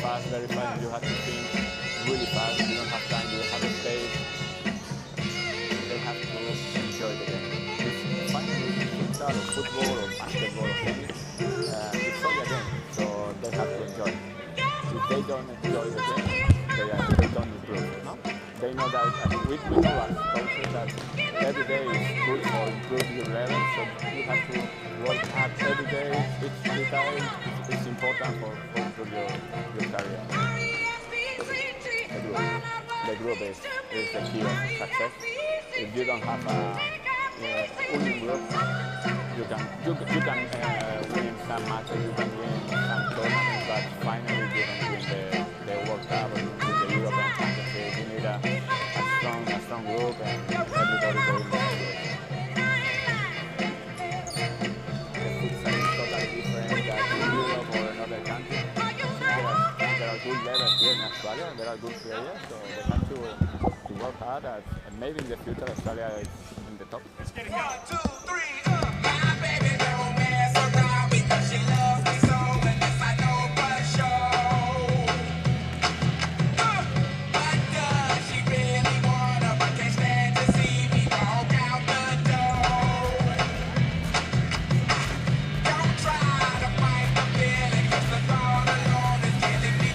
very fast, you have to think really fast, you don't have time, you don't have space. They have to enjoy the game. It's finally futsal or football or basketball or tennis. It's only a game, so they have to enjoy it. If they don't enjoy the game, they don't improve. No? They know that, we know as coaches that every day is good for improve your level, so you have to work hard every day, each detail. It's important for improve your career. The group is the key of success. If you don't have a winning group, you can win some matches, you can win some tournaments, but finally you can win the World Cup or the European Championship. You need a strong group and everybody going in the same direction. The futsal is totally different than in Europe or another country. There are good levels here in Australia, and there are good players, so they have to work hard, and maybe in the future Australia is in the top. Let's get it. 1, 2, 3, my baby don't mess around because she loves me so, and this I know for sure. But does she really wanna, but can't stand to see me walk out the door? Don't try to fight the feeling, 'cause the thought alone is killing me.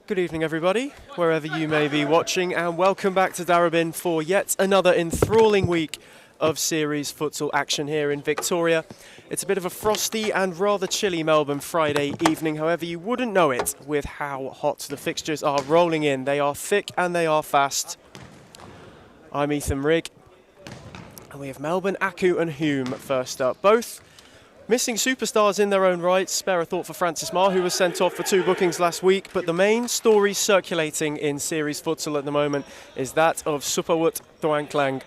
Good evening, everybody, wherever you may be watching, and welcome back to Darebin for yet another enthralling week of series futsal action here in Victoria. It's a bit of a frosty and rather chilly Melbourne Friday evening, however you wouldn't know it with how hot the fixtures are rolling in. They are thick and they are fast. I'm Ethan Rigg, and we have Melbourne, Aku and Hume first up. Both missing superstars in their own right. Spare a thought for Francis Marr, who was sent off for 2 bookings last week. But the main story circulating in series futsal at the moment is that of Supawut Thuangklang.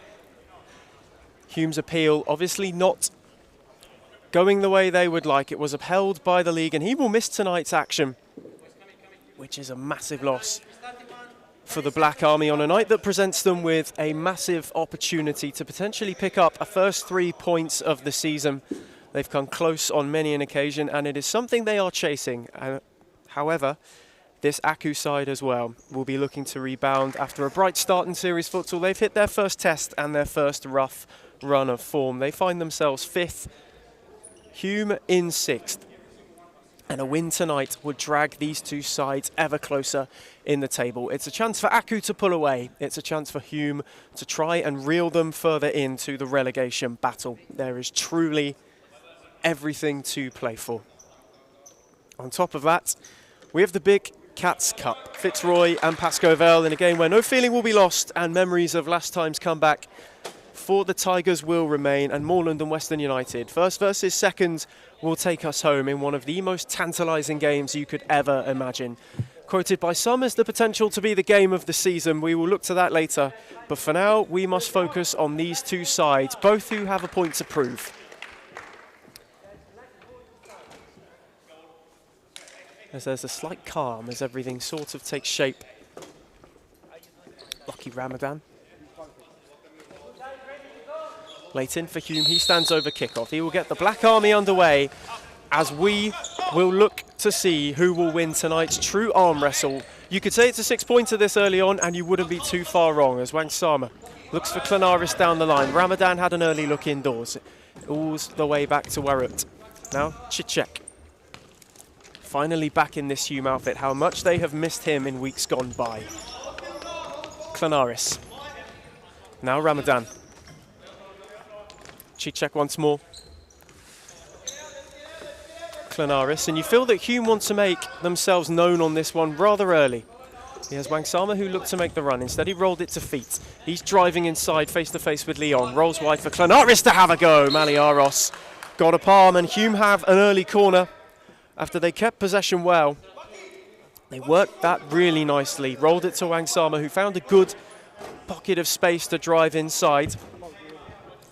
Hume's appeal obviously not going the way they would like. It was upheld by the league, and he will miss tonight's action, which is a massive loss for the Black Army on a night that presents them with a massive opportunity to potentially pick up a first 3 points of the season. They've come close on many an occasion, and it is something they are chasing. However, this Aku side as well will be looking to rebound after a bright start in series futsal. They've hit their first test and their first rough run of form. They find themselves 5th, Hume in 6th. And a win tonight would drag these two sides ever closer in the table. It's a chance for Aku to pull away. It's a chance for Hume to try and reel them further into the relegation battle. There is truly everything to play for. On top of that, we have the big Cats Cup. Fitzroy and Pasco Vale in a game where no feeling will be lost, and memories of last time's comeback for the Tigers will remain, and Morland and Western United. First versus second will take us home in one of the most tantalising games you could ever imagine. Quoted by some as the potential to be the game of the season. We will look to that later. But for now, we must focus on these two sides, both who have a point to prove. As there's a slight calm as everything sort of takes shape. Lucky Ramadan. Late in for Hume, he stands over kickoff. He will get the Black Army underway as we will look to see who will win tonight's true arm wrestle. You could say it's a 6-pointer this early on and you wouldn't be too far wrong as Wangsama looks for Klanaris down the line. Ramadan had an early look indoors. All the way back to Warut. Now Chichek. Finally back in this Hume outfit. How much they have missed him in weeks gone by. Klanaris. Now Ramadan. Chichek once more. Klanaris, and you feel that Hume wants to make themselves known on this one rather early. He has Wangsama who looked to make the run. Instead he rolled it to feet. He's driving inside face to face with Leon. Rolls wide for Klanaris to have a go. Maliaros got a palm and Hume have an early corner after they kept possession well. They worked that really nicely. Rolled it to Wangsama who found a good pocket of space to drive inside.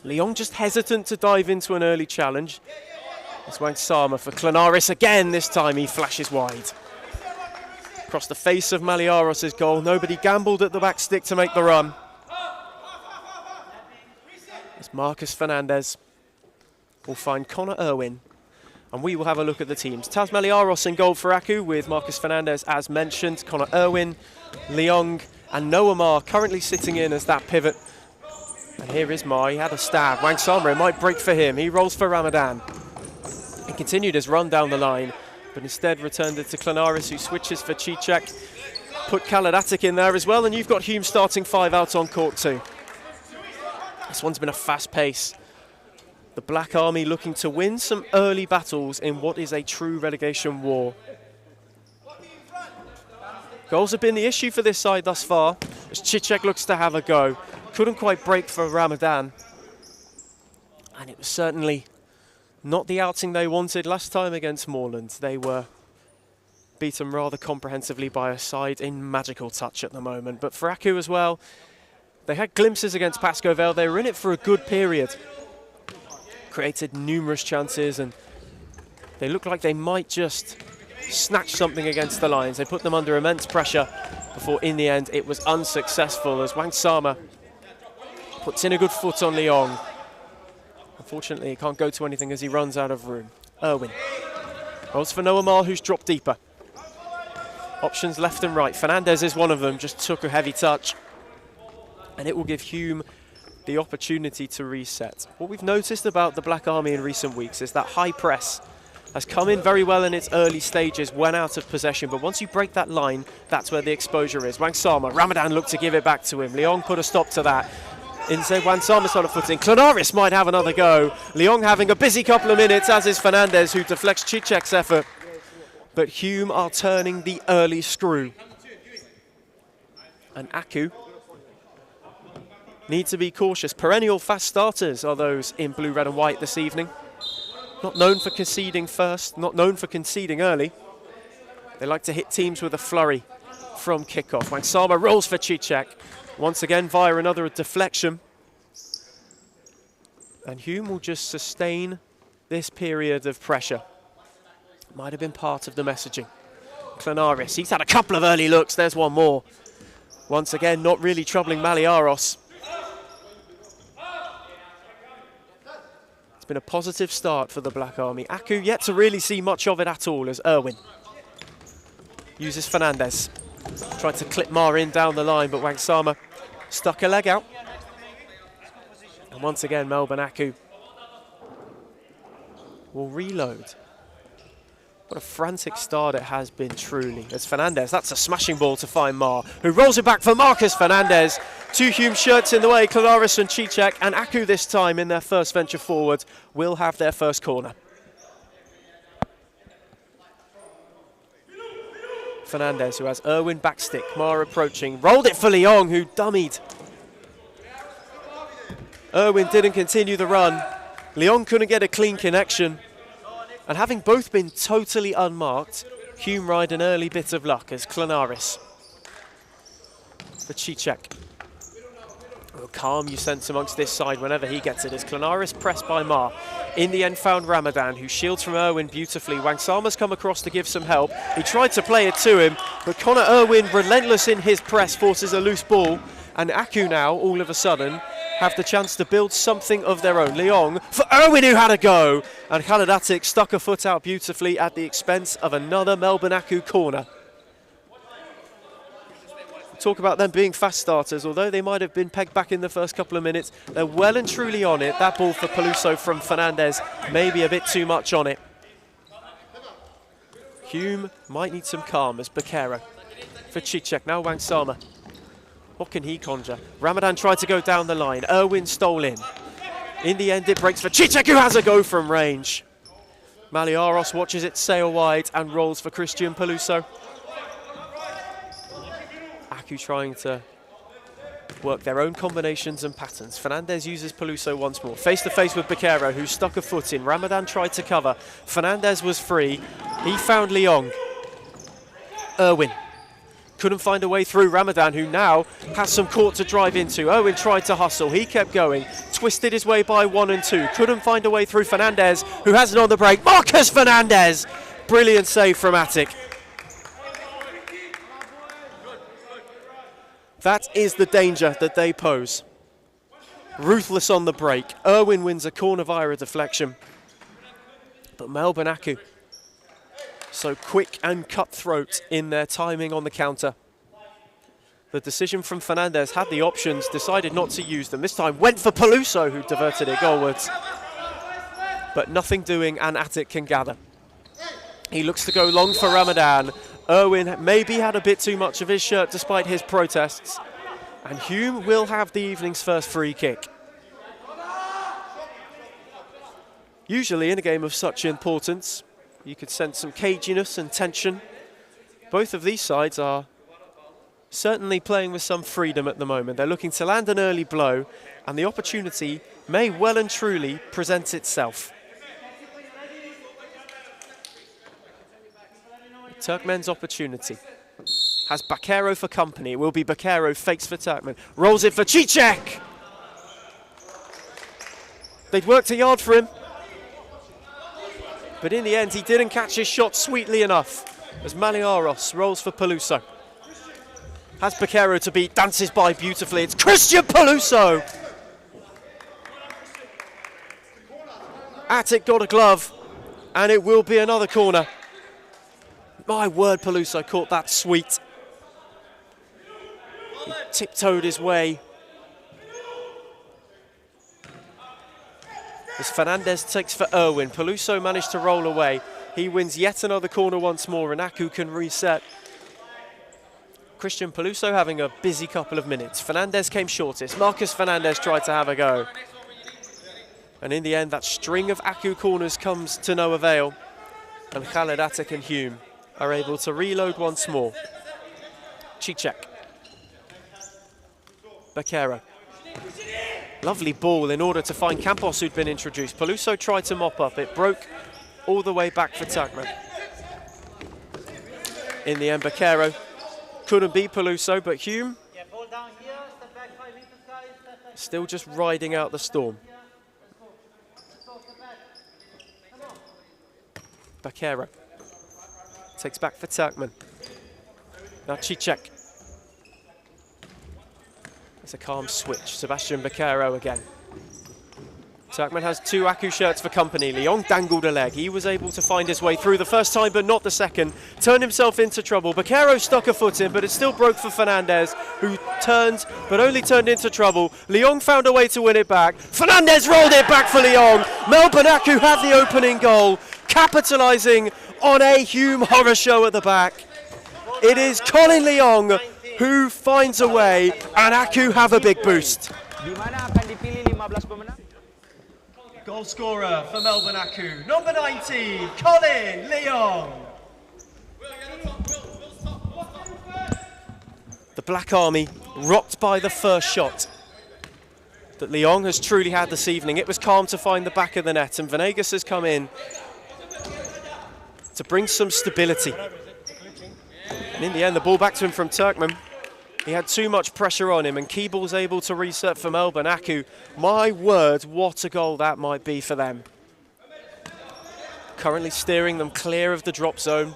Leon just hesitant to dive into an early challenge. It's Wangsama for Klanaris again. This time he flashes wide. Across the face of Maliaros' goal. Nobody gambled at the back stick to make the run. As Marcus Fernandez will find Connor Irwin. And we will have a look at the teams. Taz Maliaros in goal for Aku with Marcus Fernandez as mentioned. Connor Irwin, Leong and Noah Ma currently sitting in as that pivot. And here is Ma. He had a stab. Wangsama, it might break for him. He rolls for Ramadan. He continued his run down the line, but instead returned it to Klanaris, who switches for Chichek. Put Kaladatic in there as well, and you've got Hume starting 5 out on court too. This one's been a fast pace. The Black Army looking to win some early battles in what is a true relegation war. Goals have been the issue for this side thus far, as Chichek looks to have a go. Couldn't quite break for Ramadan. And it was certainly not the outing they wanted last time against Morland. They were beaten rather comprehensively by a side in magical touch at the moment. But for Aku as well, they had glimpses against Pasco Vale. They were in it for a good period. Created numerous chances and they looked like they might just snatch something against the Lions. They put them under immense pressure before in the end it was unsuccessful as Wangsama puts in a good foot on Leong. Unfortunately, he can't go to anything as he runs out of room. Irwin rolls for Noah Ma, who's dropped deeper. Options left and right. Fernandez is one of them, just took a heavy touch. And it will give Hume the opportunity to reset. What we've noticed about the Black Army in recent weeks is that high press has come in very well in its early stages when out of possession, but once you break that line, that's where the exposure is. Wangsama, Ramadan looked to give it back to him. Leong put a stop to that. Instead, Wangsama's on a footing. Klanaris might have another go. Leong having a busy couple of minutes, as is Fernandez, who deflects Chichek's effort. But Hume are turning the early screw. And Aku need to be cautious. Perennial fast starters are those in blue, red and white this evening. Not known for conceding first, not known for conceding early. They like to hit teams with a flurry from kickoff. Wangsama rolls for Chichek. Once again via another deflection. And Hume will just sustain this period of pressure. Might have been part of the messaging. Klanaris, he's had a couple of early looks. There's one more. Once again, not really troubling Maliaros. It's been a positive start for the Black Army. Aku yet to really see much of it at all as Irwin uses Fernandez. Tried to clip Ma in down the line, but Wangsama stuck a leg out. And once again, Melbourne Aku will reload. What a frantic start it has been, truly. As Fernandez, that's a smashing ball to find Ma, who rolls it back for Marcus Fernandez. Two Hume shirts in the way, Klanaris and Chichek, and Aku this time in their first venture forward will have their first corner. Fernandez, who has Irwin backstick. Ma approaching. Rolled it for Leong, who dummied. Irwin didn't continue the run. Leon couldn't get a clean connection. And having both been totally unmarked, Hume ride an early bit of luck as Klanaris for Chichek. A calm you sense amongst this side whenever he gets it as Klanaris pressed by Ma. In the end found Ramadan, who shields from Irwin beautifully. Wangsama's come across to give some help. He tried to play it to him, but Connor Irwin, relentless in his press, forces a loose ball. And Aku now, all of a sudden, have the chance to build something of their own. Leong for Irwin, who had a go. And Khaled Attic stuck a foot out beautifully at the expense of another Melbourne Aku corner. Talk about them being fast starters, although they might have been pegged back in the first couple of minutes. They're well and truly on it. That ball for Peluso from Fernandez, maybe a bit too much on it. Hume might need some calm as Bakero for Chichek. Now Wangsama. What can he conjure? Ramadan tried to go down the line. Irwin stole in. In the end, it breaks for Chichek, who has a go from range. Maliaros watches it sail wide and rolls for Christian Peluso. Aku trying to work their own combinations and patterns. Fernandez uses Peluso once more. Face to face with Bakero, who stuck a foot in. Ramadan tried to cover. Fernandez was free. He found Leong. Irwin couldn't find a way through. Ramadan, who now has some court to drive into. Irwin tried to hustle. He kept going. Twisted his way by 1 and 2. Couldn't find a way through. Fernandez, who has it on the break. Marcus Fernandez! Brilliant save from Attic. That is the danger that they pose. Ruthless on the break. Irwin wins a corner via a deflection. But Melbourne Aku, so quick and cutthroat in their timing on the counter. The decision from Fernandez, had the options, decided not to use them. This time went for Peluso, who diverted it goalwards. But nothing doing, and Attic can gather. He looks to go long for Ramadan. Irwin maybe had a bit too much of his shirt despite his protests. And Hume will have the evening's first free kick. Usually in a game of such importance, you could sense some caginess and tension. Both of these sides are certainly playing with some freedom at the moment. They're looking to land an early blow, and the opportunity may well and truly present itself. Turkmen's opportunity. Has Bakero for company. It will be Bakero, fakes for Turkmen. Rolls it for Chichek! They'd worked a yard for him. But in the end, he didn't catch his shot sweetly enough as Maliaros rolls for Peluso. Has Bakero to beat, dances by beautifully. It's Christian Peluso! Attic got a glove, and it will be another corner. My word, Peluso caught that sweet. He tiptoed his way. As Fernandez takes for Irwin, Peluso managed to roll away. He wins yet another corner once more, and Aku can reset. Christian Peluso having a busy couple of minutes. Fernandez came shortest. Marcus Fernandez tried to have a go. And in the end, that string of Aku corners comes to no avail. And Khaled Attic and Hume are able to reload once more. Chichek. Bakero. Lovely ball in order to find Campos, who'd been introduced. Peluso tried to mop up. It broke all the way back for Turkmen. In the end, Bakero couldn't beat Peluso, but Hume still just riding out the storm. Bakero takes back for Turkmen. Now Chichek. It's a calm switch. Sebastian Bakero again. Turkmen has 2 Aku shirts for company. Leong dangled a leg. He was able to find his way through the first time, but not the second. Turned himself into trouble. Bakero stuck a foot in, but it still broke for Fernandez, who turned, but only turned into trouble. Leong found a way to win it back. Fernandez rolled it back for Leong. Melbourne Aku had the opening goal, capitalising on a Hume horror show at the back. It is Colin Leong who finds a way, and Aku have a big boost. Goal scorer for Melbourne Aku, number 19, Colin Leong. The Black Army rocked by the first shot. that Lyon has truly had this evening. It was calm to find the back of the net, and Venegas has come in to bring some stability. And in the end, the ball back to him from Turkmen. He had too much pressure on him, and Keeble's able to reset for Melbourne. Aku, my word, what a goal that might be for them. Currently steering them clear of the drop zone.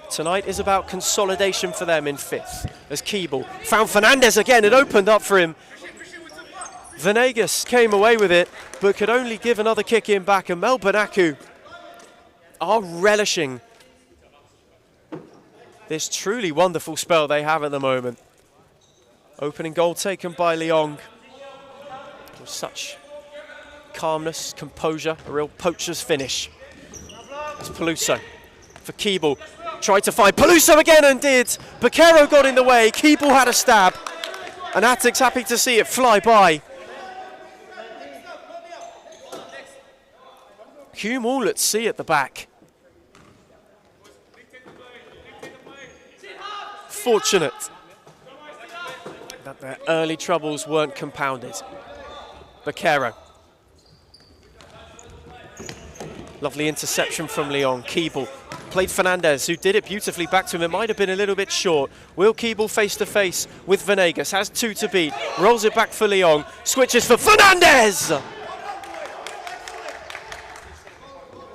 Tonight is about consolidation for them in 5th, as Keeble found Fernandez again. It opened up for him. Venegas came away with it, but could only give another kick in back, and Melbourne Aku are relishing this truly wonderful spell they have at the moment. Opening goal taken by Lyon. With such calmness, composure, a real poacher's finish. It's Peluso for Keeble. Tried to find Peluso again and did. Bakero got in the way. Keeble had a stab. And Attic's happy to see it fly by. Hume all at sea at the back. Fortunate that their early troubles weren't compounded. Bakero. Lovely interception from Lyon. Keeble played Fernandez, who did it beautifully back to him. It might have been a little bit short. Will Keeble face to face with Venegas, has 2 to beat, rolls it back for Lyon, switches for Fernandez!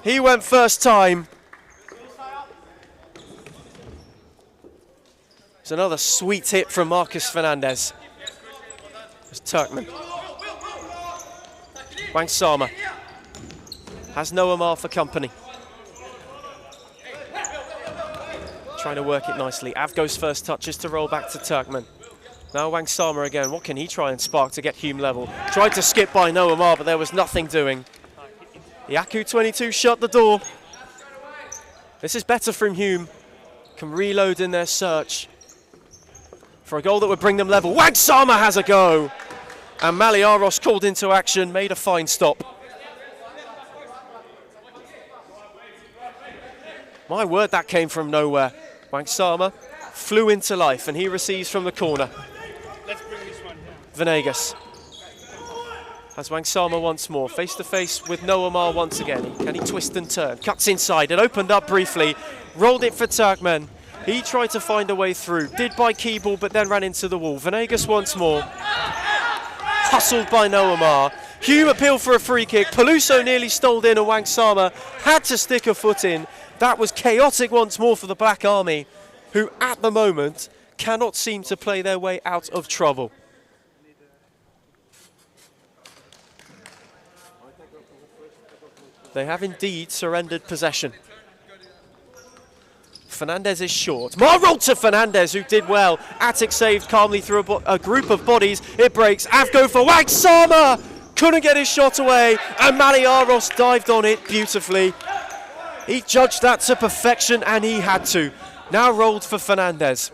He went first time. It's another sweet hit from Marcus Fernandez. It's Turkmen. Wangsama has Noamar for company. Trying to work it nicely. Avgo's first touch is to roll back to Turkmen. Now Wangsama again. What can he try and spark to get Hume level? Tried to skip by Noamar, but there was nothing doing. The Aku 22 shut the door. This is better from Hume. Can reload in their search for a goal that would bring them level. Wangsama has a go. And Maliaros called into action, made a fine stop. My word, that came from nowhere. Wangsama flew into life, and he receives from the corner. Venegas has Wangsama once more, face to face with Noamar once again. Can he twist and turn? Cuts inside, it opened up briefly, rolled it for Turkmen. He tried to find a way through, did by Keeble, but then ran into the wall. Venegas once more, hustled by Noamar. Hume appealed for a free kick. Peluso nearly stole in, and Wangsama had to stick a foot in. That was chaotic once more for the Black Army, who at the moment cannot seem to play their way out of trouble. They have indeed surrendered possession. Fernandez is short. Mar rolled to Fernandez, who did well. Attic saved calmly through a group of bodies. It breaks. Avgo for Wangsama! Couldn't get his shot away, and Maliaros dived on it beautifully. He judged that to perfection, and he had to. Now rolled for Fernandez.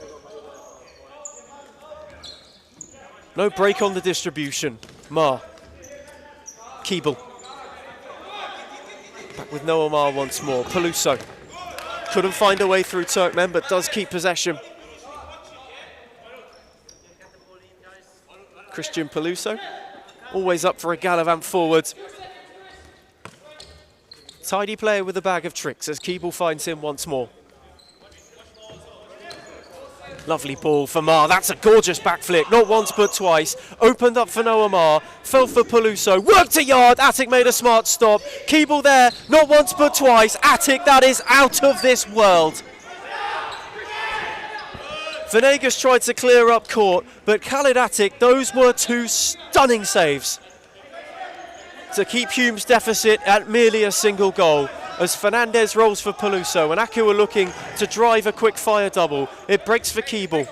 No break on the distribution. Mar. Keeble. Back with Noamar once more. Peluso. Couldn't find a way through Turkmen, but does keep possession. Christian Peluso. Always up for a gallivant forward. Tidy player with a bag of tricks as Keeble finds him once more. Lovely ball for Mar. That's a gorgeous back flick. Not once but twice. Opened up for Noamar. Fell for Peluso. Worked a yard. Attic made a smart stop. Keeble there. Not once but twice. Attic, that is out of this world. Venegas tried to clear up court, but Khalid Attic, those were 2 stunning saves to keep Hume's deficit at merely a single goal. As Fernandez rolls for Peluso, and Aku are looking to drive a quick fire double. It breaks for Keeble.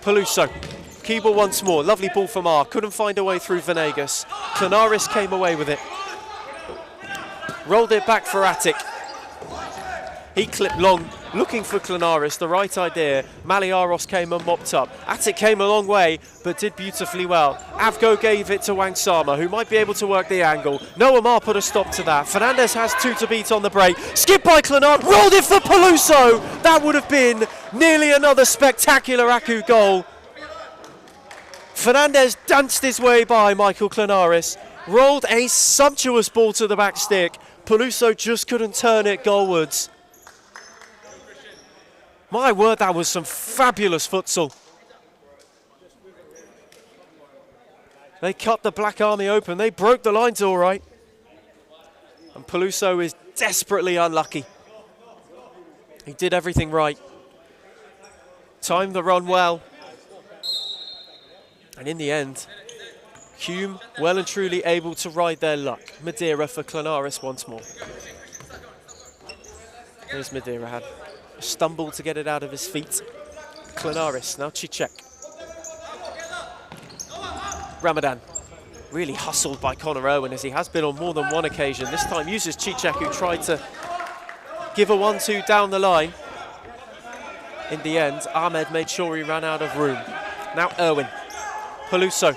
Peluso. Keeble once more. Lovely ball from Mar. Couldn't find a way through Venegas. Clanaris came away with it. Rolled it back for Attic. He clipped long, looking for Clanaris, the right idea. Maliaros came and mopped up. Attic came a long way, but did beautifully well. Avgo gave it to Wangsama, who might be able to work the angle. Noamar put a stop to that. Fernandez has 2 to beat on the break. Skip by Clanaris, rolled it for Peluso. That would have been nearly another spectacular Aku goal. Fernandez danced his way by Michael Clanaris, rolled a sumptuous ball to the back stick. Peluso just couldn't turn it goalwards. My word, that was some fabulous futsal. They cut the Black Army open. They broke the lines all right. And Peluso is desperately unlucky. He did everything right. Timed the run well. And in the end, Hume well and truly able to ride their luck. Madeira for Clanaris once more. There's Madeira, had a stumble to get it out of his feet. Clanaris, now Chichek. Ramadan, really hustled by Connor Owen, as he has been on more than one occasion. This time uses Chichek, who tried to give a 1-2 down the line. In the end, Ahmed made sure he ran out of room. Now Irwin, Peluso.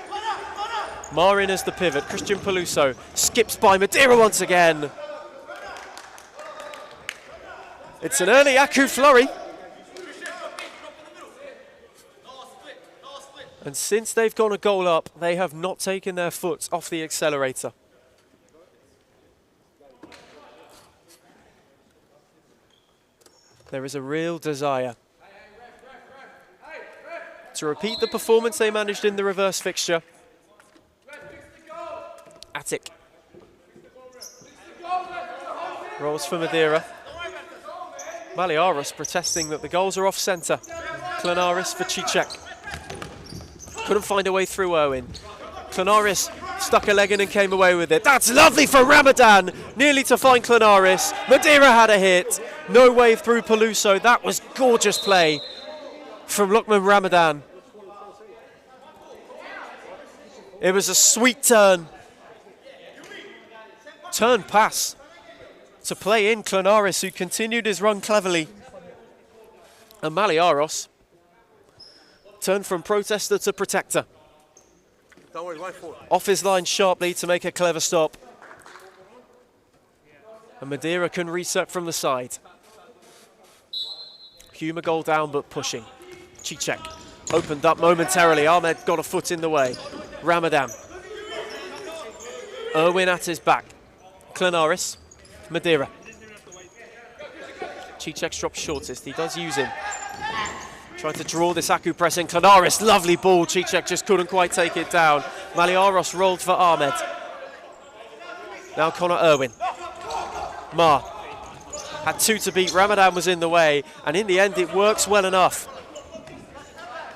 Marin as the pivot, Christian Peluso skips by Madeira once again. It's an early Aku flurry. And since they've gone a goal up, they have not taken their foot off the accelerator. There is a real desire to repeat the performance they managed in the reverse fixture. Attic rolls for Madeira. Maliaros protesting that the goals are off centre. Clanaris for Chichek. Couldn't find a way through Owen. Clanaris stuck a leg in and came away with it. That's lovely for Ramadan. Nearly to find Clanaris. Madeira had a hit. No way through Peluso. That was gorgeous play from Lokman Ramadan. It was a sweet turn pass to play in Clanaris, who continued his run cleverly. And Maliaros turned from protester to protector. Off his line sharply to make a clever stop. And Madeira can reset from the side. Hume a goal down, but pushing. Chichek opened up momentarily. Ahmed got a foot in the way. Ramadan. Irwin at his back. Clanaris. Madeira. Chichek drops shortest. He does use him. Trying to draw this Aku press in. Clanaris, lovely ball. Chichek just couldn't quite take it down. Maliaros rolled for Ahmed. Now Connor Irwin. Ma had two to beat. Ramadan was in the way, and in the end it works well enough.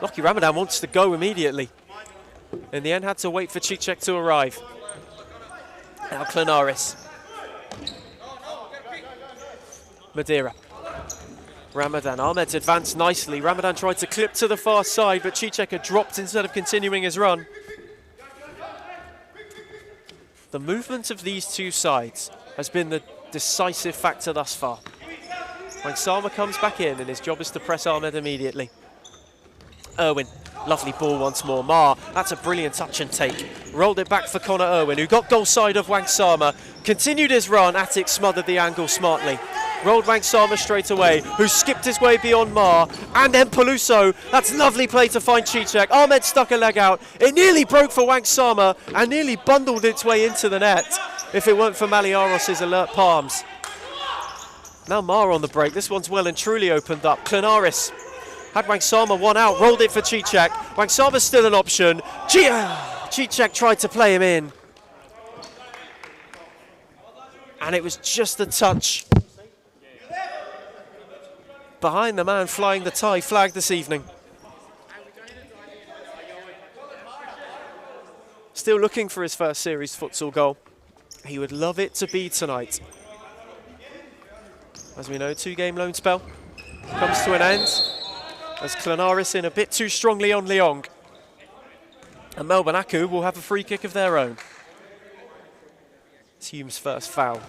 Lucky Ramadan wants to go immediately. In the end had to wait for Chichek to arrive. Now Clanaris. Madeira. Ramadan. Ahmed's advanced nicely. Ramadan tried to clip to the far side, but Chichek had dropped instead of continuing his run. The movement of these two sides has been the decisive factor thus far. When Sama comes back in, and his job is to press Ahmed immediately. Irwin, lovely ball once more. Ma, that's a brilliant touch and take. Rolled it back for Connor Irwin, who got goal side of Wang Sama. Continued his run. Attic smothered the angle smartly. Rolled Wang Sama straight away, who skipped his way beyond Ma. And then Peluso. That's lovely play to find Chichek. Ahmed stuck a leg out. It nearly broke for Wang Sama and nearly bundled its way into the net if it weren't for Maliaros' alert palms. Now Ma on the break. This one's well and truly opened up. Clanaris had Wang Sama one out, rolled it for Chichek. Wang Sama's still an option. Chichek tried to play him in. And it was just a touch behind the man flying the Thai flag this evening. Still looking for his first series futsal goal. He would love it to be tonight. As we know, 2-game loan spell comes to an end as Clanaris in a bit too strongly on Leong. And Melbourne Aku will have a free kick of their own. It's Hume's first foul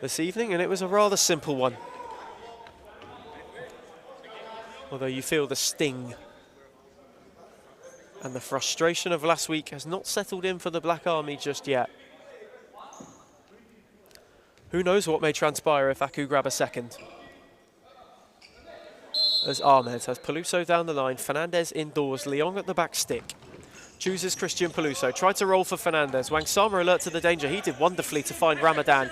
this evening, and it was a rather simple one. Although you feel the sting and the frustration of last week has not settled in for the Black Army just yet. Who knows what may transpire if Aku grab a second. as Ahmed has Peluso down the line, Fernandez indoors, Leong at the back stick. Chooses Christian Peluso, tried to roll for Fernandez. Wangsama alert to the danger. He did wonderfully to find Ramadan,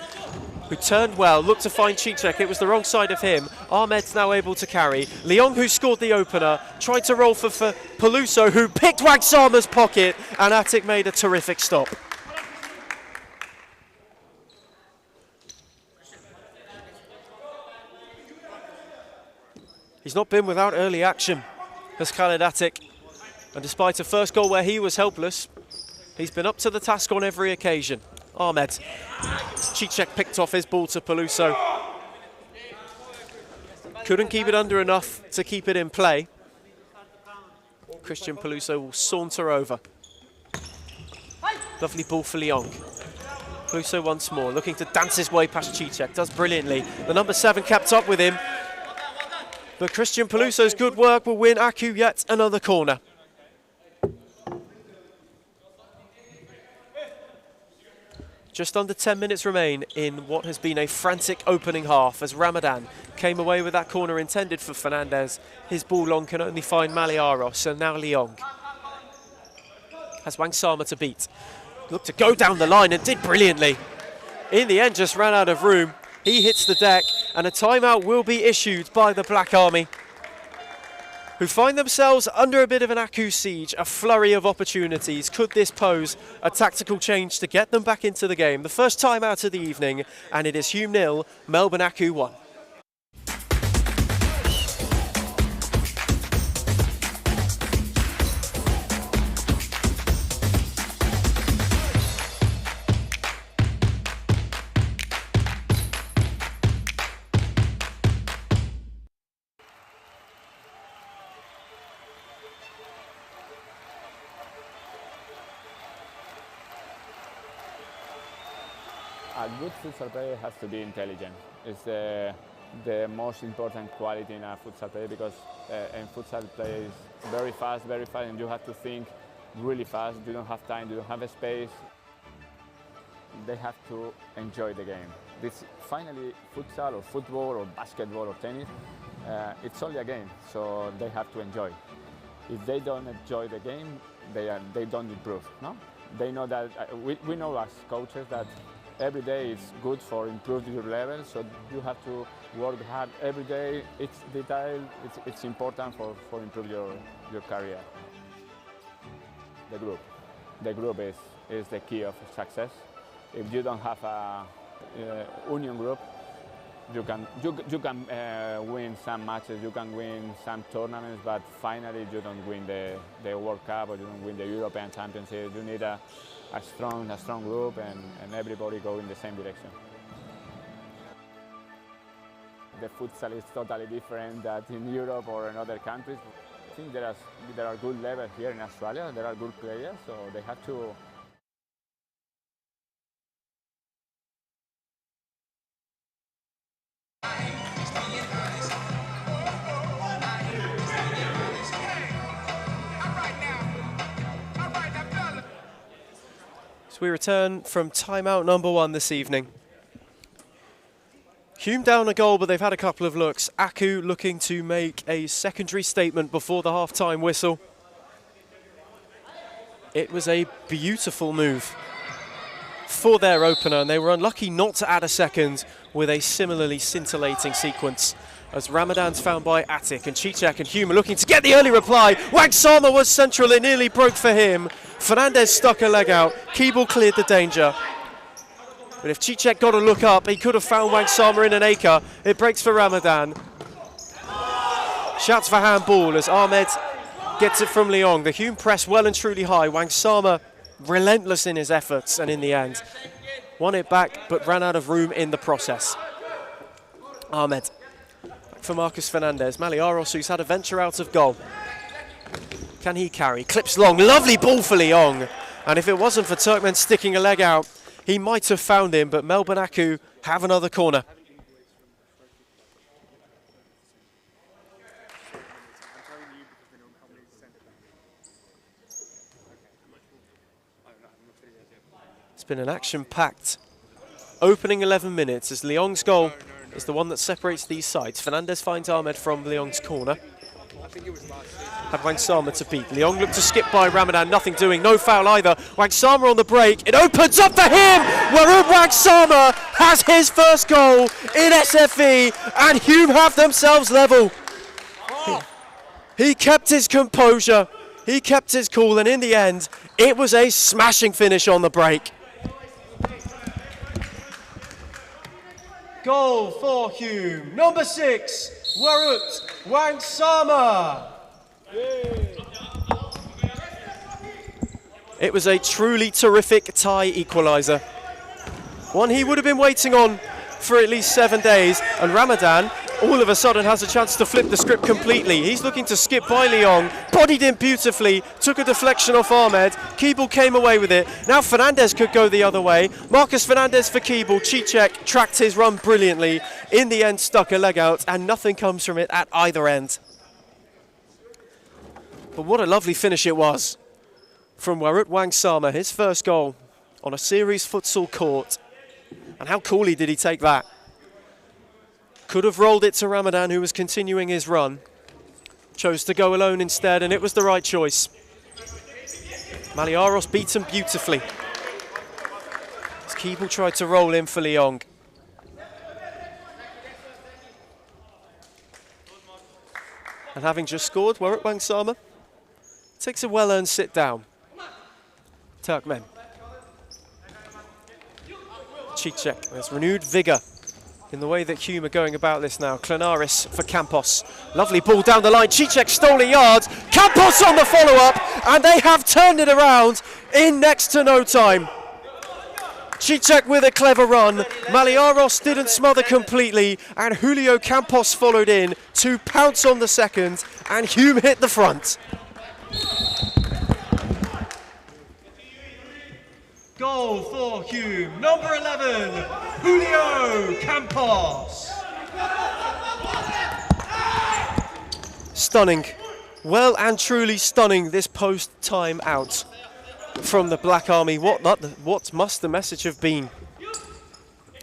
who turned well, looked to find Chichek. It was the wrong side of him. Ahmed's now able to carry. Leong, who scored the opener, tried to roll for Peluso, who picked Wangsama's pocket, and Attic made a terrific stop. He's not been without early action, has Khaled Attic. And despite a first goal where he was helpless, he's been up to the task on every occasion. Ahmed. Chichek picked off his ball to Peluso. Couldn't keep it under enough to keep it in play. Christian Peluso will saunter over. Lovely ball for Leong. Peluso once more, looking to dance his way past Chichek. Does brilliantly. The number 7 kept up with him. But Christian Peluso's good work will win Aku yet another corner. Just under 10 minutes remain in what has been a frantic opening half as Ramadan came away with that corner intended for Fernandez. His ball long can only find Maliaros, and now Leong has Wangsama to beat. Looked to go down the line and did brilliantly. In the end, just ran out of room. He hits the deck, and a timeout will be issued by the Black Army, who find themselves under a bit of an Aku siege, a flurry of opportunities. Could this pose a tactical change to get them back into the game? The first time out of the evening, and it is Hume 0, Melbourne Aku 1. A good futsal player has to be intelligent. It's the most important quality in a futsal player, because in futsal play is very fast, and you have to think really fast. You don't have time, you don't have a space. They have to enjoy the game. This finally, futsal or football or basketball or tennis, it's only a game, so they have to enjoy. If they don't enjoy the game, they don't improve. No, they know that. We know as coaches that every day is good for improving your level, so you have to work hard every day. It's detail, it's important for improve your career. The group is the key of success. If you don't have a union group, you can win some matches, you can win some tournaments, but finally you don't win the World Cup or you don't win the European Championship. You need a strong group and everybody go in the same direction. The futsal is totally different than in Europe or in other countries. I think there are good levels here in Australia, there are good players, so they have to. We return from timeout number 1 this evening. Hume down a goal, but they've had a couple of looks. Aku looking to make a secondary statement before the half-time whistle. It was a beautiful move for their opener, and they were unlucky not to add a second with a similarly scintillating sequence. As Ramadan's found by Attic, and Chichek and Hume are looking to get the early reply. Wangsama was central, it nearly broke for him. Fernandez stuck a leg out, Keeble cleared the danger. But if Chichek got a look up, he could have found Wangsama in an acre. It breaks for Ramadan. Shouts for handball as Ahmed gets it from Leong. The Hume press well and truly high. Wangsama relentless in his efforts, and in the end won it back but ran out of room in the process. Ahmed for Marcus Fernandez. Maliaros, who's had a venture out of goal. Can he carry? Clips long. Lovely ball for Leong. And if it wasn't for Turkmen sticking a leg out, he might have found him, but Melbourne Aku have another corner. It's been an action-packed opening 11 minutes as Leong's goal is the one that separates these sides. Fernandez finds Ahmed from Leong's corner. Had Wangsama to beat. Leong looked to skip by Ramadan, nothing doing, no foul either. Wangsama on the break, it opens up for him! Warud Wangsama has his first goal in SFE, and Hume have themselves level. He kept his composure, he kept his cool, and in the end, it was a smashing finish on the break. Goal for Hume, number 6, Warud Wangsama. It was a truly terrific tie equaliser. One he would have been waiting on for at least 7 days, and Ramadan all of a sudden has a chance to flip the script completely. He's looking to skip by Leong, bodied him beautifully, took a deflection off Ahmed, Keeble came away with it. Now Fernandez could go the other way. Marcus Fernandez for Keeble, Chichek tracked his run brilliantly, in the end stuck a leg out, and nothing comes from it at either end. But what a lovely finish it was from Warud Wangsama, his first goal on a series futsal court. And how coolly did he take that? Could have rolled it to Ramadan, who was continuing his run. Chose to go alone instead, and it was the right choice. Maliaros beat him beautifully. As Keeble tried to roll in for Leong. And having just scored, Warud Wangsama takes a well-earned sit down. Turkmen. Chichek, there's renewed vigour in the way that Hume are going about this now. Klanaris for Campos. Lovely ball down the line. Chichek stole a yard. Campos on the follow-up, and they have turned it around in next to no time. Chichek with a clever run. Maliaros didn't smother completely, and Julio Campos followed in to pounce on the second, and Hume hit the front. Goal for Hume, number 11, Julio Campos. Stunning, well and truly stunning, this post-time out from the Black Army. What must the message have been?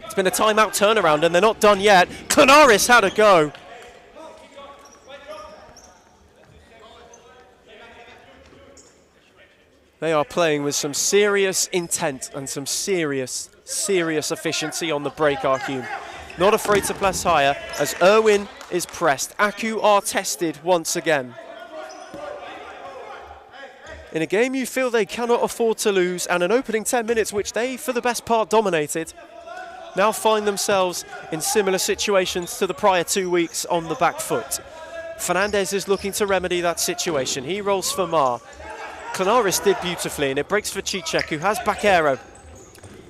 It's been a timeout turnaround and they're not done yet. Klanaris had a go. They are playing with some serious intent and some serious efficiency on the break, are Hume. Not afraid to press higher as Irwin is pressed. Aku are tested once again. In a game you feel they cannot afford to lose, and an opening 10 minutes which they, for the best part, dominated, now find themselves in similar situations to the prior 2 weeks on the back foot. Fernandez is looking to remedy that situation. He rolls for Mar. Klanaris did beautifully, and it breaks for Chichek, who has Baquero.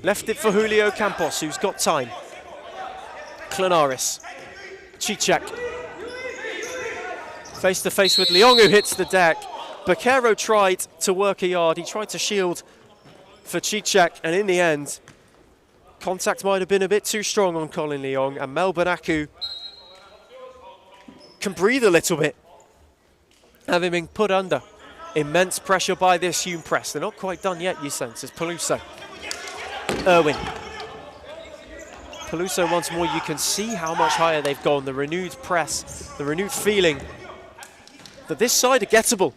Left it for Julio Campos, who's got time. Klanaris. Chichek. Face to face with Leong, who hits the deck. Baquero tried to work a yard. He tried to shield for Chichek, and in the end, contact might have been a bit too strong on Colin Leong, and Melbourne Aku can breathe a little bit, having been put under. Immense pressure by this Hume press. They're not quite done yet, you sense, as Peluso. Irwin. Peluso once more, you can see how much higher they've gone. The renewed press, the renewed feeling that this side are gettable.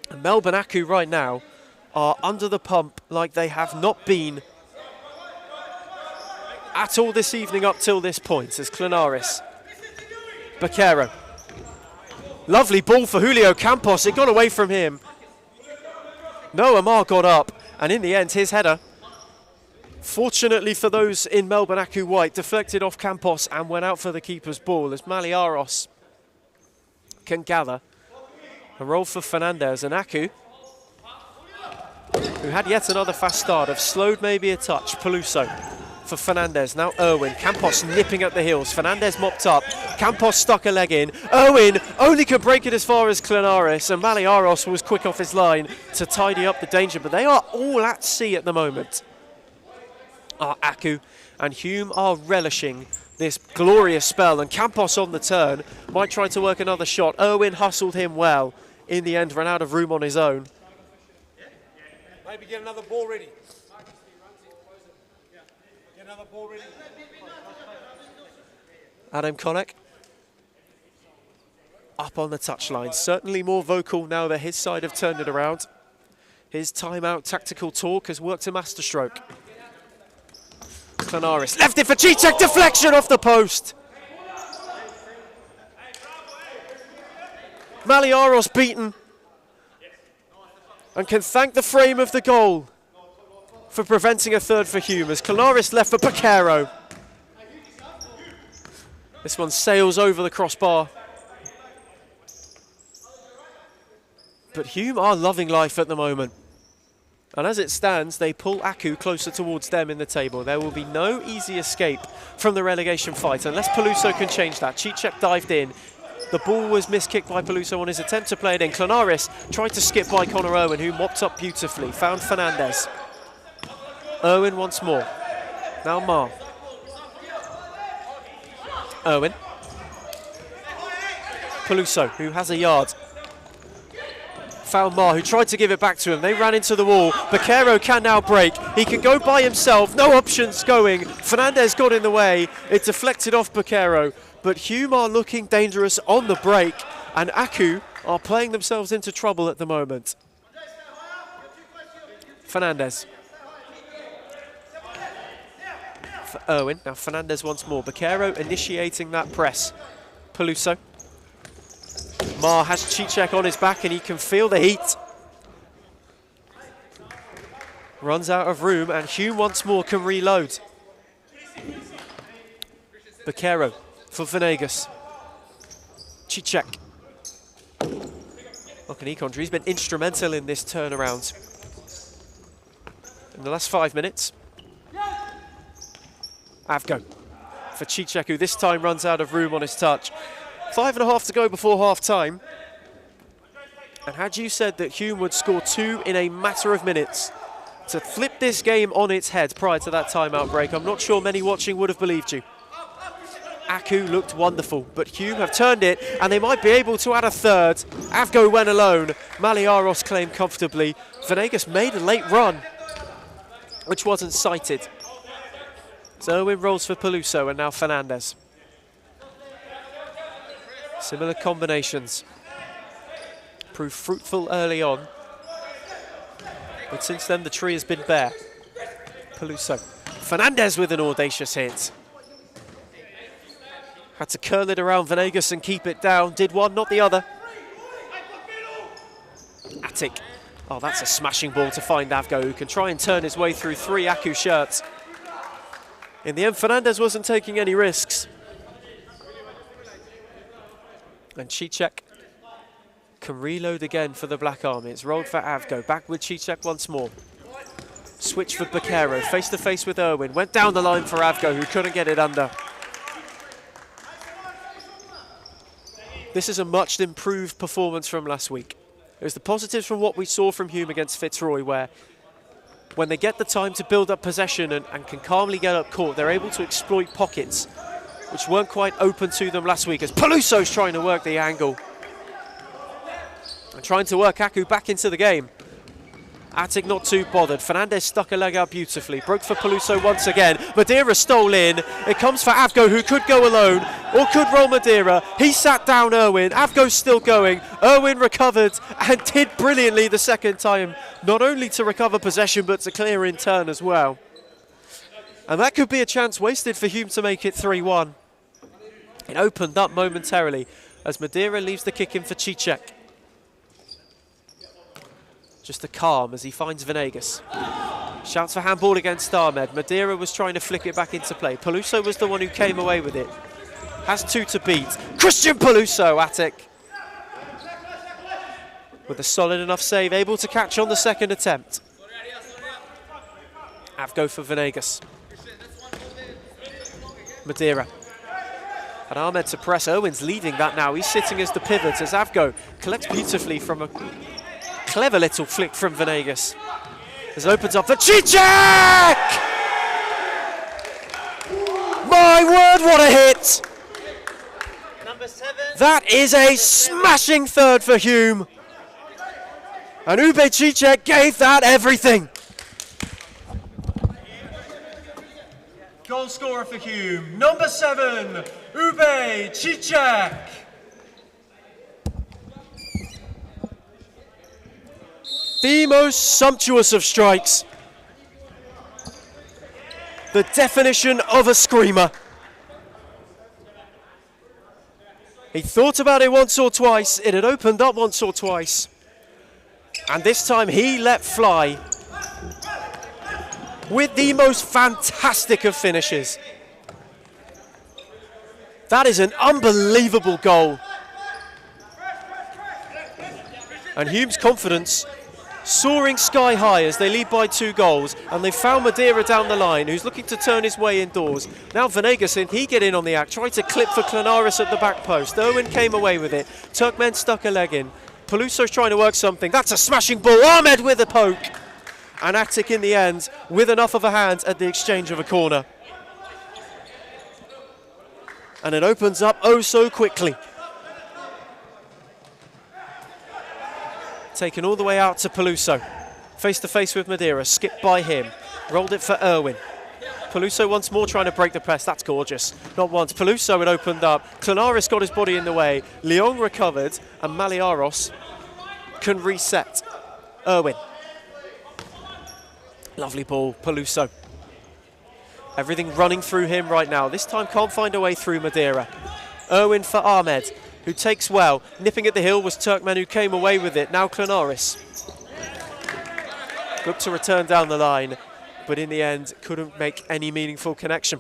And Melbourne Aku right now are under the pump like they have not been at all this evening up till this point, as Klanaris. Baquero. Lovely ball for Julio Campos. It got away from him. No, Amar got up, and in the end, his header, fortunately for those in Melbourne Aku white, deflected off Campos and went out for the keeper's ball as Maliaros can gather. A roll for Fernandez, and Aku, who had yet another fast start, have slowed maybe a touch. Peluso for Fernandez, now Irwin. Campos nipping at the heels. Fernandez mopped up. Campos stuck a leg in. Irwin only could break it as far as Klanaris, and Maliaros was quick off his line to tidy up the danger, but they are all at sea at the moment. Aku and Hume are relishing this glorious spell, and Campos on the turn might try to work another shot. Irwin hustled him well. In the end, ran out of room on his own. Maybe get another ball ready. Adam Konek up on the touchline, certainly more vocal now that his side have turned it around. His timeout tactical talk has worked a masterstroke. Clanaris left it for Chichek, deflection off the post. Maliaros beaten and can thank the frame of the goal for preventing a third for Hume as Clanaris left for Baquero. This one sails over the crossbar. But Hume are loving life at the moment. And as it stands, they pull Aku closer towards them in the table. There will be no easy escape from the relegation fight unless Peluso can change that. Chichek dived in. The ball was miskicked by Peluso on his attempt to play it in. Clanaris tried to skip by Connor Owen, who mopped up beautifully. Found Fernandez. Owen once more. Now Mar. Owen. Peluso, who has a yard. Found Mar, who tried to give it back to him. They ran into the wall. Baquero can now break. He can go by himself. No options going. Fernandez got in the way. It deflected off Baquero. But Hume are looking dangerous on the break. And Aku are playing themselves into trouble at the moment. Fernandez. For Irwin. Now Fernandez once more. Baquero initiating that press. Peluso. Mar has Chichek on his back and he can feel the heat. Runs out of room and Hume once more can reload. Baquero for Venegas. Chichek. Look at Econdry, he's been instrumental in this turnaround. In the last 5 minutes. Avgo for Chichek, who this time runs out of room on his touch. 5.5 to go before half-time. And had you said that Hume would score 2 in a matter of minutes to flip this game on its head prior to that timeout break, I'm not sure many watching would have believed you. Aku looked wonderful, but Hume have turned it, and they might be able to add a third. Avgo went alone. Maliaros claimed comfortably. Venegas made a late run, which wasn't cited. So Irwin rolls for Peluso, and now Fernandez. Similar combinations. Proved fruitful early on. But since then, the tree has been bare. Peluso. Fernandez with an audacious hit. Had to curl it around Venegas and keep it down. Did one, not the other. Attic. Oh, that's a smashing ball to find Avgo, who can try and turn his way through 3 Aku shirts. In the end, Fernandez wasn't taking any risks. And Chichek can reload again for the Black Army. It's rolled for Avgo. Back with Chichek once more. Switch for Baquero. Face to face with Irwin. Went down the line for Avgo, who couldn't get it under. This is a much improved performance from last week. It was the positives from what we saw from Hume against Fitzroy, where when they get the time to build up possession and can calmly get up court, they're able to exploit pockets which weren't quite open to them last week, as Peluso's trying to work the angle. And trying to work Aku back into the game. Attic not too bothered. Fernandez stuck a leg out beautifully. Broke for Peluso once again. Madeira stole in. It comes for Avgo, who could go alone or could roll Madeira. He sat down Irwin. Avgo's still going. Irwin recovered and did brilliantly the second time. Not only to recover possession, but to clear in turn as well. And that could be a chance wasted for Hume to make it 3-1. It opened up momentarily as Madeira leaves the kick in for Chichek. Just a calm as he finds Venegas. Shouts for handball against Ahmed. Madeira was trying to flick it back into play. Peluso was the one who came away with it. Has 2 to beat. Christian Peluso, Attic. With a solid enough save, able to catch on the second attempt. Avgo for Venegas. Madeira. And Ahmed to press. Irwin's leading that now. He's sitting as the pivot as Avgo collects beautifully from a clever little flick from Venegas. As it opens up for Chichek! My word, what a hit! Number 7. That is a smashing third for Hume. And Uve Chichek gave that everything. Goal scorer for Hume, number 7, Uve Chichek. The most sumptuous of strikes. The definition of a screamer. He thought about it once or twice, it had opened up once or twice, and this time he let fly with the most fantastic of finishes. That is an unbelievable goal. And Hume's confidence soaring sky high as they lead by 2 goals, and they found Madeira down the line, who's looking to turn his way indoors. Now Venegas, he get in on the act, tried to clip for Clenaris at the back post. Owen came away with it. Turkmen stuck a leg in. Peluso's trying to work something. That's a smashing ball. Ahmed with a poke. And Attic in the end with enough of a hand at the exchange of a corner. And it opens up oh so quickly. Taken all the way out to Peluso. Face to face with Madeira, skipped by him. Rolled it for Irwin. Peluso once more trying to break the press. That's gorgeous. Not once. Peluso had opened up. Clenaris got his body in the way. Leon recovered, and Maliaros can reset. Irwin. Lovely ball, Peluso. Everything running through him right now. This time can't find a way through Madeira. Irwin for Ahmed, who takes well. Nipping at the heel was Turkmen, who came away with it. Now Clenaris. Looked to return down the line, but in the end couldn't make any meaningful connection.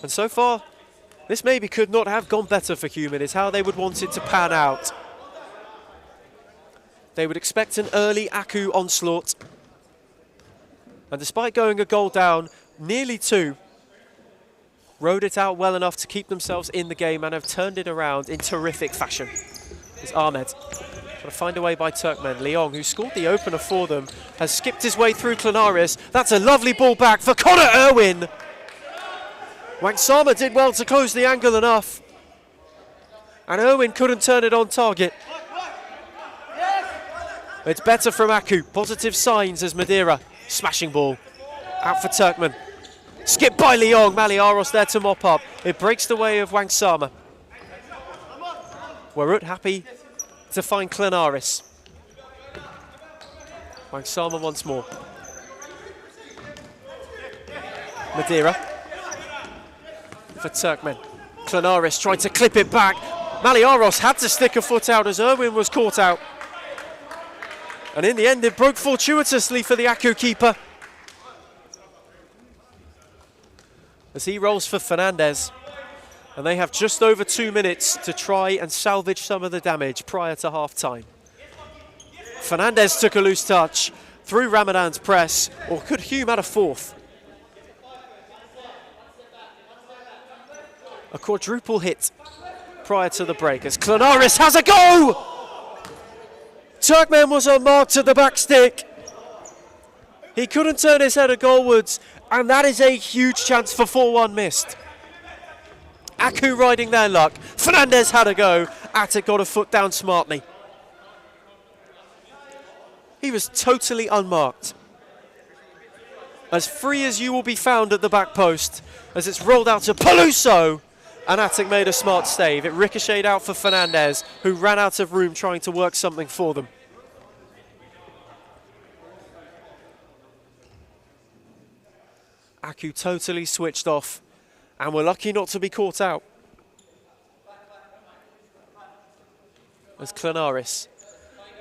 And so far, this maybe could not have gone better for Hume. It's how they would want it to pan out. They would expect an early Aku onslaught. And despite going a goal down, nearly 2, rode it out well enough to keep themselves in the game and have turned it around in terrific fashion. It's Ahmed. Trying to find a way by Turkmen. Leong, who scored the opener for them, has skipped his way through Clenaris. That's a lovely ball back for Connor Irwin. Wangsama did well to close the angle enough. And Irwin couldn't turn it on target. It's better from Aku. Positive signs as Madeira. Smashing ball. Out for Turkmen. Skipped by Leong. Maliaros there to mop up. It breaks the way of Wangsama. Warut happy to find Clenaris. Wangsama once more. Madeira for Turkmen. Clenaris tried to clip it back. Maliaros had to stick a foot out as Irwin was caught out. And in the end, it broke fortuitously for the Aku keeper. As he rolls for Fernandez. And they have just over 2 minutes to try and salvage some of the damage prior to half-time. Fernandez took a loose touch through Ramadan's press, or could Hume add a 4th? A quadruple hit prior to the break as Clenaris has a go! Turkmen was unmarked at the back stick. He couldn't turn his head goalwards, and that is a huge chance for 4-1 missed. Aku riding their luck. Fernandez had a go. Attic got a foot down smartly. He was totally unmarked. As free as you will be found at the back post as it's rolled out to Peluso. And Attic made a smart save. It ricocheted out for Fernandez, who ran out of room trying to work something for them. Aku totally switched off and were lucky not to be caught out. As Clenaris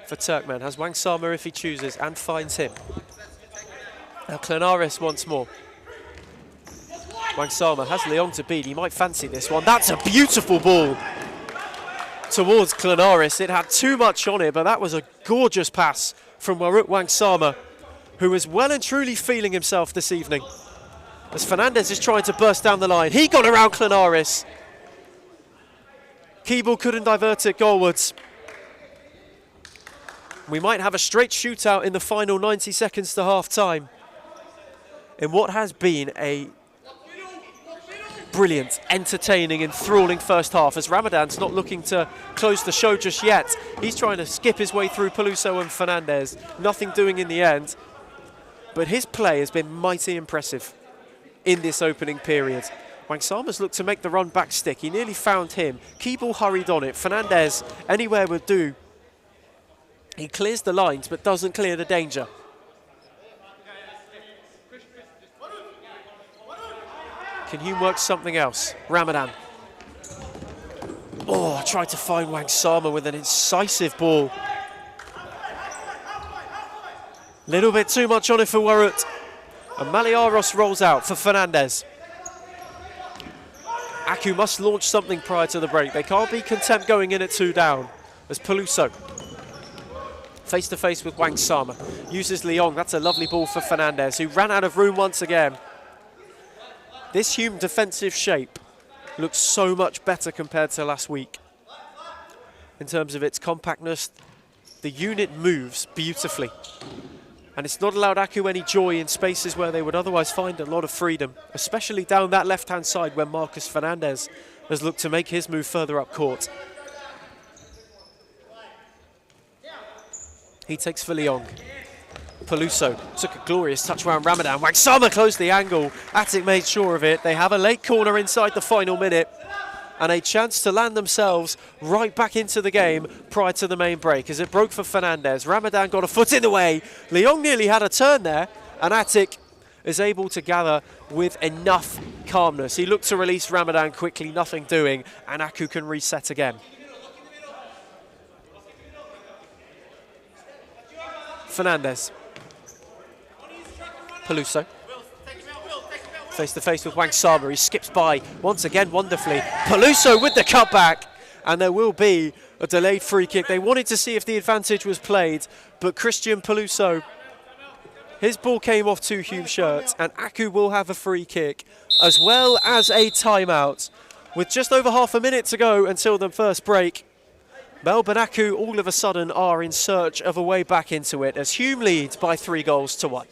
for Turkmen has Wangsama if he chooses and finds him. Now Clenaris once more. Wangsama has Leon to beat. He might fancy this one. That's a beautiful ball towards Clenaris. It had too much on it, but that was a gorgeous pass from Warut Wangsama, who is well and truly feeling himself this evening. As Fernandez is trying to burst down the line. He got around Clenaris. Keeble couldn't divert it goalwards. We might have a straight shootout in the final 90 seconds to half-time in what has been a brilliant, entertaining, enthralling first half as Ramadan's not looking to close the show just yet. He's trying to skip his way through Peluso and Fernandez. Nothing doing in the end. But his play has been mighty impressive in this opening period. Wangsama's looked to make the run back stick. He nearly found him. Keeble hurried on it. Fernandez anywhere would do. He clears the lines but doesn't clear the danger. Can Hume work something else? Ramadan. Oh, tried to find Wangsama with an incisive ball. Little bit too much on it for Warut. And Maliaros rolls out for Fernandez. Aku must launch something prior to the break. They can't be content going in at 2 down. As Peluso, face to face with Wangsama, uses Leong. That's a lovely ball for Fernandez, who ran out of room once again. This Hume defensive shape looks so much better compared to last week. In terms of its compactness, the unit moves beautifully. And it's not allowed Aku any joy in spaces where they would otherwise find a lot of freedom, especially down that left-hand side where Marcus Fernandez has looked to make his move further up court. He takes for Leong. Peluso took a glorious touch around Ramadan. Wangsama closed the angle. Attic made sure of it. They have a late corner inside the final minute and a chance to land themselves right back into the game prior to the main break as it broke for Fernandez. Ramadan got a foot in the way. Leong nearly had a turn there, and Attic is able to gather with enough calmness. He looked to release Ramadan quickly, nothing doing, and Aku can reset again. Fernandez. Peluso. Face to face with Wangsama. He skips by once again wonderfully. Peluso with the cutback, and there will be a delayed free kick. They wanted to see if the advantage was played, but Christian Peluso, his ball came off 2 Hume shirts, and Aku will have a free kick as well as a timeout. With just over half a minute to go until the first break, Melbourne Aku all of a sudden are in search of a way back into it as Hume leads by 3-1.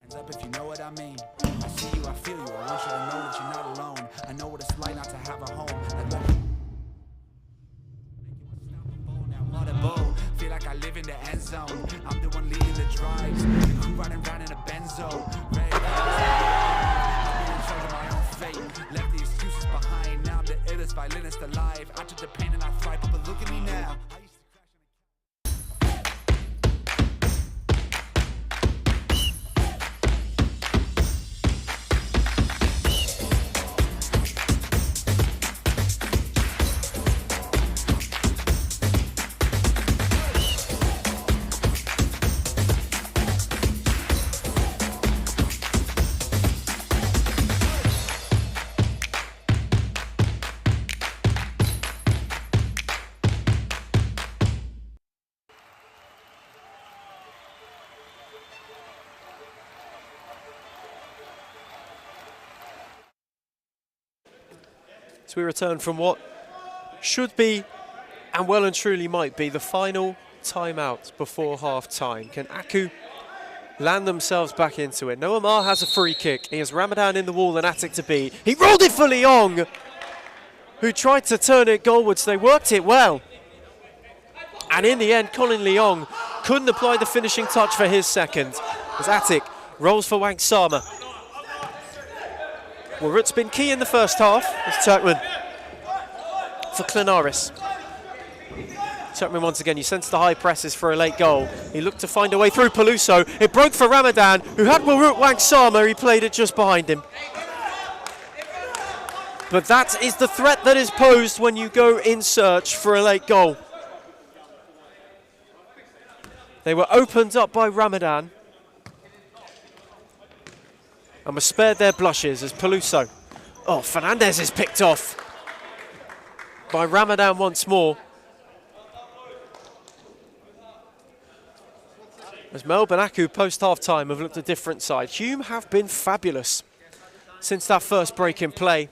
Hands up if you know what I mean. I see you, I feel you. I want you to know that you're not alone. I know what it's like not to have a home. Feel like I live in the end zone. I'm the one leading the drives. The crew riding round in a Benzo. Red I'll be in charge of my own fate. Left the excuses behind. Now I'm the illest violinist alive. I took the pain and I thrive, but look at me now. We return from what should be, and well and truly might be, the final timeout before half-time. Can Aku land themselves back into it? Noamar has a free kick. He has Ramadan in the wall and Attic to beat. He rolled it for Leong, who tried to turn it goalwards. They worked it well. And in the end, Colin Leong couldn't apply the finishing touch for his second, as Attic rolls for Wangsama. Warut's been key in the first half. It's Turkman for Clenaris. Turkman once again, you sense the high presses for a late goal. He looked to find a way through Peluso. It broke for Ramadan, who had Warut Wangsama. He played it just behind him. But that is the threat that is posed when you go in search for a late goal. They were opened up by Ramadan and were spared their blushes as Peluso. Oh, Fernandez is picked off by Ramadan once more. As Melbourne Aku post half-time have looked a different side. Hume have been fabulous since that first break in play.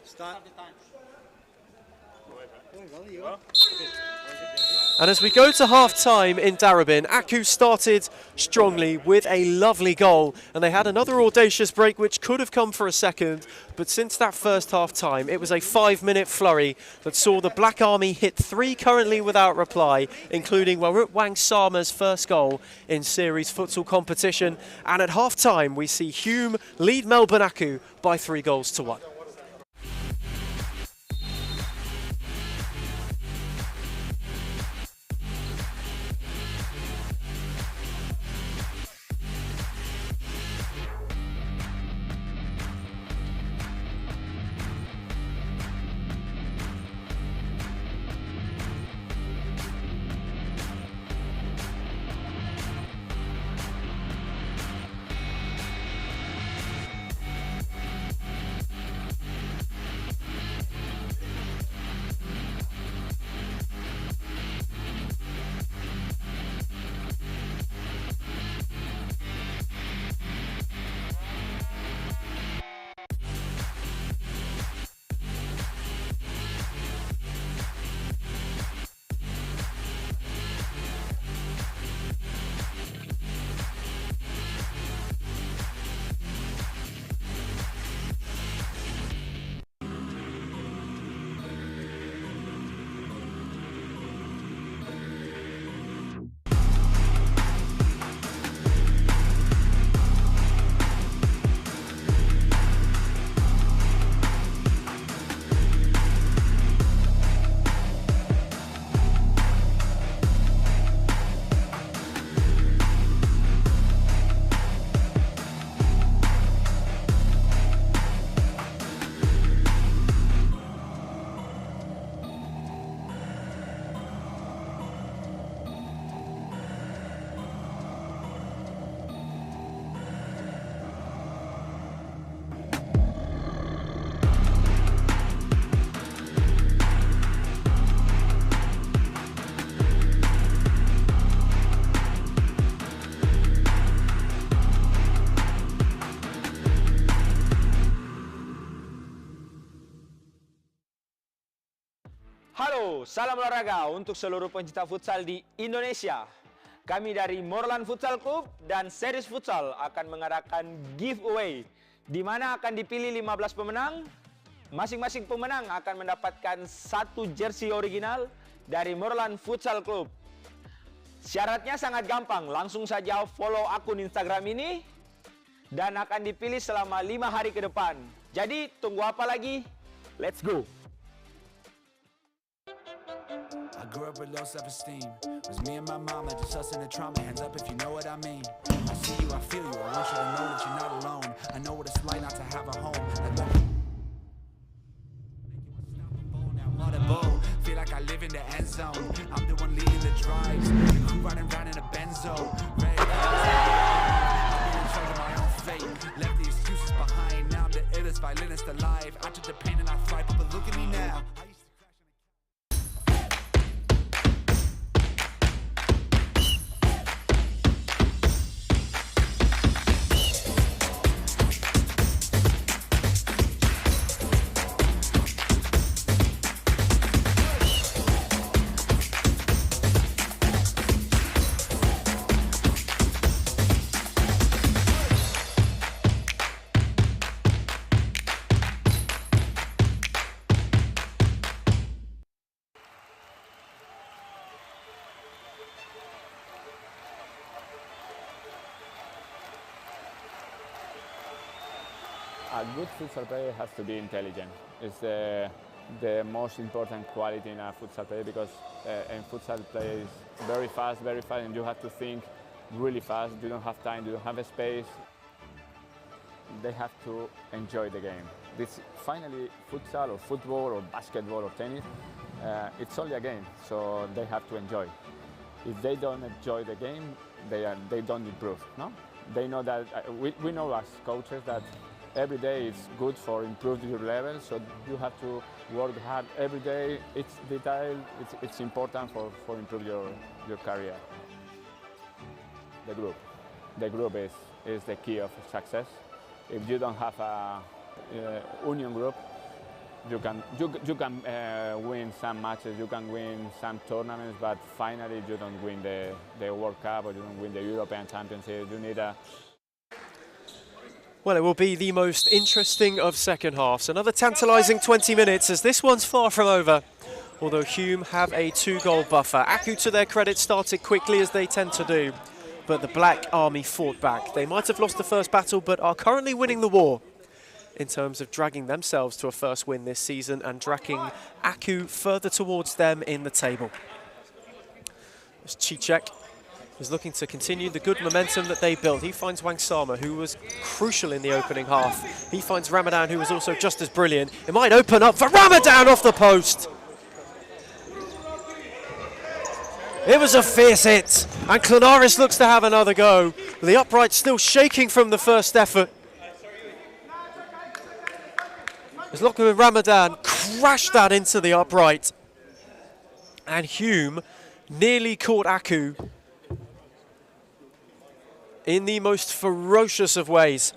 And as we go to half-time in Darebin, Aku started strongly with a lovely goal, and they had another audacious break which could have come for a second, but since that first half-time, it was a 5-minute flurry that saw the Black Army hit 3 currently without reply, including Warut Wang Sama's first goal in series futsal competition. And at half-time, we see Hume lead Melbourne Aku by 3-1. Halo, salam olahraga untuk seluruh pencinta futsal di Indonesia. Kami dari Morland Futsal Club dan Series Futsal akan mengadakan giveaway di mana akan dipilih 15 pemenang. Masing-masing pemenang akan mendapatkan 1 jersey original dari Morland Futsal Club. Syaratnya sangat gampang, langsung saja follow akun Instagram ini dan akan dipilih selama 5 hari ke depan. Jadi tunggu apa lagi? Let's go! I grew up with low self-esteem. It was me and my mama, just us in the trauma. Hands up if you know what I mean. I see you, I feel you. I want you to know that you're not alone. I know what it's like not to have a home. Feel like I live in the end zone. I'm the one leading the drives. I'm riding around in a benzo. Red I'm in charge of my own fate. Left the excuses behind. Now I'm the illest violinist alive. I took the pain and I thrive, but look at me now. A good futsal player has to be intelligent. It's the most important quality in a futsal player because a futsal player is very fast, and you have to think really fast. You don't have time, you don't have a space. They have to enjoy the game. This finally, futsal or football or basketball or tennis, it's only a game, so they have to enjoy. If they don't enjoy the game, they don't improve. No, they know that we know as coaches that every day is good for improve your level. So you have to work hard every day. It's detail. It's important for improve your career. The group is the key of success. If you don't have a union group, you can win some matches, you can win some tournaments, but finally you don't win the World Cup or you don't win the European Championship. You need a... Well, it will be the most interesting of second halves. Another tantalising 20 minutes as this one's far from over. Although Hume have a 2-goal buffer. Aku, to their credit, started quickly as they tend to do. But the Black Army fought back. They might have lost the first battle, but are currently winning the war in terms of dragging themselves to a first win this season and dragging Aku further towards them in the table. As Chichek is looking to continue the good momentum that they built. He finds Wangsama, who was crucial in the opening half. He finds Ramadan, who was also just as brilliant. It might open up for Ramadan off the post. It was a fierce hit, and Clanaris looks to have another go. The upright still shaking from the first effort. As Lachlan Ramadan crashed that into the upright. And Hume nearly caught Aku in the most ferocious of ways.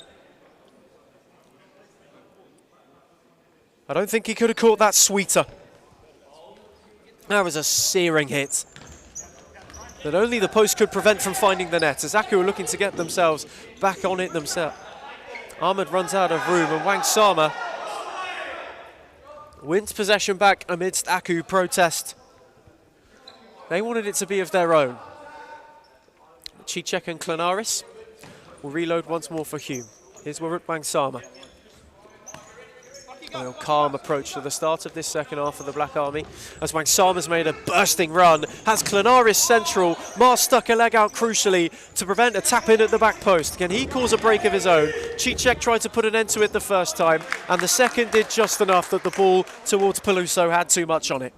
I don't think he could have caught that sweeter. That was a searing hit that only the post could prevent from finding the net, as Aku are looking to get themselves back on it themselves. Ahmed runs out of room, and Wangsama wins possession back amidst Aku protest. They wanted it to be of their own. Chichek and Clanaris will reload once more for Hume. Here's Wangsama. A calm approach to the start of this second half of the Black Army, as Wangsama's made a bursting run, has Clanaris central. Mar stuck a leg out crucially to prevent a tap in at the back post. Can he cause a break of his own? Chichek tried to put an end to it the first time, and the second did just enough that the ball towards Peluso had too much on it.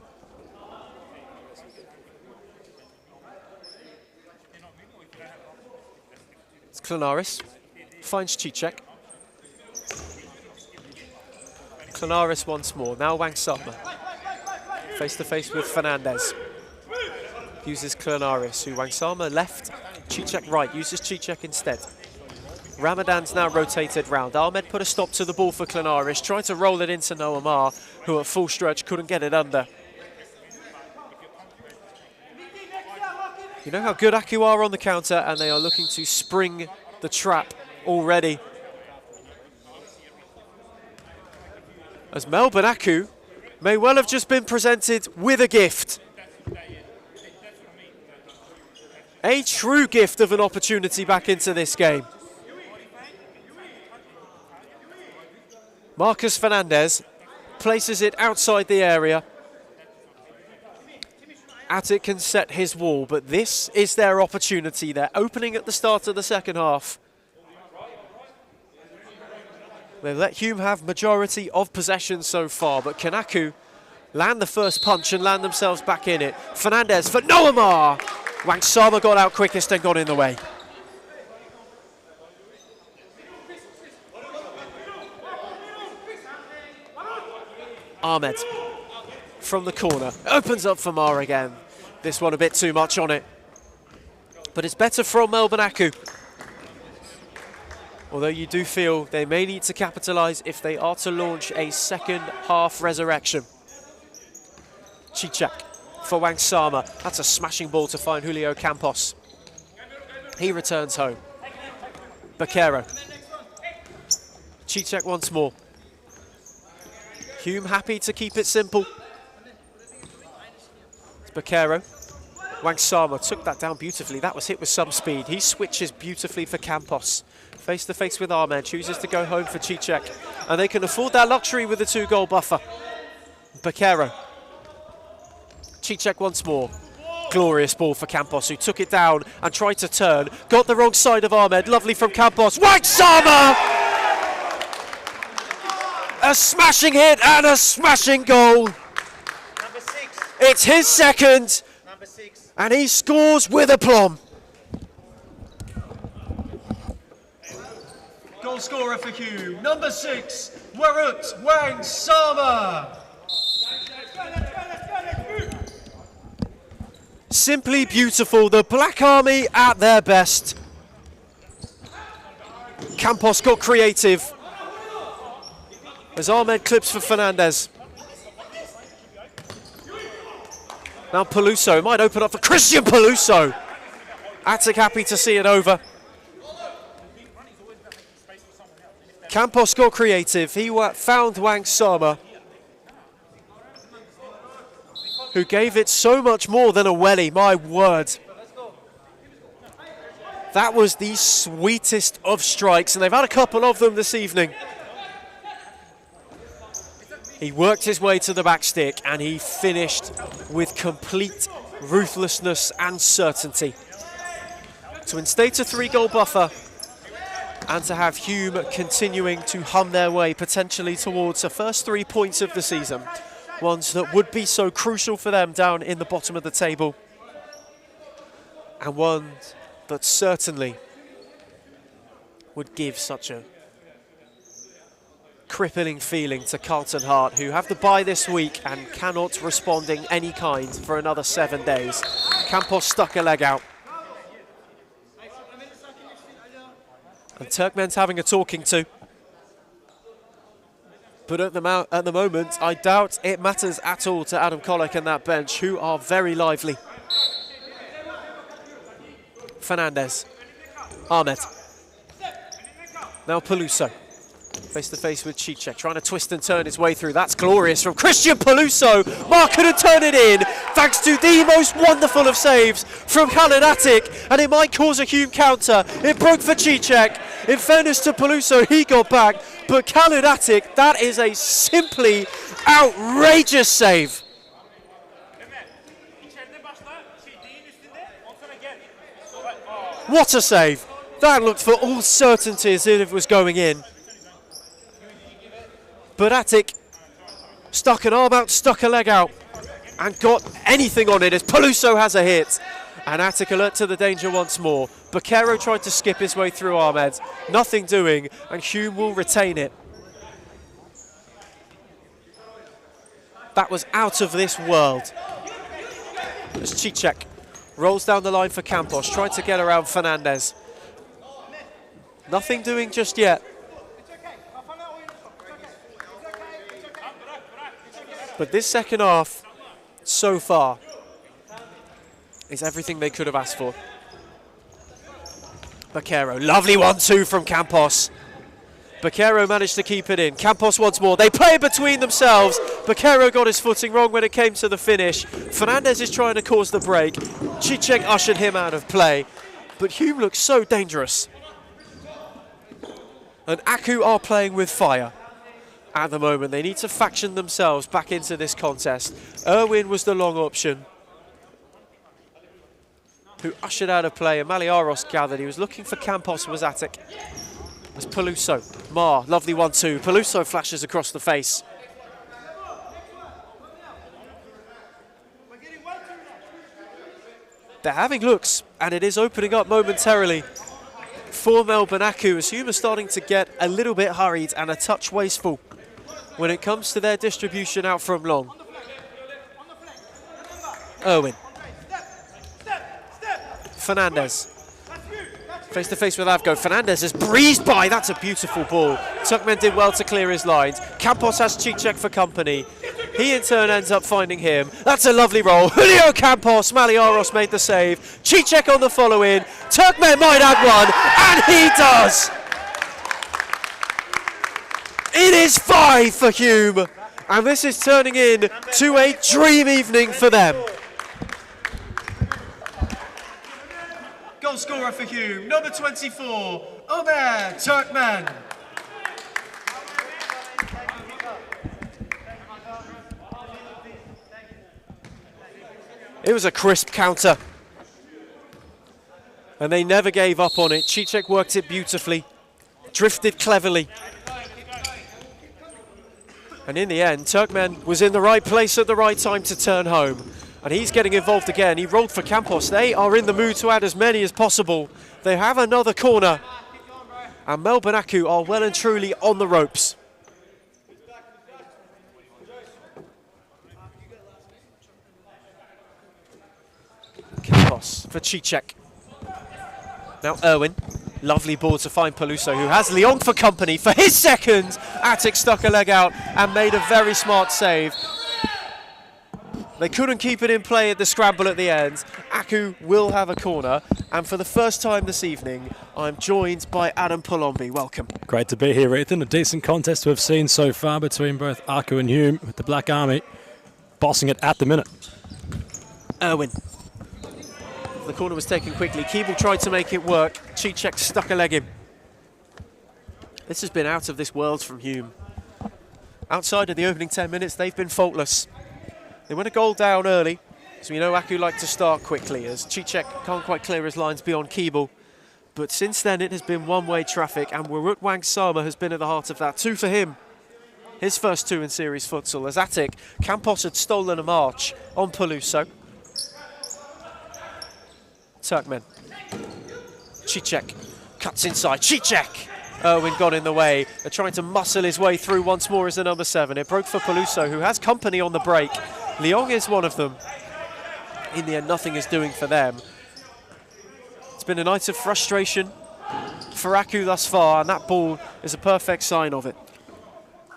It's Clanaris, finds Chichek. Clanaris once more, now Wangsama. Face to face with Fernandez. Uses Clanaris, who Wangsama left, Chichek right, uses Chichek instead. Ramadan's now rotated round. Ahmed put a stop to the ball for Clanaris, tried to roll it into Noamar, who at full stretch couldn't get it under. You know how good Aku are on the counter, and they are looking to spring the trap already. As Melbourne Aku may well have just been presented with a gift. A true gift of an opportunity back into this game. Marcus Fernandez places it outside the area. Attic can set his wall, but this is their opportunity. They're opening at the start of the second half. They've let Hume have majority of possession so far, but can Aku land the first punch and land themselves back in it? Fernandez for Noamar! Wangsama got out quickest and got in the way. Ahmed from the corner, opens up for Mar again. This one a bit too much on it, but it's better from Melbourne Aku. Although you do feel they may need to capitalise if they are to launch a second half resurrection. Chichek for Wangsama. That's a smashing ball to find Julio Campos. He returns home. Bakero. Chichek once more. Hume happy to keep it simple. It's Bakero. Wangsama took that down beautifully. That was hit with some speed. He switches beautifully for Campos. Face to face with Ahmed, chooses to go home for Chichek. And they can afford that luxury with a 2-goal buffer. Bakero. Chichek once more. Glorious ball for Campos, who took it down and tried to turn. Got the wrong side of Ahmed. Lovely from Campos. Wangsama! A smashing hit and a smashing goal. Number 6. It's his second. Number 6. And he scores with aplomb. Goal scorer for Hume, number 6, Warut Wang Sama. Simply beautiful, the Black Army at their best. Campos got creative. As Ahmed clips for Fernandez. Now Peluso might open up for Christian Peluso. Attic happy to see it over. Campos got creative. He found Wang Sama, who gave it so much more than a welly, my word. That was the sweetest of strikes, and they've had a couple of them this evening. He worked his way to the back stick, and he finished with complete ruthlessness and certainty to instate a 3-goal buffer and to have Hume continuing to hum their way potentially towards the first 3 points of the season, ones that would be so crucial for them down in the bottom of the table, and ones that certainly would give such a crippling feeling to Carlton Heart, who have the bye this week and cannot respond in any kind for another 7 days. Campos stuck a leg out. And Turkmen's having a talking to. But at the moment, I doubt it matters at all to Adam Kolek and that bench, who are very lively. Fernandez. Ahmed. Now Peluso. Face to face with Chichek, trying to twist and turn his way through. That's glorious from Christian Peluso. Mark couldn't turn it in, thanks to the most wonderful of saves from Khaled Attic, and it might cause a Hume counter. It broke for Chichek. In fairness to Peluso, he got back, but Khaled Attic, that is a simply outrageous save. What a save. That looked for all certainty as if it was going in. But Attic stuck an arm out, stuck a leg out, and got anything on it as Peluso has a hit. And Attic alert to the danger once more. Bakero tried to skip his way through Ahmed. Nothing doing, and Hume will retain it. That was out of this world. As Chichek rolls down the line for Campos, trying to get around Fernandez. Nothing doing just yet. But this second half, so far, is everything they could have asked for. Bakero, lovely 1-2 from Campos. Bakero managed to keep it in. Campos once more. They play between themselves. Bakero got his footing wrong when it came to the finish. Fernandez is trying to cause the break. Chichek ushered him out of play. But Hume looks so dangerous. And Aku are playing with fire. At the moment, they need to faction themselves back into this contest. Irwin was the long option, who ushered out of play, and Maliaros gathered. He was looking for Campos, was Attic. As Peluso, lovely 1-2. Peluso flashes across the face. They're having looks, and it is opening up momentarily for Melbourne Aku, as Hume is starting to get a little bit hurried and a touch wasteful when it comes to their distribution out from long. Irwin. Fernandez. Face to face with Avgo. Fernandez is breezed by. That's a beautiful ball. Turkmen did well to clear his lines. Campos has Chichek for company. He in turn ends up finding him. That's a lovely roll. Julio Campos. Maliaros made the save. Chichek on the follow-in. Turkmen might add one, and he does. It is 5 for Hume, and this is turning into a dream evening for them. Goal scorer for Hume, number 24, Uve Chichek. It was a crisp counter, and they never gave up on it. Chichek worked it beautifully, drifted cleverly. And in the end, Turkmen was in the right place at the right time to turn home. And he's getting involved again. He rolled for Campos. They are in the mood to add as many as possible. They have another corner. And Melbourne Aku are well and truly on the ropes. Kickboss for Chichek. Now Irwin. Lovely ball to find Peluso, who has Leong for company for his second. Attic stuck a leg out and made a very smart save. They couldn't keep it in play at the scramble at the end. Aku will have a corner, and for the first time this evening, I'm joined by Adam Palombi. Welcome. Great to be here, Ethan. A decent contest we've seen so far between both Aku and Hume, with the Black Army bossing it at the minute. Irwin. The corner was taken quickly. Keeble tried to make it work. Chichek stuck a leg in. This has been out of this world from Hume. Outside of the opening 10 minutes, they've been faultless. They went a goal down early, so you know Aku like to start quickly, as Chichek can't quite clear his lines beyond Keeble. But since then, it has been one-way traffic, and Warut Wangsama has been at the heart of that. 2 for him. His first 2 in series futsal, as Attic, Campos had stolen a march on Peluso. Turkmen. Chichek cuts inside. Chichek! Irwin got in the way. They're trying to muscle his way through once more as the number 7. It broke for Peluso, who has company on the break. Leong is one of them. In the end, nothing is doing for them. It's been a night of frustration for Aku thus far, and that ball is a perfect sign of it.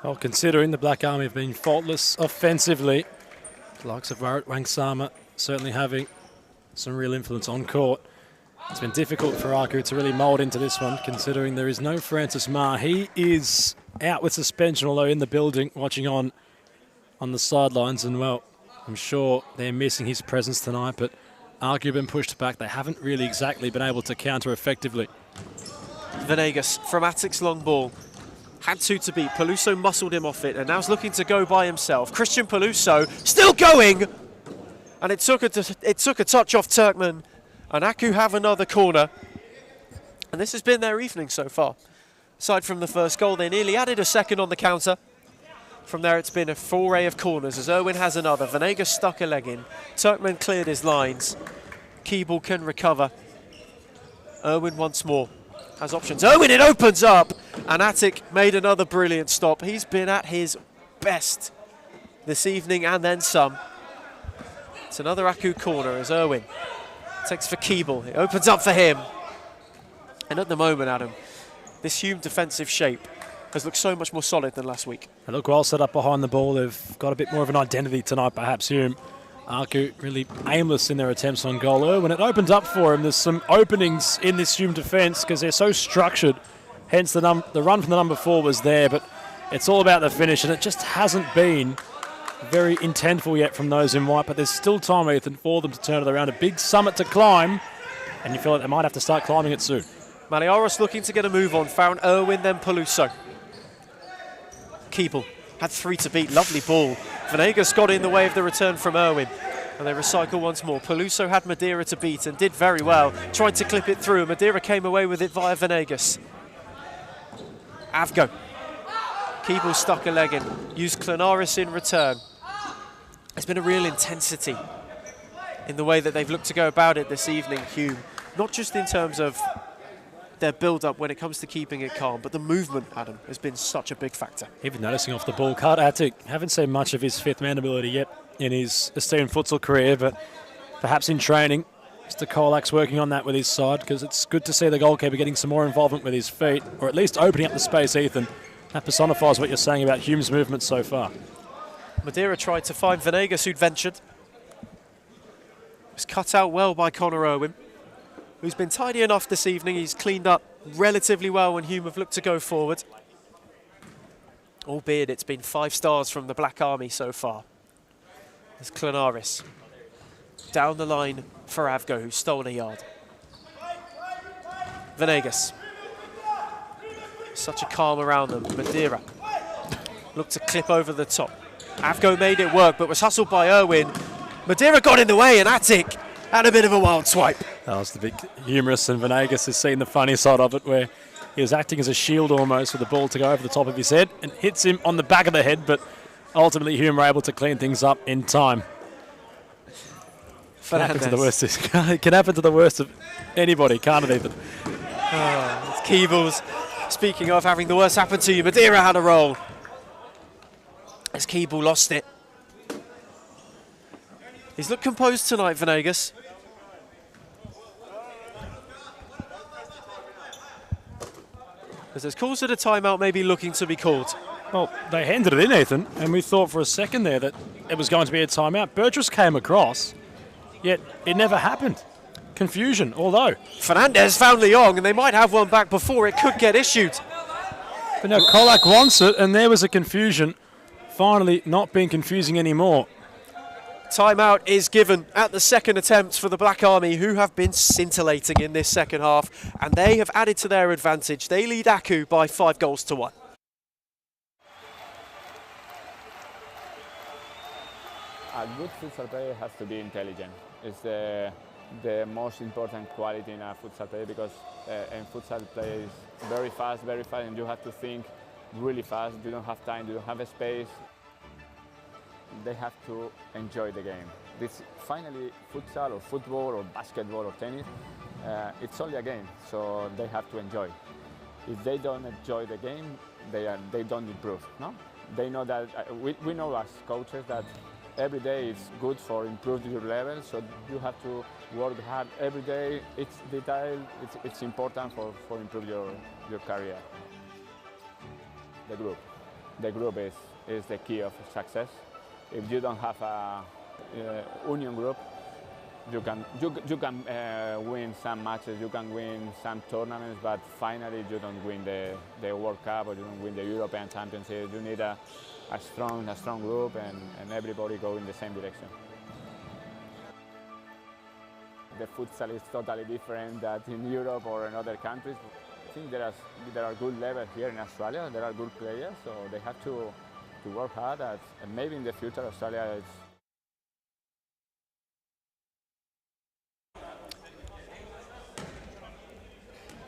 Well, considering the Black Army have been faultless offensively, the likes of Warut Wangsama certainly having some real influence on court. It's been difficult for Aku to really mould into this one, considering there is no Francis Ma. He is out with suspension, although in the building, watching on the sidelines. And, well, I'm sure they're missing his presence tonight, but Aku have been pushed back. They haven't really exactly been able to counter effectively. Venegas from Attic's long ball. Had 2 to beat. Peluso muscled him off it, and now he's looking to go by himself. Christian Peluso still going! And it took a touch off Turkmen, and Aku have another corner. And this has been their evening so far. Aside from the first goal, they nearly added a second on the counter. From there, it's been a foray of corners as Irwin has another. Venegas stuck a leg in. Turkmen cleared his lines. Keeble can recover. Irwin once more has options. Irwin, it opens up! And Attic made another brilliant stop. He's been at his best this evening and then some. It's another Aku corner as Irwin takes for Keeble. It opens up for him. And at the moment, Adam, this Hume defensive shape has looked so much more solid than last week. They look well set up behind the ball. They've got a bit more of an identity tonight, perhaps, Hume. Aku really aimless in their attempts on goal. When it opens up for him, there's some openings in this Hume defence because they're so structured. Hence, the run from the number 4 was there, but it's all about the finish, and it just hasn't been very intentful yet from those in white, but there's still time, Ethan, for them to turn it around. A big summit to climb, and you feel like they might have to start climbing it soon. Maliaros looking to get a move on. Found Irwin, then Peluso. Keeble had 3 to beat. Lovely ball. Venegas got in the way of the return from Irwin, and they recycle once more. Peluso had Madeira to beat and did very well. Tried to clip it through. Madeira came away with it via Venegas. Avgo. Keeble stuck a leg in. Used Clanaris in return. There's been a real intensity in the way that they've looked to go about it this evening, Hume. Not just in terms of their build-up when it comes to keeping it calm, but the movement, Adam, has been such a big factor. Even noticing off the ball, Kurt Attic, haven't seen much of his 5th man ability yet in his esteemed futsal career, but perhaps in training, Mr. Kolak's working on that with his side, because it's good to see the goalkeeper getting some more involvement with his feet, or at least opening up the space, Ethan. That personifies what you're saying about Hume's movement so far. Madeira tried to find Venegas, who'd ventured. It was cut out well by Connor Irwin, who's been tidy enough this evening. He's cleaned up relatively well when Hume have looked to go forward. Albeit it's been 5 stars from the Black Army so far. There's Clanaris. Down the line for Avgo, who stole a yard. Venegas. Such a calm around them. Madeira looked to clip over the top. Avgo made it work, but was hustled by Irwin. Madeira got in the way, and Attic had a bit of a wild swipe. That was the big humorous, and Venegas has seen the funny side of it, where he was acting as a shield almost for the ball to go over the top of his head and hits him on the back of the head, but ultimately Hume were able to clean things up in time. Can happen to the worst. It can happen to the worst of anybody, can't it, Ethan? It's Keeble's Speaking of having the worst happen to you, Madeira had a roll as Keeble lost it. He's looked composed tonight, Venegas. As there's calls at a timeout maybe looking to be called. Well, they handed it in, Ethan, and we thought for a second there that it was going to be a timeout. Burgess came across, yet it never happened. Confusion, although. Fernandez found Leong, and they might have one back before it could get issued. But now Kolak wants it, and there was a confusion. Finally, not being confusing anymore. Timeout is given at the second attempt for the Black Army, who have been scintillating in this second half, and they have added to their advantage. They lead Aku by 5-1. A good futsal player has to be intelligent. It's the most important quality in a futsal player, because in futsal play is very fast, and you have to think really fast. You don't have time, you don't have a space. They have to enjoy the game. This finally, futsal or football or basketball or tennis, it's only a game, so they have to enjoy. If they don't enjoy the game, they don't improve. No, they know that. We know as coaches that every day is good for improving your level, so you have to work hard every day. It's detail. It's important for improve your career. The group is the key of success. If you don't have a union group, you can win some matches, you can win some tournaments, but finally you don't win the World Cup or you don't win the European Championship. You need a strong group and everybody go in the same direction. The futsal is totally different than in Europe or in other countries. I think there are good levels here in Australia. There are good players, so they have to work hard and maybe in the future Australia is.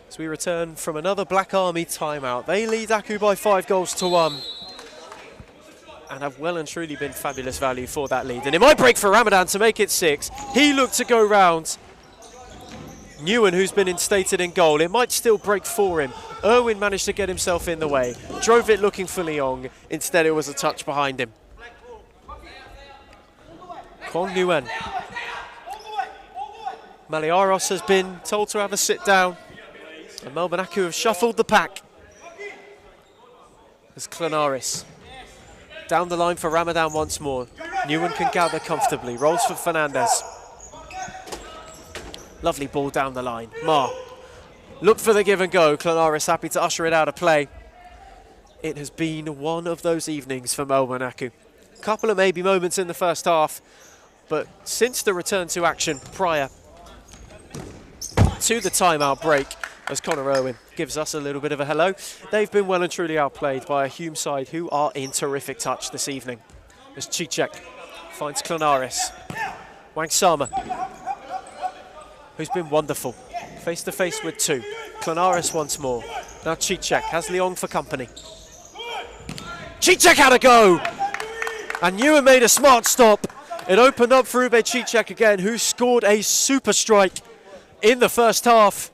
As we return from another Black Army timeout, they lead Aku by 5-1 and have well and truly been fabulous value for that lead. And it might break for Ramadan to make it 6. He looked to go round Newan, who's been instated in goal. It might still break for him. Irwin managed to get himself in the way, drove it looking for Leong. Instead, it was a touch behind him. Kwong Newan. Maliaros has been told to have a sit down. And Melbourne Aku have shuffled the pack. As Klanaris. Down the line for Ramadan once more. Newan can gather comfortably. Rolls for Fernandez. Lovely ball down the line. Ma. Look for the give and go. Klanaris happy to usher it out of play. It has been one of those evenings for Melbourne Aku. A couple of maybe moments in the first half, but since the return to action prior to the timeout break, as Connor Irwin gives us a little bit of a hello, they've been well and truly outplayed by a Hume side who are in terrific touch this evening. As Chichek finds Klanaris. Wangsama, who's been wonderful. Face to face with 2. Klanaris once more. Now Chichek has Leong for company. Chichek had a go! And Newan made a smart stop. It opened up for Uve Chichek again, who scored a super strike in the first half.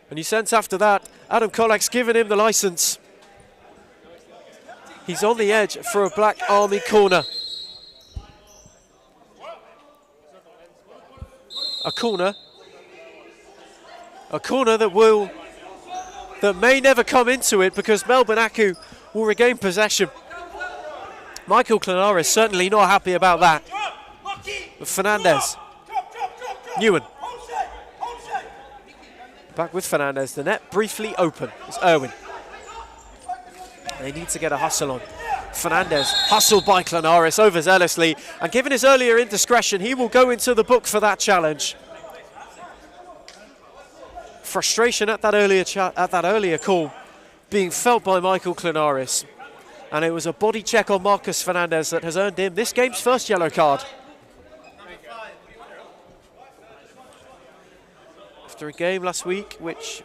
And you sense after that, Adam Kolak's given him the license. He's on the edge for a Black Army corner. A corner that may never come into it because Melbourne Aku will regain possession. Michael Klanaris certainly not happy about that. But Fernandez. Newan. Back with Fernandez. The net briefly open. It's Irwin. They need to get a hustle on. Fernandez hustled by Klanaris overzealously, and given his earlier indiscretion, he will go into the book for that challenge. Frustration at that earlier call being felt by Michael Klanaris, and it was a body check on Marcus Fernandez that has earned him this game's first yellow card. After a game last week which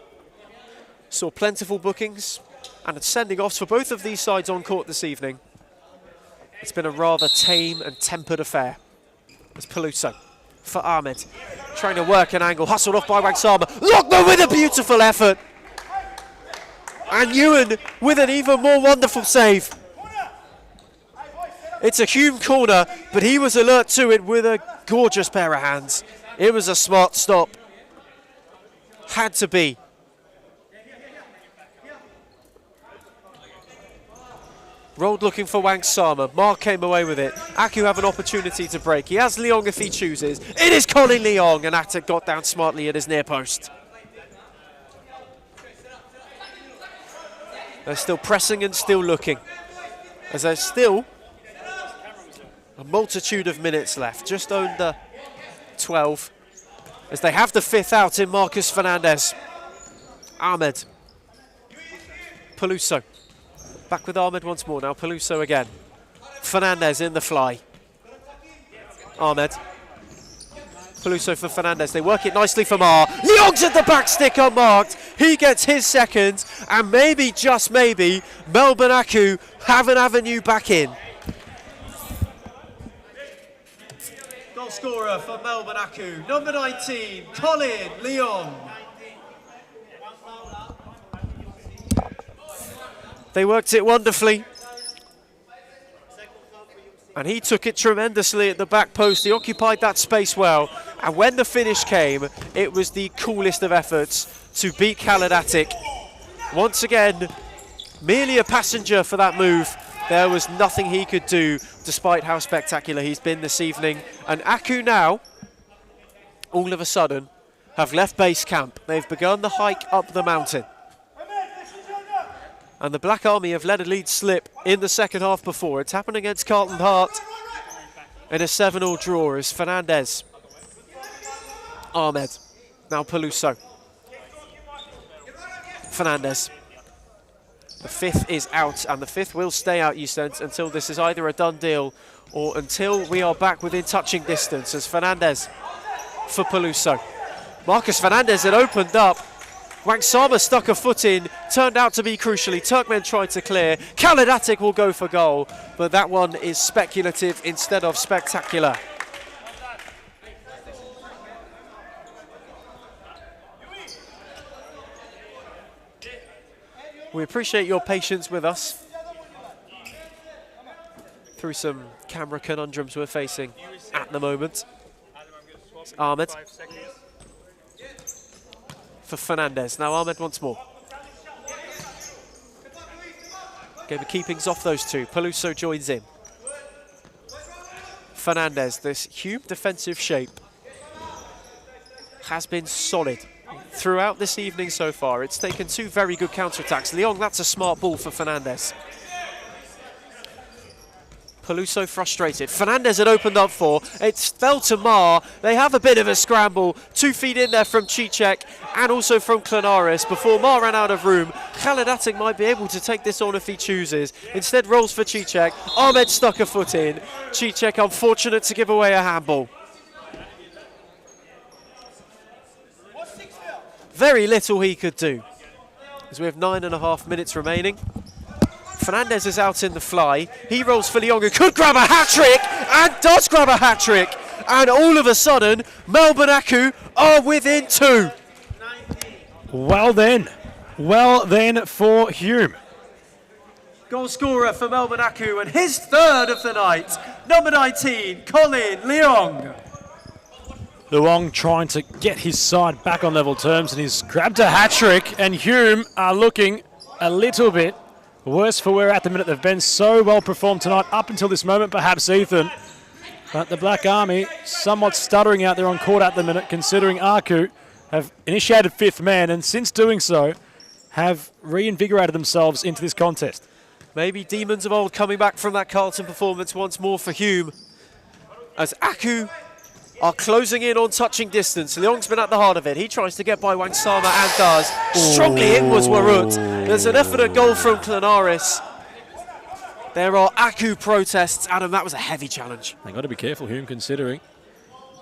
saw plentiful bookings and sending offs for both of these sides on court this evening, it's been a rather tame and tempered affair. It's Peluso for Ahmed, trying to work an angle, hustled off by Wangsama. Lockman with a beautiful effort. And Newan with an even more wonderful save. It's a Hume corner, but he was alert to it with a gorgeous pair of hands. It was a smart stop. Had to be. Rolled looking for Wang Sama. Mark came away with it. Aku have an opportunity to break. He has Leong if he chooses. It is Colin Leong, and Atta got down smartly at his near post. They're still pressing and still looking, as there's still a multitude of minutes left, just under 12, as they have the fifth out in Marcus Fernandez. Ahmed. Peluso. Back with Ahmed once more now. Peluso again. Fernandez in the fly. Ahmed. Peluso for Fernandez. They work it nicely for Mar. Leong's at the back stick unmarked. He gets his second. And maybe, just maybe, Melbourne Aku have an avenue back in. Goal scorer for Melbourne Aku, number 19, Colin Leong. They worked it wonderfully. And he took it tremendously at the back post. He occupied that space well. And when the finish came, it was the coolest of efforts to beat Khaled Attic. Once again, merely a passenger for that move. There was nothing he could do, despite how spectacular he's been this evening. And Aku now, all of a sudden, have left base camp. They've begun the hike up the mountain. And the Black Army have let a lead slip in the second half before. It's happened against Carlton Hart in a 7-7 draw as Fernandez, Ahmed, now Peluso. Fernandez. The fifth is out, and the fifth will stay out, you sense, until this is either a done deal or until we are back within touching distance, as Fernandez for Peluso. Marcus Fernandez had opened up. Wang Sama stuck a foot in, turned out to be crucially. Turkmen tried to clear. Khaled Attic will go for goal, but that one is speculative instead of spectacular. We appreciate your patience with us through some camera conundrums we're facing at the moment. It's Ahmed for Fernandez. Now Ahmed once more. Game of keepings off those two. Peluso joins in. Fernandez, this Hume defensive shape has been solid throughout this evening so far. It's taken two very good counter-attacks. Leong, that's a smart ball for Fernandez. Peluso frustrated. Fernandez had opened up for. It fell to Mar. They have a bit of a scramble. 2 feet in there from Chichek and also from Klanaris before Mar ran out of room. Khaled Attic might be able to take this on if he chooses. Instead rolls for Chichek. Ahmed stuck a foot in. Chichek unfortunate to give away a handball. Very little he could do, as we have 9.5 minutes remaining. Fernandez is out in the fly. He rolls for Leong, who could grab a hat-trick, and does grab a hat-trick. And all of a sudden, Melbourne Aku are within 2. Well then for Hume. Goal scorer for Melbourne Aku, and his third of the night, number 19, Colin Leong. Leong trying to get his side back on level terms, and he's grabbed a hat-trick, and Hume are looking a little bit worse for wear at the minute. They've been so well performed tonight up until this moment, perhaps, Ethan. But the Black Army somewhat stuttering out there on court at the minute, considering Aku have initiated fifth man, and since doing so, have reinvigorated themselves into this contest. Maybe demons of old coming back from that Carlton performance once more for Hume, as Aku are closing in on touching distance. Leong's been at the heart of it. He tries to get by Wang Sama and does. Strongly in was Warut. There's an effort at goal from Klanaris. There are Aku protests. Adam, that was a heavy challenge. They've got to be careful, Hume, considering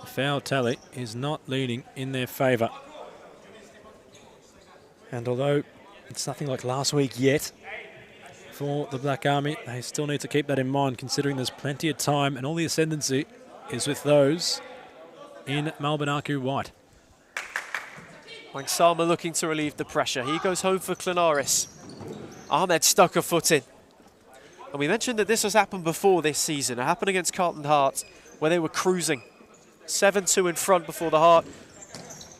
the foul tally is not leaning in their favour. And although it's nothing like last week yet for the Black Army, they still need to keep that in mind, considering there's plenty of time and all the ascendancy is with those in Melbourne Aku white. Wang Sama looking to relieve the pressure. He goes home for Klanaris. Ahmed stuck a foot in. And we mentioned that this has happened before this season. It happened against Carlton Heart, where they were cruising. 7-2 in front before the Heart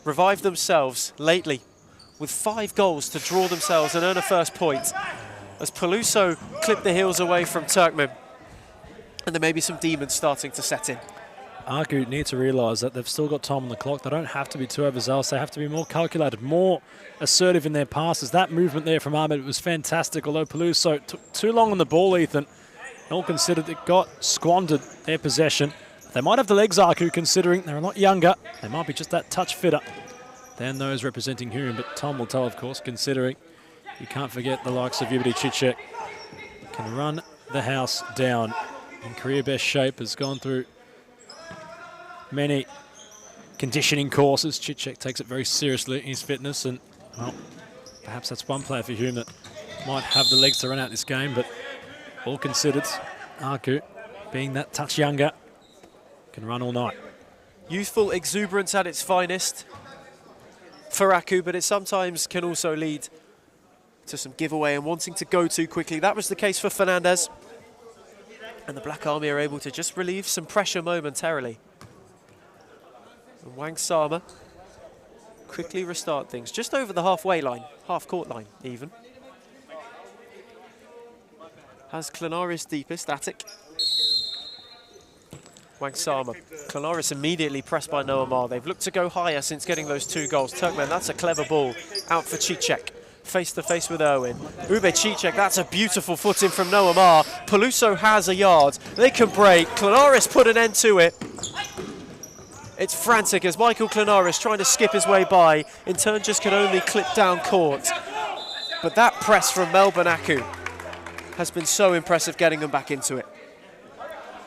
revived themselves lately with 5 goals to draw themselves and earn a first point, as Peluso clipped the heels away from Turkmen. And there may be some demons starting to set in. Arku need to realise that they've still got time on the clock. They don't have to be too overzealous. They have to be more calculated, more assertive in their passes. That movement there from Ahmed was fantastic, although Peluso took too long on the ball, Ethan. All considered, it got squandered their possession. They might have the legs, Arku, considering they're a lot younger. They might be just that touch fitter than those representing Hume, but time will tell, of course, considering you can't forget the likes of Uve Chichek can run the house down. In career best shape, has gone through many conditioning courses. Chichek takes it very seriously in his fitness, and well, perhaps that's one player for Hume that might have the legs to run out this game, but all considered, Arku, being that touch younger, can run all night. Youthful exuberance at its finest for Aku, but it sometimes can also lead to some giveaway and wanting to go too quickly. That was the case for Fernandez. And the Black Army are able to just relieve some pressure momentarily. And Wang Sama quickly restart things, just over the halfway line, half-court line even. Has Clenaris deepest, Attic. Wang Sama. Clenaris immediately pressed by Newan. They've looked to go higher since getting those 2 goals. Turkmen, that's a clever ball. Out for Chichek. Face-to-face with Irwin. Uve Chichek, that's a beautiful footing from Newan. Peluso has a yard. They can break. Clenaris put an end to it. It's frantic as Michael Clenaris trying to skip his way by. In turn, just can only clip down court. But that press from Melbourne Aku has been so impressive, getting them back into it.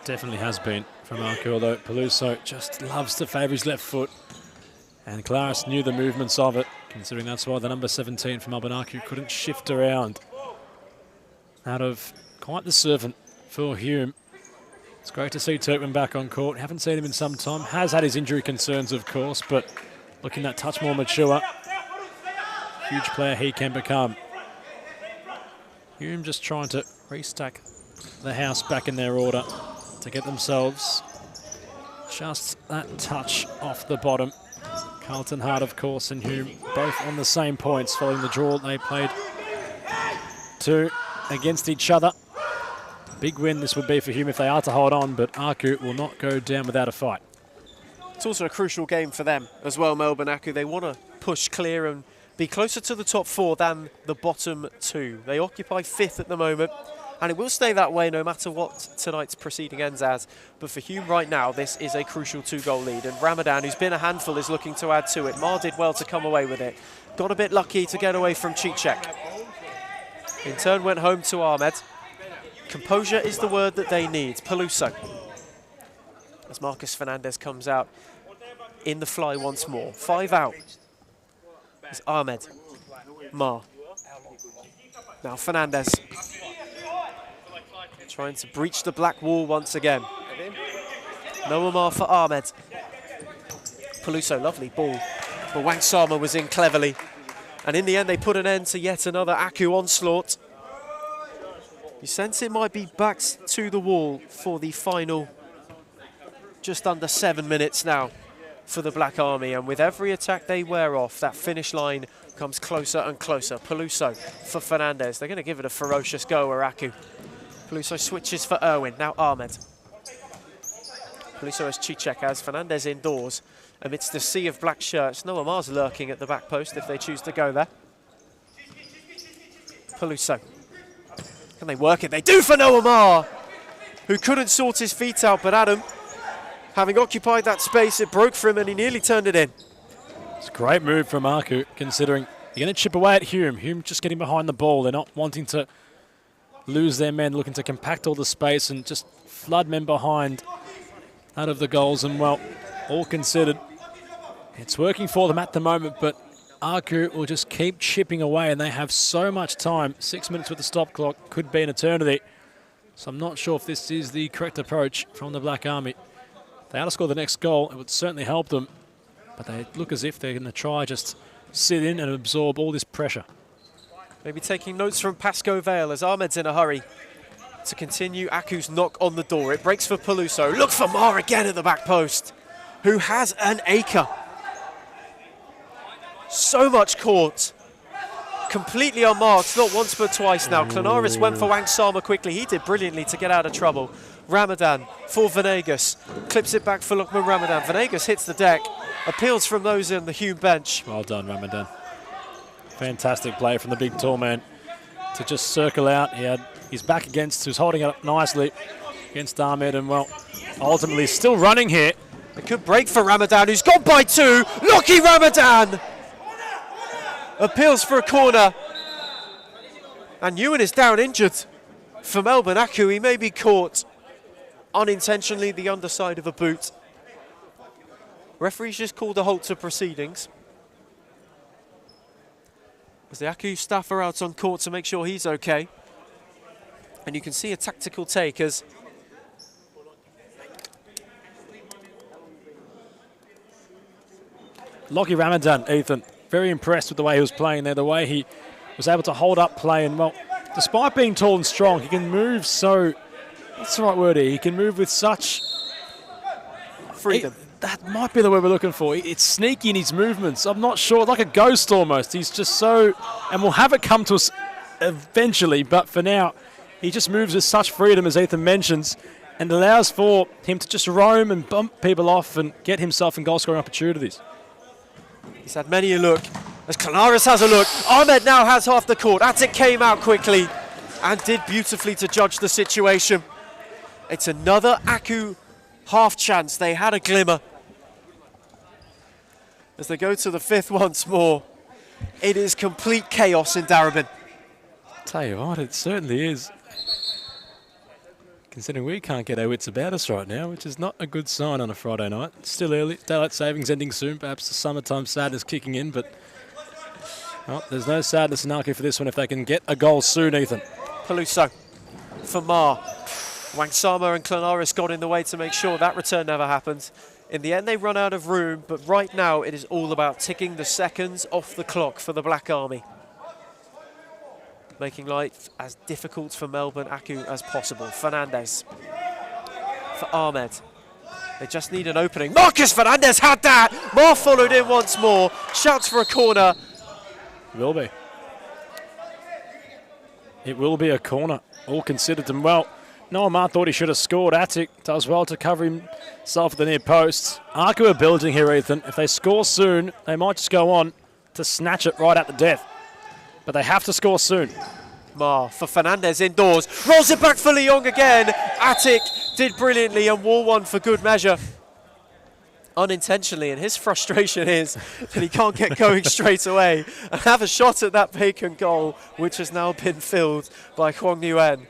Definitely has been from Aku, although Peluso just loves to favour his left foot. And Claris knew the movements of it, considering that's why the number 17 from Melbourne Aku couldn't shift around. Out of quite the servant for Hume. It's great to see Turkmen back on court. Haven't seen him in some time. Has had his injury concerns, of course, but looking that touch more mature. Huge player he can become. Hume just trying to restack the house back in their order to get themselves just that touch off the bottom. Carlton Heart, of course, and Hume both on the same points following the draw they played 2 against each other. Big win this would be for Hume if they are to hold on, but Aku will not go down without a fight. It's also a crucial game for them as well, Melbourne Aku. They want to push clear and be closer to the top 4 than the bottom 2. They occupy 5th at the moment, and it will stay that way no matter what tonight's proceeding ends as. But for Hume right now, this is a crucial 2-goal lead, and Ramadan, who's been a handful, is looking to add to it. Mar did well to come away with it. Got a bit lucky to get away from Chichek. In turn went home to Ahmed. Composure is the word that they need. Peluso. As Marcus Fernandez comes out in the fly once more. 5 out. It's Ahmed. Mar. Now Fernandez. Trying to breach the black wall once again. No Mar for Ahmed. Peluso, lovely ball. But Wang Sama was in cleverly. And in the end, they put an end to yet another Aku onslaught. You sense it might be backs to the wall for the final just under 7 minutes now for the Black Army. And with every attack they wear off, that finish line comes closer and closer. Peluso for Fernandez. They're going to give it a ferocious go, Aku. Peluso switches for Irwin. Now Ahmed. Peluso has Chichek as Fernandez indoors amidst the sea of black shirts. Noah Mars lurking at the back post if they choose to go there. Peluso. Can they work it? They do for Noah Mar, who couldn't sort his feet out, but Adam, having occupied that space, it broke for him and he nearly turned it in. It's a great move from Aku, considering they're going to chip away at Hume. Hume just getting behind the ball. They're not wanting to lose their men, looking to compact all the space and just flood men behind out of the goals. And, well, all considered, it's working for them at the moment, but Aku will just keep chipping away, and they have so much time. 6 minutes with the stop clock could be an eternity. So I'm not sure if this is the correct approach from the Black Army. If they outscore the next goal, it would certainly help them. But they look as if they're going to try just sit in and absorb all this pressure. Maybe taking notes from Pasco Vale as Ahmed's in a hurry to continue Aku's knock on the door. It breaks for Peluso. Look for Mar again at the back post, who has an acre. So much court. Completely unmarked, not once but twice now. Clanaris went for Wang Sama quickly. He did brilliantly to get out of trouble. Ramadan for Venegas. Clips it back for Lukman Ramadan. Venegas hits the deck. Appeals from those in the Hume bench. Well done, Ramadan. Fantastic play from the big tall man to just circle out. He had his back against, he was holding it up nicely against Ahmed, and well, ultimately still running here. It could break for Ramadan, who's gone by 2. Lucky Ramadan! Appeals for a corner. And Newan is down injured for Melbourne. Aku, he may be caught unintentionally the underside of a boot. Referee's just called a halt to proceedings, as the Aku staff are out on court to make sure he's okay. And you can see a tactical take as Lockie Ramadan, Ethan, very impressed with the way he was playing there, the way he was able to hold up play. And well, despite being tall and strong, he can move so, what's the right word here? He can move with such freedom. That might be the word we're looking for. It's sneaky in his movements. I'm not sure, like a ghost almost. He's just so, and we'll have it come to us eventually, but for now, he just moves with such freedom, as Ethan mentions, and allows for him to just roam and bump people off and get himself in goal-scoring opportunities. He's had many a look, as Clanaris has a look. Ahmed now has half the court. Atik came out quickly and did beautifully to judge the situation. It's another Aku half chance. They had a glimmer. As they go to the 5th once more, it is complete chaos in Darebin. Tell you what, it certainly is. Considering we can't get our wits about us right now, which is not a good sign on a Friday night. It's still early, daylight savings ending soon, perhaps the summertime sadness kicking in, but well, there's no sadness in Aku for this one if they can get a goal soon, Ethan. Peluso for Mar. Wang Sama and Clanaris got in the way to make sure that return never happened. In the end, they run out of room, but right now it is all about ticking the seconds off the clock for the Black Army, making life as difficult for Melbourne Aku as possible. Fernandez for Ahmed. They just need an opening. Marcus Fernandez had that! Mar followed in once more. Shouts for a corner. Will be. It will be a corner, all considered. And well, Newan thought he should have scored. Atik does well to cover himself at the near post. Aku are building here, Ethan. If they score soon, they might just go on to snatch it right at the death. But they have to score soon. Mar for Fernandez indoors. Rolls it back for Leong again. Atik did brilliantly and wore one for good measure. Unintentionally, and his frustration is that he can't get going straight away and have a shot at that vacant goal, which has now been filled by Huang Yuan.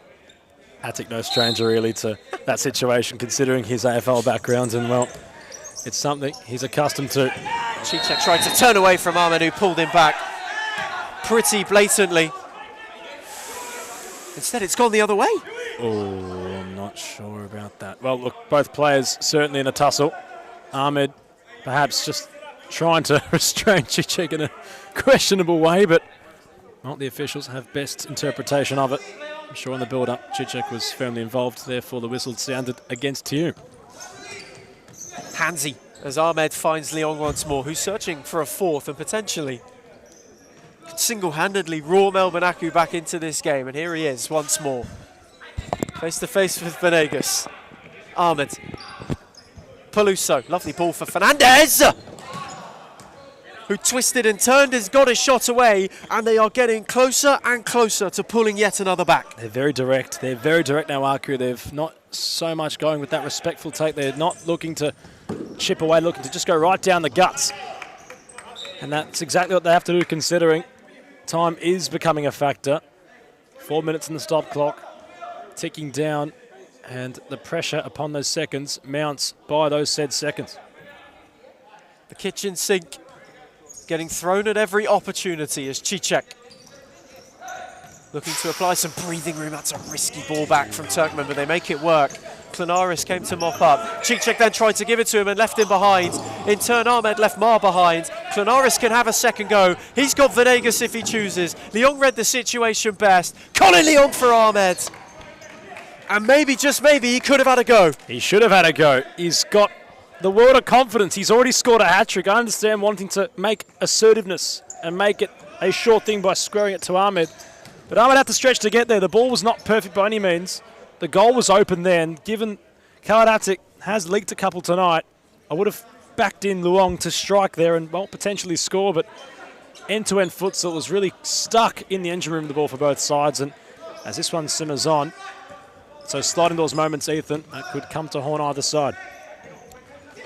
Atik no stranger really to that situation, considering his AFL background, and well, it's something he's accustomed to. Chichek tried to turn away from Ahmed, who pulled him back pretty blatantly. Instead, it's gone the other way. Oh, I'm not sure about that. Well, look, both players certainly in a tussle. Ahmed perhaps just trying to restrain Chichek in a questionable way, but well, the officials have best interpretation of it. I'm sure in the build-up, Chichek was firmly involved, therefore the whistle sounded against Hume. Handsy as Ahmed finds Leong once more, who's searching for a 4th and potentially single-handedly raw Melbourne Aku back into this game, and here he is once more. Face-to-face with Venegas. Ahmed. Peluso, lovely ball for Fernandez, who twisted and turned, has got his shot away, and they are getting closer and closer to pulling yet another back. They're very direct now, Aku. They've not so much going with that respectful take. They're not looking to chip away, looking to just go right down the guts. And that's exactly what they have to do, considering time is becoming a factor. 4 minutes in the stop clock, ticking down, and the pressure upon those seconds mounts by those said seconds. The kitchen sink getting thrown at every opportunity as Chichek looking to apply some breathing room. That's a risky ball back from Turkmen, but they make it work. Clanaris came to mop up. Chichek then tried to give it to him and left him behind. In turn, Ahmed left Mar behind. Clonaris can have a second go. He's got Venegas if he chooses. Leong read the situation best. Colin Leong for Ahmed. And maybe, just maybe, he could have had a go. He should have had a go. He's got the world of confidence. He's already scored a hat-trick. I understand wanting to make assertiveness and make it a sure thing by squaring it to Ahmed. But Ahmed had to stretch to get there. The ball was not perfect by any means. The goal was open then. Given Kaladatic has leaked a couple tonight, I would have backed in Luong to strike there and, well, potentially score. But end-to-end futsal was really stuck in the engine room of the ball for both sides. And as this one simmers on, so slide in those moments, Ethan, that could come to horn either side.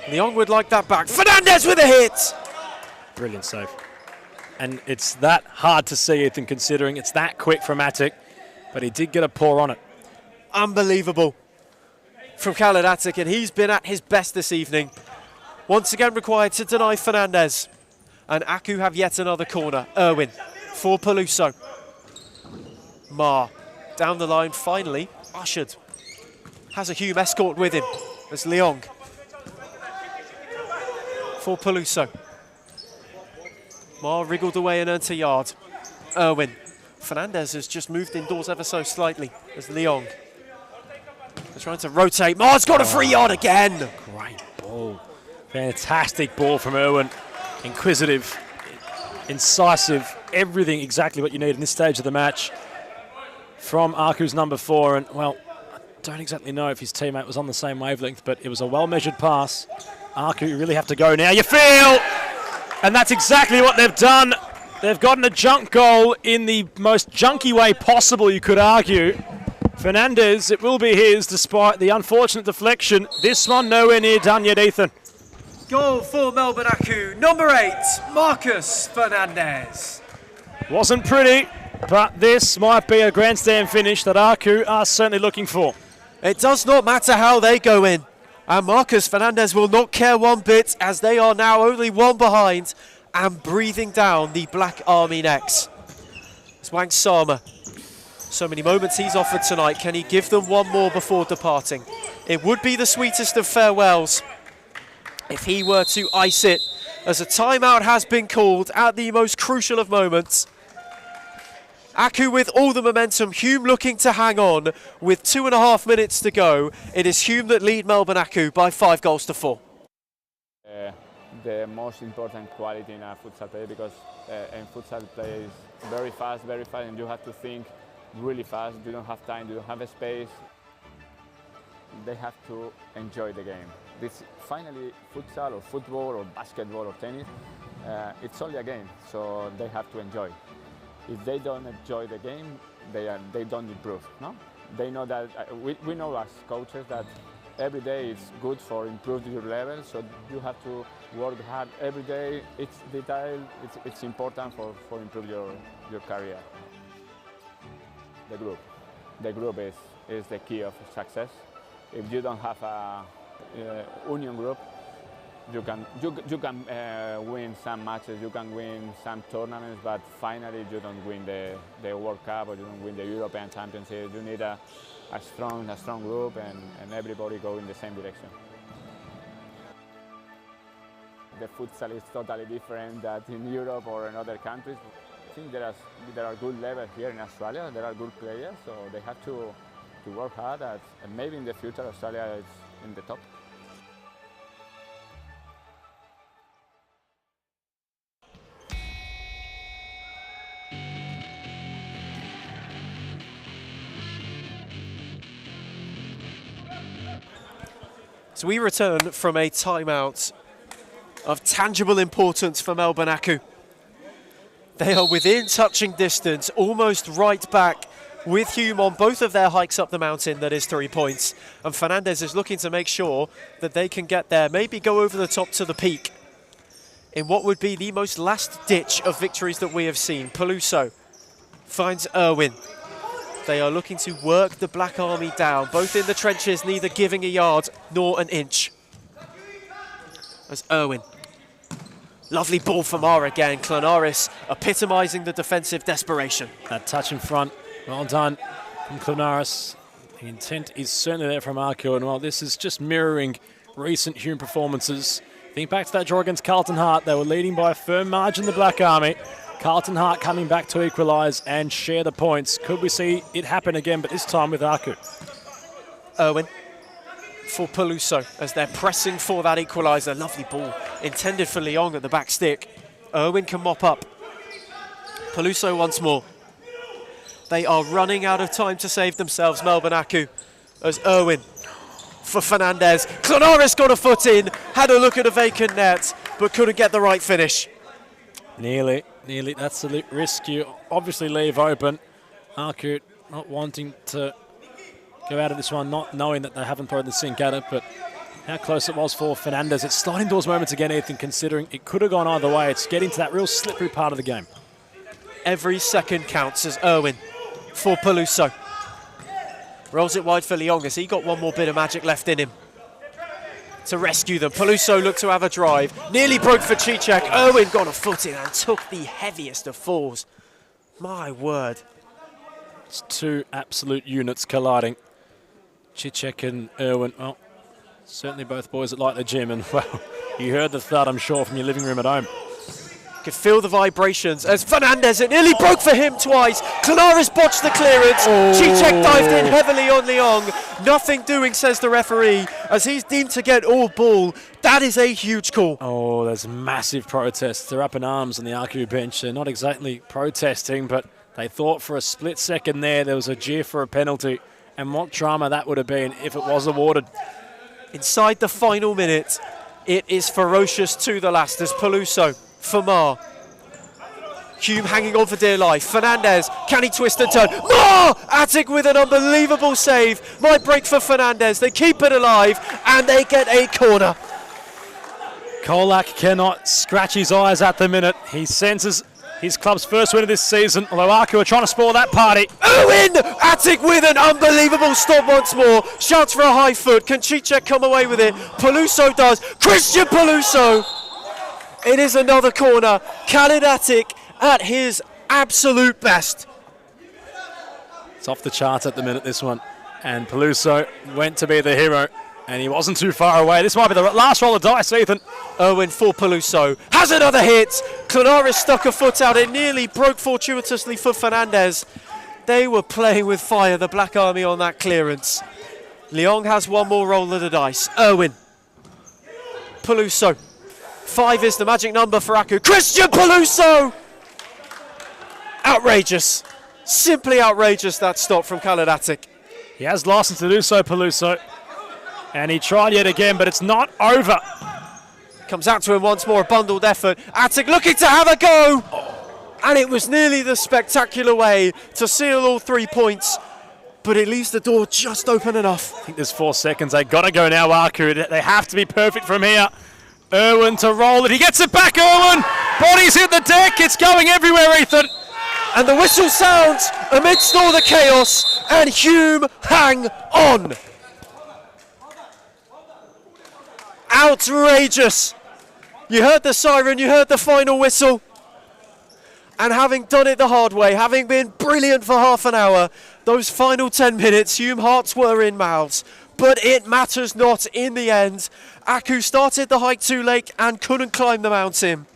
Leong would like that back. Fernandez with a hit. Brilliant save. And it's that hard to see, Ethan, considering it's that quick from Atik, but he did get a paw on it. Unbelievable from Kaladatic, and he's been at his best this evening. Once again required to deny Fernandez. And Aku have yet another corner. Irwin for Peluso. Ma down the line, finally ushered. Has a Hume escort with him. There's Leong for Peluso. Ma wriggled away and earned a yard. Irwin. Fernandez has just moved indoors ever so slightly. There's Leong. They're trying to rotate. Ma's got a 3 yard again. Great ball. Fantastic ball from Irwin. Inquisitive, incisive, everything exactly what you need in this stage of the match from Aku's number 4. And, well, I don't exactly know if his teammate was on the same wavelength, but it was a well-measured pass. Aku, you really have to go now. You feel! And that's exactly what they've done. They've gotten a junk goal in the most junky way possible, you could argue. Fernandez, it will be his despite the unfortunate deflection. This one nowhere near done yet, Ethan. Goal for Melbourne Aku, number 8, Marcus Fernandez. Wasn't pretty, but this might be a grandstand finish that Aku are certainly looking for. It does not matter how they go in. And Marcus Fernandez will not care one bit as they are now only one behind and breathing down the Black Army necks. It's Wang Sama. So many moments he's offered tonight. Can he give them one more before departing? It would be the sweetest of farewells if he were to ice it, as a timeout has been called at the most crucial of moments. Aku with all the momentum, Hume looking to hang on with 2.5 minutes to go. It is Hume that lead Melbourne Aku by 5 goals to 4. The most important quality in a futsal player, because in futsal play is very fast, and you have to think really fast. You don't have time, you don't have a space. They have to enjoy the game. This finally futsal or football or basketball or tennis, it's only a game, so they have to enjoy. If they don't enjoy the game, they don't improve. No, they know that. We know as coaches that every day is good for improving your level. So you have to work hard every day. It's detail. It's important for improve your career. The group is the key of success. If you don't have a union group, you can win some matches, you can win some tournaments, but finally you don't win the World Cup or you don't win the European Championship. You need a strong group and everybody go in the same direction. The futsal is totally different than in Europe or in other countries. I think there are good levels here in Australia. There are good players, so they have to work hard. And maybe in the future Australia is in the top. So we return from a timeout of tangible importance for Melbourne Aku. They are within touching distance, almost right back with Hume on both of their hikes up the mountain, that is 3 points. And Fernandez is looking to make sure that they can get there, maybe go over the top to the peak in what would be the most last ditch of victories that we have seen. Peluso finds Irwin. They are looking to work the Black Army down, both in the trenches, neither giving a yard nor an inch. As Irwin. Lovely ball from R again. Clonaris epitomising the defensive desperation. That touch in front, well done from Clonaris. The intent is certainly there from Aku, and well, this is just mirroring recent Hume performances. Think back to that draw against Carlton Hart. They were leading by a firm margin, the Black Army. Carlton Hart coming back to equalise and share the points. Could we see it happen again, but this time with Aku? Irwin for Peluso as they're pressing for that equaliser. Lovely ball intended for Leong at the back stick. Irwin can mop up. Peluso once more. They are running out of time to save themselves, Melbourne Aku, as Irwin for Fernandez. Clonaris got a foot in, had a look at a vacant net, but couldn't get the right finish. Nearly. That's the risk you obviously leave open. Aku not wanting to go out of this one, not knowing that they haven't thrown the sink at it, but how close it was for Fernandez. It's sliding doors moments again, Ethan, considering it could have gone either way. It's getting to that real slippery part of the game. Every second counts as Irwin for Peluso. Rolls it wide for Leong as he got one more bit of magic left in him to rescue them. Peluso looked to have a drive. Nearly broke for Chichek. Irwin got a foot in and took the heaviest of falls. My word. It's two absolute units colliding. Chichek and Irwin, well, certainly both boys that like the gym, and well, you heard the thud, I'm sure, from your living room at home. Could feel the vibrations as Fernandez, it nearly broke for him twice. Clonaris botched the clearance. Chichek dived in heavily on Leong. Nothing doing, says the referee, as he's deemed to get all ball. That is a huge call. Oh, there's massive protests. They're up in arms on the Aku bench. They're not exactly protesting, but they thought for a split second there was a jeer for a penalty. And what drama that would have been if it was awarded. Inside the final minute, it is ferocious to the last as Peluso for Mar. Hume hanging on for dear life. Fernandez, can he twist and turn? Mar! Attic with an unbelievable save. Might break for Fernandez. They keep it alive and they get a corner. Kolak cannot scratch his eyes at the minute. He senses his club's first win of this season, although Aku are trying to spoil that party. Owen! Attic with an unbelievable stop once more. Shouts for a high foot. Can Chichek come away with it? Peluso does. Christian Peluso! It is another corner. Khalid Attic at his absolute best. It's off the charts at the minute, this one. And Peluso went to be the hero, and he wasn't too far away. This might be the last roll of dice, Ethan. Irwin for Peluso. Has another hit. Clonaris stuck a foot out. It nearly broke fortuitously for Fernandez. They were playing with fire, the Black Army, on that clearance. Leong has one more roll of the dice. Irwin. Peluso. 5 is the magic number for Aku. Christian Peluso! Outrageous. Simply outrageous, that stop from Khalid Attic. He has license to do so, Peluso. And he tried yet again, but it's not over. Comes out to him once more, a bundled effort. Attic looking to have a go! And it was nearly the spectacular way to seal all 3 points. But it leaves the door just open enough. I think there's 4 seconds. They got to go now, Aku. They have to be perfect from here. Irwin to roll it. He gets it back, Irwin. Bodies hit the deck. It's going everywhere, Ethan. And the whistle sounds amidst all the chaos. And Hume hang on. Outrageous. You heard the siren, you heard the final whistle. And having done it the hard way, having been brilliant for half an hour, those final 10 minutes, Hume hearts were in mouths. But it matters not in the end. Aku started the hike too late and couldn't climb the mountain.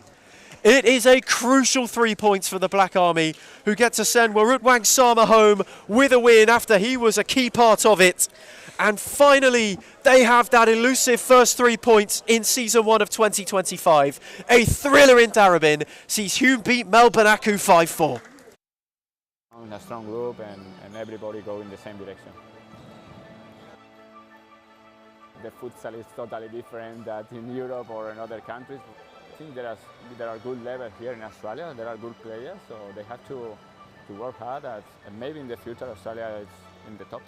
It is a crucial 3 points for the Black Army, who get to send Warut Wangsama home with a win after he was a key part of it. And finally, they have that elusive first 3 points in Season 1 of 2025. A thriller in Darebin sees Hume beat Melbourne Aku 5-4. In a strong group and everybody go in the same direction. The futsal is totally different than in Europe or in other countries. I think there are good levels here in Australia. There are good players, so they have to work hard. And maybe in the future Australia is in the top.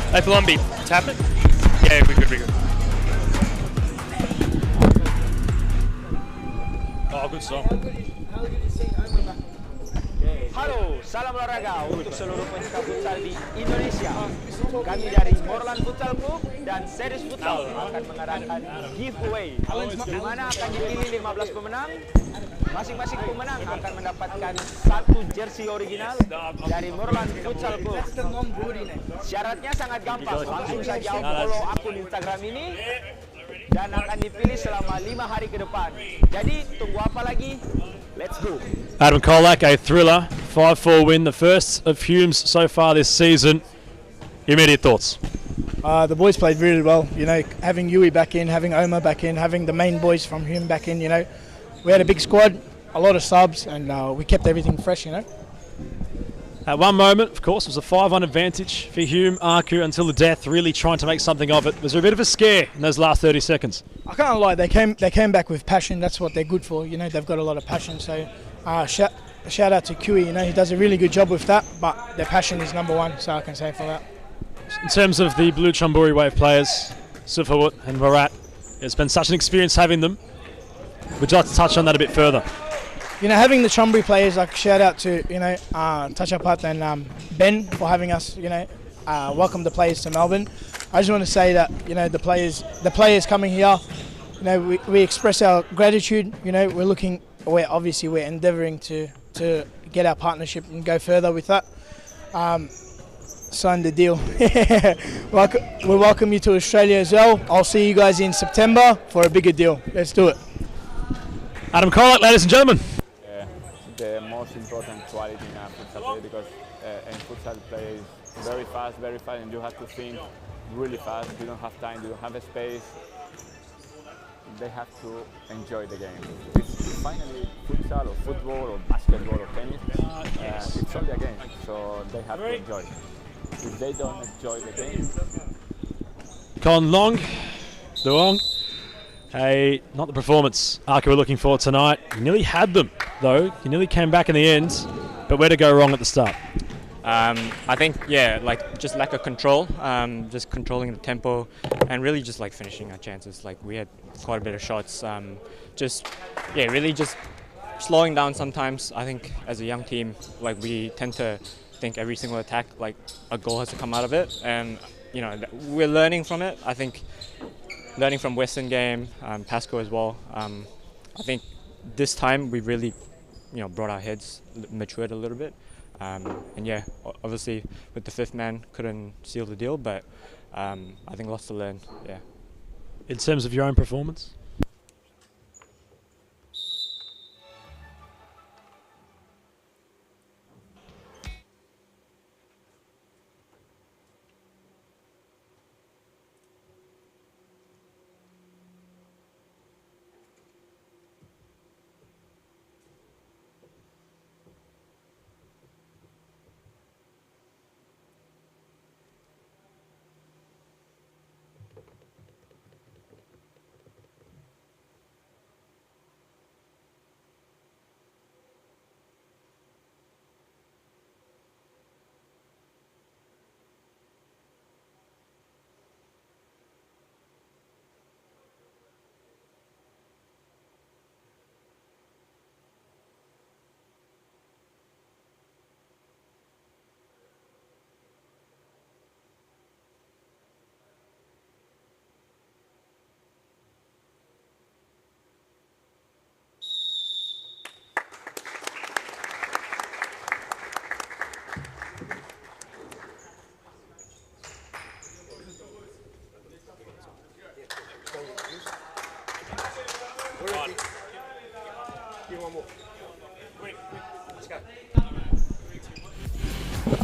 Hey, Palumbi, tap it? Yeah, we're good, we're good. Oh, good song. Halo, salam olahraga untuk seluruh pencinta futsal di Indonesia. Kami dari Morland Futsal Club dan Series Futsal akan mengadakan giveaway, di mana akan dipilih 15 pemenang. Masing-masing pemenang akan mendapatkan satu jersey original dari Morland Futsal Club. Syaratnya sangat gampang, langsung saja follow akun Instagram ini dan akan dipilih selama 5 hari ke depan. Jadi tunggu apa lagi? Let's go. Adam Kolak, a thriller, 5-4 win, the first of Hume's so far this season. Immediate thoughts? The boys played really well, you know, having Uwe back in, having Oma back in, having the main boys from Hume back in, you know. We had a big squad, a lot of subs, and we kept everything fresh, you know. At one moment, of course, it was a 5-1 advantage for Hume, Aku, until the death, really trying to make something of it. Was there a bit of a scare in those last 30 seconds? I can't lie, they came back with passion. That's what they're good for, you know. They've got a lot of passion. So shout out to Kui, you know, he does a really good job with that. But their passion is number one, so I can say for that. In terms of the Blue Chamburi Wave players, Sufawut and Marat, it's been such an experience having them. Would you like to touch on that a bit further? You know, having the Chamburi players, like shout out to, you know, Tachapat and Ben for having us, you know, welcome the players to Melbourne. I just want to say that, you know, the players coming here, you know, we express our gratitude. You know, we're endeavouring to get our partnership and go further with that. Sign the deal. We welcome you to Australia as well. I'll see you guys in September for a bigger deal. Let's do it. Adam Kolak, ladies and gentlemen. The most important quality in a futsal player, because in futsal play is very fast, and you have to think really fast. You don't have time, you don't have a space. They have to enjoy the game. It's finally futsal or football or basketball or tennis. It's only a game, so they have to enjoy. If they don't enjoy the game, Con Long, Duong. Hey, not the performance Arca were looking for tonight. You nearly had them, though. You nearly came back in the end, but where to go wrong at the start? I think, yeah, like just lack of control, just controlling the tempo, and really just like finishing our chances. Like we had quite a bit of shots, really just slowing down sometimes. I think as a young team, like we tend to think every single attack, like a goal has to come out of it, and you know we're learning from it. I think. Learning from Western game, Pasco as well. I think this time we really, you know, brought our heads, matured a little bit, and yeah, obviously with the fifth man couldn't seal the deal, but I think lots to learn. Yeah. In terms of your own performance.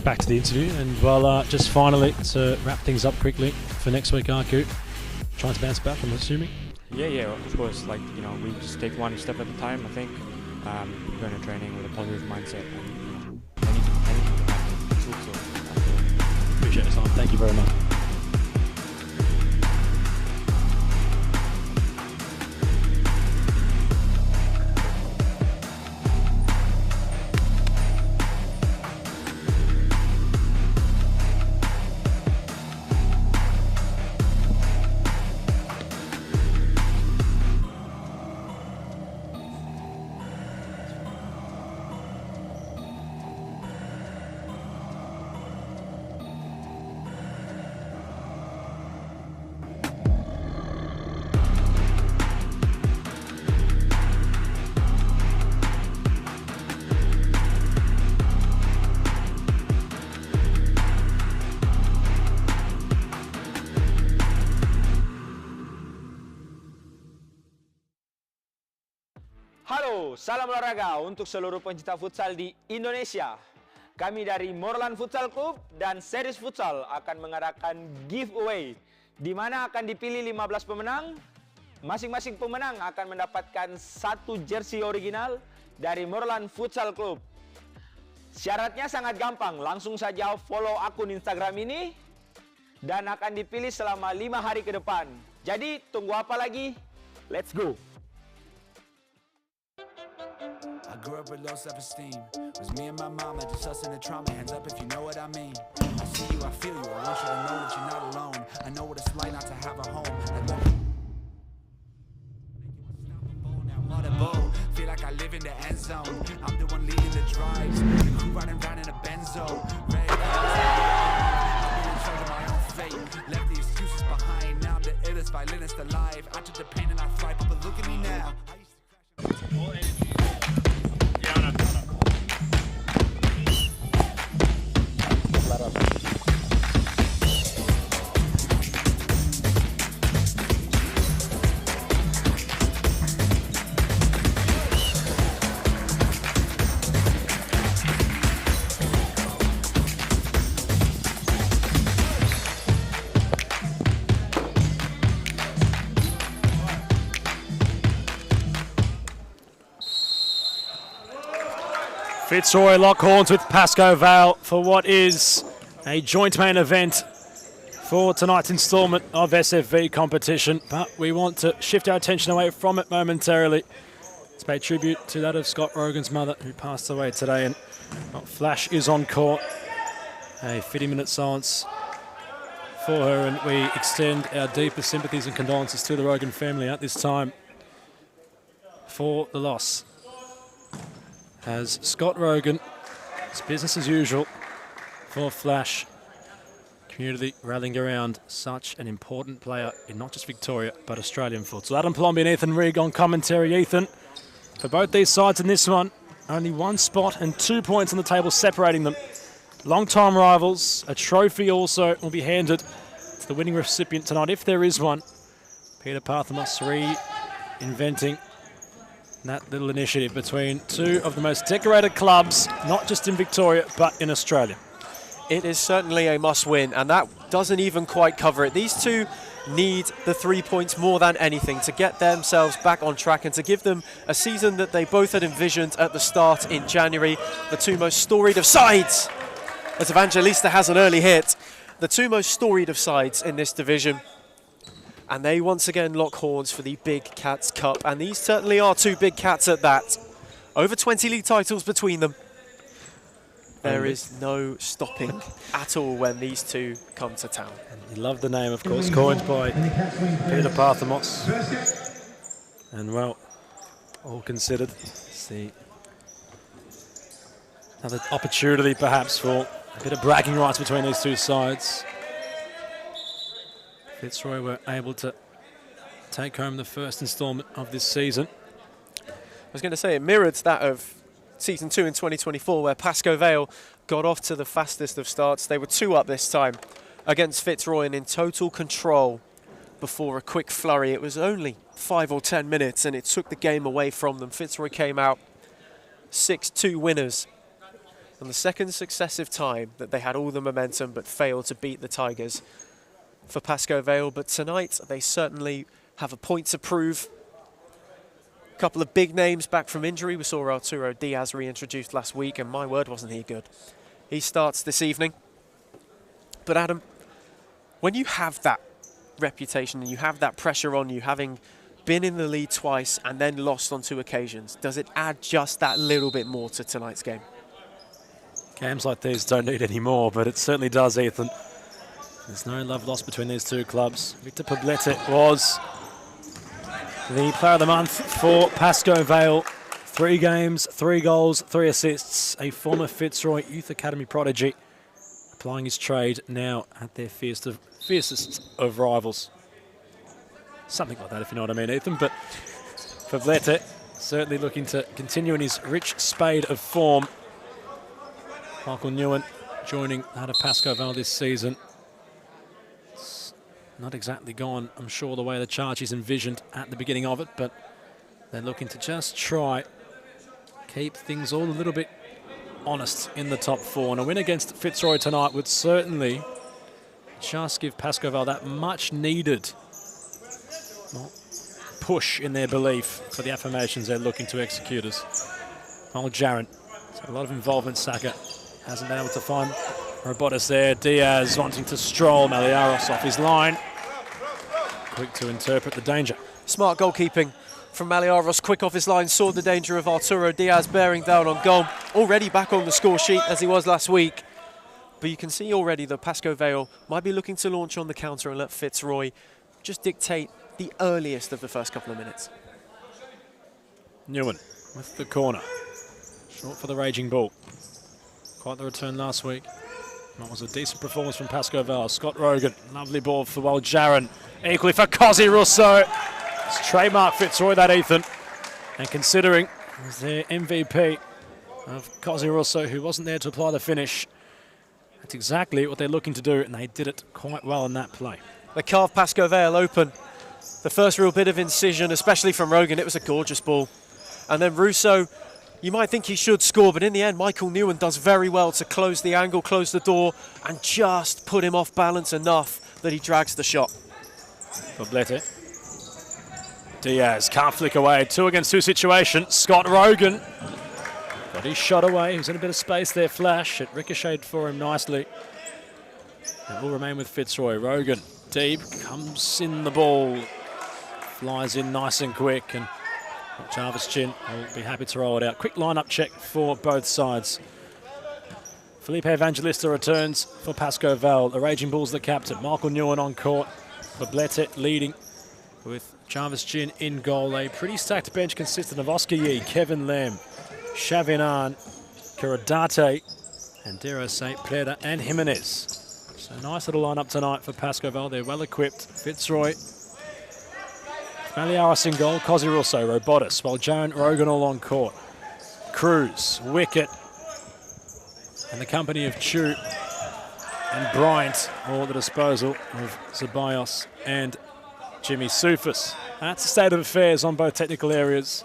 Back to the interview, and well, just finally to wrap things up quickly for next week, Aku, trying to bounce back, I'm assuming. Yeah, of course. Like you know, we just take one step at a time. I think going to training with a positive mindset, and anything Appreciate the time. Thank you very much. Halo, salam olahraga untuk seluruh pencinta futsal di Indonesia. Kami dari Morland Futsal Club dan Series Futsal akan mengadakan giveaway di mana akan dipilih 15 pemenang. Masing-masing pemenang akan mendapatkan 1 jersey original dari Morland Futsal Club. Syaratnya sangat gampang, langsung saja follow akun Instagram ini dan akan dipilih selama 5 hari ke depan. Jadi tunggu apa lagi? Let's go! I grew up with low self-esteem. It was me and my mama just us in the trauma. Hands up if you know what I mean. I see you, I feel you. I want you to know that you're not alone. I know what it's like not to have a home. Feel like I live in the end zone. I'm the one leading the drives. The crew riding round in a benzo. Red I'm in charge of my own fate. Left the excuses behind. Now I'm the illest violinist alive. I took the pain and I thrive, but look at me now. Fitzroy lock horns with Pasco Vale for what is a joint main event for tonight's instalment of SFV competition. But we want to shift our attention away from it momentarily. Let's pay tribute to that of Scott Rogan's mother, who passed away today. And Flash is on court. A 50-minute silence for her, and we extend our deepest sympathies and condolences to the Rogan family at this time for the loss. As Scott Rogan, it's business as usual for Flash. Community rallying around such an important player in not just Victoria, but Australian futsal. Adam Palombi and Ethan Rigg on commentary. Ethan, for both these sides in this one, only 1 spot and 2 points on the table separating them. Long-time rivals. A trophy also will be handed to the winning recipient tonight, if there is one. Peter Parthamos reinventing that little initiative between 2 of the most decorated clubs, not just in Victoria, but in Australia. It is certainly a must-win, and that doesn't even quite cover it. These two need the 3 points more than anything to get themselves back on track and to give them a season that they both had envisioned at the start in January. The 2 most storied of sides, as Evangelista has an early hit, the 2 most storied of sides in this division. And they once again lock horns for the Big Cats Cup. And these certainly are 2 big cats at that. Over 20 league titles between them. There is no stopping at all when these 2 come to town. And you love the name, of course, coined by Peter Parthamos. And well, all considered, see another opportunity perhaps for a bit of bragging rights between these 2 sides. Fitzroy were able to take home the first instalment of this season. I was going to say it mirrored that of season 2 in 2024, where Pasco Vale got off to the fastest of starts. They were 2 up this time against Fitzroy and in total control before a quick flurry. It was only 5 or 10 minutes and it took the game away from them. Fitzroy came out 6-2 winners on the second successive time that they had all the momentum but failed to beat the Tigers for Pasco Vale. But tonight they certainly have a point to prove. A couple of big names back from injury. We saw Arturo Diaz reintroduced last week, and my word, wasn't he good. He starts this evening. But Adam, when you have that reputation and you have that pressure on you, having been in the lead twice and then lost on 2 occasions, does it add just that little bit more to tonight's game? Games like these don't need any more, but it certainly does, Ethan. There's no love lost between these 2 clubs. Victor Poblete was the player of the month for Pasco Vale. 3 games, 3 goals, 3 assists. A former Fitzroy Youth Academy prodigy, applying his trade now at their fiercest of rivals. Something like that, if you know what I mean, Ethan. But Poblete certainly looking to continue in his rich spade of form. Michael Newan joining that of Pasco Vale this season. Not exactly gone, I'm sure, the way the charge is envisioned at the beginning of it, but they're looking to just try keep things all a little bit honest in the top four. And a win against Fitzroy tonight would certainly just give Pasco Vale that much needed push in their belief for the affirmations they're looking to execute us. Old Jaron, a lot of involvement. Saka hasn't been able to find Robotis there. Diaz wanting to stroll Maliaros off his line. Quick to interpret the danger. Smart goalkeeping from Maliaros, quick off his line, saw the danger of Arturo Diaz bearing down on goal. Already back on the score sheet as he was last week. But you can see already that Pasco Vale might be looking to launch on the counter and let Fitzroy just dictate the earliest of the first couple of minutes. Newan with the corner. Short for the Raging Bull. Quite the return last week. That was a decent performance from Pasco Vale. Scott Rogan, lovely ball for Jaron. Equally for Cosy Russo. It's trademark Fitzroy, that Ethan. And considering it was their MVP of Cosy Russo, who wasn't there to apply the finish, that's exactly what they're looking to do, and they did it quite well in that play. They carved Pasco Vale open. The first real bit of incision, especially from Rogan, it was a gorgeous ball. And then Russo, you might think he should score, but in the end, Michael Newan does very well to close the angle, close the door, and just put him off balance enough that he drags the shot. Poblete. Diaz can't flick away. 2 against 2 situation. Scott Rogan got his shot away. He was in a bit of space there. Flash. It ricocheted for him nicely. It will remain with Fitzroy. Rogan deep, comes in the ball, flies in nice and quick, and Jarvis Chin will be happy to roll it out. Quick lineup check for both sides. Felipe Evangelista returns for Pasco Vale. The Raging Bulls the captain. Michael Newan on court. Poblete leading with Jarvis Chin in goal. A pretty stacked bench consistent of Oscar Yee, Kevin Lamb, Chavinan, Kiradate, and dare I say, Preda and Jimenez. So nice little lineup tonight for Pasco Vale. They're well equipped. Fitzroy, Maliaros in goal, Cosy Russo, Robotis, while Jaron Rogan all on court. Cruz, Wicket, and the company of Chu and Bryant all at the disposal of Zeballos and Jimmy Soufis. That's the state of affairs on both technical areas.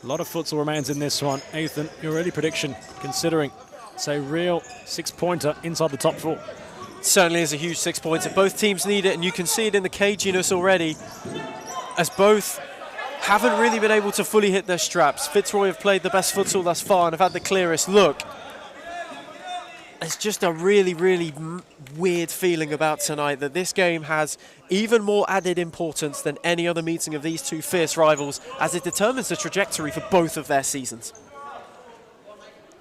A lot of futsal remains in this one. Ethan, your early prediction, considering it's a real 6-pointer inside the top 4. Certainly is a huge 6-pointer. Both teams need it, and you can see it in the caginess already, as both haven't really been able to fully hit their straps. Fitzroy have played the best futsal thus far and have had the clearest look. It's just a really, really weird feeling about tonight that this game has even more added importance than any other meeting of these two fierce rivals, as it determines the trajectory for both of their seasons.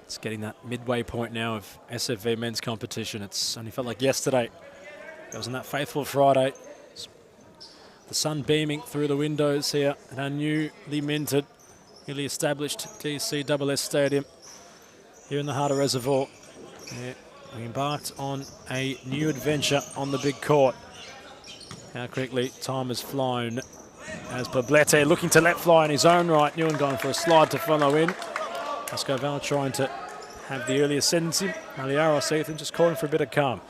It's getting that midway point now of SFV men's competition. It's only felt like yesterday. It was on that faithful Friday. The sun beaming through the windows here at our newly minted, newly established DCSS Stadium here in the heart of Reservoir. Yeah, we embarked on a new adventure on the big court. How quickly time has flown as Poblete looking to let fly in his own right. Newan going for a slide to follow in. Pasco Vale trying to have the early ascendancy. Maliaros, Ethan just calling for a bit of calm.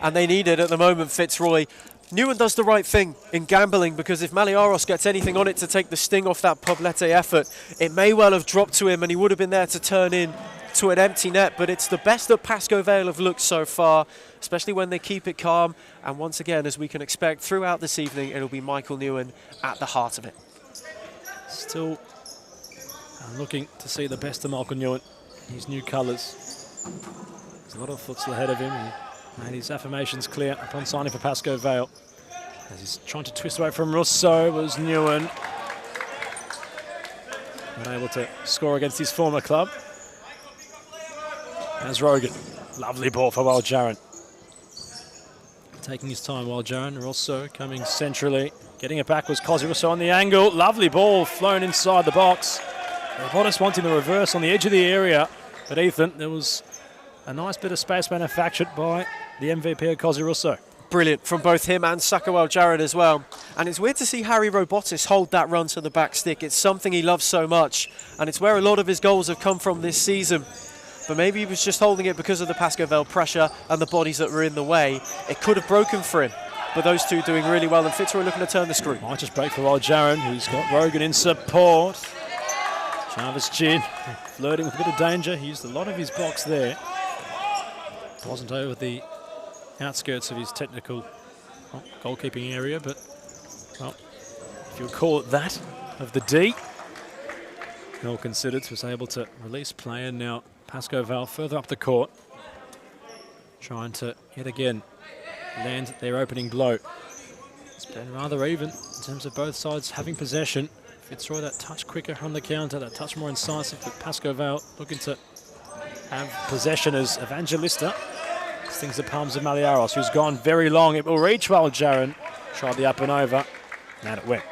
And they need it at the moment, Fitzroy. Newan does the right thing in gambling, because if Maliaros gets anything on it to take the sting off that Poblete effort, it may well have dropped to him and he would have been there to turn in to an empty net. But it's the best that Pasco Vale have looked so far, especially when they keep it calm. And once again, as we can expect throughout this evening, it'll be Michael Newan at the heart of it. Still looking to see the best of Michael Newan, his new colours. There's a lot of futsal ahead of him. And his affirmations clear upon signing for Pasco Vale. As he's trying to twist away from Russo was Newan. Unable to score against his former club. As Rogan, lovely ball for Jaron. Taking his time, Jaron. Russo coming centrally. Getting it back was Cosy Russo on the angle. Lovely ball flown inside the box. Robotis wanting the reverse on the edge of the area. But Ethan, there was a nice bit of space manufactured by the MVP of Cosy Russo. Brilliant from both him and Sakawel Jared as well. And it's weird to see Harry Robotis hold that run to the back stick. It's something he loves so much, and it's where a lot of his goals have come from this season. But maybe he was just holding it because of the Pasco Vale pressure and the bodies that were in the way. It could have broken for him. But those two doing really well, and Fitzroy looking to turn the screw. Might just break for Jaron, who's got Rogan in support. Jarvis Gin flirting with a bit of danger. He used a lot of his box there. Wasn't over the outskirts of his technical goalkeeping area, but, well, if you'll call it that, of the D. Well considered, was able to release play, and now Pasco Vale further up the court, trying to yet again land their opening blow. It's been rather even in terms of both sides having possession. Fitzroy that touch quicker on the counter, that touch more incisive, but Pasco Vale looking to have possession as Evangelista stings the palms of Maliaros, who's gone very long. It will reach while Jaron tried the up and over, and it went.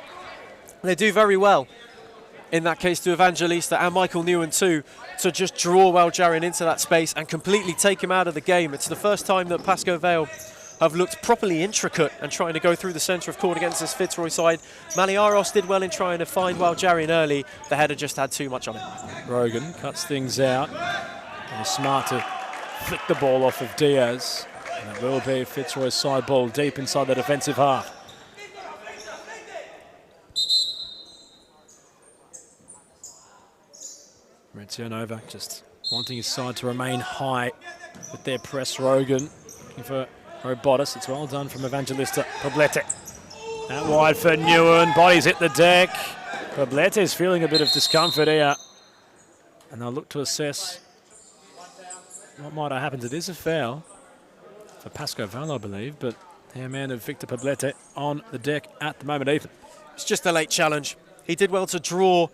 They do very well, in that case, to Evangelista and Michael Newan too, to just draw Jaron into that space and completely take him out of the game. It's the first time that Pasco Vale have looked properly intricate and trying to go through the centre of court against this Fitzroy side. Maliaros did well in trying to find Jaron early. The header just had too much on it. Rogan cuts things out and is smart to flick the ball off of Diaz. And it will be Fitzroy's side ball deep inside the defensive half. Maurizio Novak just wanting his side to remain high with their press. Rogan looking for Robotis. It's well done from Evangelista. Poblete. Out wide for Newan. Bodies hit the deck. Poblete is feeling a bit of discomfort here. And they'll look to assess what might have happened. It is a foul for Pasco Vale, I believe, but their man of Victor Poblete on the deck at the moment, Ethan. It's just a late challenge. He did well to draw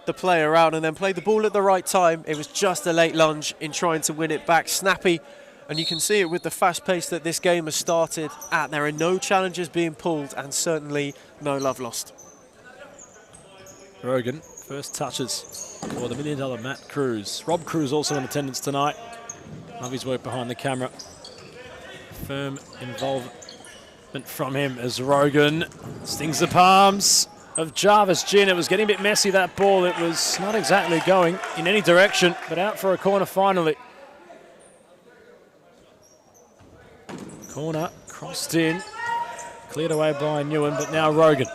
the player out and then play the ball at the right time. It was just a late lunge in trying to win it back. Snappy, and you can see it with the fast pace that this game has started at. There are no challenges being pulled and certainly no love lost. Rogan, first touches for the $1 million Matt Cruz. Rob Cruz also in attendance tonight. Love his work behind the camera. Firm involvement from him as Rogan stings the palms of Jarvis Gin. It was getting a bit messy, that ball. It was not exactly going in any direction, but out for a corner finally. Corner, crossed in, cleared away by Newan, but now Rogan.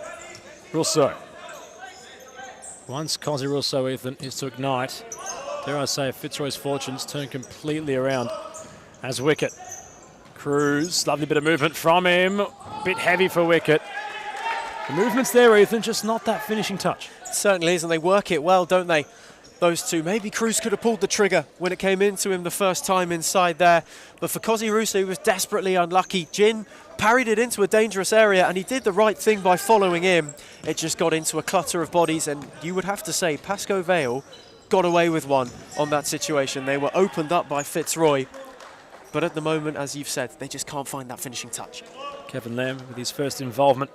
Russo. Once Cosy Russo, Ethan, is to ignite. Dare I say, Fitzroy's fortunes turn completely around as Wicket. Cruz, lovely bit of movement from him. Bit heavy for Wicket. The movement's there, Ethan, just not that finishing touch. It certainly is, and they work it well, don't they? Those two. Maybe Cruz could have pulled the trigger when it came into him the first time inside there. But for Cosy Russo, he was desperately unlucky. Gin parried it into a dangerous area, and he did the right thing by following him. It just got into a clutter of bodies, and you would have to say Pasco Vale got away with one on that situation. They were opened up by Fitzroy. But at the moment, as you've said, they just can't find that finishing touch. Kevin Lamb with his first involvement.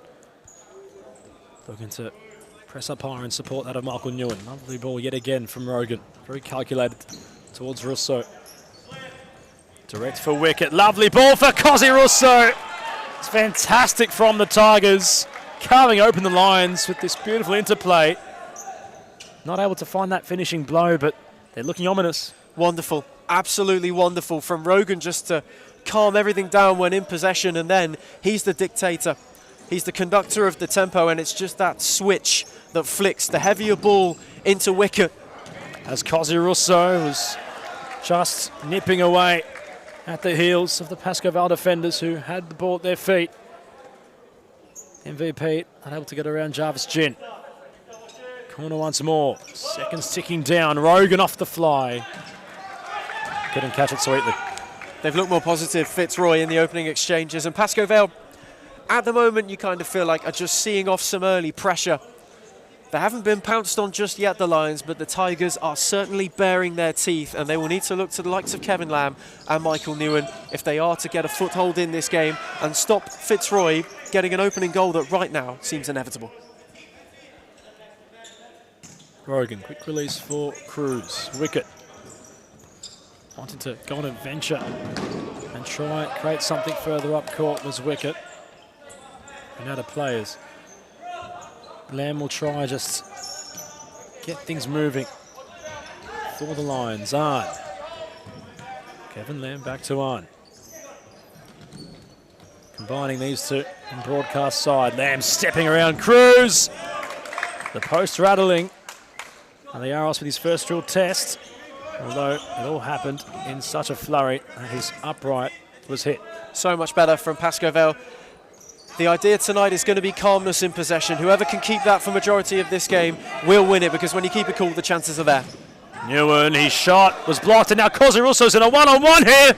Looking to press up higher and support that of Michael Newan. Lovely ball yet again from Rogan. Very calculated towards Russo. Direct for Wicket. Lovely ball for Cosy Russo. It's fantastic from the Tigers. Carving open the lines with this beautiful interplay. Not able to find that finishing blow, but they're looking ominous. Wonderful. Absolutely wonderful from Rogan, just to calm everything down when in possession, and then he's the dictator. He's the conductor of the tempo, and it's just that switch that flicks the heavier ball into Wicket. As Cosy Russo was just nipping away at the heels of the Pasco Vale defenders who had the ball at their feet. MVP unable to get around Jarvis Gin. Corner once more. Seconds ticking down. Rogan off the fly. Couldn't catch it sweetly. They've looked more positive, Fitzroy, in the opening exchanges, and Pasco Vale, at the moment, you kind of feel like are just seeing off some early pressure. They haven't been pounced on just yet, the Lions, but the Tigers are certainly baring their teeth, and they will need to look to the likes of Kevin Lamb and Michael Newan if they are to get a foothold in this game and stop Fitzroy getting an opening goal that right now seems inevitable. Rogan, quick release for Cruz. Wicket. Wanting to go on a venture and try and create something further up court was Wicket. And now the players. Lamb will try just get things moving for the Lions. On. Kevin Lamb back to on. Combining these two in broadcast side. Lamb stepping around Cruz. The post rattling. And the Aros with his first real test, although it all happened in such a flurry that his upright was hit. So much better from Pasco Vale. The idea tonight is going to be calmness in possession. Whoever can keep that for majority of this game will win it, because when you keep it cool, the chances are there. Newan, his shot was blocked, and now Russo's in a one-on-one here.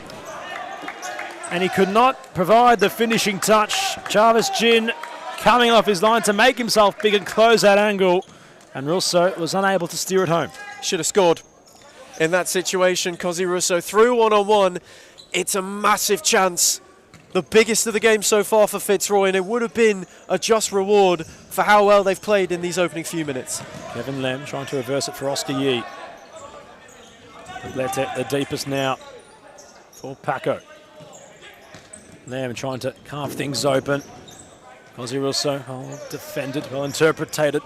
And he could not provide the finishing touch. Jarvis Jin coming off his line to make himself big and close that angle. And Russo was unable to steer it home. Should have scored in that situation. Russo through one-on-one. It's a massive chance. The biggest of the game so far for Fitzroy, and it would have been a just reward for how well they've played in these opening few minutes. Kevin Lem trying to reverse it for Oscar Yee. Let it the deepest now for Paco. Lem trying to carve things open. Russo, well defended, well interpreted.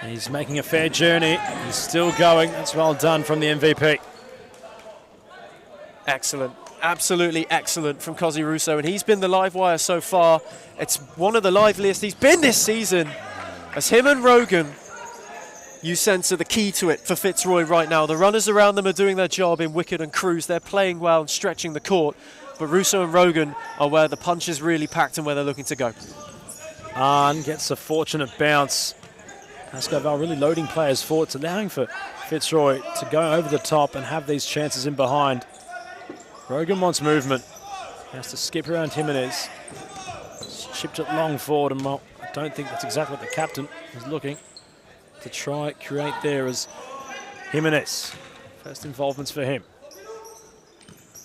And he's making a fair journey. He's still going. That's well done from the MVP. Excellent. Absolutely excellent from Russo, and he's been the live wire so far. It's one of the liveliest he's been this season. As him and Rogan, you sense are the key to it for Fitzroy right now. The runners around them are doing their job in wicket and cruise. They're playing well and stretching the court, but Russo and Rogan are where the punch is really packed and where they're looking to go. Ahn gets a fortunate bounce. Pasco Vale really loading players forward. It's allowing for Fitzroy to go over the top and have these chances in behind. Rogan wants movement. He has to skip around Jimenez. Chipped it long forward, and well, I don't think that's exactly what the captain is looking to try create there as Jimenez. First involvements for him.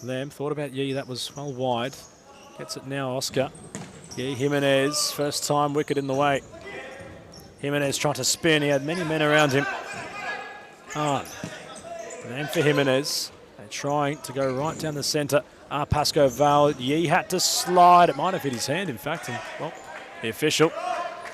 Lamb thought about Yee, that was well wide. Gets it now, Oscar. Yee, Jimenez, first time wicket in the way. Jimenez trying to spin, he had many men around him. Lamb for Jimenez. Trying to go right down the centre. Pasco Vale. Yee had to slide. It might have hit his hand, in fact. And, well, the official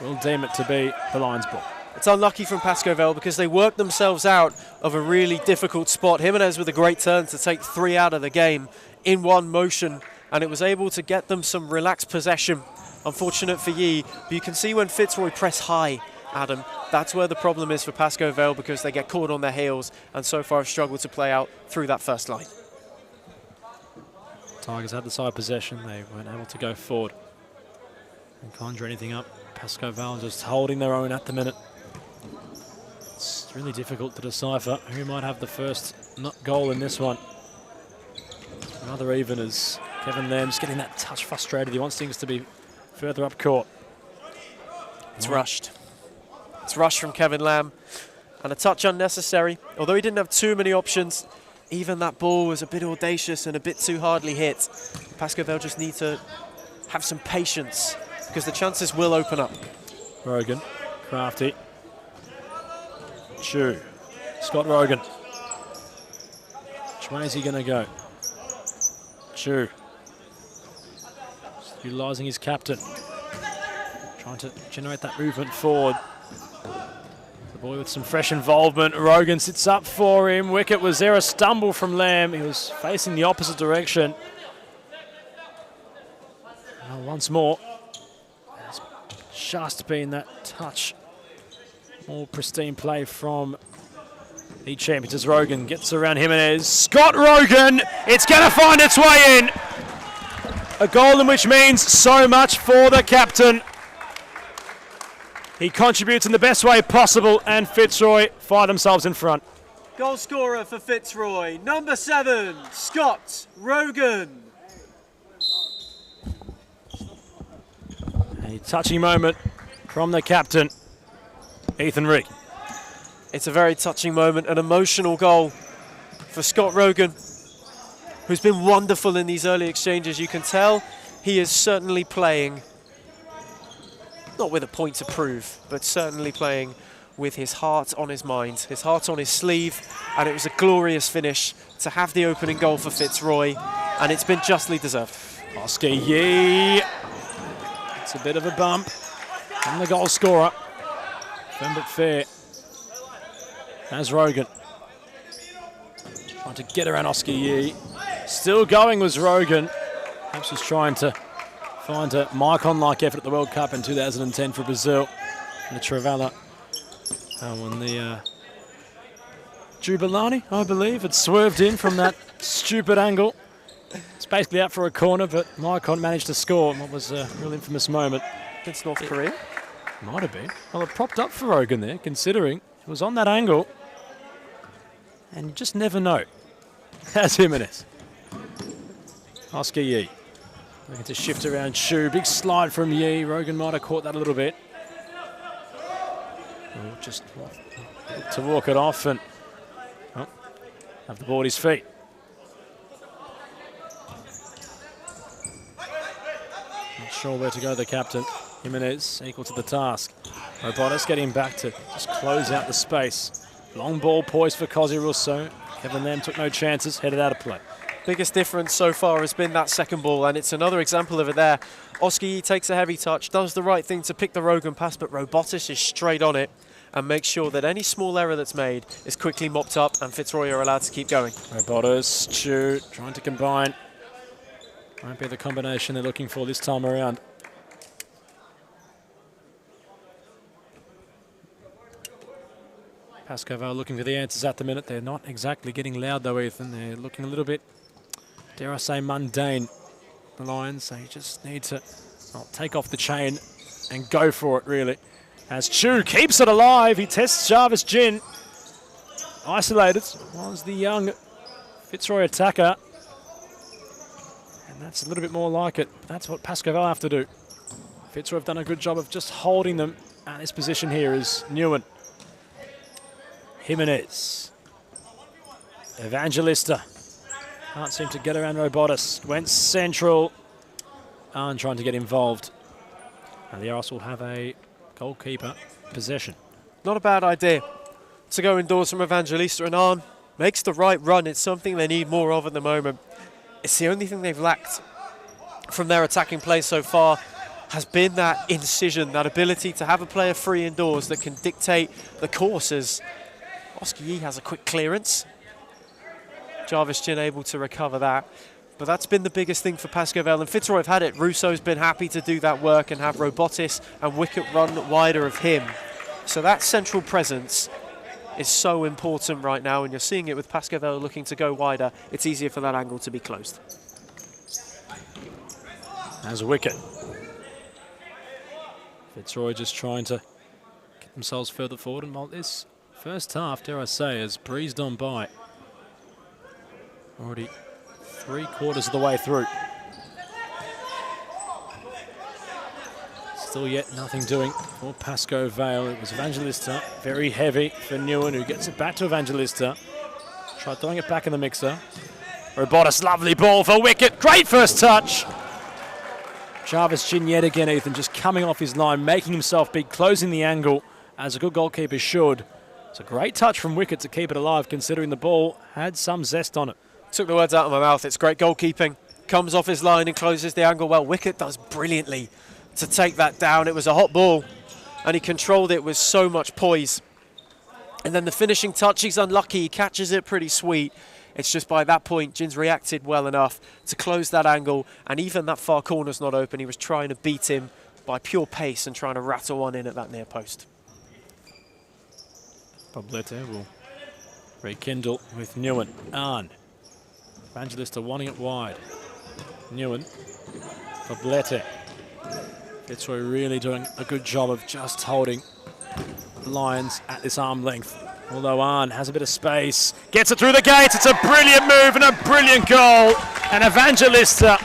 will deem it to be the Lions ball. It's unlucky from Pasco Vale because they worked themselves out of a really difficult spot. Jimenez with a great turn to take 3 out of the game in one motion, and it was able to get them some relaxed possession. Unfortunate for Yee, but you can see when Fitzroy press high, Adam, that's where the problem is for Pasco Vale, because they get caught on their heels and so far have struggled to play out through that first line. Tigers had the side possession. They weren't able to go forward and conjure anything up. Pasco Vale just holding their own at the minute. It's really difficult to decipher who might have the first goal in this one. Rather even as Kevin Lamb's getting that touch frustrated. He wants things to be further up court. It's rushed. It's rushed from Kevin Lamb, and a touch unnecessary. Although he didn't have too many options, even that ball was a bit audacious and a bit too hardly hit. Pasco Vale just need to have some patience, because the chances will open up. Rogan, crafty. Chu, Scott Rogan. Which way is he going to go? Chu, utilising his captain. Trying to generate that movement forward. The boy with some fresh involvement. Rogan sits up for him. Wicket, was there a stumble from Lamb? He was facing the opposite direction. Now once more, it's just been that touch. More pristine play from the champions as Rogan gets around Jimenez. Scott Rogan, it's going to find its way in. A goal in which means so much for the captain. He contributes in the best way possible, and Fitzroy find themselves in front. Goal scorer for Fitzroy, number 7, Scott Rogan. A touching moment from the captain, Ethan Reid. It's a very touching moment, an emotional goal for Scott Rogan, who's been wonderful in these early exchanges. You can tell he is certainly playing, not with a point to prove, but certainly playing with his heart on his mind, his heart on his sleeve, and it was a glorious finish to have the opening goal for Fitzroy, and it's been justly deserved. Oscar Yee. It's a bit of a bump from the goal scorer. Firm but fair. As Rogan. Trying to get around Oscar Yee. Still going was Rogan. Perhaps he's trying to find a Maicon-like effort at the World Cup in 2010 for Brazil. And the Trevella when the Jubilani, I believe, had swerved in from that stupid angle. It's basically out for a corner, but Maikon managed to score in what was a real infamous moment. Against North Korea? Might have been. Well, it propped up for Rogan there, considering it was on that angle. And you just never know. That's Jimenez. Oscar Yi. Looking to shift around Shu. Big slide from Yi. Rogan might have caught that a little bit. Oh, just to walk it off and have the ball at his feet. Not sure where to go, the captain. Jimenez equal to the task. Robotis getting back to just close out the space. Long ball poised for Cosi Russo. Kevin Lamb took no chances, headed out of play. Biggest difference so far has been that second ball, and it's another example of it there. Oscar Yi takes a heavy touch, does the right thing to pick the Rogan pass, but Robotis is straight on it and makes sure that any small error that's made is quickly mopped up, and Fitzroy are allowed to keep going. Robotis, Chu, trying to combine. Won't be the combination they're looking for this time around. Pasco Vale looking for the answers at the minute. They're not exactly getting loud though, Ethan. They're looking a little bit, dare I say, mundane. The Lions, they just need to take off the chain and go for it, really. As Chu keeps it alive, he tests Jarvis Jin. Isolated was the young Fitzroy attacker. And that's a little bit more like it. That's what Pasco Vale have to do. Fitzroy have done a good job of just holding them. And this position here is Newan. Jimenez. Evangelista. Can't seem to get around Robotis. Went central. And trying to get involved. And the Arse will have a goalkeeper possession. Not a bad idea to go indoors from Evangelista, and Arn makes the right run. It's something they need more of at the moment. It's the only thing they've lacked from their attacking play so far has been that incision, that ability to have a player free indoors that can dictate the course, as Oscar Yi has a quick clearance. Jarvis Jin able to recover that. But that's been the biggest thing for Pasco Vale, and Fitzroy have had it. Russo's been happy to do that work and have Robotis and Wicket run wider of him. So that central presence is so important right now, and you're seeing it with Pasco Vale looking to go wider. It's easier for that angle to be closed. As a Wicket. Fitzroy just trying to get themselves further forward, and while this first half, dare I say, has breezed on by. Already 3/4 of the way through. Still yet nothing doing for Pasco Vale. It was Evangelista, very heavy for Newan, who gets it back to Evangelista. Tried throwing it back in the mixer. Robotis, lovely ball for Wicket. Great first touch. Jarvis Jin yet again, Ethan, just coming off his line, making himself big, closing the angle, as a good goalkeeper should. It's a great touch from Wicket to keep it alive, considering the ball had some zest on it. Took the words out of my mouth. It's great goalkeeping. Comes off his line and closes the angle well. Wicket does brilliantly to take that down. It was a hot ball, and he controlled it with so much poise. And then the finishing touch, he's unlucky. He catches it pretty sweet. It's just by that point, Jin's reacted well enough to close that angle, and even that far corner's not open. He was trying to beat him by pure pace and trying to rattle one in at that near post. Poblete will rekindle with Newan. Arn. Evangelista wanting it wide. Newan. Poblete. Fitzroy really doing a good job of just holding the Lions at this arm length. Although Arn has a bit of space. Gets it through the gates. It's a brilliant move and a brilliant goal. And Evangelista,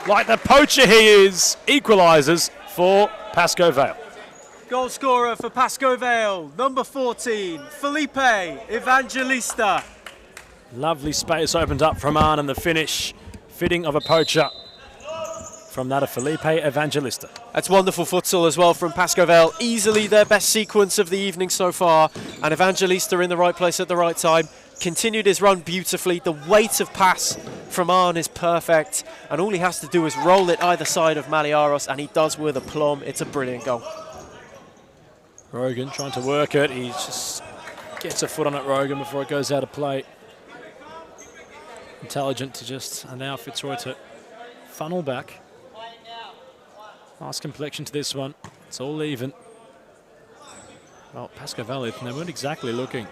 like the poacher he is, equalises for Pasco Vale. Goal scorer for Pasco Vale, number 14, Felipe Evangelista. Lovely space opened up from Arn, and the finish fitting of a poacher from that of Felipe Evangelista. That's wonderful futsal as well from Pasco Vale. Easily their best sequence of the evening so far. And Evangelista in the right place at the right time. Continued his run beautifully. The weight of pass from Arn is perfect. And all he has to do is roll it either side of Maliaros, and he does with aplomb. It's a brilliant goal. Rogan trying to work it. He just gets a foot on it, Rogan, before it goes out of play. Intelligent to just allow Fitzroy to funnel back. Nice complexion to this one. It's all even. Well, Pasco Vale, they weren't exactly looking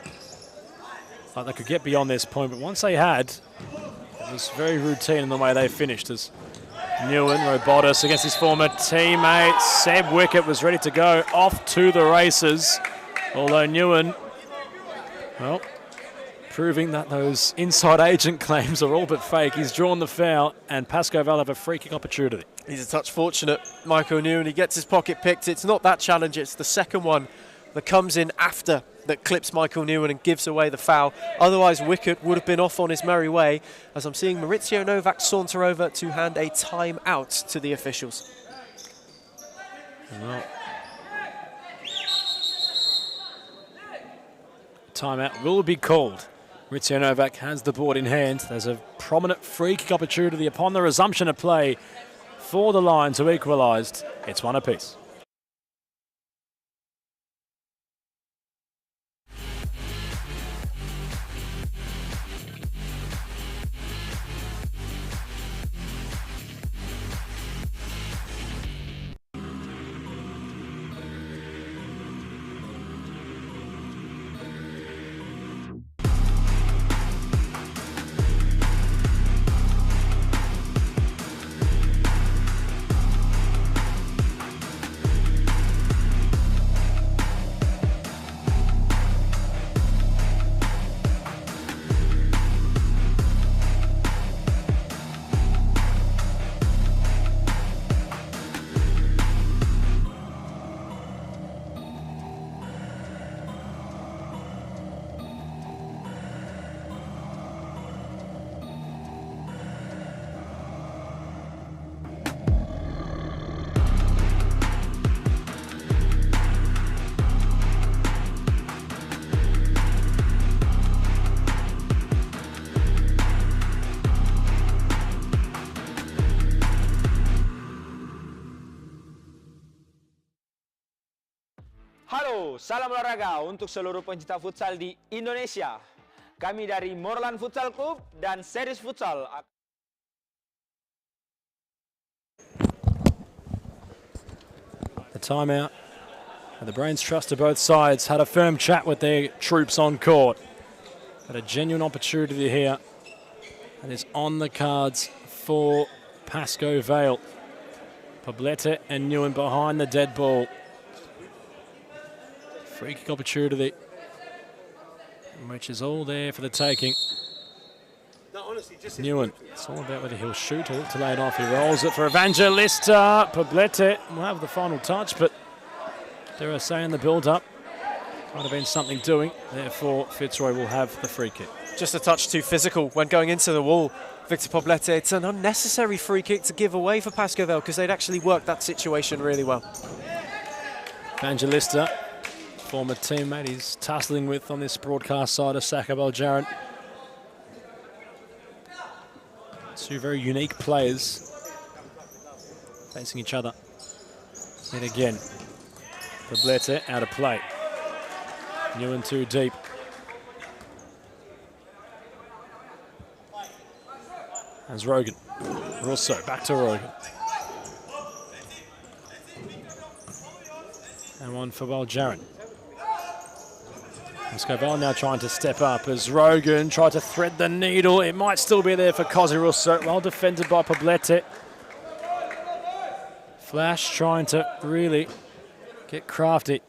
like they could get beyond this point, but once they had, it was very routine in the way they finished. As Newan, Robotis against his former teammate, Seb Wickett was ready to go off to the races. Although Newan, well, proving that those inside agent claims are all but fake. He's drawn the foul, and Pasco Vale have a free kick opportunity. He's a touch fortunate, Michael Newan. He gets his pocket picked. It's not that challenge, it's the second one that comes in after that clips Michael Newan and gives away the foul. Otherwise, Wickett would have been off on his merry way, as I'm seeing Maurizio Novak saunter over to hand a timeout to the officials. Well, timeout will be called. Maurizio Novak has the board in hand. There's a prominent free kick opportunity upon the resumption of play for the Lions, who equalised. It's one apiece. Halo, salam olahraga untuk seluruh pencinta futsal di Indonesia. Kami dari Morland Futsal Club dan Series Futsal. The timeout. And the brains trust to both sides had a firm chat with their troops on court. Had a genuine opportunity here. And is on the cards for Pasco Vale. Poblete and Newan behind the dead ball. Free kick opportunity, which is all there for the taking. Newan, it's all about whether he'll shoot or look to lay it off. He rolls it for Evangelista. Poblete will have the final touch, but dare I say in the build-up, might have been something doing. Therefore, Fitzroy will have the free kick. Just a touch too physical when going into the wall. Victor Poblete, it's an unnecessary free kick to give away for Pasco Vale because they'd actually worked that situation really well. Evangelista, former teammate he's tussling with on this broadcast side of Sakabal Jaron. Two very unique players facing each other. Yet again, Poblete out of play. Newan too deep. As Rogan. Russo back to Rogan. And one for Valjaran. Pasco Vale now trying to step up as Rogan tried to thread the needle. It might still be there for Cosi Russo. Well defended by Poblete. Flash trying to really get crafty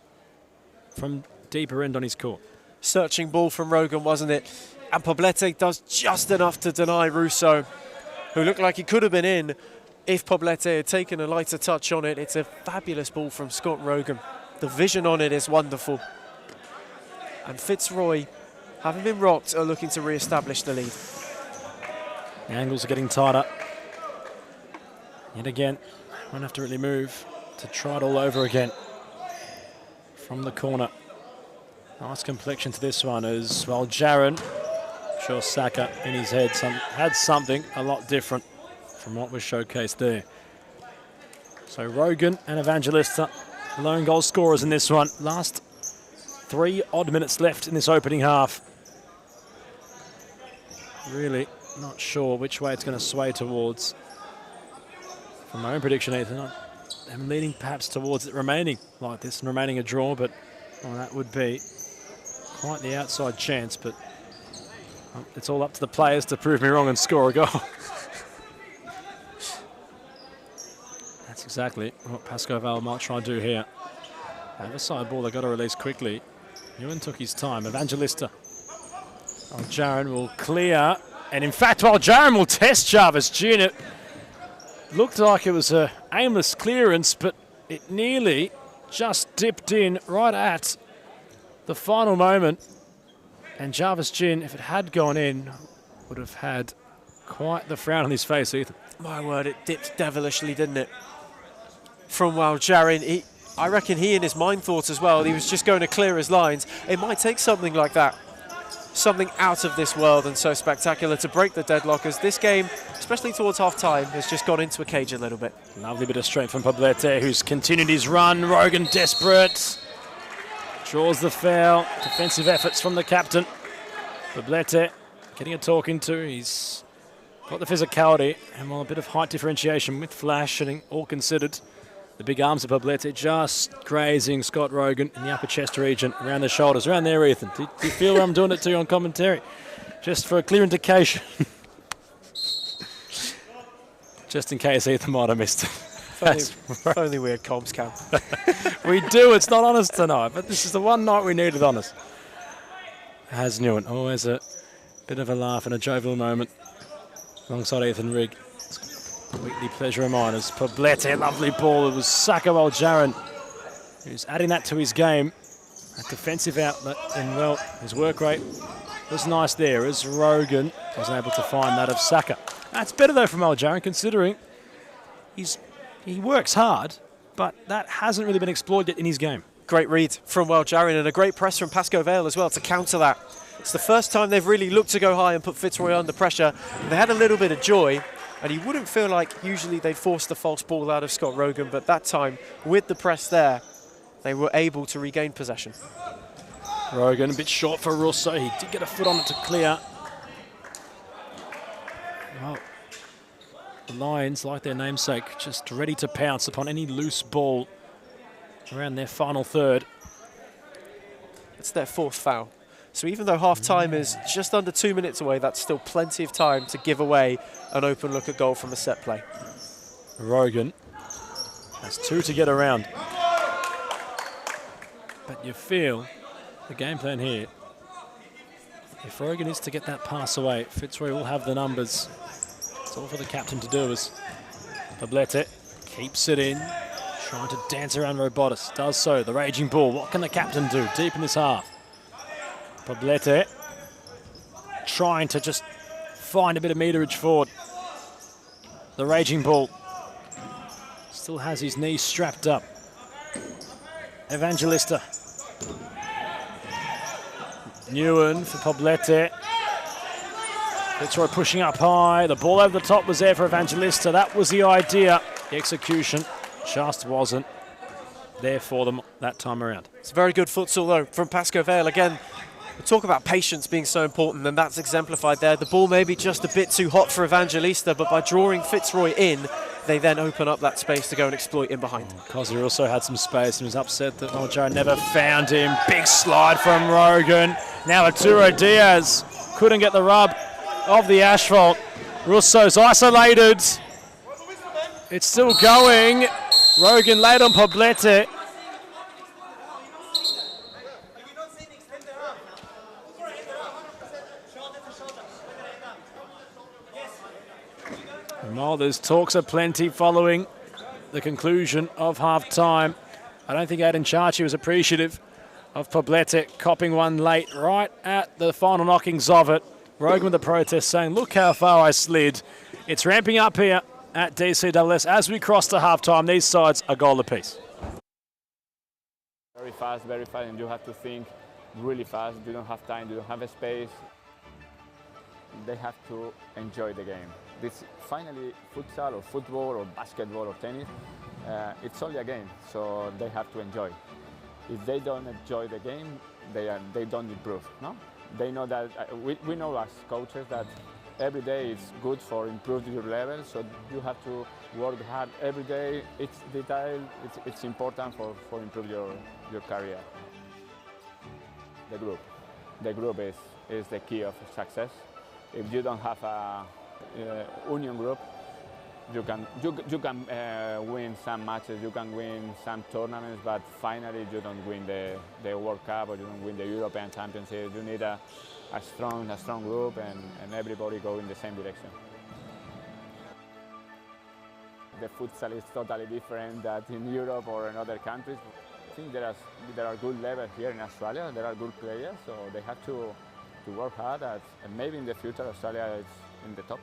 from deeper end on his court. Searching ball from Rogan, wasn't it? And Poblete does just enough to deny Russo, who looked like he could have been in if Poblete had taken a lighter touch on it. It's a fabulous ball from Scott Rogan. The vision on it is wonderful. And Fitzroy, having been rocked, are looking to re-establish the lead. The angles are getting tighter. Yet again, won't have to really move to try it all over again. From the corner. Nice complexion to this one as well. Jaron, sure Saka in his head had something a lot different from what was showcased there. So Rogan and Evangelista, lone goal scorers in this one. Last 3 odd minutes left in this opening half. Really not sure which way it's going to sway towards. From my own prediction, Ethan, I'm leaning perhaps towards it remaining like this and remaining a draw, but well, that would be quite the outside chance. But It's all up to the players to prove me wrong and score a goal. That's exactly what Pasco Vale might try and do here. Overside ball, they got to release quickly. Newan took his time. Evangelista. Jaron will clear. And in fact, Jaron will test Jarvis Jin. It looked like it was an aimless clearance, but it nearly just dipped in right at the final moment. And Jarvis Jin, if it had gone in, would have had quite the frown on his face, Ethan. My word, it dipped devilishly, didn't it? From Jaron, I reckon he in his mind thought as well, he was just going to clear his lines. It might take something like that, something out of this world and so spectacular to break the deadlock, as this game, especially towards half-time, has just gone into a cage a little bit. Lovely bit of strength from Poblete, who's continued his run. Rogan desperate. Draws the foul. Defensive efforts from the captain. Poblete getting a talking to. He's got the physicality and a bit of height differentiation with flash and all considered. The big arms of Poblete just grazing Scott Rogan in the upper chest region, around the shoulders, around there, Ethan. Do you feel I'm doing it to you on commentary? Just for a clear indication. Just in case Ethan might have missed it. If only we had comms cam. We do, it's not honest tonight, but this is the one night we needed honest. Has Newan, always a bit of a laugh and a jovial moment alongside Ethan Rigg. Weekly pleasure of mine as Poblete, lovely ball. It was Saka Jaron who's adding that to his game. A defensive outlet, and well, his work rate was nice there as Rogan was able to find that of Saka. That's better though from Jaron, considering he works hard, but that hasn't really been exploited in his game. Great read from Jaron and a great press from Pasco Vale as well to counter that. It's the first time they've really looked to go high and put Fitzroy under pressure. They had a little bit of joy, and you wouldn't feel like usually they'd force the false ball out of Scott Rogan, but that time, with the press there, they were able to regain possession. Rogan a bit short for Russo. He did get a foot on it to clear. Well, the Lions, like their namesake, just ready to pounce upon any loose ball around their final third. It's their fourth foul. So even though half-time is just under 2 minutes away, that's still plenty of time to give away an open look at goal from a set play. Rogan has two to get around. But you feel the game plan here. If Rogan is to get that pass away, Fitzroy will have the numbers. It's all for the captain to do as Poblete keeps it in, trying to dance around Robotis. Does so, the raging bull. What can the captain do deep in this half? Poblete trying to just find a bit of meterage forward. The raging bull still has his knees strapped up. Evangelista. Newan for Poblete. Fitzroy pushing up high. The ball over the top was there for Evangelista. That was the idea. The execution just wasn't there for them that time around. It's very good futsal though from Pasco Vale. Again, we talk about patience being so important, and that's exemplified there. The ball may be just a bit too hot for Evangelista, but by drawing Fitzroy in, they then open up that space to go and exploit in behind. Kozzy also had some space and was upset that Mojo never found him. Big slide from Rogan. Now Arturo Diaz couldn't get the rub of the asphalt. Russo's isolated. It's still going. Rogan laid on Poblete. And while there's talks aplenty following the conclusion of half-time, I don't think Aiden Chachi was appreciative of Poblete copping one late right at the final knockings of it. Rogan with the protest saying, look how far I slid. It's ramping up here at DCSS as we cross to half-time. These sides a goal apiece. Very fast, and you have to think really fast. You don't have time, you don't have a space. They have to enjoy the game. This finally, futsal or football or basketball or tennis, it's only a game, so they have to enjoy. If they don't enjoy the game, they don't improve. No, they know that. We know as coaches that every day is good for improving your level. So you have to work hard every day. It's detail. It's important for improve your career. The group is is the key of success. If you don't have a union group, you can win some matches, you can win some tournaments, but finally you don't win the World Cup or you don't win the European Championship. You need a strong group and everybody go in the same direction. The futsal is totally different than in Europe or in other countries. I think there are good levels here in Australia. There are good players, so they have to work hard. And maybe in the future Australia is in the top.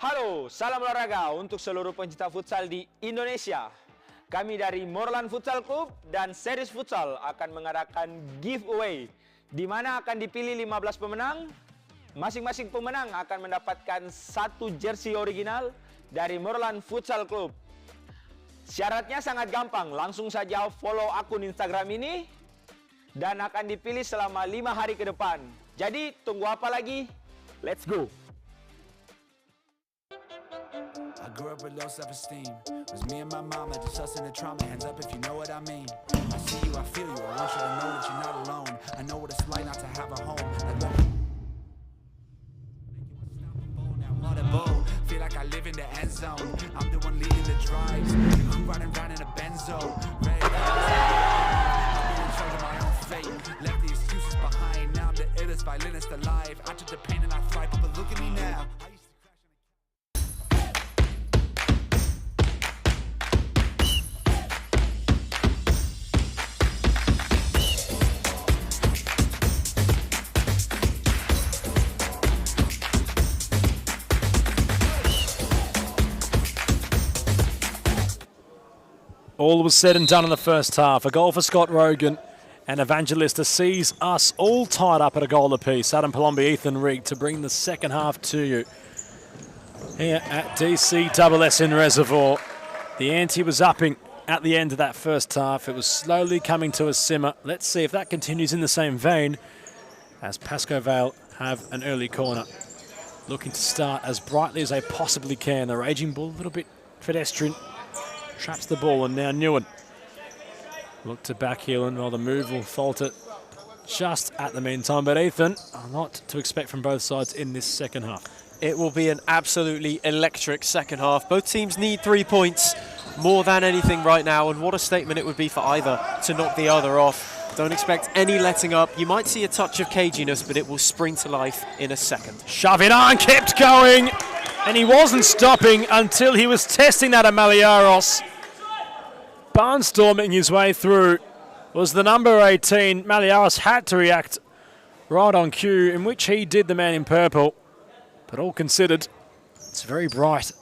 Halo, salam olahraga untuk seluruh pencinta futsal di Indonesia. Kami dari Morland Futsal Club dan Series Futsal akan mengadakan giveaway di mana akan dipilih 15 pemenang. Masing-masing pemenang akan mendapatkan satu jersey original dari Morland Futsal Club. Syaratnya sangat gampang, langsung saja follow akun Instagram ini dan akan dipilih selama 5 hari ke depan. Jadi tunggu apa lagi? Let's go! I grew up with low self-esteem. It was me and my mama, just us in the trauma. Hands up if you know what I mean. I see you, I feel you. I want you to know that you're not alone. I know what it's like not to have a home. Feel like I live in the end zone. I'm the one leading the drives. I'm riding around in a benzo. Red I'm in charge of my own fate. Left the excuses behind. Now I'm the illest violinist alive. I took the pain and I thrive, but look at me now. All was said and done in the first half. A goal for Scott Rogan, and Evangelista sees us all tied up at a goal apiece. Adam Palombi, Ethan Rigg to bring the second half to you here at DCSS in Reservoir. The ante was upping at the end of that first half. It was slowly coming to a simmer. Let's see if that continues in the same vein as Pasco Vale have an early corner. Looking to start as brightly as they possibly can. The Raging Bull a little bit pedestrian. Traps the ball, and now Newan look to backheel, and while the move will falter just at the meantime. But Ethan, a lot to expect from both sides in this second half. It will be an absolutely electric second half. Both teams need 3 points more than anything right now, and what a statement it would be for either to knock the other off. Don't expect any letting up. You might see a touch of caginess, but it will spring to life in a second. Shoving on, kept going, and he wasn't stopping until he was testing that at Maliaros. Barnstorming his way through was the number 18. Maliaros had to react right on cue, in which he did the man in purple. But all considered, it's very bright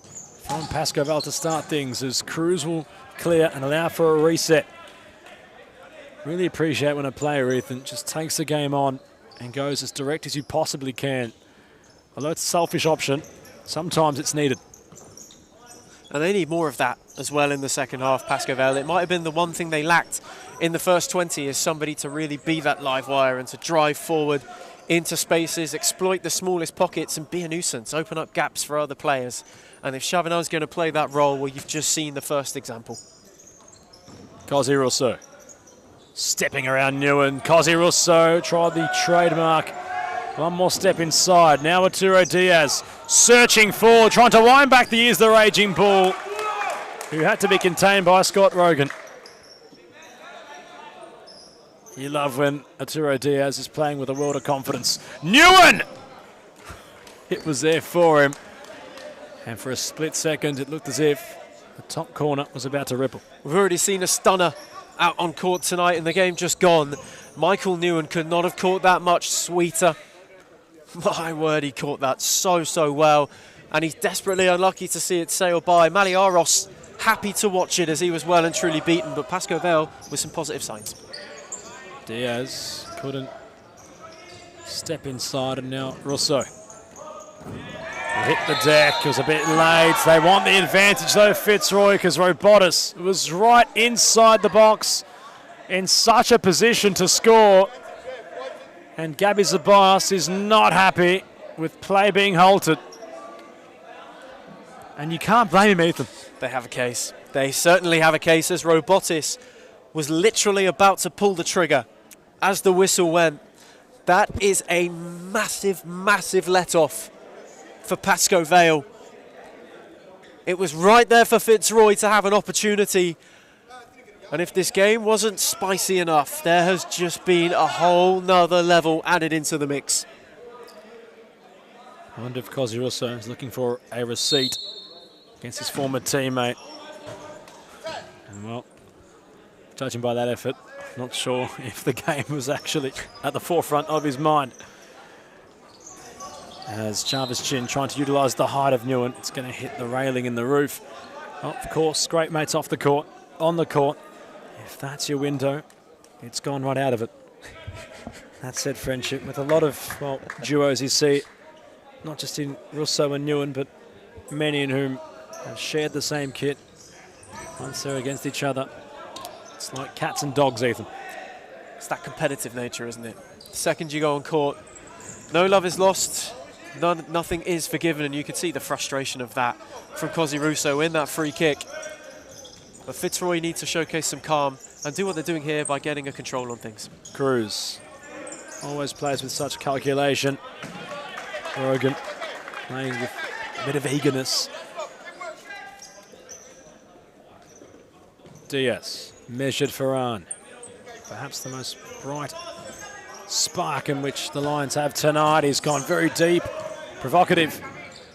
from Pasco Vale to start things as Cruz will clear and allow for a reset. Really appreciate when a player, Ethan, just takes the game on and goes as direct as you possibly can. Although it's a selfish option, sometimes it's needed. And they need more of that as well in the second half, Pasco Vale. It might have been the one thing they lacked in the first 20 is somebody to really be that live wire and to drive forward into spaces, exploit the smallest pockets and be a nuisance, open up gaps for other players. And if Chavanel's going to play that role, well, you've just seen the first example. Cosi Rousseau stepping around Newan. Cosi Rousseau tried the trademark. One more step inside. Now Arturo Diaz searching forward, trying to wind back the ears of the Raging Bull, who had to be contained by Scott Rogan. You love when Arturo Diaz is playing with a world of confidence. Newan! It was there for him. And for a split second, it looked as if the top corner was about to ripple. We've already seen a stunner out on court tonight in the game just gone. Michael Newan could not have caught that much sweeter. My word, he caught that so well. And he's desperately unlucky to see it sail by. Maliaros happy to watch it as he was well and truly beaten, but Pasco Vale with some positive signs. Diaz couldn't step inside, and now Rousseau hit the deck. It was a bit late. They want the advantage though, Fitzroy, because Robotis was right inside the box in such a position to score. And Gabby Zabias is not happy with play being halted. And you can't blame him, Ethan. They have a case. They certainly have a case, as Robotis was literally about to pull the trigger as the whistle went. That is a massive let-off for Pasco Vale. It was right there for Fitzroy to have an opportunity. And if this game wasn't spicy enough, there has just been a whole nother level added into the mix. I wonder if Cosi Rousseau is looking for a receipt against his former teammate. And well, judging by that effort, not sure if the game was actually at the forefront of his mind. As Chavez Chin trying to utilise the height of Newan, it's going to hit the railing in the roof. Oh, of course, great mates off the court, on the court. If that's your window, it's gone right out of it. That said, friendship with a lot of, well, duos you see, not just in Rousseau and Newan, but many in whom have shared the same kit. Once they're against each other, it's like cats and dogs, Ethan. It's that competitive nature, isn't it? The second you go on court, no love is lost, nothing is forgiven, and you can see the frustration of that from Cosi Rousseau in that free kick. But Fitzroy needs to showcase some calm and do what they're doing here by getting a control on things. Cruz always plays with such calculation. Rogan playing with a bit of eagerness. Diaz, measured Farhan. Perhaps the most bright spark in which the Lions have tonight. He's gone very deep, provocative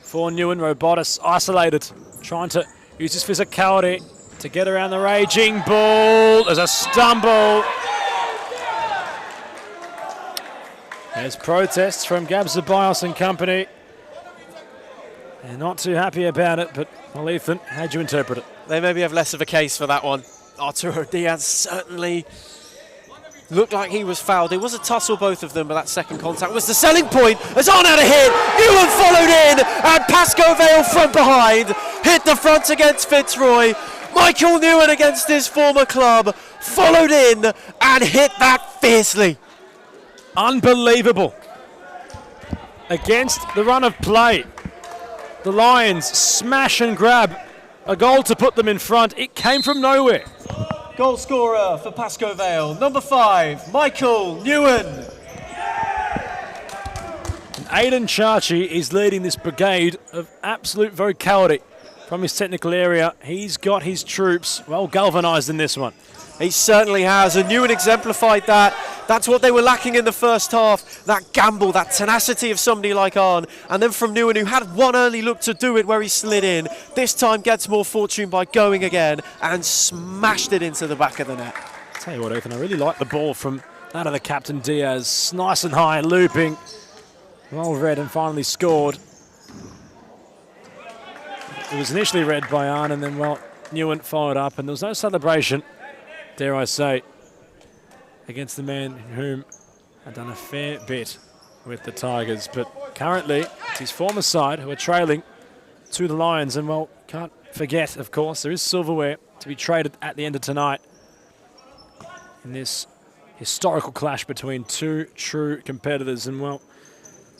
for Newan. Robotis isolated, trying to use his physicality to get around the Raging Bull. There's a stumble. There's protests from Gab Zabias and company. They're not too happy about it, but well, Ethan, how'd you interpret it? They maybe have less of a case for that one. Arturo Diaz certainly looked like he was fouled. It was a tussle, both of them, but that second contact was the selling point. As on had a hit, Newan followed in, and Pasco Vale from behind hit the front against Fitzroy. Michael Newan against his former club followed in and hit that fiercely. Unbelievable. Against the run of play, the Lions smash and grab a goal to put them in front. It came from nowhere. Goal scorer for Pasco Vale, number 5, Michael Newan. And Aidan Chachi is leading this brigade of absolute vocality from his technical area. He's got his troops well galvanised in this one. He certainly has, and Newan exemplified that. That's what they were lacking in the first half, that gamble, that tenacity of somebody like Arn. And then from Newan, who had one early look to do it where he slid in, this time gets more fortune by going again and smashed it into the back of the net. Tell you what, Ethan, I really like the ball from out of the captain Diaz. Nice and high, looping. Well read and finally scored. It was initially read by Arn, and then, well, Newan followed up, and there was no celebration, dare I say, against the man whom had done a fair bit with the Tigers. But currently, it's his former side who are trailing to the Lions. And, well, can't forget, of course, there is silverware to be traded at the end of tonight in this historical clash between two true competitors. And, well,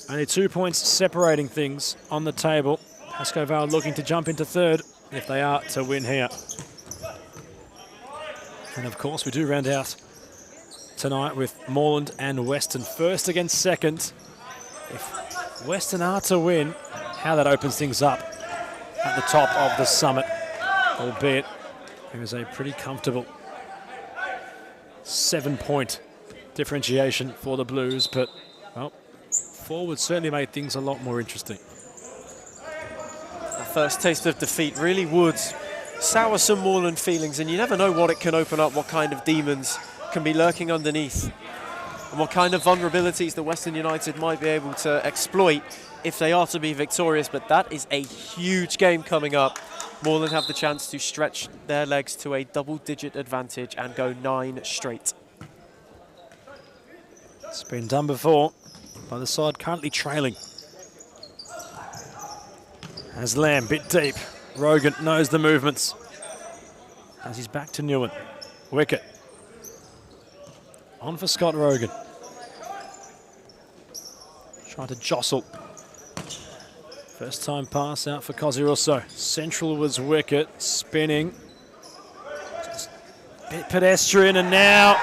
only 2 points separating things on the table. Pasco Vale looking to jump into third if they are to win here. And, of course, we do round out tonight with Morland and Western first against second. If Western are to win, how that opens things up at the top of the summit, albeit there is a pretty comfortable 7-point differentiation for the Blues, but, well, 4 would certainly make things a lot more interesting. The first taste of defeat really would sour some Morland feelings, and you never know what it can open up, what kind of demons can be lurking underneath, and what kind of vulnerabilities the Western United might be able to exploit if they are to be victorious. But that is a huge game coming up. Morland have the chance to stretch their legs to a double-digit advantage and go 9 straight. It's been done before by the side currently trailing. As Lamb, bit deep. Rogan knows the movements as he's back to Newan. Wicket. On for Scott Rogan. Trying to jostle. First time pass out for Cozzy Russo. Central was Wicket, spinning. Just a bit pedestrian, and now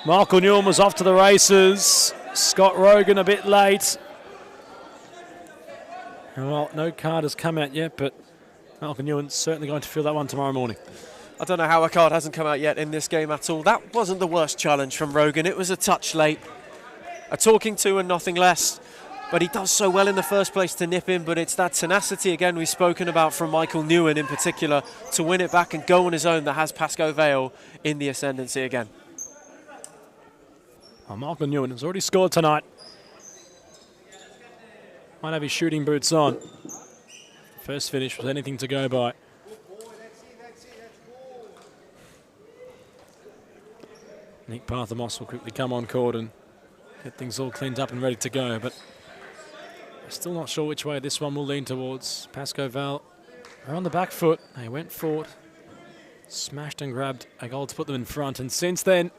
Michael Newan was off to the races. Scott Rogan a bit late. And, well, no card has come out yet, but Michael Newan's certainly going to feel that one tomorrow morning. I don't know how a card hasn't come out yet in this game at all. That wasn't the worst challenge from Rogan. It was a touch late, a talking to and nothing less. But he does so well in the first place to nip in, but it's that tenacity again we've spoken about from Michael Newan in particular to win it back and go on his own that has Pasco Vale in the ascendancy again. Well, Michael Newan has already scored tonight. Might have his shooting boots on. First finish was anything to go by. Nick Parthamos will quickly come on court and get things all cleaned up and ready to go, but I'm still not sure which way this one will lean towards. Pasco Vale are on the back foot. They went forward, smashed and grabbed a goal to put them in front, and since then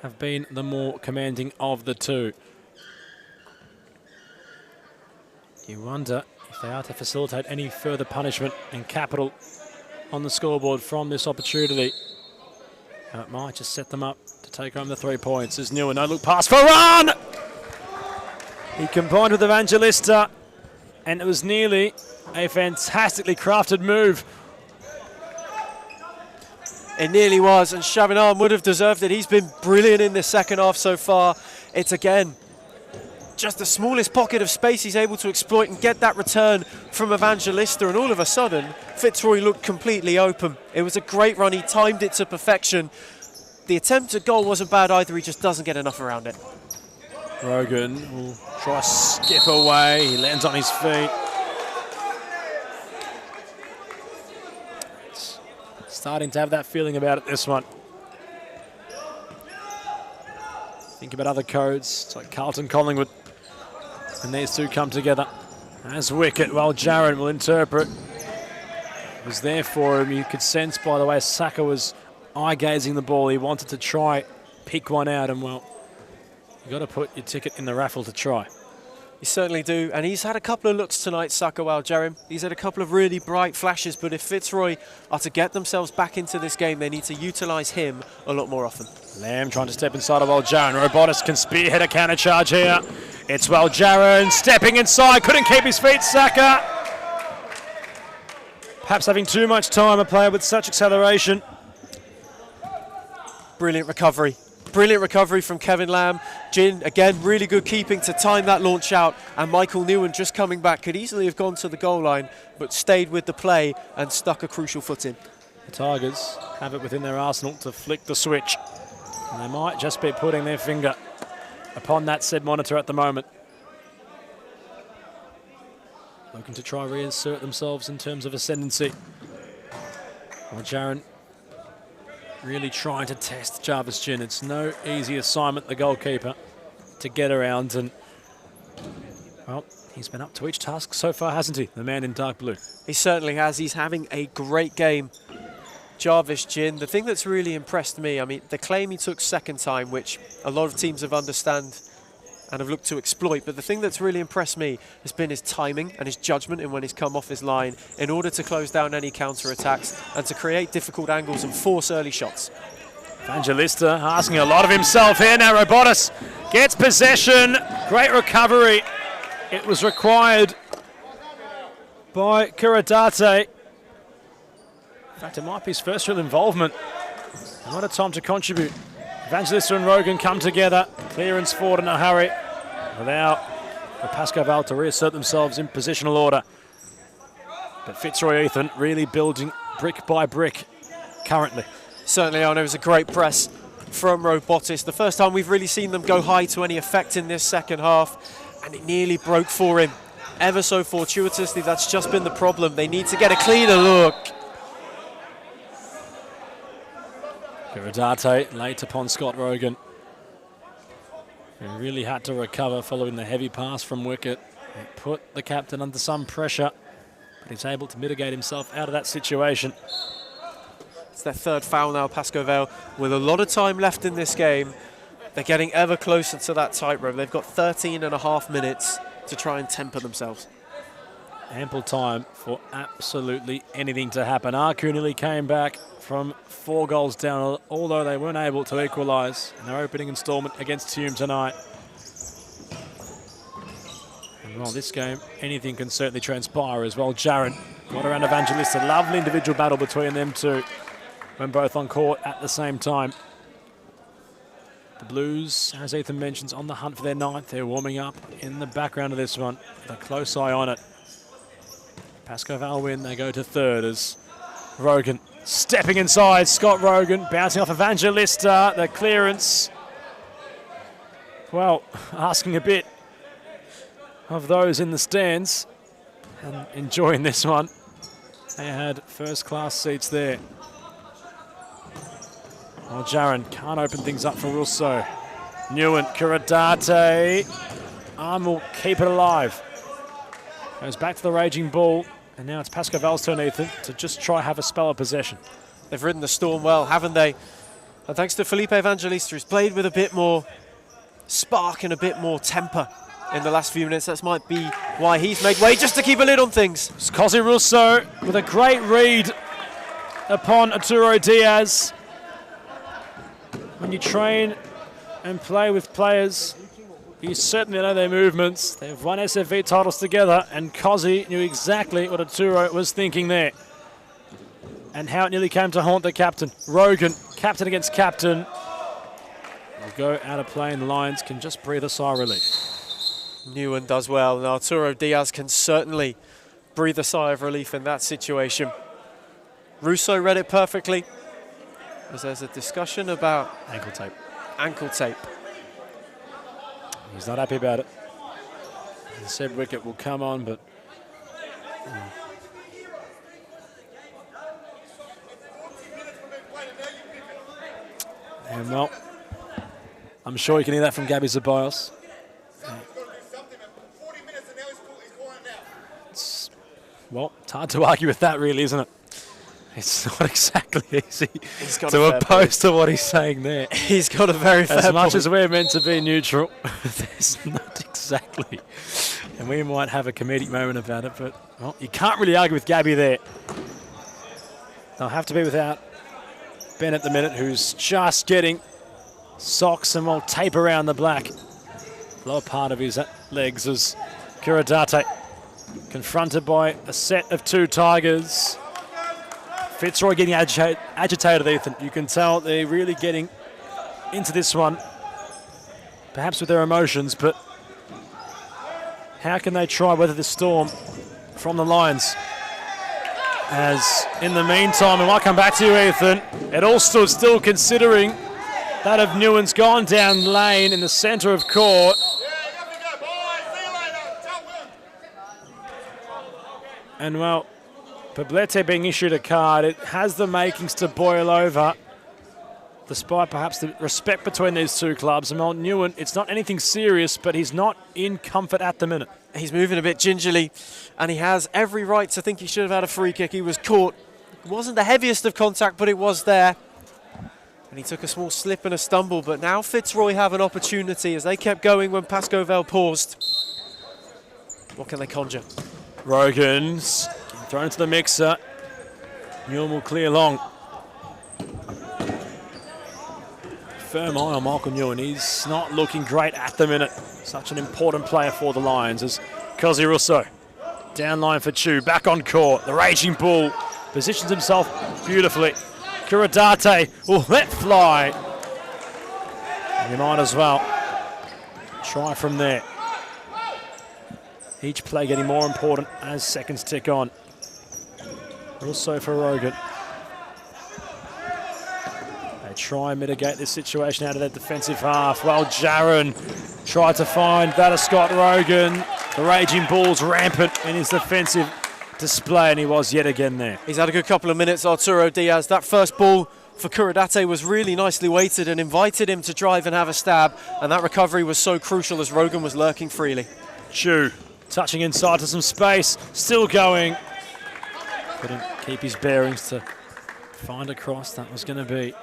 have been the more commanding of the two. You wonder if they are to facilitate any further punishment and capital on the scoreboard from this opportunity. It might just set them up to take home the 3 points. As Newan, no look pass for run! He combined with Evangelista, and it was nearly a fantastically crafted move. It nearly was, and Shabinar would have deserved it. He's been brilliant in this second half so far. It's again just the smallest pocket of space he's able to exploit and get that return from Evangelista, and all of a sudden Fitzroy looked completely open. It was a great run, he timed it to perfection. The attempt at goal wasn't bad either, he just doesn't get enough around it. Rogan will try to skip away, he lands on his feet. It's starting to have that feeling about it, this one. Think about other codes, it's like Carlton Collingwood, and these two come together as Wicket. Well, Jared will interpret. It was there for him. You could sense, by the way, Saka was eye-gazing the ball. He wanted to try pick one out, and, well, you got to put your ticket in the raffle to try. You certainly do, and he's had a couple of looks tonight, Sakawal Jerem. He's had a couple of really bright flashes, but if Fitzroy are to get themselves back into this game, they need to utilise him a lot more often. Lamb trying to step inside of Jaron. Robotis can spearhead a counter charge here. It's Jaron stepping inside, couldn't keep his feet, Saka. Perhaps having too much time, a player with such acceleration. Brilliant recovery. Brilliant recovery from Kevin Lamb. Jin, again, really good keeping to time that launch out. And Michael Newan just coming back. Could easily have gone to the goal line, but stayed with the play and stuck a crucial foot in. The Tigers have it within their arsenal to flick the switch. And they might just be putting their finger upon that said monitor at the moment. Looking to try reinsert themselves in terms of ascendancy. Jaron really trying to test Jarvis Jin. It's no easy assignment, the goalkeeper, to get around. And, well, he's been up to each task so far, hasn't he? The man in dark blue. He certainly has. He's having a great game. Jarvis Jin, the thing that's really impressed me, I mean, the claim he took second time, which a lot of teams have understand and have looked to exploit, but the thing that's really impressed me has been his timing and his judgment in when he's come off his line in order to close down any counter-attacks and to create difficult angles and force early shots. Evangelista asking a lot of himself here. Now Robotis gets possession. Great recovery. It was required by Kuradate. In fact, it might be his first real involvement. And what a time to contribute. Evangelista and Rogan come together. Clearance forward in a hurry. Without the Pasco Vale to reassert themselves in positional order. But Fitzroy Ethan really building brick by brick currently. Certainly, Arno, it was a great press from Robotis. The first time we've really seen them go high to any effect in this second half. And it nearly broke for him. Ever so fortuitously, that's just been the problem. They need to get a cleaner look. Kuradate late upon Scott Rogan. He really had to recover following the heavy pass from Wicket. It put the captain under some pressure, but he's able to mitigate himself out of that situation. It's their third foul now, Pasco Vale. With a lot of time left in this game, they're getting ever closer to that tightrope. They've got 13.5 minutes to try and temper themselves. Ample time for absolutely anything to happen. Arku nearly came back from 4 goals down, although they weren't able to equalise in their opening instalment against Hume tonight. And well, this game, anything can certainly transpire as well. Jaron got around Evangelista. Lovely individual battle between them two when both on court at the same time. The Blues, as Ethan mentions, on the hunt for their 9th. They're warming up in the background of this one with a close eye on it. Pasco Vale win, they go to 3rd as Rogan stepping inside. Scott Rogan bouncing off Evangelista. The clearance, well, asking a bit of those in the stands and enjoying this one. They had first-class seats there. Well, Jaron can't open things up for Russo. Newan, Kuradate. Arm will keep it alive. Goes back to the raging ball. And now it's Pasco Vale's turn, Ethan, to just try have a spell of possession. They've ridden the storm well, haven't they? And thanks to Felipe Evangelista, who's played with a bit more spark and a bit more temper in the last few minutes. That might be why he's made way, just to keep a lid on things. It's Cosi Russo with a great read upon Arturo Diaz. When you train and play with players, you certainly know their movements. They've won SFV titles together, and Cosi knew exactly what Arturo was thinking there and how it nearly came to haunt the captain. Rogan, captain against captain, will go out of play, and the Lions can just breathe a sigh of relief. Newan does well, and Arturo Diaz can certainly breathe a sigh of relief in that situation. Russo read it perfectly, as there's a discussion about ankle tape. Ankle tape. He's not happy about it. The said wicket will come on, but and well, I'm sure you can hear that from Gabby Ceballos. Well, it's hard to argue with that, really, isn't it? It's not exactly easy to oppose to what he's saying there. He's got a very fair point. As much point. as we're meant to be neutral, there's not exactly And we might have a comedic moment about it, but well, you can't really argue with Gabby there. They'll have to be without Ben at the minute, who's just getting socks and more tape around the black. Lower part of his legs as Kuradate confronted by a set of two Tigers. Fitzroy getting agitated, Ethan. You can tell they're really getting into this one, perhaps with their emotions, but how can they try weather the storm from the Lions? As in the meantime, and I'll come back to you, Ethan, it all still considering that of Newan's gone down lane in the centre of court. And well, Poblete being issued a card, it has the makings to boil over, despite perhaps the respect between these two clubs. And well, Newan, it's not anything serious, but he's not in comfort at the minute. He's moving a bit gingerly, and he has every right to think he should have had a free kick. He was caught. It wasn't the heaviest of contact, but it was there. And he took a small slip and a stumble, but now Fitzroy have an opportunity as they kept going when Pasco Vale paused. What can they conjure? Rogan's thrown into the mixer. Newan will clear long. Firm eye on Michael Newan. He's not looking great at the minute. Such an important player for the Lions as Cosi Russo. Down line for Chu, back on court. The Raging Bull positions himself beautifully. Kuradate will let fly. And you might as well try from there. Each play getting more important as seconds tick on. Also for Rogan. They try and mitigate this situation out of their defensive half. Well, Jaron tried to find that of Scott Rogan. The Raging Bull's rampant in his defensive display, and he was yet again there. He's had a good couple of minutes, Arturo Diaz. That first ball for Kuradate was really nicely weighted and invited him to drive and have a stab, and that recovery was so crucial as Rogan was lurking freely. Chu touching inside to some space, still going. Couldn't keep his bearings to find a cross. That was going to be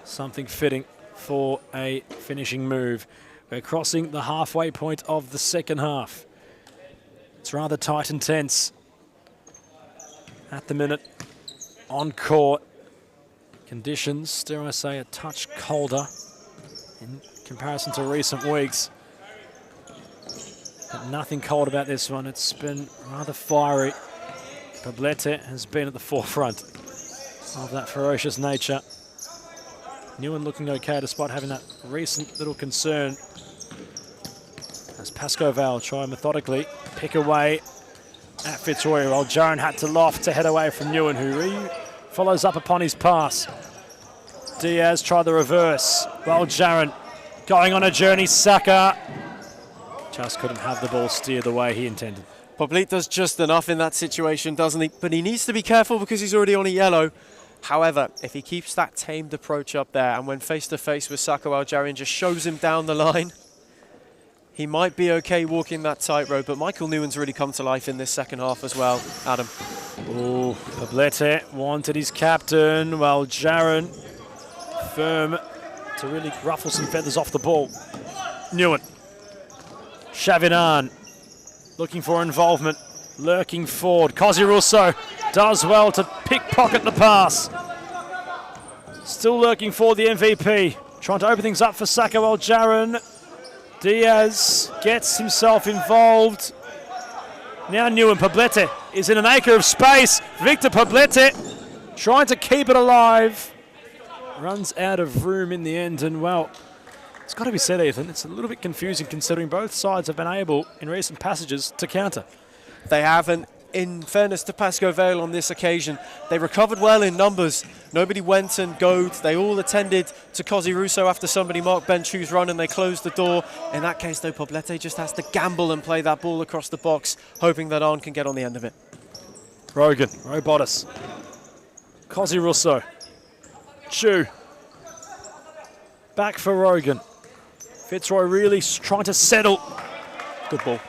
something fitting for a finishing move. We're crossing the halfway point of the second half. It's rather tight and tense at the minute on court. Conditions, dare I say, a touch colder in comparison to recent weeks. But nothing cold about this one. It's been rather fiery. Poblete has been at the forefront of that ferocious nature. Newan looking okay despite having that recent little concern. As Pasco Vale try methodically pick away at Fitzroy, while Jaron had to loft to head away from Newan, who follows up upon his pass. Diaz tried the reverse, while Jaron going on a journey. Saka just couldn't have the ball steer the way he intended. Poblete does just enough in that situation, doesn't he? But he needs to be careful because he's already on a yellow. However, if he keeps that tamed approach up there, and when face-to-face with Saka, while Jaron just shows him down the line, he might be okay walking that tightrope. But Michael Newan's really come to life in this second half as well, Adam. Oh, Poblete wanted his captain, while Jaron firm to really ruffle some feathers off the ball. Newan. Chavinan looking for involvement, lurking forward. Cosi Russo does well to pickpocket the pass. Still lurking for the MVP. Trying to open things up for Saka, while Jaron Diaz gets himself involved. Now Newan. Poblete is in an acre of space. Victor Poblete trying to keep it alive. Runs out of room in the end, and well, it's got to be said, Ethan, it's a little bit confusing considering both sides have been able, in recent passages, to counter. They have, and in fairness to Pasco Vale on this occasion, they recovered well in numbers. Nobody went and goed. They all attended to Cosi Russo after somebody marked Ben Chu's run and they closed the door. In that case, though, Poblete just has to gamble and play that ball across the box, hoping that Arn can get on the end of it. Rogan, Robotus, Cosi Russo, Chu, back for Rogan. Fitzroy really trying to settle. Good ball.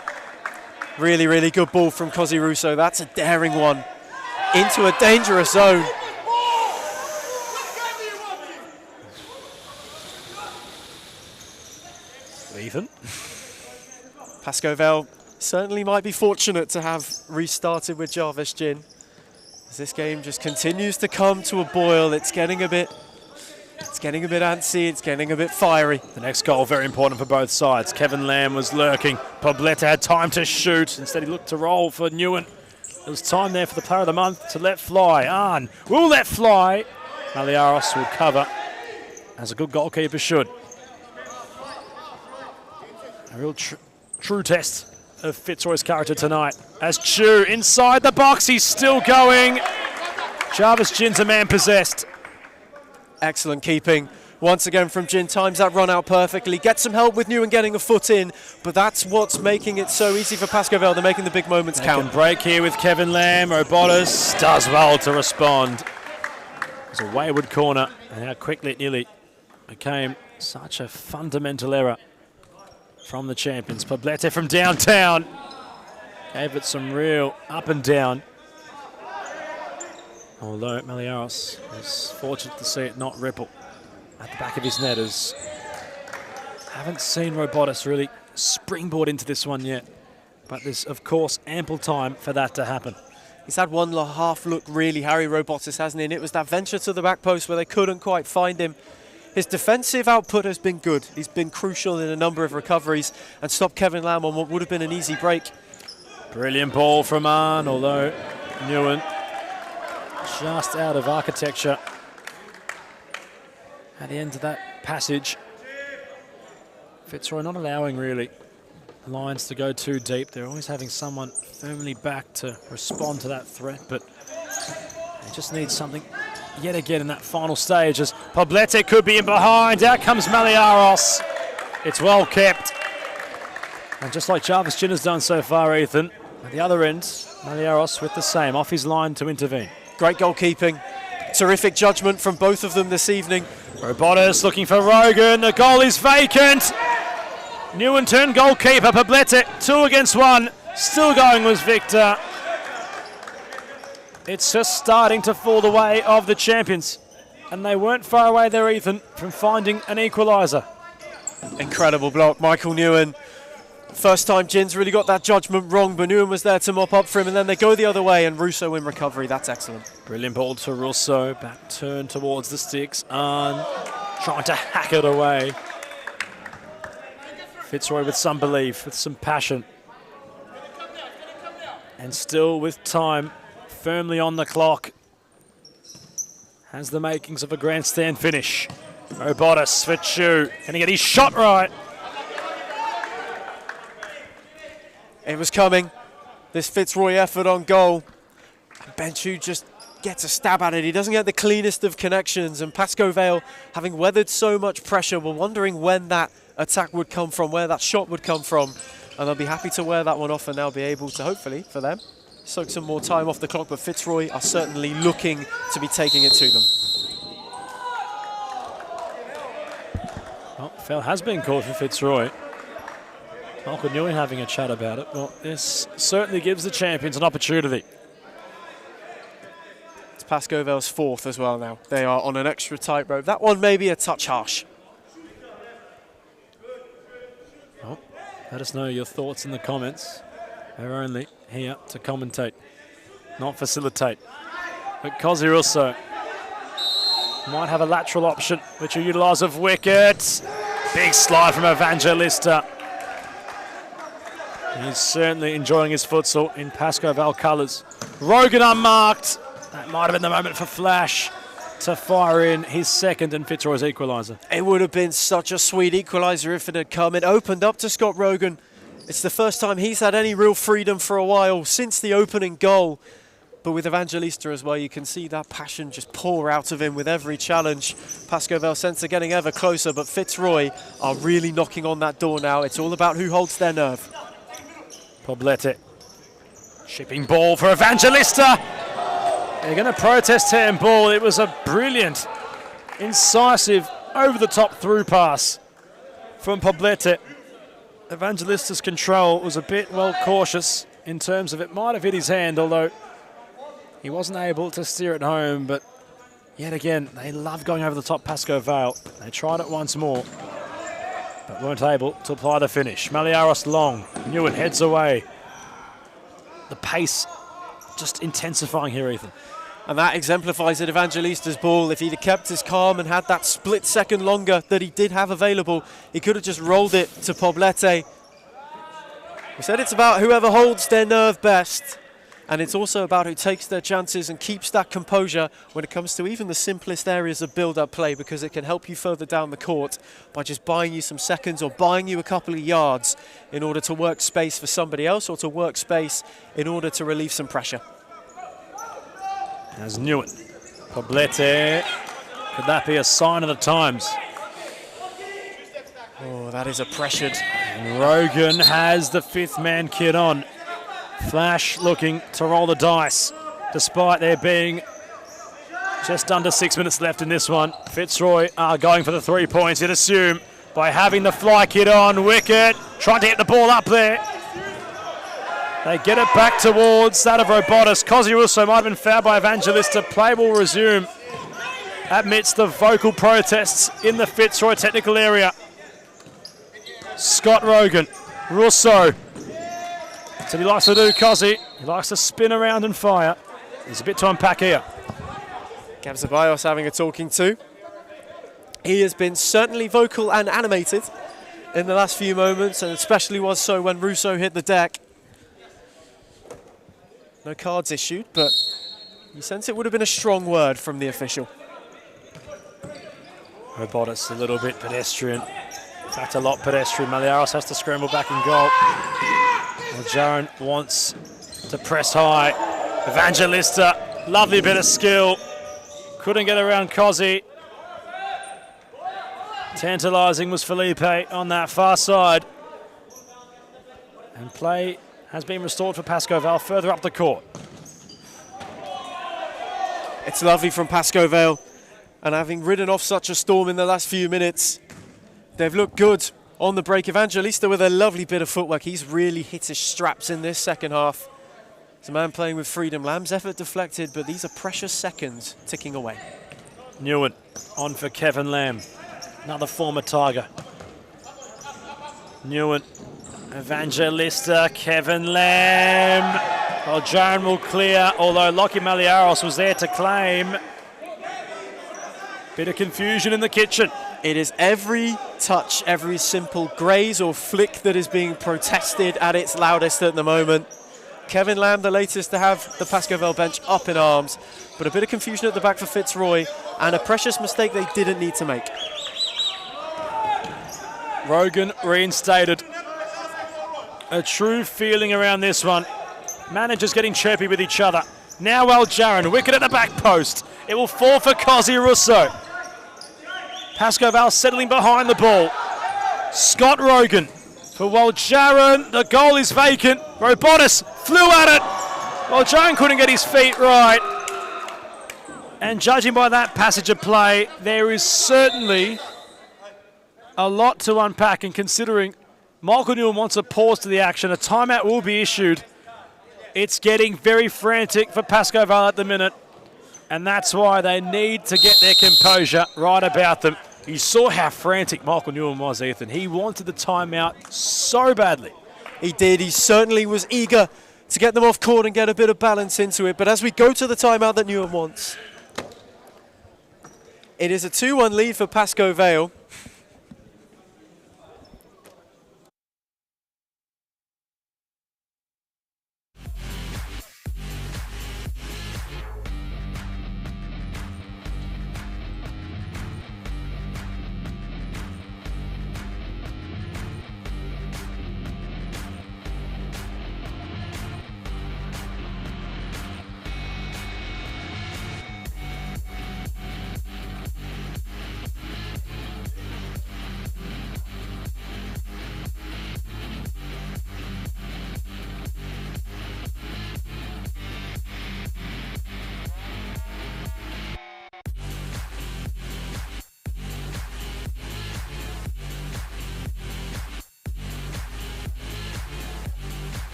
Really, really good ball from Cosi Russo. That's a daring one into a dangerous zone. Ethan. Pasco Vale certainly might be fortunate to have restarted with Jarvis Jin, as this game just continues to come to a boil. It's getting a bit antsy, it's getting a bit fiery. The next goal very important for both sides. Kevin Lamb was lurking. Poblete had time to shoot. Instead he looked to roll for Newan. There was time there for the player of the month to let fly. Arn will let fly. Maliaros will cover, as a good goalkeeper should. A real true test of Fitzroy's character tonight. As Chu inside the box, he's still going. Jarvis Jin's a man possessed. Excellent keeping once again from Jin. Times that run out perfectly. Gets some help with Newan getting a foot in, but that's what's making it so easy for Pasco Vale. They're making the big moments count. Can break here with Kevin Lamb. Robotis does well to respond. It was a wayward corner, and how quickly it nearly became such a fundamental error from the champions. Poblete from downtown gave it some real up and down. Although Maliaros was fortunate to see it not ripple at the back of his net, as haven't seen Robotis really springboard into this one yet. But there's, of course, ample time for that to happen. He's had one half look really, Harry Robotis, hasn't he? And it was that venture to the back post where they couldn't quite find him. His defensive output has been good. He's been crucial in a number of recoveries and stopped Kevin Lamb on what would have been an easy break. Brilliant ball from Arn, although Newan just out of architecture at the end of that passage. Fitzroy not allowing really lines to go too deep. They're always having someone firmly back to respond to that threat, but they just need something yet again in that final stage, as Poblete could be in behind. Out comes Maliaros. It's well kept. And just like Jarvis Jin has done so far, Ethan, at the other end, Maliaros with the same, off his line to intervene. Great goalkeeping. Terrific judgment from both of them this evening. Robotis looking for Rogan. The goal is vacant. Newan turned goalkeeper. Poblete 2 against 1. Still going was Victor. It's just starting to fall the way of the champions. And they weren't far away there, Ethan, from finding an equaliser. Incredible block, Michael Newan. First time Jin's really got that judgment wrong, but Newan was there to mop up for him, and then they go the other way, and Russo in recovery. That's excellent. Brilliant ball to Russo. Back turn towards the sticks. Arn trying to hack it away. Fitzroy with some belief, with some passion. And still with time firmly on the clock. Has the makings of a grandstand finish. Robotis for Chu. Can he get his shot right? It was coming, this Fitzroy effort on goal. And Ben Chu just gets a stab at it. He doesn't get the cleanest of connections, and Pasco Vale, having weathered so much pressure, were wondering when that attack would come from, where that shot would come from. And they'll be happy to wear that one off and now be able to, hopefully, for them, soak some more time off the clock. But Fitzroy are certainly looking to be taking it to them. Well, foul has been called for Fitzroy. Michael Newan having a chat about it. Well, this certainly gives the champions an opportunity. It's Pasco Vale's 4th as well now. They are on an extra tightrope. That one may be a touch harsh. Well, let us know your thoughts in the comments. We're only here to commentate, not facilitate. But Cosi Russo might have a lateral option, which will utilise of wicket. Big slide from Evangelista. He's certainly enjoying his futsal in Pasco Vale colours. Rogan unmarked. That might have been the moment for Flash to fire in his second and Fitzroy's equaliser. It would have been such a sweet equaliser if it had come. It opened up to Scott Rogan. It's the first time he's had any real freedom for a while since the opening goal. But with Evangelista as well, you can see that passion just pour out of him with every challenge. Pasco Vale Centre getting ever closer, but Fitzroy are really knocking on that door now. It's all about who holds their nerve. Poblete. Shipping ball for Evangelista. They're going to protest handball. It was a brilliant, incisive, over-the-top through pass from Poblete. Evangelista's control was a bit, well, cautious in terms of it might have hit his hand, although he wasn't able to steer it home. But yet again, they love going over the top Pasco Vale. They tried it once more, but weren't able to apply the finish. Maliaros long. Newan heads away. the pace just intensifying here, Ethan. And that exemplifies it, Evangelista's ball. If he'd have kept his calm and had that split second longer that he did have available, he could have just rolled it to Poblete. We said it's about whoever holds their nerve best. And it's also about who takes their chances and keeps that composure when it comes to even the simplest areas of build-up play, because it can help you further down the court by just buying you some seconds or buying you a couple of yards in order to work space for somebody else or to work space in order to relieve some pressure. As Newan. Poblete. Could that be a sign of the times? Oh, that is a pressured. And Rogan has the fifth man kit on. Flash looking to roll the dice, despite there being just under 6 minutes left in this one. Fitzroy are going for the 3 points, you'd assume, by having the fly kit on. Wicket, trying to get the ball up there. They get it back towards that of Robotis. Cosy also might have been fouled by Evangelista. Play will resume amidst the vocal protests in the Fitzroy technical area. Scott Rogan, Russo. So he likes to do, Cosy. He likes to spin around and fire. There's a bit to unpack here. Gav Ceballos having a talking to. He has been certainly vocal and animated in the last few moments, and especially was so when Russo hit the deck. No cards issued, but you sense it would have been a strong word from the official. Robotis a little bit pedestrian. In fact, a lot pedestrian. Maliaros has to scramble back in goal. Well, Jaron wants to press high. Evangelista, lovely bit of skill. Couldn't get around Cosy. Tantalising was Felipe on that far side. And play has been restored for Pasco Vale further up the court. It's lovely from Pasco Vale. And having ridden off such a storm in the last few minutes, they've looked good on the break. Evangelista with a lovely bit of footwork. He's really hit his straps in this second half. It's a man playing with freedom. Lamb's effort deflected, but these are precious seconds ticking away. Newan on for Kevin Lamb, another former Tiger. Newan, Evangelista, Kevin Lamb. Well, Jaron will clear, although Lockie Maliaros was there to claim. Bit of confusion in the kitchen. It is every touch, every simple graze or flick that is being protested at its loudest at the moment. Kevin Lamb, the latest to have the Pasco Vale bench up in arms, but a bit of confusion at the back for Fitzroy and a precious mistake they didn't need to make. Rogan reinstated. A true feeling around this one. Managers getting chirpy with each other. Now Jaron, wicket at the back post. It will fall for Cosy Russo. Pasco Vale settling behind the ball. Scott Rogan for Jaron. The goal is vacant. Robotis flew at it. Jaron couldn't get his feet right. And judging by that passage of play, there is certainly a lot to unpack. And considering Michael Newan wants a pause to the action, a timeout will be issued. It's getting very frantic for Pasco Vale at the minute. And that's why they need to get their composure right about them. You saw how frantic Michael Newan was, Ethan. He wanted the timeout so badly. He did. He certainly was eager to get them off court and get a bit of balance into it. But as we go to the timeout that Newan wants, it is a 2-1 lead for Pasco Vale.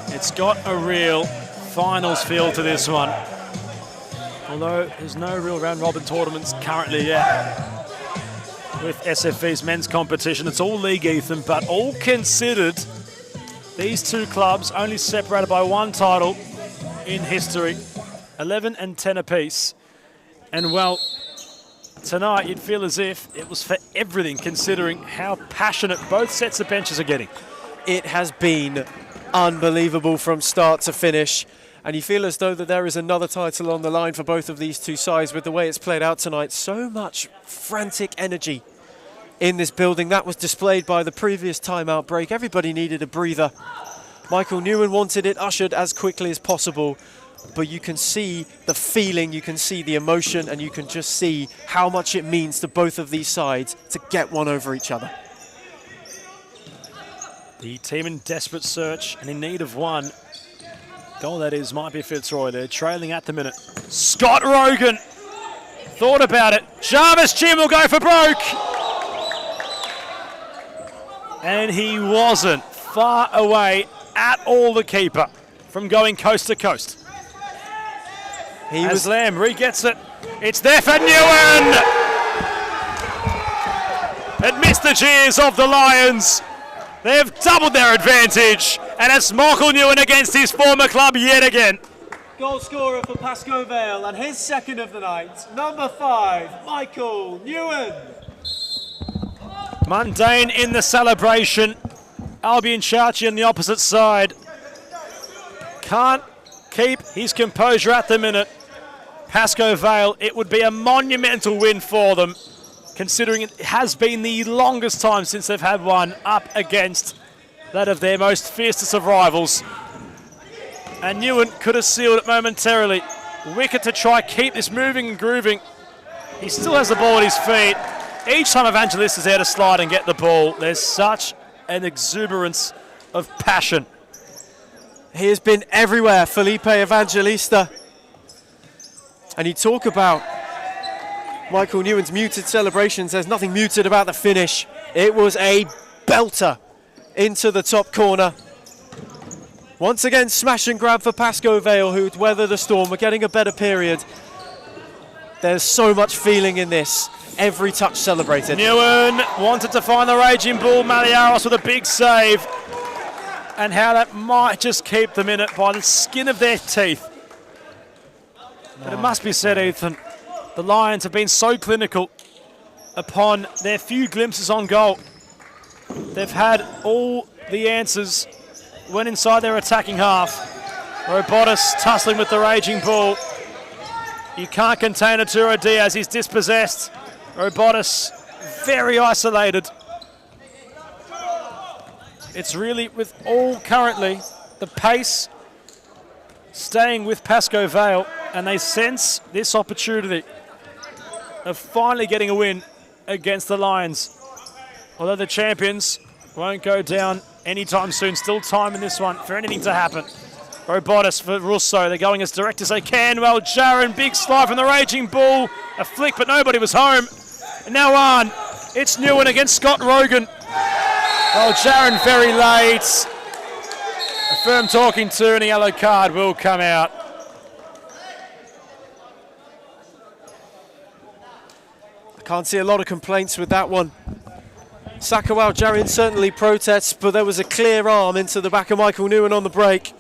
It's got a real finals feel to this one. Although there's no real round-robin tournaments currently yet with SFV's men's competition. It's all league, Ethan, but all considered, these two clubs only separated by one title in history, 11 and 10 apiece. And well, tonight you'd feel as if it was for everything, considering how passionate both sets of benches are getting. It has been unbelievable from start to finish. And you feel as though that there is another title on the line for both of these two sides with the way it's played out tonight. So much frantic energy in this building. That was displayed by the previous timeout break. Everybody needed a breather. Michael Newan wanted it ushered as quickly as possible. But you can see the feeling, you can see the emotion, and you can just see how much it means to both of these sides to get one over each other. The team in desperate search and in need of one. Goal, that is, might be Fitzroy. They're trailing at the minute. Scott Rogan thought about it. Jarvis Jim will go for broke. And he wasn't far away at all, the keeper, from going coast to coast. As Lamb re-gets it. It's there for Newan. Amidst the cheers of the Lions, they've doubled their advantage, and it's Michael Newan against his former club yet again. Goal scorer for Pasco Vale, and his second of the night, number 5, Michael Newan. Mundane in the celebration. Albion Chachi on the opposite side. Can't keep his composure at the minute. Pasco Vale, it would be a monumental win for them, considering it has been the longest time since they've had one up against that of their most fiercest of rivals. And Newan could have sealed it momentarily. Wicket to try keep this moving and grooving. He still has the ball at his feet. Each time Evangelista is there to slide and get the ball, there's such an exuberance of passion. He has been everywhere, Felipe Evangelista. And you talk about Michael Newan's muted celebrations. There's nothing muted about the finish. It was a belter into the top corner. Once again, smash and grab for Pasco Vale, who'd weather the storm. We're getting a better period. There's so much feeling in this. Every touch celebrated. Newan wanted to find the raging bull. Maliaros with a big save. And how that might just keep them in it by the skin of their teeth. But it must be said, Ethan, the Lions have been so clinical upon their few glimpses on goal. They've had all the answers when inside their attacking half. Robotis tussling with the raging bull. You can't contain Arturo Diaz, he's dispossessed. Robotis very isolated. It's really, with all currently, the pace staying with Pasco Vale, and they sense this opportunity of finally getting a win against the Lions. Although the champions won't go down anytime soon. Still time in this one for anything to happen. Robotis for Russo. They're going as direct as they can. Well, Jaron, big slide from the Raging Bull. A flick, but nobody was home. And now on. It's Newan against Scott Rogan. Well, Jaron very late. A firm talking to, and a yellow card will come out. I can't see a lot of complaints with that one. Sakawal Jarin certainly protests, but there was a clear arm into the back of Michael Newan on the break.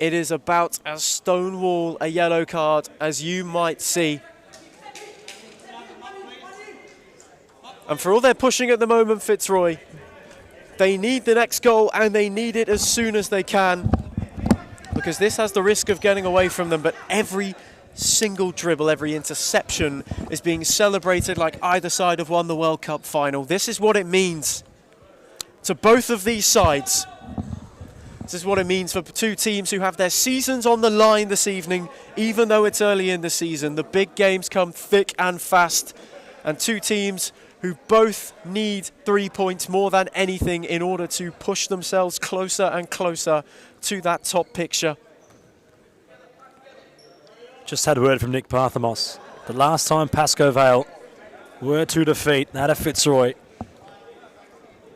It is about as stonewall a yellow card as you might see. And for all they're pushing at the moment, Fitzroy, they need the next goal, and they need it as soon as they can, because this has the risk of getting away from them. But every single dribble, every interception is being celebrated like either side have won the World Cup final. This is what it means to both of these sides. This is what it means for two teams who have their seasons on the line this evening, even though it's early in the season. The big games come thick and fast, and two teams who both need 3 points more than anything in order to push themselves closer and closer to that top picture. Just had a word from Nick Parthamos. The last time Pasco Vale were to defeat that of Fitzroy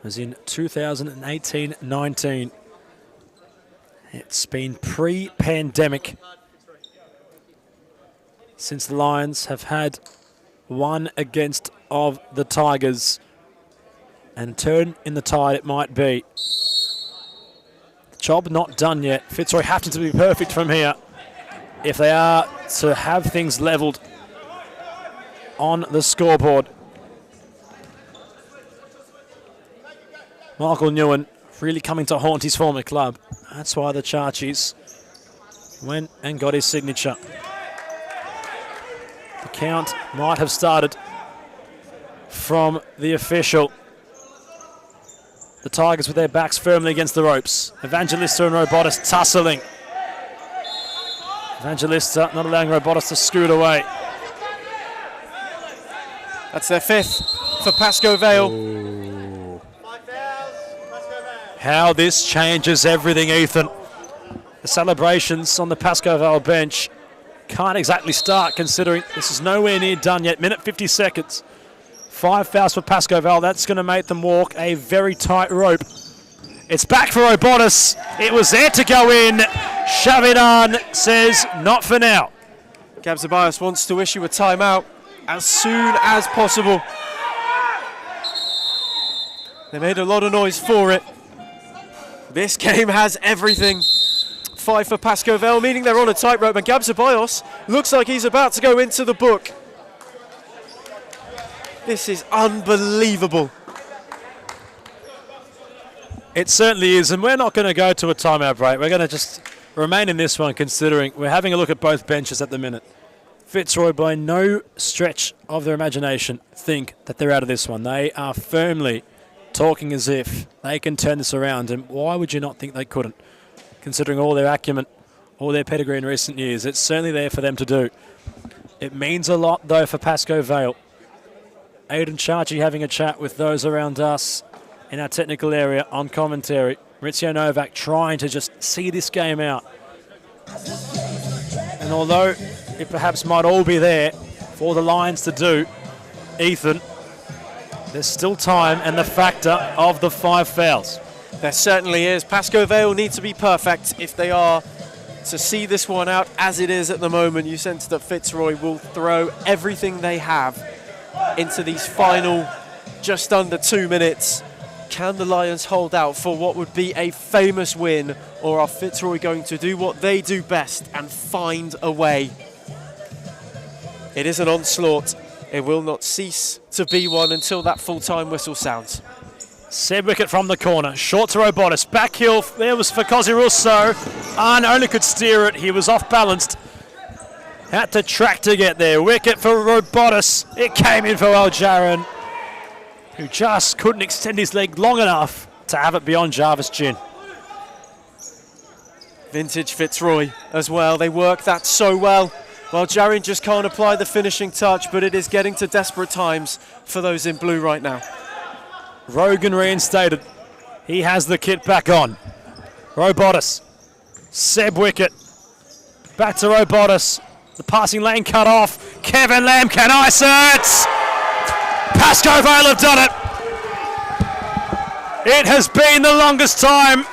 was in 2018-19. It's been pre-pandemic. since the Lions have had one against of the Tigers. And turn in the tide it might be. The job not done yet. Fitzroy have to be perfect from here if they are to have things levelled on the scoreboard. Michael Newan really coming to haunt his former club. That's why the Charchies went and got his signature. The count might have started from the official. The Tigers with their backs firmly against the ropes. Evangelista and Robotis tussling. Evangelista not allowing Robotis to scoot away. That's their 5th for Pasco Vale. Ooh. How this changes everything, Ethan. The celebrations on the Pasco Vale bench can't exactly start considering this is nowhere near done yet. Minute 50 seconds. 5 fouls for Pasco Vale. That's going to make them walk a very tight rope. It's back for Robotis. It was there to go in. Shavidan says not for now. Gabzabias wants to issue a timeout as soon as possible. They made a lot of noise for it. This game has everything. 5 for Pasco Vale, meaning they're on a tightrope, and Gabzabias looks like he's about to go into the book. This is unbelievable. It certainly is, and we're not going to go to a timeout break. We're going to just remain in this one, considering we're having a look at both benches at the minute. Fitzroy, by no stretch of their imagination, think that they're out of this one. They are firmly talking as if they can turn this around, and why would you not think they couldn't? Considering all their acumen, all their pedigree in recent years, it's certainly there for them to do. It means a lot, though, for Pasco Vale. Aidan Charchi having a chat with those around us in our technical area on commentary. Maurizio Novak trying to just see this game out. And although it perhaps might all be there for the Lions to do, Ethan, there's still time and the factor of the 5 fouls. There certainly is. Pasco Vale need to be perfect if they are to see this one out as it is at the moment. You sense that Fitzroy will throw everything they have into these final just under 2 minutes. Can the Lions hold out for what would be a famous win, or are Fitzroy going to do what they do best and find a way? It is an onslaught. It will not cease to be one until that full-time whistle sounds. Seb wicket from the corner, short to Robotis, back heel, there was for Cosi Russo. Arne only could steer it, he was off-balanced. Had to track to get there, wicket for Robotis. It came in for Aljaran, who just couldn't extend his leg long enough to have it beyond Jarvis' chin. Vintage Fitzroy as well, they work that so well. Well, Jarin just can't apply the finishing touch, but it is getting to desperate times for those in blue right now. Rogan reinstated. He has the kit back on. Robotis. Seb wicket. Back to Robotis. The passing lane cut off. Kevin Lamb can ice it. Pasco Vale have done it. It has been the longest time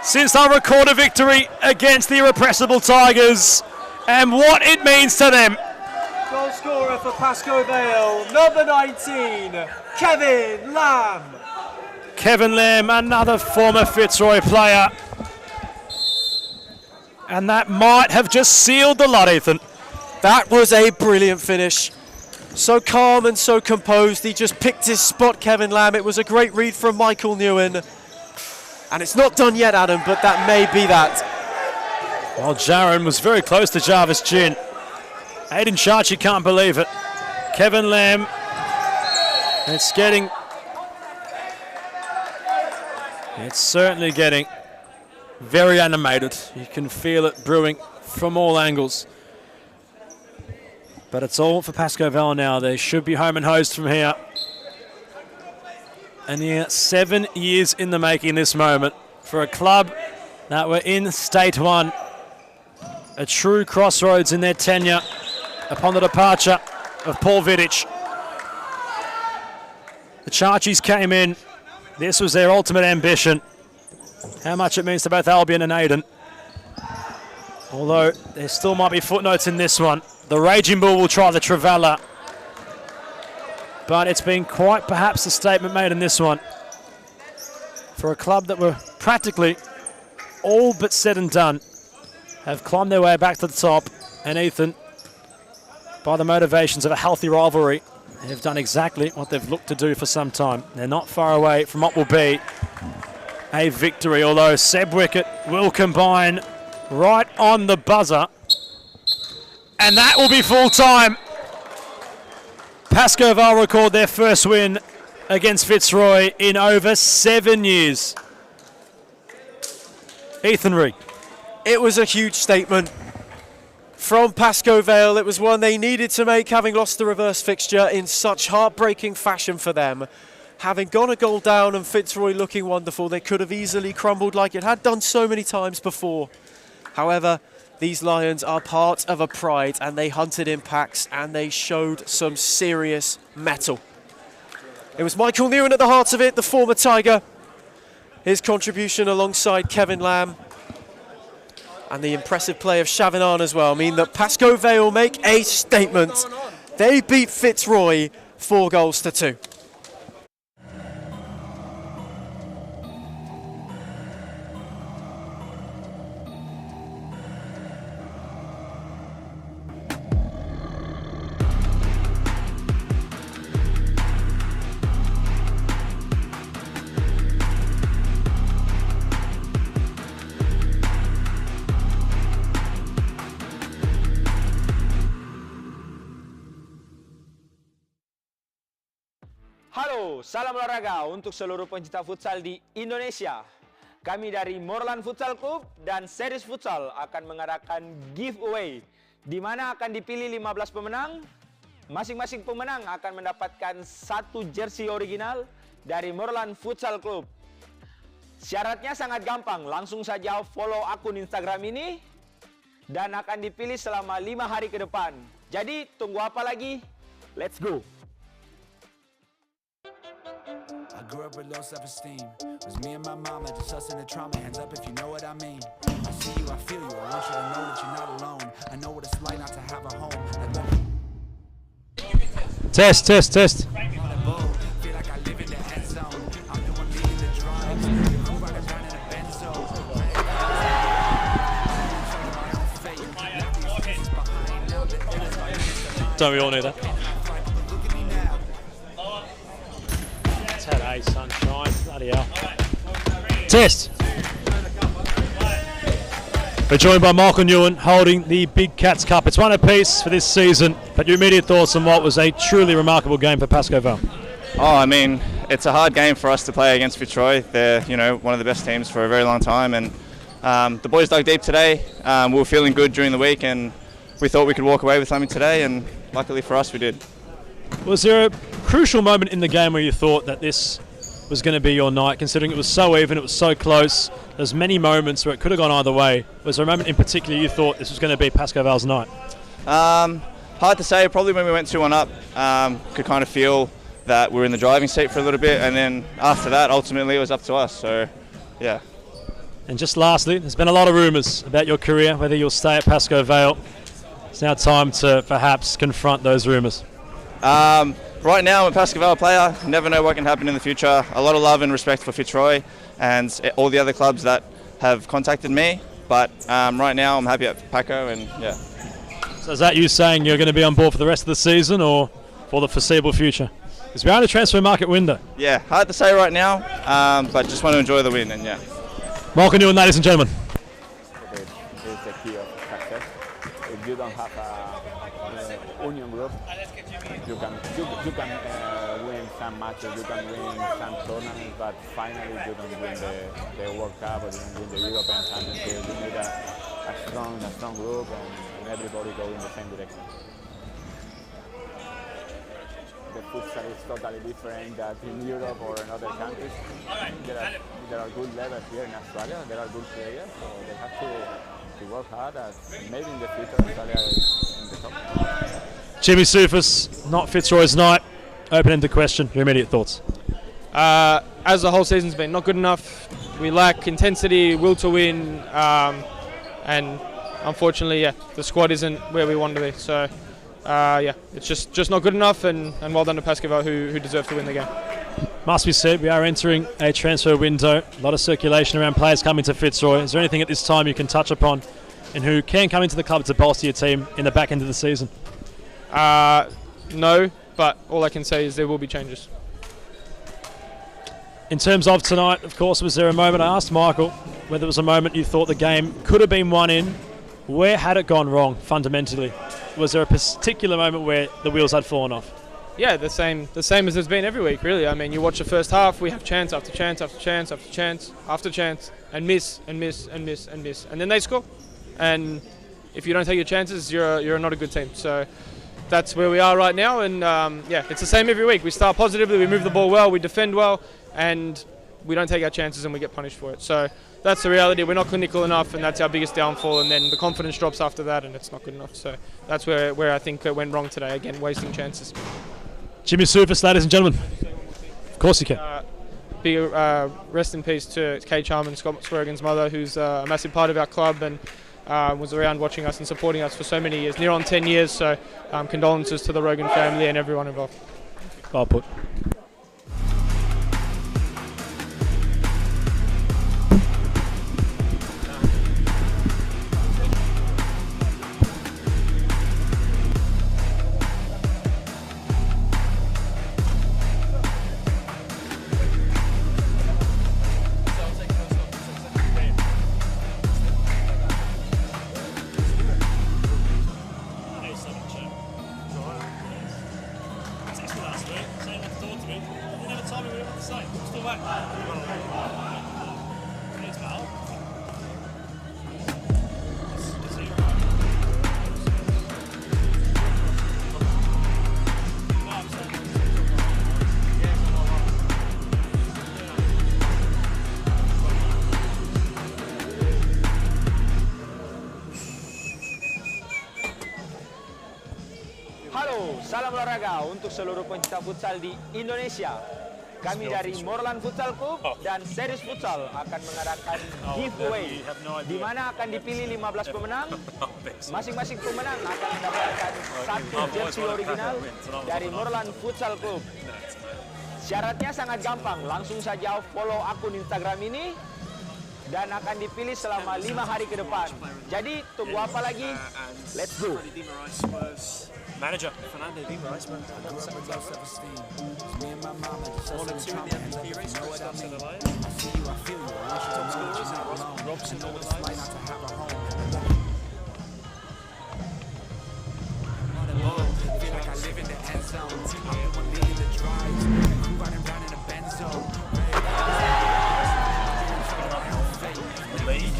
since I record a victory against the irrepressible Tigers, and what it means to them. Goal scorer for Pasco Vale, number 19, Kevin Lamb. Kevin Lamb, another former Fitzroy player. And that might have just sealed the lot, Ethan. That was a brilliant finish. So calm and so composed. He just picked his spot, Kevin Lamb. It was a great read from Michael Newan. And it's not done yet, Adam, but that may be that. Well, Jaron was very close to Jarvis' chin. Aidan Charchi can't believe it. Kevin Lamb. It's certainly getting very animated. You can feel it brewing from all angles. But it's all for Pasco Vale now. They should be home and hosed from here. And yeah, 7 years in the making this moment for a club that were in State 1. A true crossroads in their tenure upon the departure of Paul Vidic. The Charchies came in. This was their ultimate ambition. How much it means to both Albion and Aidan. Although there still might be footnotes in this one. The Raging Bull will try the Trevella. But it's been quite perhaps a statement made in this one. For a club that were practically all but said and done, have climbed their way back to the top. And Ethan, by the motivations of a healthy rivalry, have done exactly what they've looked to do for some time. They're not far away from what will be a victory, although Seb Wickett will combine right on the buzzer. And that will be full time. Pasco Vale record their first win against Fitzroy in over 7 years. Ethan Reid. It was a huge statement from Pasco Vale. It was one they needed to make, having lost the reverse fixture in such heartbreaking fashion for them. Having gone a goal down and Fitzroy looking wonderful, they could have easily crumbled like it had done so many times before. However, these Lions are part of a pride, and they hunted in packs and they showed some serious mettle. It was Michael Newan at the heart of it, the former Tiger. His contribution alongside Kevin Lamb and the impressive play of Chavinan as well mean that Pasco Vale make a statement. They beat Fitzroy 4-2. Halo, salam olahraga untuk seluruh pencinta futsal di Indonesia. Kami dari Morland Futsal Club dan Series Futsal akan mengadakan giveaway, di mana akan dipilih 15 pemenang. Masing-masing pemenang akan mendapatkan 1 jersey original dari Morland Futsal Club. Syaratnya sangat gampang, langsung saja follow akun Instagram ini dan akan dipilih selama 5 hari ke depan. Jadi tunggu apa lagi? Let's go! I grew up with low self-esteem. It was me and my mom that just us in the trauma. Hands up if you know what I mean. I see you, I feel you. I want you to know that you're not alone. I know what it's like not to have a home. Test. Feel like I live in the end zone. I'm the one leading the drives. Who riding around in a benzo? Don't we all know that? Today, sunshine, bloody hell. Test. We're joined by Michael Newan holding the Big Cats Cup. It's one apiece for this season, but your immediate thoughts on what was a truly remarkable game for Pasco Vale? Oh, I mean, it's a hard game for us to play against Fitzroy. They're, one of the best teams for a very long time, and the boys dug deep today. We were feeling good during the week, and we thought we could walk away with something today, and luckily for us, we did. Was there a crucial moment in the game where you thought that this was going to be your night, considering it was so even, it was so close, there's many moments where it could have gone either way? Was there a moment in particular you thought this was going to be Pasco Vale's night? Hard to say. Probably when we went 2-1 up, could kind of feel that we were in the driving seat for a little bit, and then after that, ultimately, it was up to us. So, yeah. And just lastly, there's been a lot of rumours about your career, whether you'll stay at Pasco Vale. It's now time to perhaps confront those rumours. Right now, I'm a Pasco Vale player. You never know what can happen in the future. A lot of love and respect for Fitzroy and all the other clubs that have contacted me. But right now, I'm happy at Paco, and yeah. So is that you saying you're going to be on board for the rest of the season or for the foreseeable future? Because we're on a transfer market window. Yeah, hard to say right now, but just want to enjoy the win, and yeah. Welcome to it, ladies and gentlemen. It's the key of success. If you don't have a union group, you can win some matches, you can win some tournaments, but finally you don't win the World Cup or you don't win the European Championship. You need a strong group and everybody go in the same direction. The futsal is totally different than in Europe or in other countries. There are good levels here in Australia, there are good players, so they have to work hard and maybe in the future Australia is in the top. Jimmy Soufis, not Fitzroy's night. Open-ended question, your immediate thoughts? As the whole season's been not good enough, we lack intensity, will to win, and unfortunately, yeah, the squad isn't where we want to be. So, yeah, it's just not good enough. And well done to Pasco Vale, who deserve to win the game. Must be said, we are entering a transfer window. A lot of circulation around players coming to Fitzroy. Is there anything at this time you can touch upon and who can come into the club to bolster your team in the back end of the season? No, but all I can say is there will be changes. In terms of tonight, of course, was there a moment, I asked Michael whether it was a moment you thought the game could have been won in. Where had it gone wrong fundamentally? Was there a particular moment where the wheels had fallen off? Yeah, the same as it's been every week, really. I mean, you watch the first half, we have chance after chance after chance after chance after chance, and miss and miss and miss and miss, and then they score. And if you don't take your chances, you're not a good team. So that's where we are right now. And yeah, it's the same every week. We start positively, we move the ball well, we defend well, and we don't take our chances and we get punished for it. So that's the reality. We're not clinical enough, and that's our biggest downfall. And then the confidence drops after that, and it's not good enough. So that's where I think it went wrong today. Again, wasting chances. Jimmy Sufis, ladies and gentlemen. Of course you can. Big rest in peace to Kay Charman, Scott Swearigan's mother, who's a massive part of our club and was around watching us and supporting us for so many years, near on 10 years. So condolences to the Rogan family and everyone involved. Well put. Salam olahraga untuk seluruh pencinta futsal di Indonesia. Kami dari Morland Futsal Club dan Series Futsal akan mengadakan giveaway di mana akan dipilih 15 pemenang. Masing-masing pemenang akan mendapatkan satu jersey original dari Morland Futsal Club. Syaratnya sangat gampang, langsung saja follow akun Instagram ini dan akan dipilih selama 5 hari ke depan. Jadi tunggu apa lagi? Let's go. Manager Fernando Di Marisman and second goal. One and two in the MVP race. Starts in the line. Top scorers in Robson Norman Lines. Feel like I live in the end zone. I'm the one leading the drives. Who riding around in a Benzo? The league,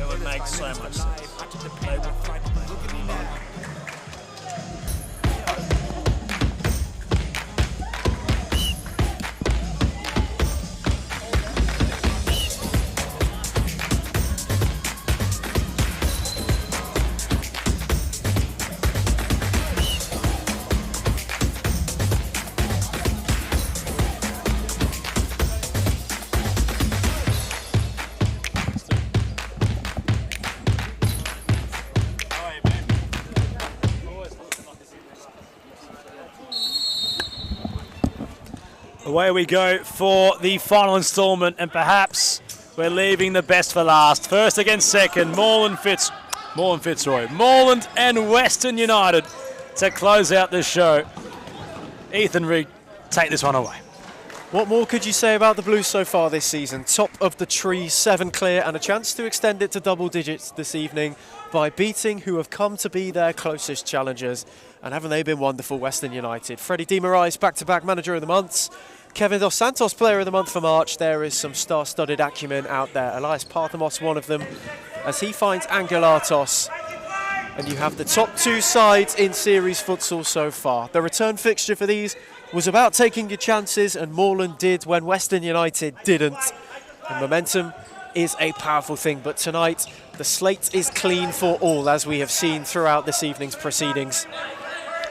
it would make so much sense. Look at me now. Away we go for the final instalment, and perhaps we're leaving the best for last. First against second, Morland Fitzroy, Morland and Western United to close out this show. Ethan Reid, take this one away. What more could you say about the Blues so far this season? Top of the tree, 7 clear, and a chance to extend it to double digits this evening by beating who have come to be their closest challengers. And haven't they been wonderful, Western United? Freddie Di Marais, back-to-back Manager of the Month. Kevin Dos Santos, Player of the Month for March. There is some star-studded acumen out there. Elias Parthamos, one of them, as he finds Angelatos. And you have the top 2 sides in series futsal so far. The return fixture for these was about taking your chances, and Morland did when Western United didn't. And momentum is a powerful thing, but tonight the slate is clean for all, as we have seen throughout this evening's proceedings.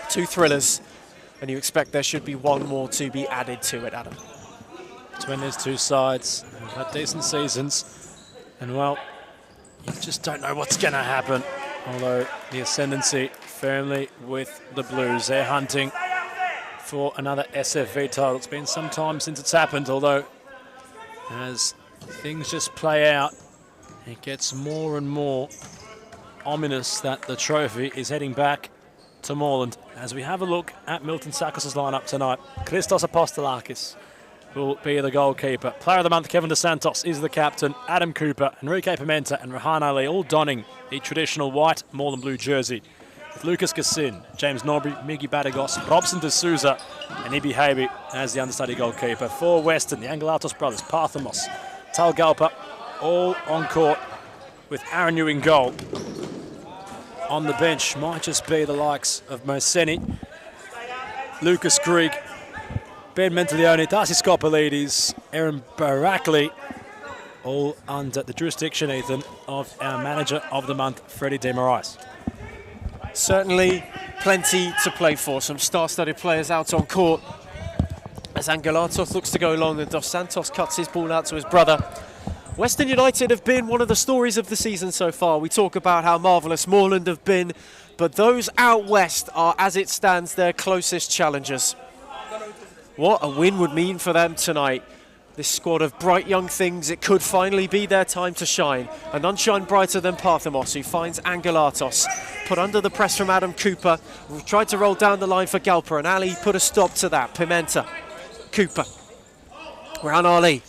2 thrillers, and you expect there should be one more to be added to it, Adam. Between these 2 sides, we've had decent seasons, and well, you just don't know what's going to happen. Although the ascendancy firmly with the Blues. They're hunting for another SFV title. It's been some time since it's happened, although as things just play out, it gets more and more ominous that the trophy is heading back to Morland. As we have a look at Milton Sakos' lineup tonight, Christos Apostolakis will be the goalkeeper. Player of the month, Kevin Dos Santos, is the captain. Adam Cooper, Enrique Pimenta and Rahan Ali all donning the traditional white Morland blue jersey. With Lucas Cassin, James Norbury, Miggy Badagos, Robson De Souza and Ibi Habe as the understudy goalkeeper. For Western, the Angelatos brothers, Parthamos, Tal Galpa, all on court with Aaron Yu in goal. On the bench might just be the likes of Moseni, Lucas Grieg, Ben Menteleone, Darcy Scopelides, Aaron Barakli, all under the jurisdiction, Ethan, of our manager of the month, Freddie De Moraes. Certainly plenty to play for. Some star-studded players out on court as Angelatos looks to go long and Dos Santos cuts his ball out to his brother. Western United have been one of the stories of the season so far. We talk about how marvellous Morland have been, but those out west are, as it stands, their closest challengers. What a win would mean for them tonight. This squad of bright young things, it could finally be their time to shine. And none shine brighter than Parthamos, who finds Angelatos. Put under the press from Adam Cooper. We've tried to roll down the line for Galpa, and Ali put a stop to that. Pimenta, Cooper, Rahan Ali.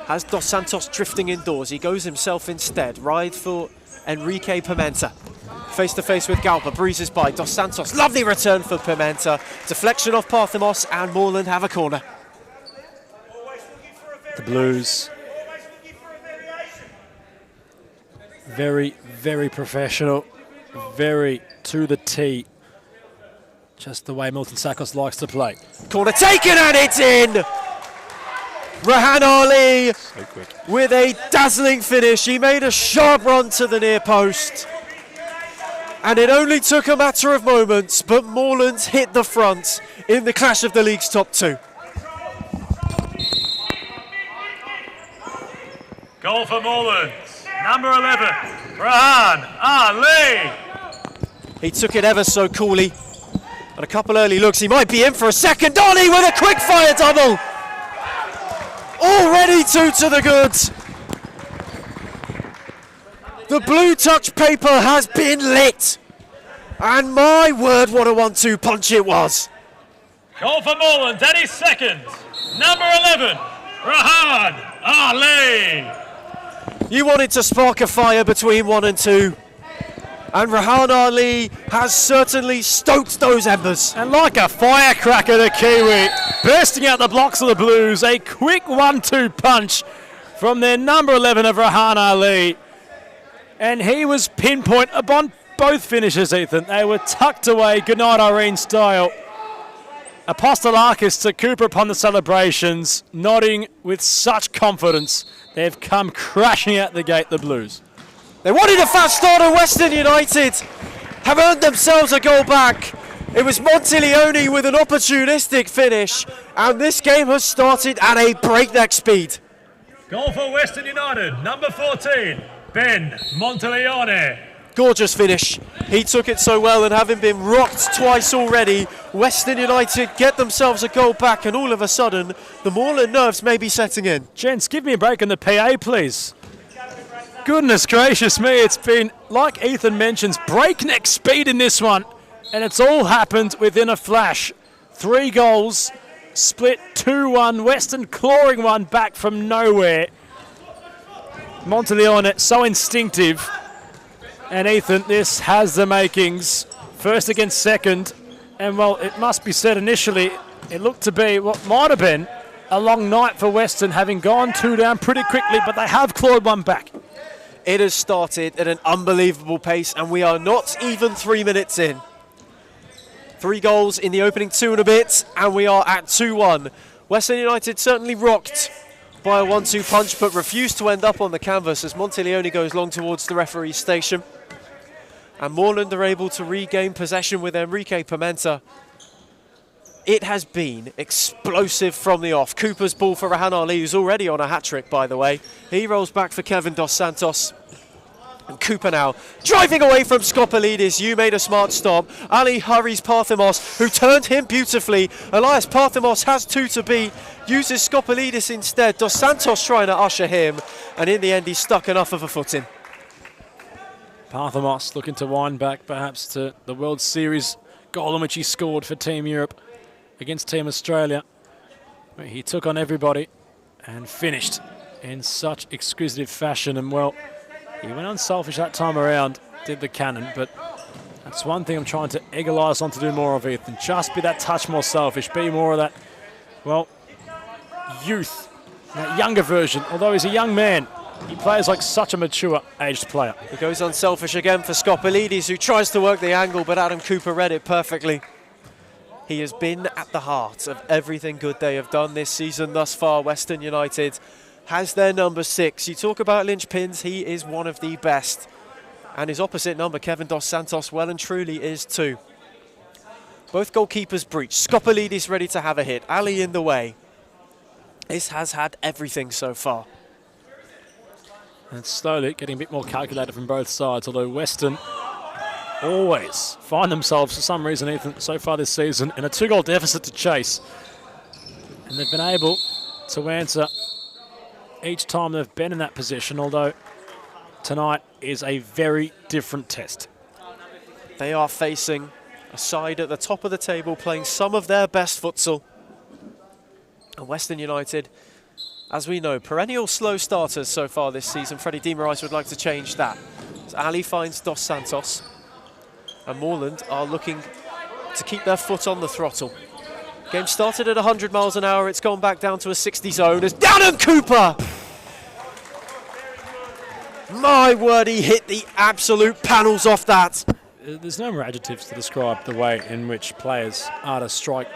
Has Dos Santos drifting indoors. He goes himself instead. Ride for Enrique Pimenta. Face to face with Galpa, breezes by Dos Santos. Lovely return for Pimenta. Deflection off Parthamos, and Morland have a corner. The Blues, very, very professional, very to the T. Just the way Milton Sakos likes to play. Corner taken and it's in! Rahan Ali So quick. with a dazzling finish. He made a sharp run to the near post. And it only took a matter of moments, but Morland hit the front in the clash of the league's top two. Goal for Morland. Number 11, Rahan Ali. He took it ever so coolly. And a couple early looks. He might be in for a second. Ali with a quick fire double. Already two to the goods. The blue touch paper has been lit. And my word, what a 1-2 punch it was. Goal for Morland, that is second. Number 11, Rahan Ali. You wanted to spark a fire between 1 and 2. And Rahan Ali has certainly stoked those embers. And like a firecracker, the Kiwi, bursting out the blocks of the Blues, a quick 1-2 punch from their number 11 of Rahan Ali. And he was pinpoint upon both finishes, Ethan. They were tucked away, goodnight Irene style. Apostolakis to Cooper upon the celebrations, nodding with such confidence. They've come crashing out the gate, the Blues. They wanted a fast start, and Western United have earned themselves a goal back. It was Monteleone with an opportunistic finish, and this game has started at a breakneck speed. Goal for Western United, number 14, Ben Monteleone. Gorgeous finish. He took it so well, and having been rocked twice already, Western United get themselves a goal back, and all of a sudden, the Morland nerves may be setting in. Gents, give me a break on the PA, please. Goodness gracious me, it's been, like Ethan mentions, breakneck speed in this one, and it's all happened within a flash. 3 goals, split 2-1, Western clawing one back from nowhere. Monteleone, so instinctive. And Ethan, this has the makings. First against second. And well, it must be said initially, it looked to be what might have been a long night for Western, having gone 2 down pretty quickly, but they have clawed one back. It has started at an unbelievable pace, and we are not even 3 minutes in. 3 goals in the opening 2 and a bit, and we are at 2-1. Western United certainly rocked by a 1-2 punch, but refused to end up on the canvas as Monteleone goes long towards the referee's station. And Morland are able to regain possession with Enrique Pimenta. It has been explosive from the off. Cooper's ball for Rahan Ali, who's already on a hat-trick, by the way. He rolls back for Kevin Dos Santos. And Cooper now driving away from Skopelidis. You made a smart stop. Ali hurries Parthemos, who turned him beautifully. Elias Parthemos has 2 to beat. Uses Skopelidis instead. Dos Santos trying to usher him. And in the end, he's stuck enough of a foot in. Parthemos looking to wind back perhaps to the World Series goal in which he scored for Team Europe against Team Australia. Where he took on everybody and finished in such exquisite fashion. And well, he went unselfish that time around, did the cannon, but that's one thing I'm trying to egg Elias on to do more of, Ethan. Just be that touch more selfish, be more of that, well, youth, that younger version. Although he's a young man, he plays like such a mature aged player. He goes unselfish again for Skopelidis, who tries to work the angle, but Adam Cooper read it perfectly. He has been at the heart of everything good they have done this season thus far. Western United has their number 6. You talk about linchpins, he is one of the best. And his opposite number, Kevin Dos Santos, well and truly is too. Both goalkeepers breached. Skopelidis ready to have a hit. Ali in the way. This has had everything so far. And slowly getting a bit more calculated from both sides, although Western always find themselves, for some reason, Ethan, so far this season, in a 2-goal deficit to chase. And they've been able to answer each time they've been in that position, although tonight is a very different test. They are facing a side at the top of the table playing some of their best futsal. And Western United, as we know, perennial slow starters so far this season. Freddie Di Marais would like to change that. As Ali finds Dos Santos, and Morland are looking to keep their foot on the throttle. Game started at 100 miles an hour. It's gone back down to a 60 zone as Adam Cooper! My word, he hit the absolute panels off that. There's no more adjectives to describe the way in which players are to strike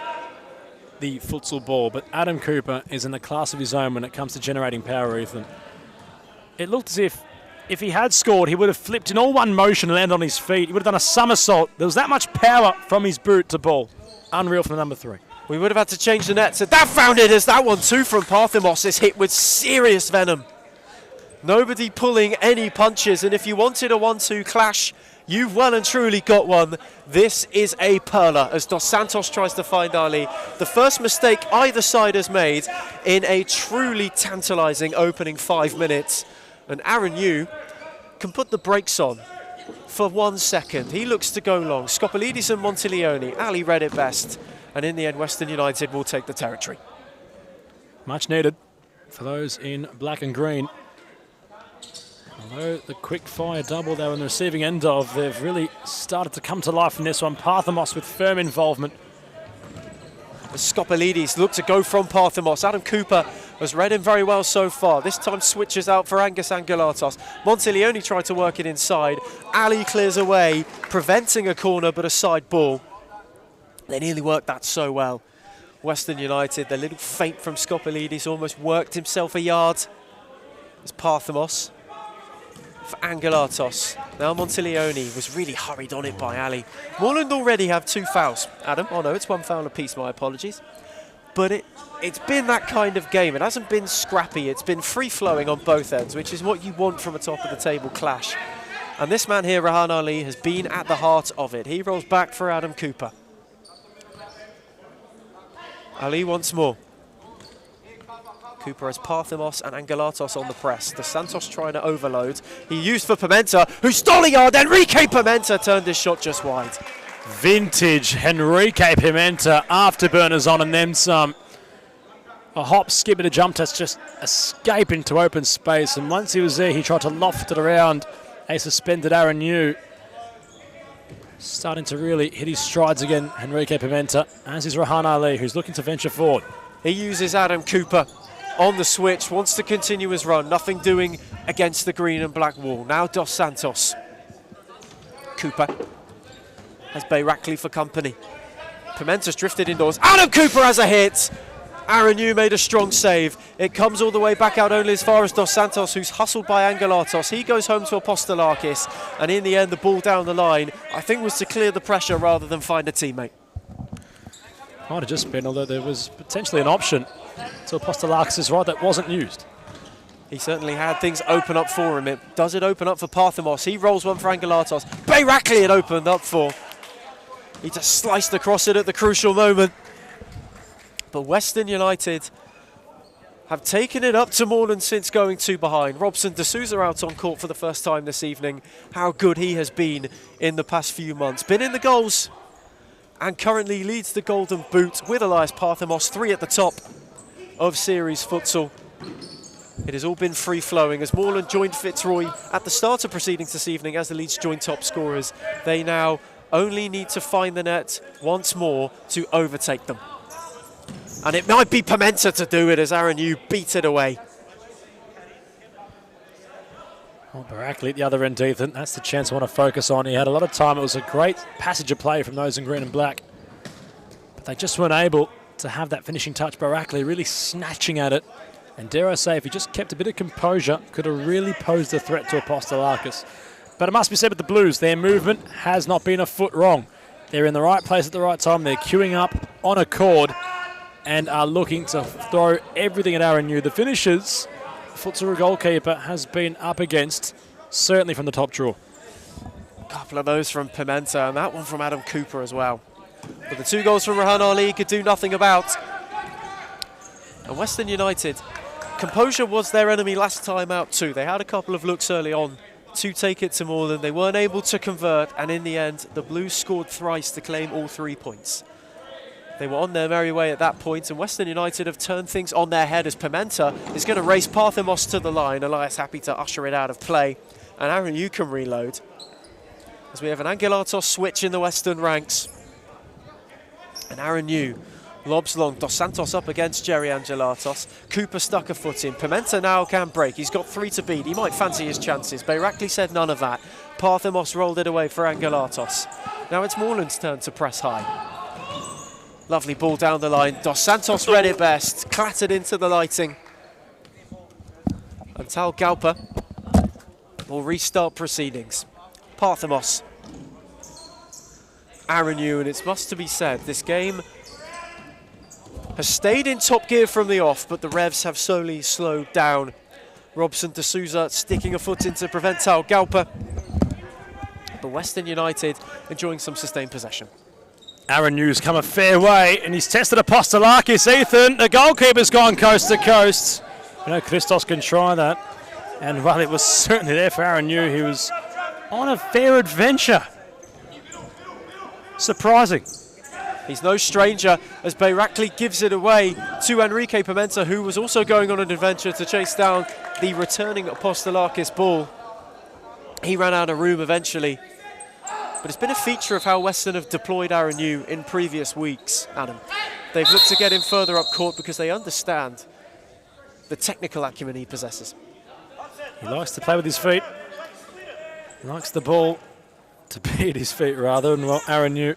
the futsal ball, but Adam Cooper is in a class of his own when it comes to generating power, Ethan. It looked as if he had scored, he would have flipped in all one motion and landed on his feet. He would have done a somersault. There was that much power from his boot to ball. Unreal from the number 3. We would have had to change the net. So that found it as that one too from Parthemos is hit with serious venom. Nobody pulling any punches, and if you wanted a 1-2 clash, you've well and truly got one. This is a perler as Dos Santos tries to find Ali. The first mistake either side has made in a truly tantalising opening 5 minutes. And Aaron Yu can put the brakes on for 1 second. He looks to go long. Skopelidis and Montiglione. Ali read it best. And in the end, Western United will take the territory. Much needed for those in black and green. Although the quick fire double they were on the receiving end of, they've really started to come to life in this one. Parthemos with firm involvement. Skopelidis look to go from Parthemos. Adam Cooper has read him very well so far. This time switches out for Angus Angelatos. Montiglione tried to work it inside. Ali clears away, preventing a corner but a side ball. They nearly worked that so well. Western United, the little feint from Skopelidis almost worked himself a yard. It's Parthemos for Angelatos. Now Montiglione was really hurried on it by Ali. Morland already have 2 fouls. Adam, oh no, it's 1 foul apiece, my apologies. But it's been that kind of game. It hasn't been scrappy, it's been free-flowing on both ends, which is what you want from a top-of-the-table clash. And this man here, Rahan Ali, has been at the heart of it. He rolls back for Adam Cooper. Ali once more. Cooper has Parthemos and Angelatos on the press. Dos Santos trying to overload. He used for Pimenta, who stole a yard. Enrique Pimenta turned his shot just wide. Vintage Enrique Pimenta, afterburners on and then some. A hop, skip and a jump test, just escape into open space. And once he was there, he tried to loft it around a suspended Aaron Yu. Starting to really hit his strides again, Enrique Pimenta, as is Rahan Ali, who's looking to venture forward. He uses Adam Cooper on the switch, wants to continue his run. Nothing doing against the green and black wall. Now Dos Santos. Cooper has Bayrakli for company. Pimenta's drifted indoors. Adam Cooper has a hit. Aaron Yu made a strong save. It comes all the way back out only as far as Dos Santos, who's hustled by Angelatos. He goes home to Apostolakis, and in the end, the ball down the line, I think, was to clear the pressure rather than find a teammate. Might have just been, although there was potentially an option to Apostolakis' right that wasn't used. He certainly had things open up for him. Does it open up for Parthamos? He rolls one for Angelatos. Bayrakli it opened up for. He just sliced across it at the crucial moment. But Western United have taken it up to Morland since going 2 behind. Robson de Souza out on court for the first time this evening. How good he has been in the past few months. Been in the goals and currently leads the Golden Boot with Elias Parthamos, 3 at the top of series futsal. It has all been free-flowing as Morland joined Fitzroy at the start of proceedings this evening as the Leeds joint top scorers. They now only need to find the net once more to overtake them. And it might be Pimenta to do it as Aaron Yu beat it away. Well, Bayrakli at the other end, Ethan. That's the chance I want to focus on. He had a lot of time. It was a great passage of play from those in green and black. But they just weren't able to have that finishing touch. Bayrakli really snatching at it. And dare I say, if he just kept a bit of composure, could have really posed a threat to Apostolakis. But it must be said with the Blues, their movement has not been a foot wrong. They're in the right place at the right time. They're queuing up on a chord and are looking to throw everything at Aaron Yu. The finishers, Futsal goalkeeper has been up against, certainly from the top draw. A couple of those from Pimenta and that one from Adam Cooper as well. But the 2 goals from Rahan Ali could do nothing about. And Western United, composure was their enemy last time out too. They had a couple of looks early on to take it to Morland. They weren't able to convert, and in the end, the Blues scored thrice to claim all 3 points. They were on their merry way at that point, and Western United have turned things on their head as Pimenta is going to race Parthamos to the line. Elias happy to usher it out of play, and Aaron Yu can reload. As we have an Angelatos switch in the Western ranks. And Aaron Yu lobs long. Dos Santos up against Jerry Angelatos. Cooper stuck a foot in. Pimenta now can break. He's got 3 to beat. He might fancy his chances. Bayrakli said none of that. Parthamos rolled it away for Angelatos. Now it's Morland's turn to press high. Lovely ball down the line. Dos Santos read it best. Clattered into the lighting. And Tal Galpa will restart proceedings. Parthamos. Aaron Yu, and it must be said, this game has stayed in top gear from the off, but the revs have slowly slowed down. Robson de Souza sticking a foot in to prevent Tal Galpa. But Western United enjoying some sustained possession. Aaron Yu's come a fair way, and he's tested Apostolakis. Ethan, the goalkeeper's gone coast to coast. You know, Christos can try that. And while it was certainly there for Aaron Yu, he was on a fair adventure. Surprising. He's no stranger as Bayrakli gives it away to Enrique Pimenta, who was also going on an adventure to chase down the returning Apostolakis ball. He ran out of room eventually. But it's been a feature of how Western have deployed Aaron Yu in previous weeks, Adam. They've looked to get him further up court because they understand the technical acumen he possesses. He likes to play with his feet. He likes the ball to be at his feet rather. And well, Aaron Yu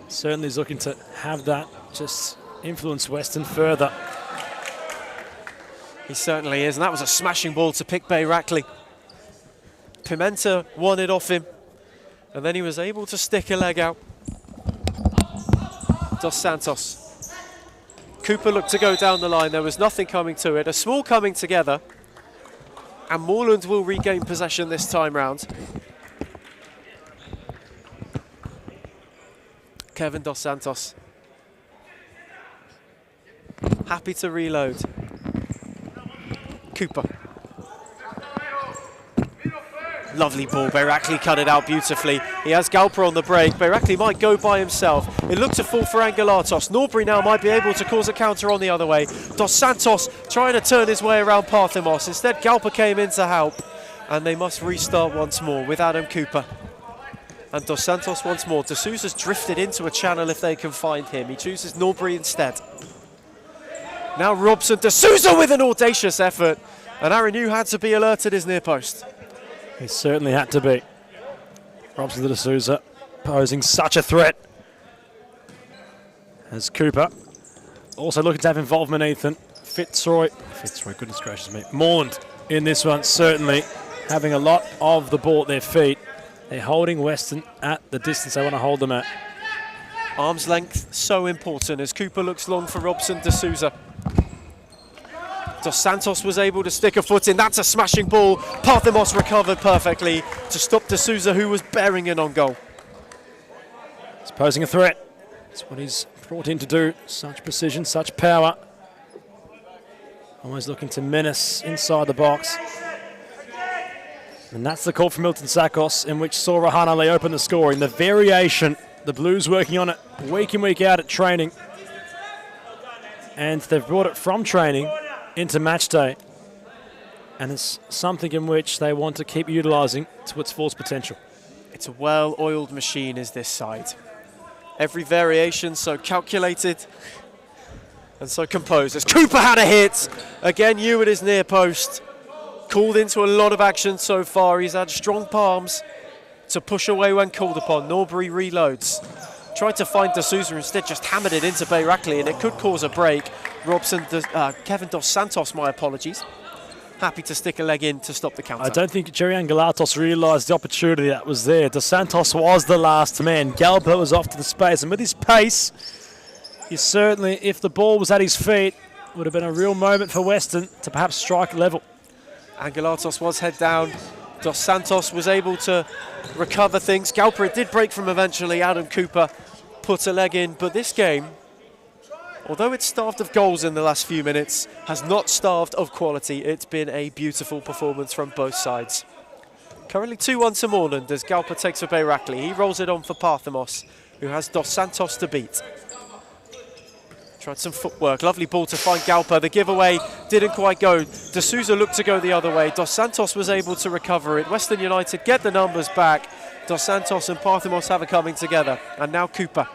certainly is looking to have that just influence Western further. He certainly is, and that was a smashing ball to pick Bayrakli. Pimenta won it off him. And then he was able to stick a leg out. Dos Santos. Cooper looked to go down the line. There was nothing coming to it. A small coming together. And Morland will regain possession this time round. Kevin Dos Santos. Happy to reload. Cooper. Lovely ball. Bayrakli cut it out beautifully. He has Galpa on the break. Bayrakli might go by himself. It looked to fall for Angelatos. Norbury now might be able to cause a counter on the other way. Dos Santos trying to turn his way around Parthamos. Instead, Galpa came in to help. And they must restart once more with Adam Cooper. And Dos Santos once more. De Souza's drifted into a channel if they can find him. He chooses Norbury instead. Now Robson de Souza with an audacious effort. And Aaron Yu had to be alerted his near post. He certainly had to be. Robson de Souza posing such a threat. As Cooper also looking to have involvement, Ethan. Fitzroy, goodness gracious me. Morland in this one, certainly having a lot of the ball at their feet. They're holding Western at the distance they want to hold them at. Arm's length so important as Cooper looks long for Robson de Souza. Dos Santos was able to stick a foot in. That's a smashing ball. Parthemos recovered perfectly to stop D'Souza, who was bearing in on goal. He's posing a threat. That's what he's brought in to do. Such precision, such power. Always looking to menace inside the box. And that's the call from Milton Sakos, in which saw Rahanale open the scoring. The variation, the Blues working on it week in, week out at training. And they've brought it from training into match day. And it's something in which they want to keep utilising to its fullest potential. It's a well-oiled machine, is this side. Every variation so calculated and so composed. As Cooper had a hit. Again, you at his near post. Called into a lot of action so far. He's had strong palms to push away when called upon. Norbury reloads. Tried to find D'Souza, instead just hammered it into Bayrakli, and it could cause a break. Kevin Dos Santos, my apologies. Happy to stick a leg in to stop the counter. I don't think Jerry Angelatos realised the opportunity that was there. Dos Santos was the last man. Galper was off to the space, and with his pace, he certainly, if the ball was at his feet, would have been a real moment for Western to perhaps strike level. Angelatos was head down. Dos Santos was able to recover things. Galper, it did break from eventually. Adam Cooper put a leg in, but this game, although it's starved of goals in the last few minutes, has not starved of quality. It's been a beautiful performance from both sides. Currently 2-1 to Morland as Galper takes for Bayrakli. He rolls it on for Parthemos, who has Dos Santos to beat. Tried some footwork, lovely ball to find Galper. The giveaway didn't quite go. D'Souza looked to go the other way. Dos Santos was able to recover it. Western United get the numbers back. Dos Santos and Parthemos have it coming together. And now Cooper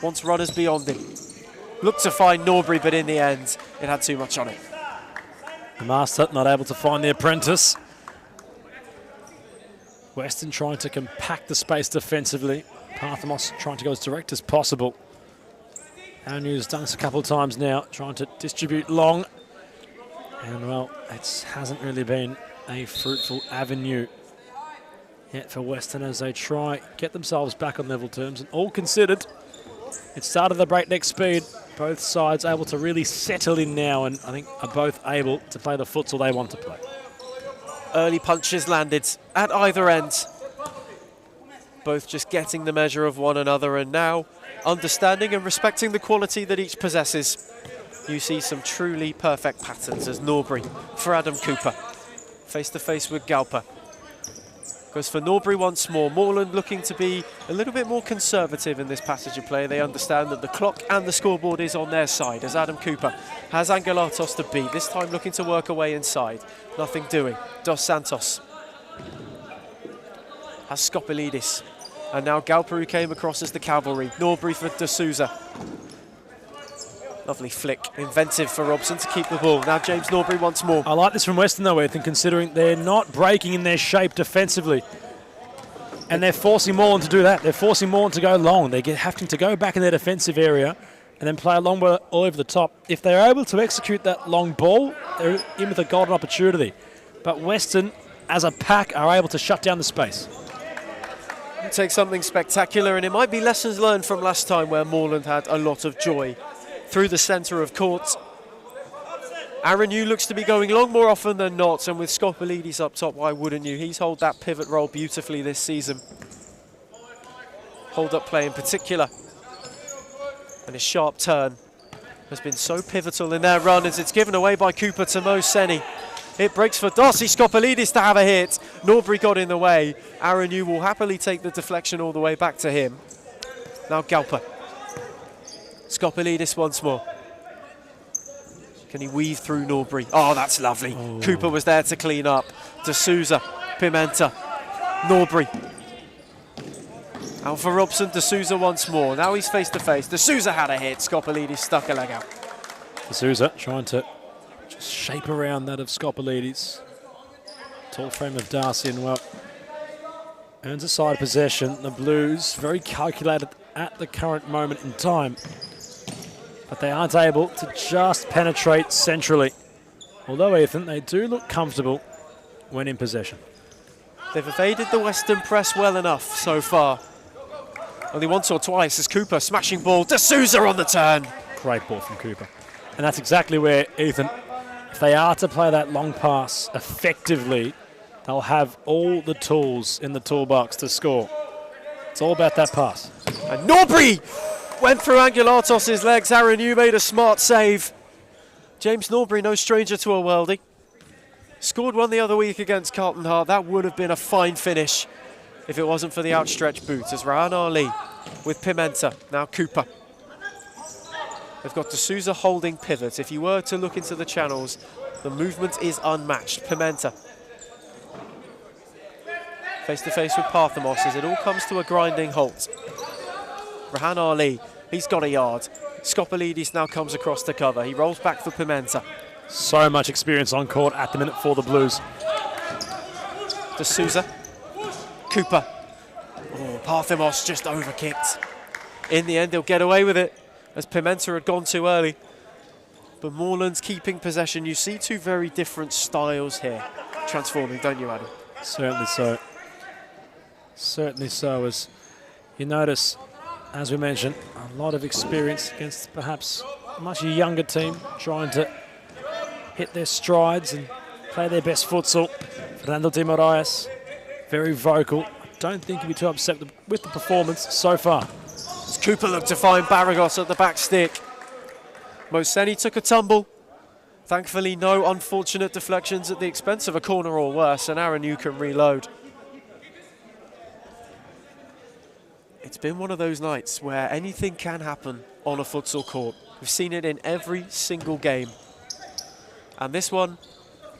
wants runners beyond him. Looked to find Norbury, but in the end, it had too much on it. The master not able to find the apprentice. Western trying to compact the space defensively. Parthemos trying to go as direct as possible. Arenu's done this a couple of times now, trying to distribute long. And, well, it hasn't really been a fruitful avenue yet for Western as they try get themselves back on level terms. And all considered, it started at breakneck speed. Both sides able to really settle in now and I think are both able to play the futsal they want to play. Early punches landed at either end. Both just getting the measure of one another, and now understanding and respecting the quality that each possesses. You see some truly perfect patterns as Norbury for Adam Cooper. Face to face with Galper. Goes for Norbury once more. Morland looking to be a little bit more conservative in this passage of play. They understand that the clock and the scoreboard is on their side as Adam Cooper has Angelatos to beat. This time looking to work away inside. Nothing doing. Dos Santos has Skopelidis. And now Galper, who came across as the cavalry. Norbury for D'Souza. Lovely flick, inventive for Robson to keep the ball. Now James Norbury once more. I like this from Western though, Ethan, considering they're not breaking in their shape defensively. And they're forcing Morland to do that. They're forcing Morland to go long. They're having to go back in their defensive area and then play a long ball all over the top. If they're able to execute that long ball, they're in with a golden opportunity. But Western, as a pack, are able to shut down the space. Take something spectacular, and it might be lessons learned from last time where Morland had a lot of joy through the centre of court. Arenu looks to be going long more often than not, and with Skopelidis up top, why wouldn't you? He's held that pivot role beautifully this season. Hold-up play in particular. And his sharp turn has been so pivotal in their run as it's given away by Cooper to Mo Seni. It breaks for Darcy Skopelidis to have a hit. Norbury got in the way. Arenu will happily take the deflection all the way back to him. Now Galper. Skopelidis once more. Can he weave through Norbury? Oh, that's lovely. Oh. Cooper was there to clean up. D'Souza, Pimenta, Norbury. Out for Robson, D'Souza once more. Now he's face to face. D'Souza had a hit. Skopelidis stuck a leg out. D'Souza trying to just shape around that of Skopelidis. Tall frame of Darcy, and well, earns a side possession. The Blues very calculated at the current moment in time, but they aren't able to just penetrate centrally. Although, Ethan, they do look comfortable when in possession. They've evaded the Western press well enough so far. Only once or twice as Cooper smashing ball. D'Souza on the turn. Great ball from Cooper. And that's exactly where, Ethan, if they are to play that long pass effectively, they'll have all the tools in the toolbox to score. It's all about that pass. And Norbury went through Angulatos' legs. Aaron Hume made a smart save. James Norbury, no stranger to a worldie. Scored one the other week against Carlton Hart. That would have been a fine finish if it wasn't for the outstretched boot. As Rahan Ali with Pimenta, now Cooper. They've got D'Souza holding pivot. If you were to look into the channels, the movement is unmatched. Pimenta. Face to face with Parthamos as it all comes to a grinding halt. Rahan Ali, he's got a yard. Skopolidis now comes across to cover. He rolls back for Pimenta. So much experience on court at the minute for the Blues. D'Souza. Cooper. Oh, Parthamos just overkicked. In the end, he'll get away with it as Pimenta had gone too early. But Morland's keeping possession. You see two very different styles here transforming, don't you, Adam? Certainly so. Certainly so, as you notice, as we mentioned, a lot of experience against perhaps a much younger team trying to hit their strides and play their best futsal. Fernando Di Moraes, very vocal. I don't think he'll be too upset with the performance so far. As Cooper looked to find Barragos at the back stick. Moseni took a tumble. Thankfully, no unfortunate deflections at the expense of a corner or worse, and Aaron Hume can reload. It's been one of those nights where anything can happen on a futsal court. We've seen it in every single game. And this one,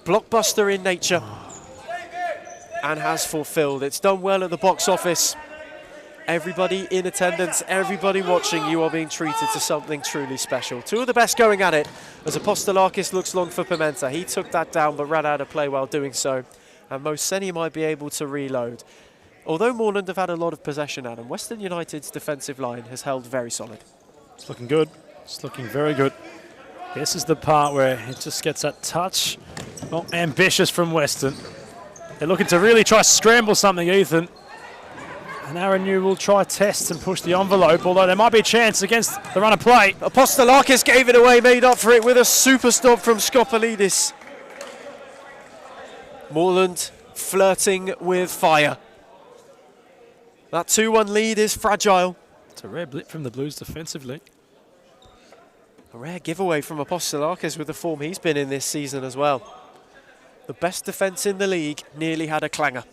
blockbuster in nature, and has fulfilled. It's done well at the box office. Everybody in attendance, everybody watching, you are being treated to something truly special. Two of the best going at it as Apostolakis looks long for Pimenta. He took that down but ran out of play while doing so. And Moseni might be able to reload. Although Morland have had a lot of possession, Adam, Western United's defensive line has held very solid. It's looking good. It's looking very good. This is the part where it just gets that touch. Well, ambitious from Western. They're looking to really try scramble something, Ethan. And Aaron Hume will try test and push the envelope, although there might be a chance against the run of play. Apostolakis gave it away, made up for it with a super stop from Skopolidis. Morland flirting with fire. That 2-1 lead is fragile. It's a rare blip from the Blues defensively. A rare giveaway from Apostolakis with the form he's been in this season as well. The best defence in the league nearly had a clanger.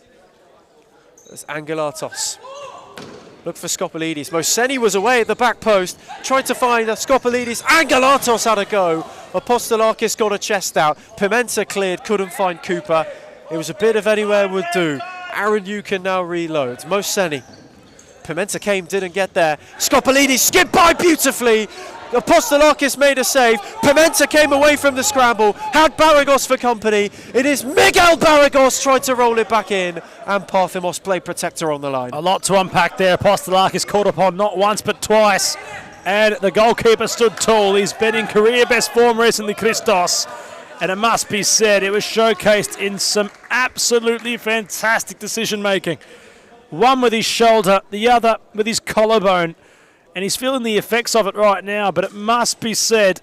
There's Angulatos. Look for Skopolidis. Moseni was away at the back post. Tried to find Skopolidis. Angulatos had a go. Apostolakis got a chest out. Pimenta cleared, couldn't find Cooper. It was a bit of anywhere would do. Aaron Hume can now reload. Moseni. Pimenta came, didn't get there. Skopolidis skipped by beautifully. Apostolakis made a save. Pimenta came away from the scramble. Had Barragos for company. It is Miguel Barragos tried to roll it back in. And Parthamos played protector on the line. A lot to unpack there. Apostolakis caught upon not once but twice. And the goalkeeper stood tall. He's been in career best form recently, Christos. And it must be said, it was showcased in some absolutely fantastic decision making. One with his shoulder, the other with his collarbone. And he's feeling the effects of it right now, but it must be said,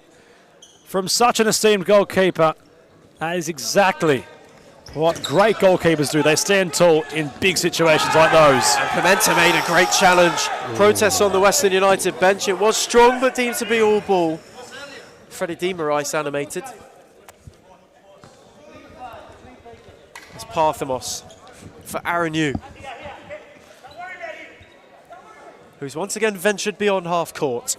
from such an esteemed goalkeeper, that is exactly what great goalkeepers do. They stand tall in big situations like those. And Pimenta made a great challenge. Protests on the Western United bench. It was strong, but deemed to be all ball. Freddie Di Moraes animated. It's Parthamos for Aaron Hume, who's once again ventured beyond half court.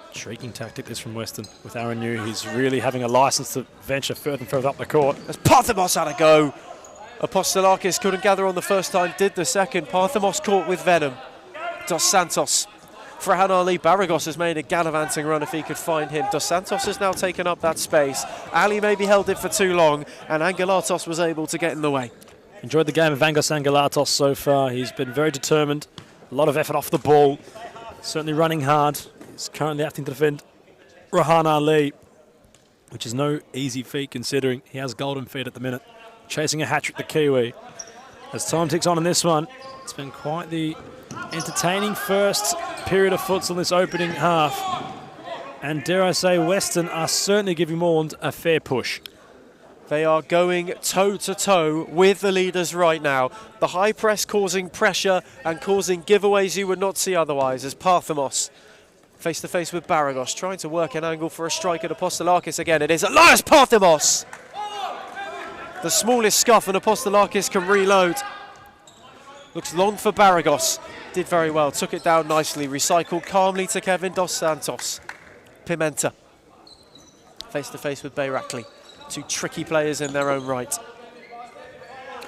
Intriguing tactic this from Western with Aaron Hume. He's really having a license to venture further and further up the court. As Parthamos had a go. Apostolakis couldn't gather on the first time, did the second. Parthamos caught with venom. Dos Santos. Rahan Ali, Barragos has made a gallivanting run if he could find him. Dos Santos has now taken up that space. Ali maybe held it for too long, and Angulatos was able to get in the way. Enjoyed the game of Angos Angulatos so far. He's been very determined. A lot of effort off the ball. Certainly running hard. He's currently having to defend Rahan Ali, which is no easy feat considering he has golden feet at the minute. Chasing a hat-trick, the Kiwi. As time ticks on in this one, it's been quite the entertaining first period of futsal in this opening half. And dare I say, Western are certainly giving Morland a fair push. They are going toe-to-toe with the leaders right now. The high press causing pressure and causing giveaways you would not see otherwise, as Parthamos face-to-face with Baragos, trying to work an angle for a strike at Apostolakis again. It is Elias Parthamos! The smallest scuff and Apostolakis can reload. Looks long for Baragos. Did very well, took it down nicely, recycled calmly to Kevin Dos Santos. Pimenta face-to-face with Bayrakli. Two tricky players in their own right.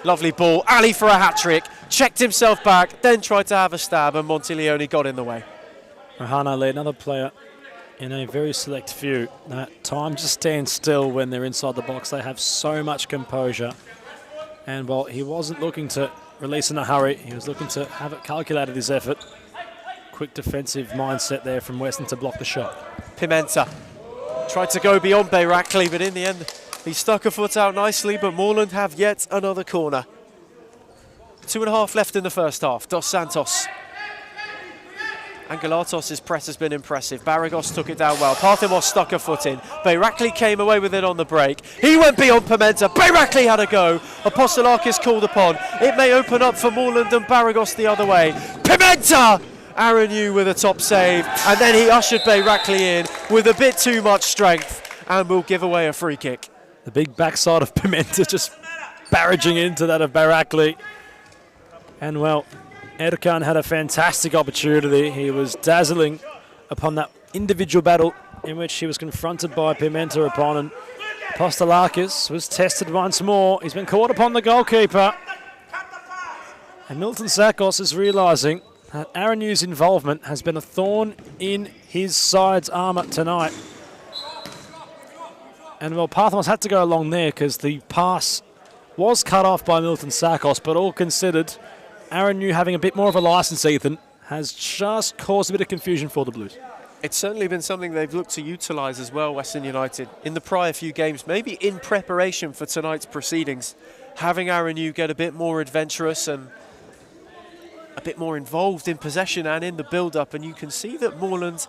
Lovely ball, Ali for a hat-trick, checked himself back, then tried to have a stab, and Montiglione got in the way. Rahana Lee, another player in a very select few. That time just stands still when they're inside the box. They have so much composure. And while he wasn't looking to release in a hurry, he was looking to have it calculated his effort. Quick defensive mindset there from Weston to block the shot. Pimenta tried to go beyond Bayrakli, but in the end, he stuck a foot out nicely, but Morland have yet another corner. 2.5 left in the first half. Dos Santos. Angelatos' press has been impressive. Baragos took it down well. Parthamos stuck a foot in. Bayrakli came away with it on the break. He went beyond Pimenta. Bayrakli had a go. Apostolakis called upon. It may open up for Morland and Baragos the other way. Pimenta! Aaron Yu with a top save. And then he ushered Bayrakli in with a bit too much strength and will give away a free kick. The big backside of Pimenta just barraging into that of Bayrakli. And well, Erkan had a fantastic opportunity. He was dazzling upon that individual battle in which he was confronted by Pimenta upon, and Apostolakis was tested once more. He's been caught upon the goalkeeper. And Milton Sakos is realising that Aaron Yu's involvement has been a thorn in his side's armour tonight. And well, Parthamos had to go along there because the pass was cut off by Milton Sakos, but all considered, Aaron Yu having a bit more of a licence, Ethan, has just caused a bit of confusion for the Blues. It's certainly been something they've looked to utilise as well, Western United, in the prior few games, maybe in preparation for tonight's proceedings. Having Aaron Yu get a bit more adventurous and a bit more involved in possession and in the build-up, and you can see that Morland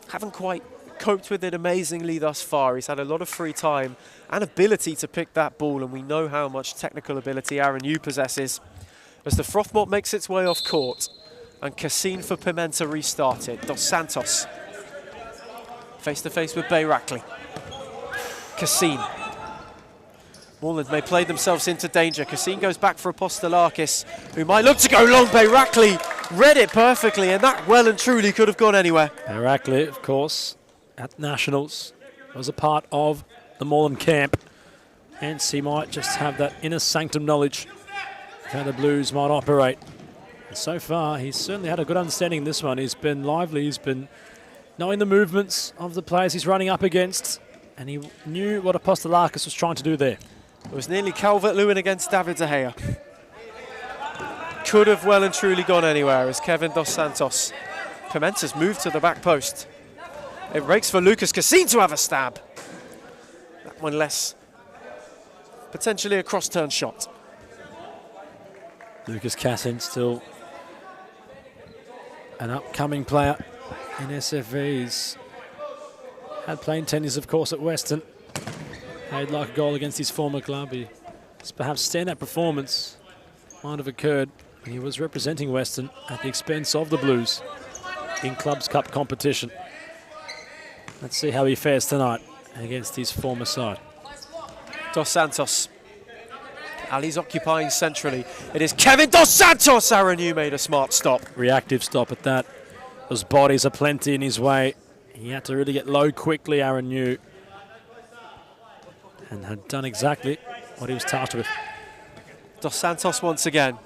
haven't quite coped with it amazingly thus far. He's had a lot of free time and ability to pick that ball, and we know how much technical ability Aaron Yu possesses. As the Frothmop makes its way off court, and Cassine for Pimenta restarted. Dos Santos face-to-face with Bayrakli. Cassine. Morland may play themselves into danger. Cassine goes back for Apostolakis, who might look to go long. Bayrakli read it perfectly, and that well and truly could have gone anywhere. Bayrakli, of course, at Nationals, was a part of the Morland camp. Hence, he might just have that inner sanctum knowledge of how the Blues might operate. And so far, he's certainly had a good understanding in this one. He's been lively, he's been knowing the movements of the players he's running up against, and he knew what Apostolakis was trying to do there. It was nearly Calvert-Lewin against David De Gea. Could have well and truly gone anywhere as Kevin Dos Santos. Pimenta's moved to the back post. It rakes for Lucas Cassine to have a stab. That one less. Potentially a cross-turn shot. Lucas Cassine still an upcoming player in SFV's. Had playing tennis, of course, at Western. Had like a goal against his former club. His perhaps standout performance might have occurred when he was representing Western at the expense of the Blues in Clubs Cup competition. Let's see how he fares tonight against his former side. Dos Santos. Ali's occupying centrally. It is Kevin Dos Santos. Aaron Yu made a smart stop. Reactive stop at that. Those bodies are plenty in his way. He had to really get low quickly, Aaron Yu. And had done exactly what he was tasked with. Dos Santos once again.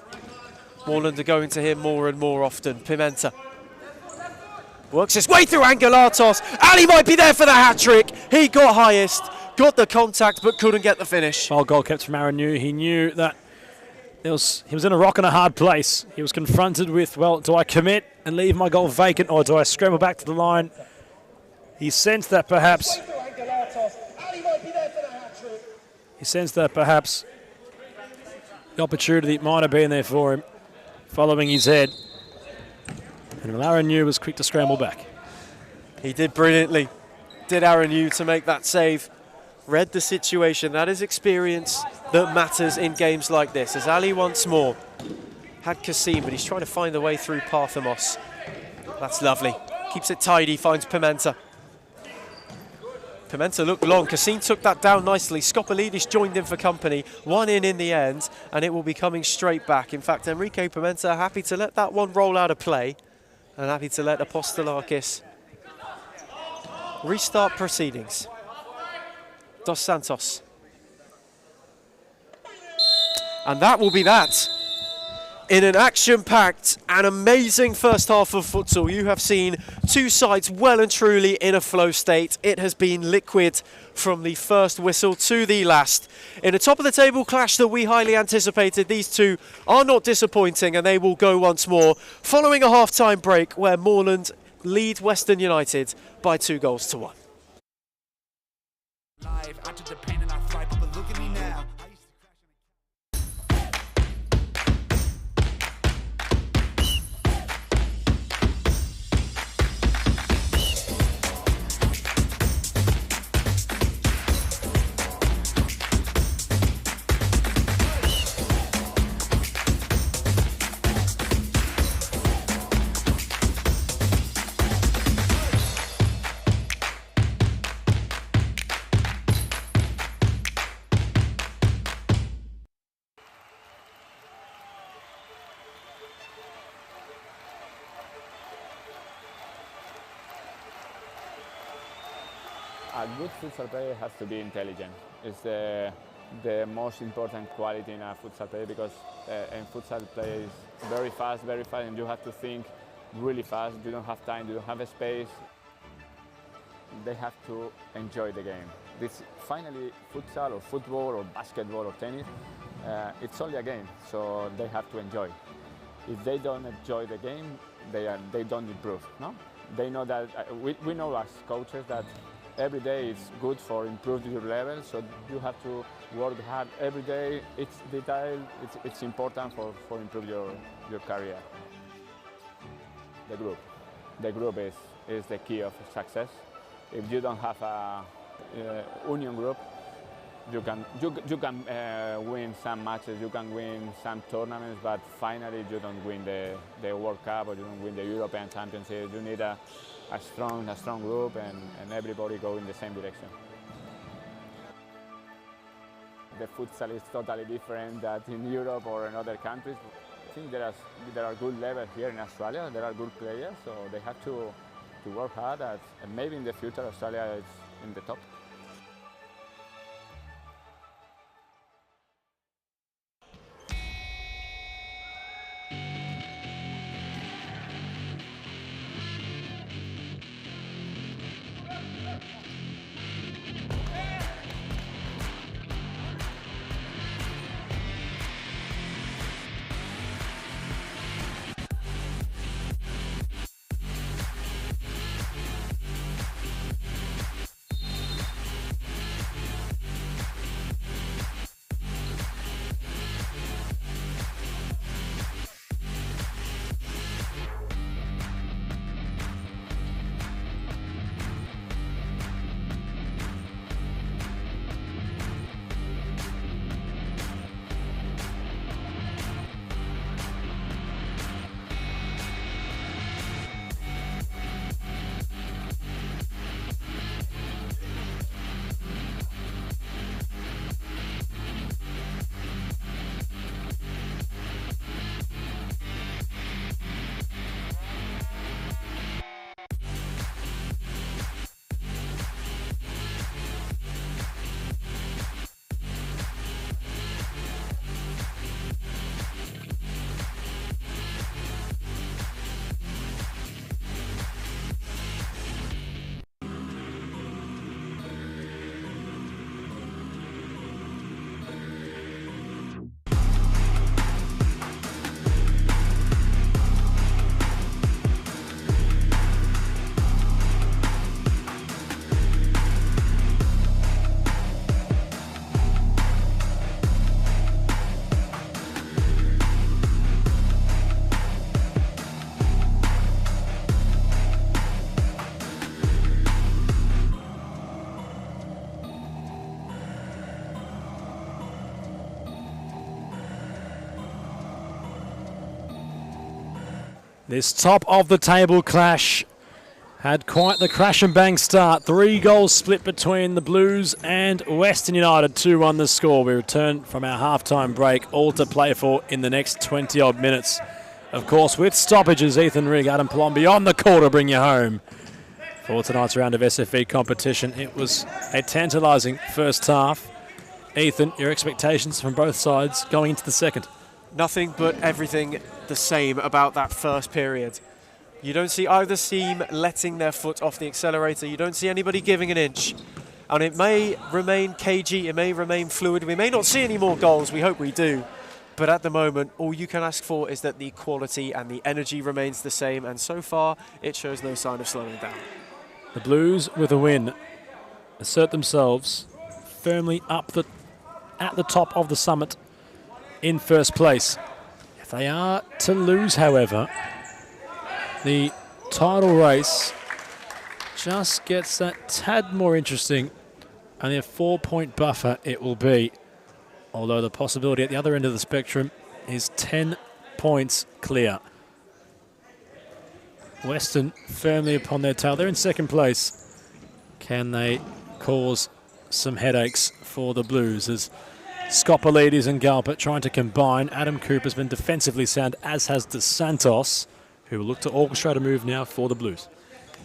Morland are going to him more and more often. Pimenta works his way through Angelatos. Ali might be there for the hat-trick. He got highest, got the contact, but couldn't get the finish. Well, goal kept from Aaron Yu. He knew that he was in a rock and a hard place. He was confronted with, well, do I commit and leave my goal vacant, or do I scramble back to the line? He sensed that perhaps the opportunity might have been there for him, following his head. And Aaron Yu was quick to scramble back. He did brilliantly, did Aaron Yu, to make that save. read the situation. That is experience that matters in games like this. As Ali once more had Kasim, but he's trying to find the way through Parthamos. That's lovely. Keeps it tidy, finds Pimenta. Pimenta looked long. Kasim took that down nicely. Skopolidis joined in for company. One in the end, and it will be coming straight back. In fact, Enrique Pimenta happy to let that one roll out of play, and happy to let Apostolakis restart proceedings. Dos Santos. And that will be that. In an action-packed and amazing first half of futsal, you have seen two sides well and truly in a flow state. It has been liquid from the first whistle to the last. In a top-of-the-table clash that we highly anticipated, these two are not disappointing, and they will go once more following a half-time break where Morland lead Western United by 2-1. Live, I took the pain and I thrive, but look at me now. A good futsal player has to be intelligent. It's the most important quality in a futsal player, because in futsal play is very fast, and you have to think really fast. You don't have time, you don't have a space. They have to enjoy the game. This finally, futsal or football or basketball or tennis, it's only a game, so they have to enjoy. If they don't enjoy the game, they don't improve. No, they know that. We know as coaches that every day is good for improving your level, so you have to work hard every day. It's detail. It's important for improve your career. The group is the key of success. If you don't have a union group, you can win some matches, you can win some tournaments, but finally you don't win the World Cup or you don't win the European Championship. You need a strong group and everybody go in the same direction. The futsal is totally different than in Europe or in other countries. I think there are good levels here in Australia. There are good players, so they have to work hard. And maybe in the future Australia is in the top. This top of the table clash had quite the crash and bang start. 3 goals split between the Blues and Western United. 2-1 the score. We return from our halftime break, all to play for in the next 20-odd minutes. Of course, with stoppages, Ethan Rigg, Adam Palombi on the call to bring you home. For tonight's round of SFV competition, it was a tantalising first half. Ethan, your expectations from both sides going into the second? Nothing but everything the same about that first period. You don't see either team letting their foot off the accelerator. You don't see anybody giving an inch. And it may remain cagey, it may remain fluid. We may not see any more goals, we hope we do. But at the moment, all you can ask for is that the quality and the energy remains the same. And so far, it shows no sign of slowing down. The Blues, with a win, assert themselves firmly at the top of the summit in first place. If they are to lose, however, the title race just gets that tad more interesting. Only a 4-point buffer it will be, although the possibility at the other end of the spectrum is 10 points clear. Western firmly upon their tail. They're in second place. Can they cause some headaches for the Blues as Scoppolides and Galpert trying to combine? Adam Cooper's been defensively sound, as has Dos Santos, who will look to orchestrate a move now for the Blues.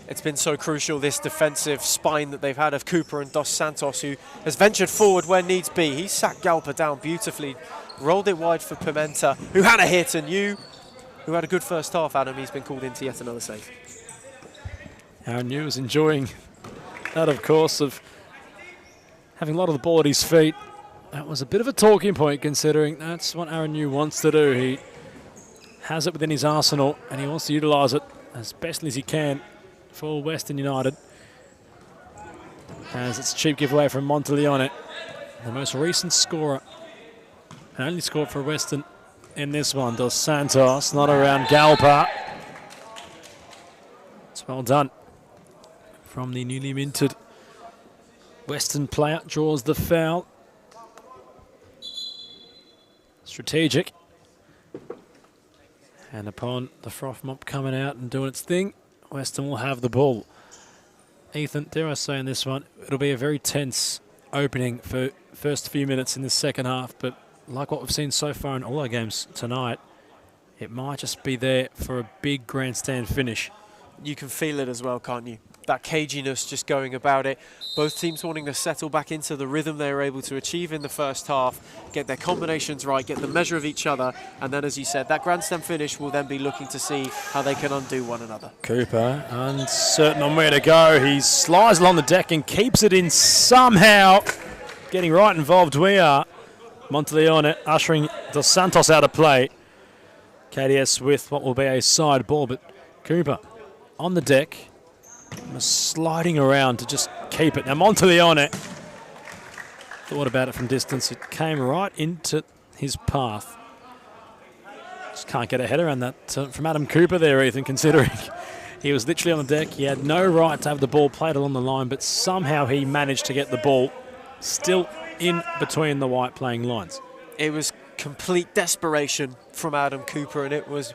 It's been so crucial, this defensive spine that they've had of Cooper and Dos Santos, who has ventured forward where needs be. He sat Galpert down beautifully, rolled it wide for Pimenta, who had a hit, and you, who had a good first half, Adam, he's been called into yet another save. Aaron New is enjoying that, of course, of having a lot of the ball at his feet. That was a bit of a talking point, considering that's what Aaron New wants to do. He has it within his arsenal, and he wants to utilise it as best as he can for Western United. As it's a cheap giveaway from Monteleone, the most recent scorer, and only scored for Western in this one. Dos Santos, not around Galpert. It's well done from the newly minted Western player. Draws the foul. Strategic. And upon the froth mop coming out and doing its thing, Western will have the ball. Ethan, dare I say in this one, it'll be a very tense opening for first few minutes in the second half, but like what we've seen so far in all our games tonight, it might just be there for a big grandstand finish. You can feel it as well, can't you? That caginess just going about it. Both teams wanting to settle back into the rhythm they were able to achieve in the first half, get their combinations right, get the measure of each other, and then, as you said, that grandstand finish will then be looking to see how they can undo one another. Cooper, uncertain on where to go. He slides along the deck and keeps it in somehow. Getting right involved we are. Monteleone ushering Dos Santos out of play. KDS with what will be a side ball, but Cooper on the deck, sliding around to just keep it. Now Monteleone thought about it from distance. It came right into his path. Just can't get a head around that from Adam Cooper there, Ethan, considering he was literally on the deck. He had no right to have the ball played along the line, but somehow he managed to get the ball still in between the white playing lines. It was complete desperation from Adam Cooper, and it was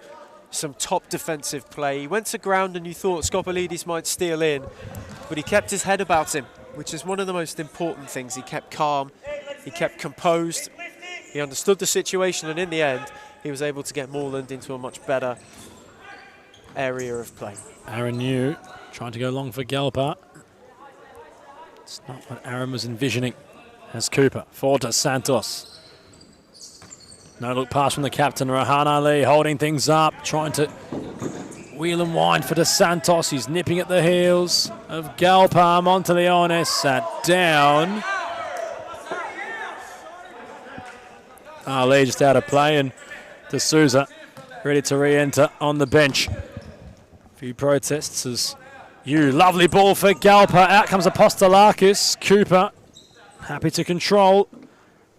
some top defensive play. He went to ground and you thought Scoppolides might steal in, but he kept his head about him, which is one of the most important things. He kept calm, he kept composed, he understood the situation, and in the end, he was able to get Morland into a much better area of play. Aaron New trying to go long for Galpert. It's not what Aaron was envisioning. As Cooper for Dos Santos. No look pass from the captain, Rahan Ali, holding things up, trying to wheel and wind for Dos Santos. He's nipping at the heels of Galpert. Monteleone sat down. Ali just out of play, and De Souza ready to re-enter on the bench. A few protests as lovely ball for Galpert. Out comes Apostolakis. Cooper happy to control,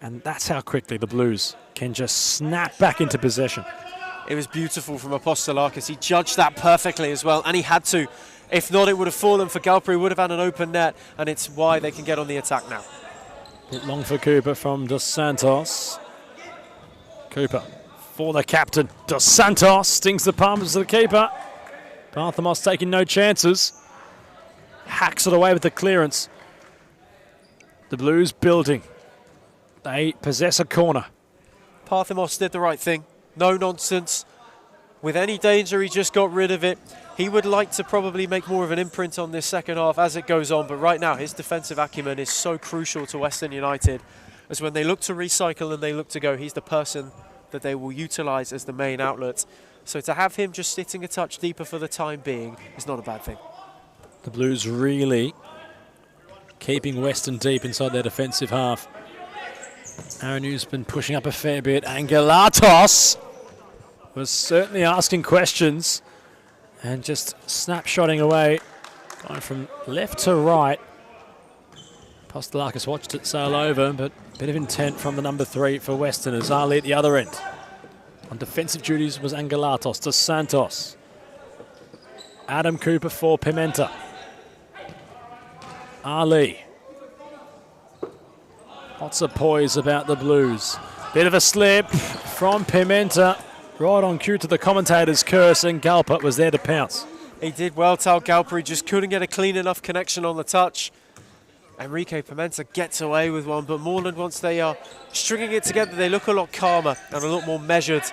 and that's how quickly the Blues can just snap back into possession. It was beautiful from Apostolakis. He judged that perfectly as well, and he had to. If not, it would have fallen for Galpert. He would have had an open net, and it's why they can get on the attack now. Bit long for Cooper from Dos Santos. Cooper for the captain. Dos Santos stings the palms of the keeper. Parthamos taking no chances. Hacks it away with the clearance. The Blues building. They possess a corner. Parthamos did the right thing. No nonsense. With any danger, he just got rid of it. He would like to probably make more of an imprint on this second half as it goes on, but right now his defensive acumen is so crucial to Western United, as when they look to recycle and they look to go, he's the person that they will utilise as the main outlet. So to have him just sitting a touch deeper for the time being is not a bad thing. The Blues really keeping Western deep inside their defensive half. Aaron Hume's been pushing up a fair bit. Angelatos was certainly asking questions and just snapshotting away, going from left to right. Postelakis watched it sail over, but a bit of intent from the number 3 for Western as Ali at the other end. On defensive duties was Angelatos. Dos Santos. Adam Cooper for Pimenta. Ali. Lots of poise about the Blues. Bit of a slip from Pimenta. Right on cue to the commentator's curse, and Galper was there to pounce. He did well, Tal Galper. He just couldn't get a clean enough connection on the touch. Enrique Pimenta gets away with one, but Morland, once they are stringing it together, they look a lot calmer and a lot more measured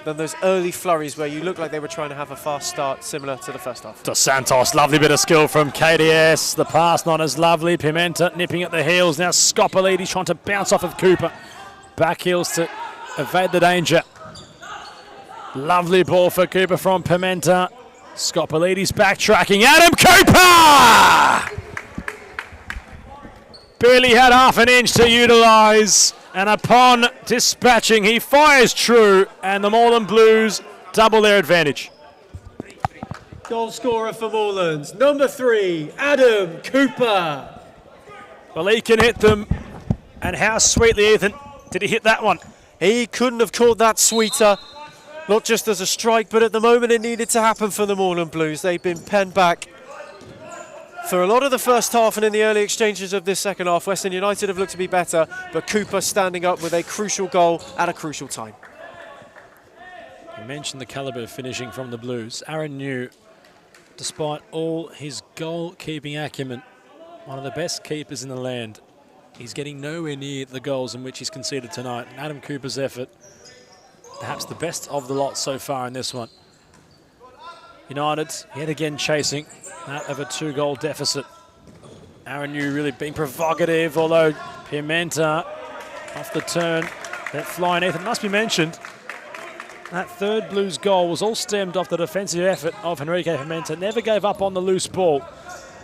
than those early flurries where you look like they were trying to have a fast start, similar to the first half. Dos Santos, lovely bit of skill from KDS. The pass not as lovely. Pimenta nipping at the heels. Now Scopolides trying to bounce off of Cooper. Back heels to evade the danger. Lovely ball for Cooper from Pimenta. Scopolides backtracking. Adam Cooper! Barely had half an inch to utilise, and upon dispatching, he fires true, and the Morland Blues double their advantage. Goal scorer for Morland, number 3, Adam Cooper. Well, he can hit them, and how sweetly, Ethan, did he hit that one? He couldn't have caught that sweeter, not just as a strike, but at the moment it needed to happen for the Morland Blues. They've been penned back for a lot of the first half, and in the early exchanges of this second half, Western United have looked to be better, but Cooper standing up with a crucial goal at a crucial time. You mentioned the calibre of finishing from the Blues. Aaron New, despite all his goal-keeping acumen, one of the best keepers in the land, he's getting nowhere near the goals in which he's conceded tonight. And Adam Cooper's effort, perhaps the best of the lot so far in this one. United yet again chasing out of a 2-goal deficit. Aaron New really being provocative, although Pimenta off the turn. That flying Ethan must be mentioned. That third Blues goal was all stemmed off the defensive effort of Enrique Pimenta. Never gave up on the loose ball.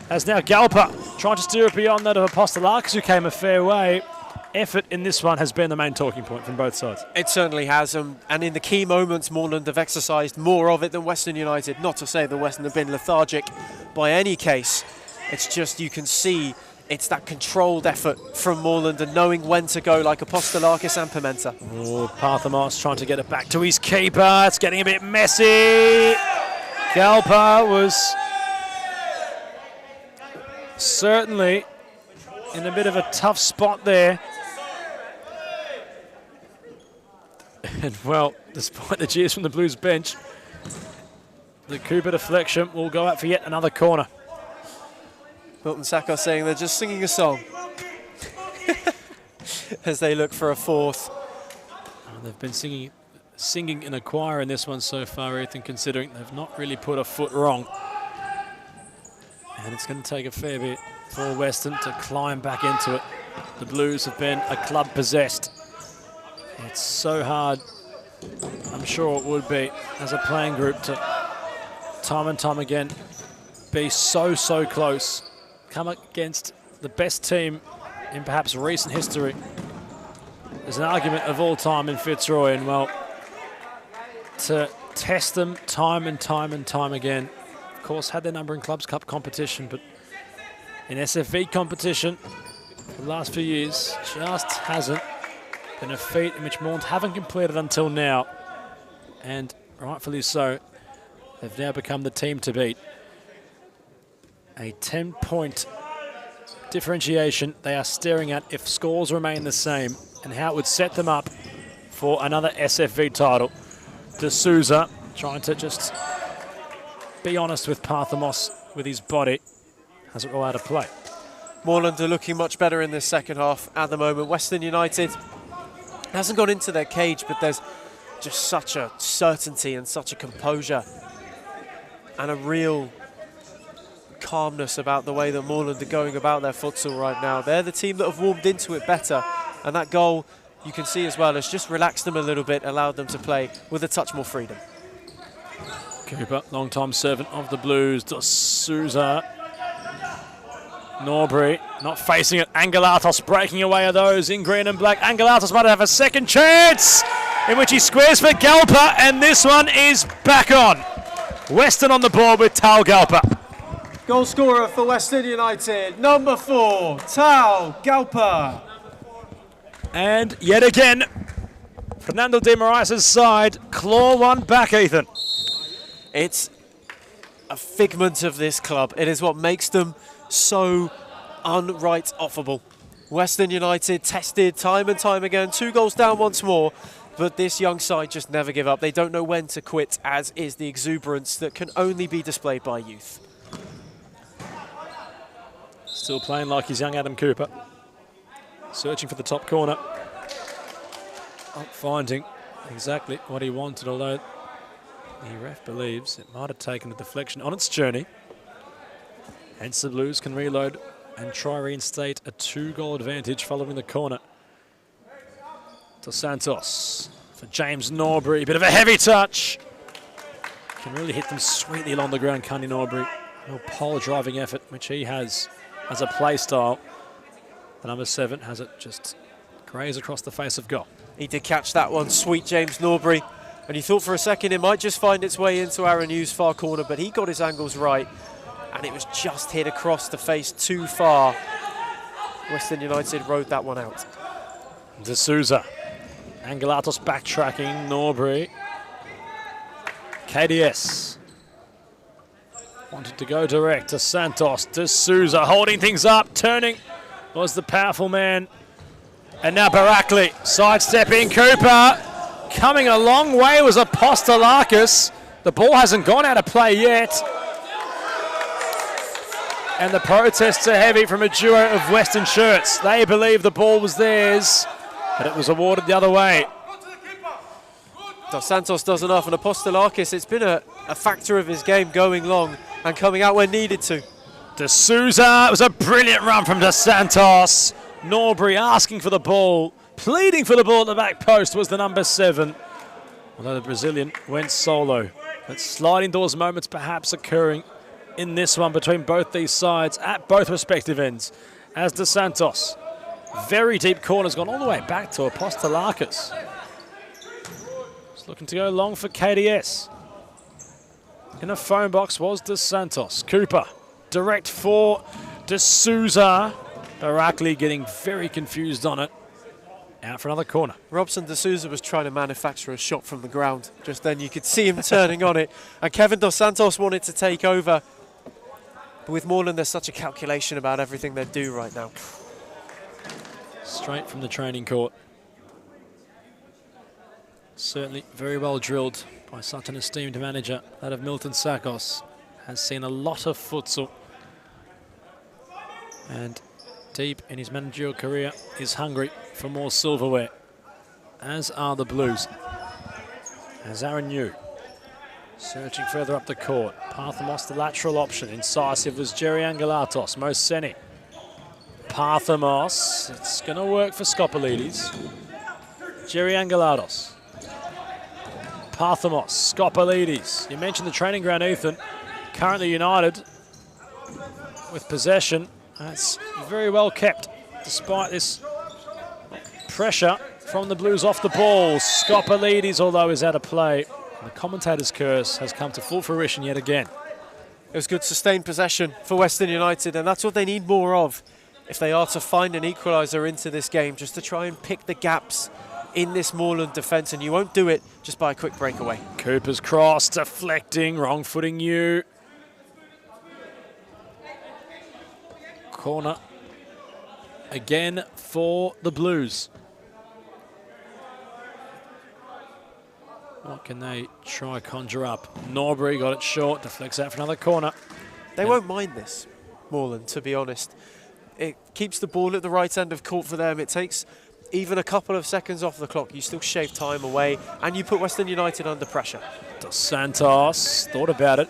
As now Galper trying to steer it beyond that of Apostolakis, who came a fair way. Effort in this one has been the main talking point from both sides. It certainly has, and in the key moments, Morland have exercised more of it than Western United. Not to say that Western have been lethargic by any case. It's just you can see it's that controlled effort from Morland and knowing when to go, like Apostolakis and Pimenta. Oh, Parthamos trying to get it back to his keeper. It's getting a bit messy. Galper was certainly in a bit of a tough spot there. And well, despite the cheers from the Blues bench, the Cooper deflection will go out for yet another corner. Milton Sacco saying they're just singing a song as they look for a fourth. They've been singing in a choir in this one so far, Ethan, considering they've not really put a foot wrong. And it's going to take a fair bit for Western to climb back into it. The Blues have been a club possessed. It's so hard, I'm sure it would be, as a playing group to time and time again be so close, come against the best team in perhaps recent history. There's an argument of all time in Fitzroy, and well, to test them time and time again. Of course, had their number in Clubs Cup competition, but in SFV competition for the last few years just hasn't been a feat in which Morland haven't completed until now. And rightfully so, they've now become the team to beat. A 10-point differentiation they are staring at if scores remain the same, and how it would set them up for another SFV title. D'Souza trying to just be honest with Parthamos with his body. Has it all out of play. Morland are looking much better in this second half at the moment. Western United hasn't gone into their cage, but there's just such a certainty and such a composure and a real calmness about the way that Morland are going about their futsal right now. They're the team that have warmed into it better, and that goal, you can see as well, has just relaxed them a little bit, allowed them to play with a touch more freedom. Cooper, long-time servant of the Blues. D'Souza. Norbury not facing it. Angelatos breaking away of those in green and black. Angelatos might have a second chance in which he squares for Galpa, and this one is back on. Western on the board with Tal Galpa. Goal scorer for Western United, number 4, Tal Galpa. And yet again, Fernando de Moraes' side claw one back, Ethan. It's a figment of this club. It is what makes them so unright-offable. Western United tested time and time again, 2 goals down once more, but this young side just never give up. They don't know when to quit, as is the exuberance that can only be displayed by youth. Still playing like he's young Adam Cooper. Searching for the top corner. Not finding exactly what he wanted, although the ref believes it might have taken a deflection on its journey. Hence the Blues can reload and try reinstate a 2-goal advantage following the corner. To Santos for James Norbury. Bit of a heavy touch. Can really hit them sweetly along the ground, Cundy Norbury. Real pole driving effort, which he has as a play style. The number 7 has it just graze across the face of goal. He did catch that one, sweet James Norbury. And he thought for a second it might just find its way into Aaron Hughes' far corner, but he got his angles right. And it was just hit across the face too far. Western United rode that one out. D'Souza. Angelatos backtracking, Norbury. KDS. Wanted to go direct to Santos. D'Souza holding things up, turning. Was the powerful man. And now Barakli sidestepping. Cooper coming a long way was Apostolakis. The ball hasn't gone out of play yet. And the protests are heavy from a duo of Western shirts. They believe the ball was theirs, but it was awarded the other way. Dos Santos does enough, and Apostolakis, it's been a factor of his game going long and coming out when needed to. D'Souza, it was a brilliant run from Dos Santos. Norbury asking for the ball, pleading for the ball at the back post was the number 7. Although the Brazilian went solo. But sliding doors moments perhaps occurring in this one between both these sides at both respective ends. As Dos Santos, very deep corner's gone all the way back to Apostolakis. Just looking to go long for KDS. In a phone box was Dos Santos. Cooper, direct for D'Souza. Barakli getting very confused on it. Out for another corner. Robson D'Souza was trying to manufacture a shot from the ground. Just then you could see him turning on it. And Kevin Dos Santos wanted to take over. But with Morland, there's such a calculation about everything they do right now. Straight from the training court. Certainly very well drilled by such an esteemed manager. That of Milton Sakos has seen a lot of futsal. And deep in his managerial career is hungry for more silverware, as are the Blues. As Aaron Yu searching further up the court. Parthamos the lateral option. Incisive was Jerry Angelatos. Moseni. Parthamos. It's going to work for Skopolidis. Jerry Angelatos. Parthamos. Skopolidis. You mentioned the training ground, Ethan. Currently United with possession. That's very well kept, despite this pressure from the Blues off the ball. Skopolidis, although, is out of play. The commentator's curse has come to full fruition yet again. It was good sustained possession for Western United, and that's what they need more of if they are to find an equaliser into this game, just to try and pick the gaps in this Morland defence, and you won't do it just by a quick breakaway. Cooper's cross, deflecting, wrong footing you. Corner again for the Blues. What can they try conjure up? Norbury got it short, deflects out for another corner. They won't mind this, Morland, to be honest. It keeps the ball at the right end of court for them. It takes even a couple of seconds off the clock. You still shave time away, and you put Western United under pressure. Dos Santos thought about it.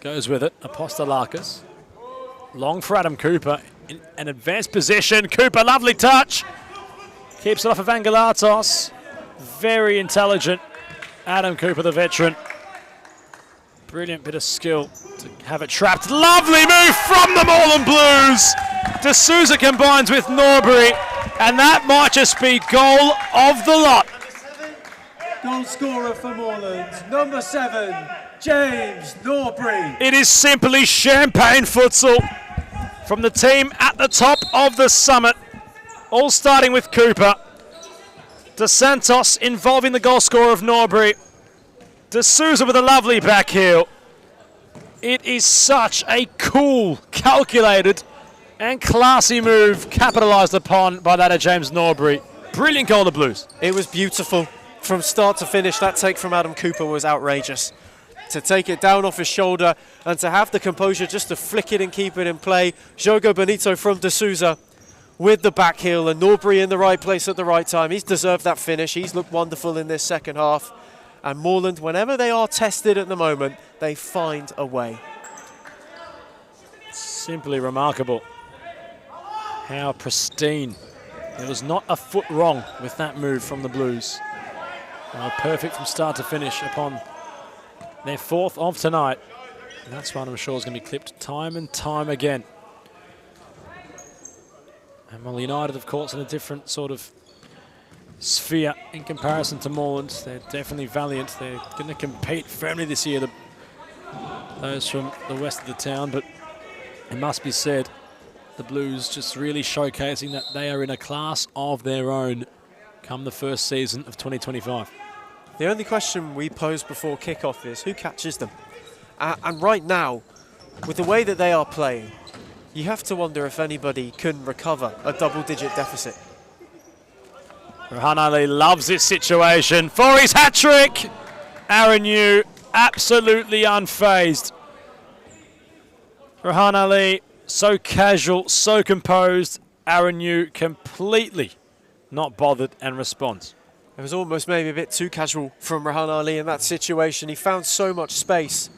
Goes with it. Apostolakis. Long for Adam Cooper. In an advanced position. Cooper, lovely touch. Keeps it off of Angelatos. Very intelligent. Adam Cooper, the veteran. Brilliant bit of skill to have it trapped. Lovely move from the Morland Blues. D'Souza combines with Norbury, and that might just be goal of the lot. Goal scorer for Morland, number 7, James Norbury. It is simply champagne futsal from the team at the top of the summit, all starting with Cooper. Dos Santos involving the goal scorer of Norbury. D'Souza with a lovely back heel. It is such a cool, calculated and classy move capitalised upon by that of James Norbury. Brilliant goal of the Blues. It was beautiful. From start to finish, that take from Adam Cooper was outrageous. To take it down off his shoulder and to have the composure just to flick it and keep it in play. Jogo Bonito from D'Souza with the back heel, and Norbury in the right place at the right time. He's deserved that finish. He's looked wonderful in this second half. And Morland, whenever they are tested at the moment, they find a way. Simply remarkable how pristine. There was not a foot wrong with that move from the Blues. Perfect from start to finish upon their 4th of tonight. And that's one I'm sure is going to be clipped time and time again. And while United, of course, in a different sort of sphere in comparison to Morland, they're definitely valiant. They're going to compete firmly this year, those from the west of the town. But it must be said, the Blues just really showcasing that they are in a class of their own come the first season of 2025. The only question we pose before kickoff is who catches them? And right now, with the way that they are playing, you have to wonder if anybody can recover a double-digit deficit. Rahan Ali loves this situation for his hat-trick. Aaron Yu absolutely unfazed. Rahan Ali so casual, so composed. Aaron Yu completely not bothered and responds. It was almost maybe a bit too casual from Rahan Ali in that situation. He found so much space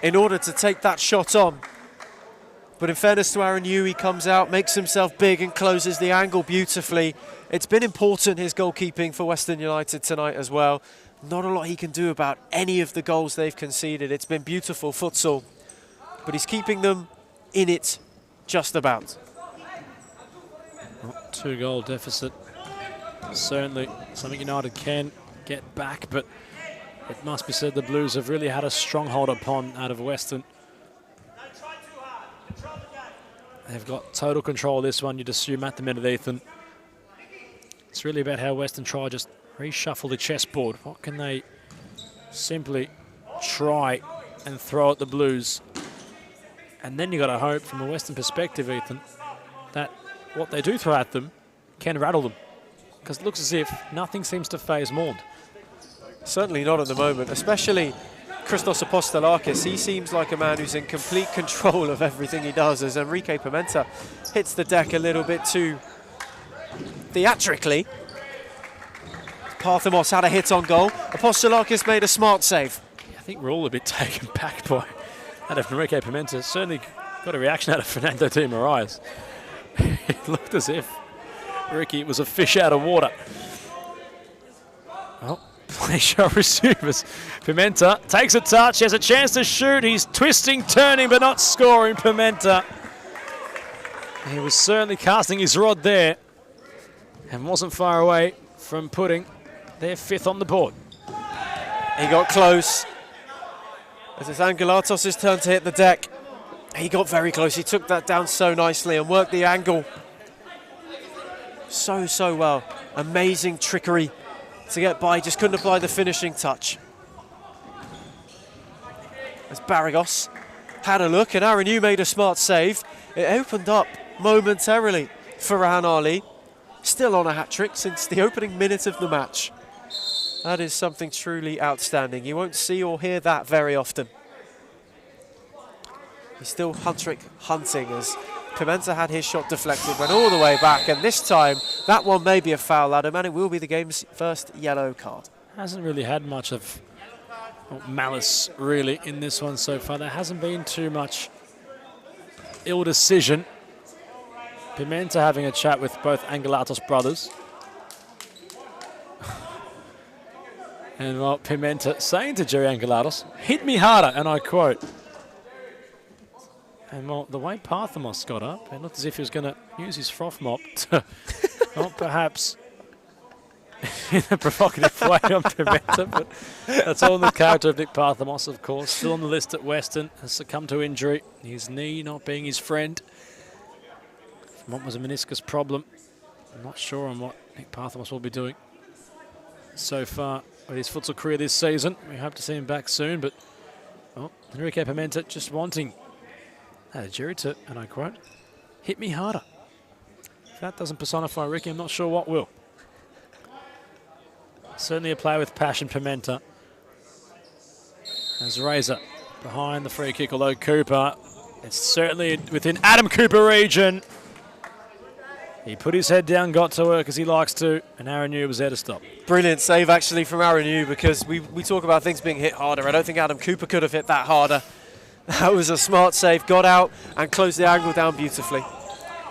in order to take that shot on. But in fairness to Aaron Yu, he comes out, makes himself big and closes the angle beautifully. It's been important, his goalkeeping for Western United tonight as well. Not a lot he can do about any of the goals they've conceded. It's been beautiful futsal, but he's keeping them in it just about. 2-goal deficit. Certainly something United can get back, but it must be said the Blues have really had a stronghold upon out of Western. They've got total control of this one, you'd assume, at the minute, Ethan. It's really about how Western try just reshuffle the chessboard. What can they simply try and throw at the Blues? And then you've got to hope, from a Western perspective, Ethan, that what they do throw at them can rattle them. Because it looks as if nothing seems to faze Morland. Certainly not at the moment, especially Christos Apostolakis. He seems like a man who's in complete control of everything he does, as Enrique Pimenta hits the deck a little bit too theatrically. Parthamos had a hit on goal. Apostolakis made a smart save. I think we're all a bit taken back by that of Enrique Pimenta. Certainly got a reaction out of Fernando Di Moraes. It looked as if Ricky was a fish out of water. Well, play shall resume as Pimenta takes a touch, he has a chance to shoot, he's twisting, turning, but not scoring. Pimenta, he was certainly casting his rod there and wasn't far away from putting their 5th on the board. He got close. As it's Angelatos' turn to hit the deck. He got very close, he took that down so nicely and worked the angle so well. Amazing trickery to get by, just couldn't apply the finishing touch. As Barragos had a look and Aaron Yu made a smart save. It opened up momentarily for Rahan Ali. Still on a hat-trick since the opening minute of the match. That is something truly outstanding. You won't see or hear that very often. He's still hat-trick hunting as Pimenta had his shot deflected, went all the way back, and this time that one may be a foul, Adam, and it will be the game's first yellow card. Hasn't really had much of malice really in this one so far. There hasn't been too much ill decision. Pimenta having a chat with both Angelatos brothers. And well, Pimenta saying to Jerry Angelatos, "Hit me harder," and I quote. And well, the way Parthamos got up, it looked as if he was going to use his froth mop to, not perhaps in a provocative way on Pimenta, but that's all in the character of Nick Parthamos, of course. Still on the list at Western, has succumbed to injury, his knee not being his friend. What was a meniscus problem? I'm not sure on what Nick Parthamos will be doing so far with his futsal career this season. We hope to see him back soon, but well, Enrique Pimenta just wanting Jerry to, and I quote, "Hit me harder." If that doesn't personify Ricky, I'm not sure what will. Certainly a player with passion, Pimenta. As Razor behind the free kick, although Cooper, it's certainly within Adam Cooper region. He put his head down, got to work as he likes to, and Aaron Yu was there to stop. Brilliant save actually from Aaron Yu, because we talk about things being hit harder. I don't think Adam Cooper could have hit that harder. That was a smart save, got out and closed the angle down beautifully.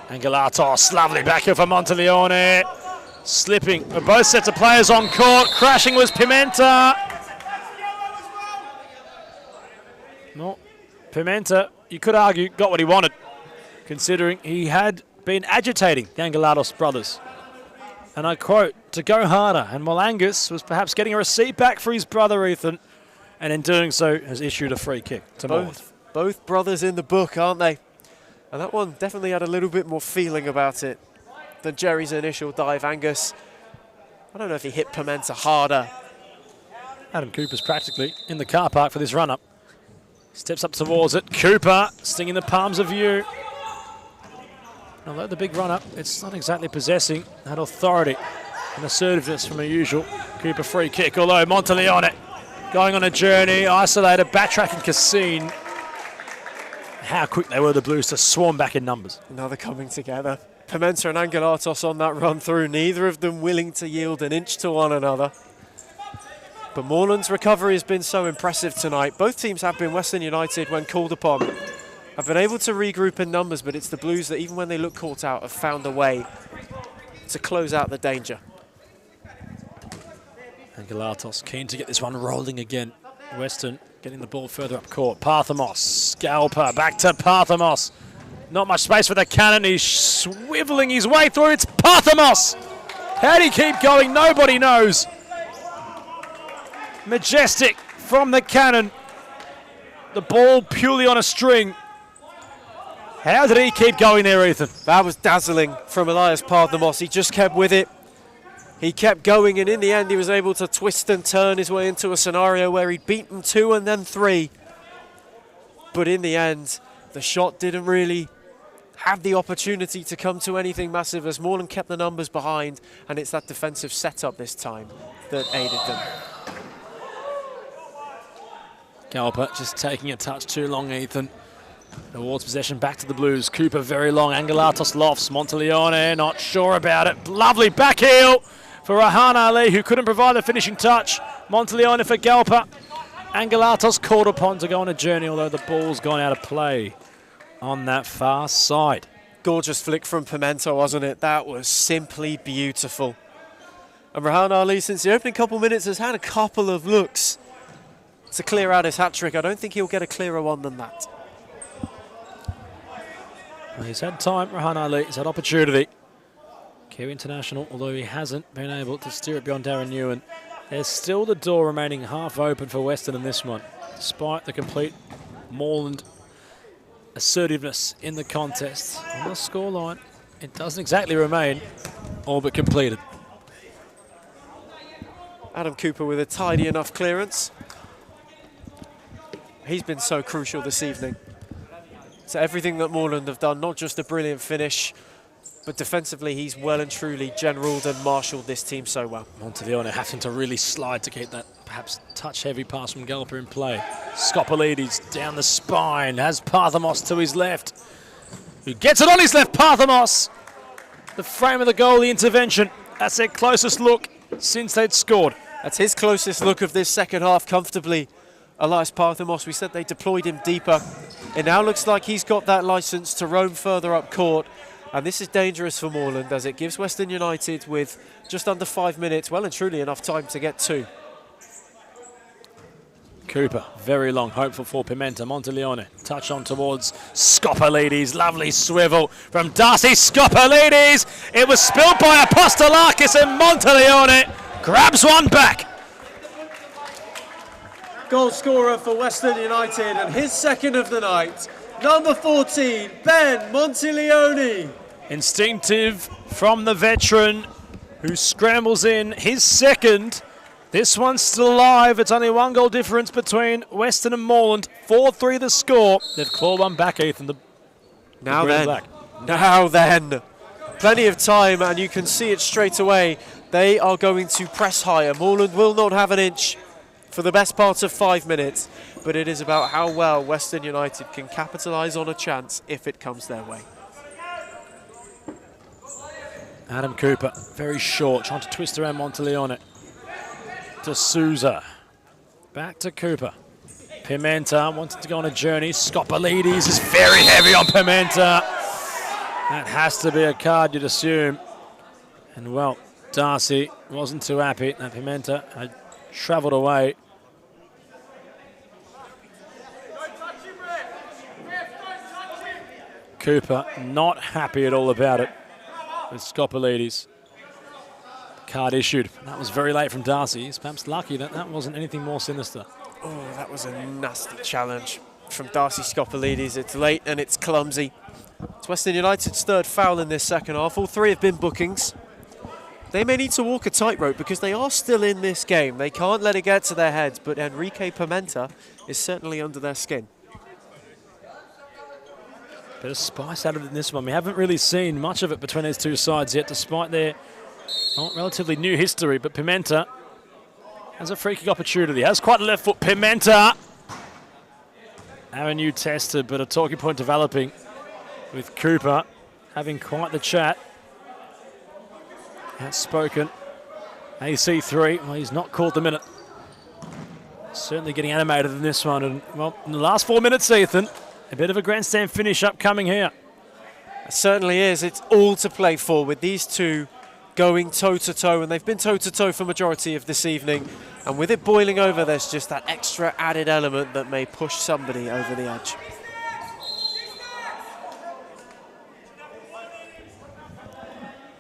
Angelatos, lovely back here for Monteleone. Slipping with both sets of players on court. Crashing was Pimenta. No, Pimenta, you could argue, got what he wanted, considering he had been agitating the Angelatos brothers. And I quote, "to go harder." And while Angus was perhaps getting a receipt back for his brother Ethan, and in doing so has issued a free kick to Morland. Both brothers in the book, aren't they? And that one definitely had a little bit more feeling about it than Jerry's initial dive. Angus, I don't know if he hit Pimenta harder. Adam Cooper's practically in the car park for this run-up. Steps up towards it. Cooper stinging the palms of Yu. Although the big run-up, it's not exactly possessing that authority and assertiveness from a usual Cooper free kick, although Monteleone going on a journey, isolated, backtracking Cassine. How quick they were, the Blues, to swarm back in numbers. Now they're coming together. Pimenta and Angelatos on that run through, neither of them willing to yield an inch to one another. But Morland's recovery has been so impressive tonight. Both teams have been. Western United, when called upon, have been able to regroup in numbers, but it's the Blues that, even when they look caught out, have found a way to close out the danger. Angelatos keen to get this one rolling again. Western getting the ball further up court. Parthamos, scalper, back to Parthamos. Not much space for the cannon. He's swiveling his way through. It's Parthamos. How'd he keep going? Nobody knows. Majestic from the cannon. The ball purely on a string. How did he keep going there, Ethan? That was dazzling from Elias Parthamos. He just kept with it. He kept going, and in the end he was able to twist and turn his way into a scenario where he'd beaten 2 and then 3. But in the end, the shot didn't really have the opportunity to come to anything massive as Morland kept the numbers behind, and it's that defensive setup this time that aided them. Galper just taking a touch too long, Ethan. Towards possession, back to the Blues. Cooper very long. Angelatos lofts. Monteleone not sure about it. Lovely back heel for Rahan Ali, who couldn't provide the finishing touch. Monteleone for Galper. Angelatos called upon to go on a journey, although the ball's gone out of play on that far side. Gorgeous flick from Pimenta, wasn't it? That was simply beautiful. And Rahan Ali, since the opening couple minutes, has had a couple of looks to clear out his hat-trick. I don't think he'll get a clearer one than that. Well, he's had time, Rahan Ali. He's had opportunity. Kiwi International, although he hasn't been able to steer it beyond Darren Newan, there's still the door remaining half open for Western in this one, despite the complete Morland assertiveness in the contest. On the scoreline, it doesn't exactly remain all but completed. Adam Cooper with a tidy enough clearance. He's been so crucial this evening. So everything that Morland have done, not just a brilliant finish, but defensively he's well and truly generaled and marshalled this team so well. Monteleone having to really slide to keep that perhaps touch-heavy pass from Galpa in play. Skopalides down the spine, has Parthamos to his left, who gets it on his left. Parthamos, the frame of the goal, the intervention. That's their closest look since they'd scored. That's his closest look of this second half comfortably. Elias Parthamos, we said they deployed him deeper. It now looks like he's got that licence to roam further up court. And this is dangerous for Morland as it gives Western United, with just under 5 minutes, well and truly enough time to get 2. Cooper, very long, hopeful for Pimenta. Monteleone, touch on towards Skopalides. Lovely swivel from Darcy Skopalides. It was spilled by Apostolakis, and Monteleone grabs one back. Goal scorer for Western United, and his second of the night. Number 14, Ben Monteleone. Instinctive from the veteran who scrambles in his second. This one's still alive. It's only 1 goal difference between Western and Morland. 4-3 the score. They've clawed one back, Ethan. Now then. Plenty of time, and you can see it straight away. They are going to press higher. Morland will not have an inch for the best part of 5 minutes, but it is about how well Western United can capitalise on a chance if it comes their way. Adam Cooper, very short, trying to twist around Monteleone. To Souza. Back to Cooper. Pimenta wanted to go on a journey. Skopalides is very heavy on Pimenta. That has to be a card, you'd assume. And, well, Darcy wasn't too happy that Pimenta had travelled away. Cooper not happy at all about it with Skopalides. Card issued. That was very late from Darcy. He's perhaps lucky that that wasn't anything more sinister. Oh, that was a nasty challenge from Darcy Skopalides. It's late and it's clumsy. It's Western United's third foul in this second half. All 3 have been bookings. They may need to walk a tightrope because they are still in this game. They can't let it get to their heads, but Enrique Pimenta is certainly under their skin. Bit of spice out of this one. We haven't really seen much of it between these two sides yet, despite their relatively new history. But Pimenta has a free kick opportunity. Has quite a left foot. Pimenta. Avenue tested, but a talking point developing with Cooper having quite the chat. Outspoken. AC3. Well, he's not called the minute. Certainly getting animated in this one. And, well, in the last 4 minutes, Ethan, a bit of a grandstand finish upcoming here. It certainly is. It's all to play for with these two going toe-to-toe, and they've been toe-to-toe for majority of this evening. And with it boiling over, there's just that extra added element that may push somebody over the edge.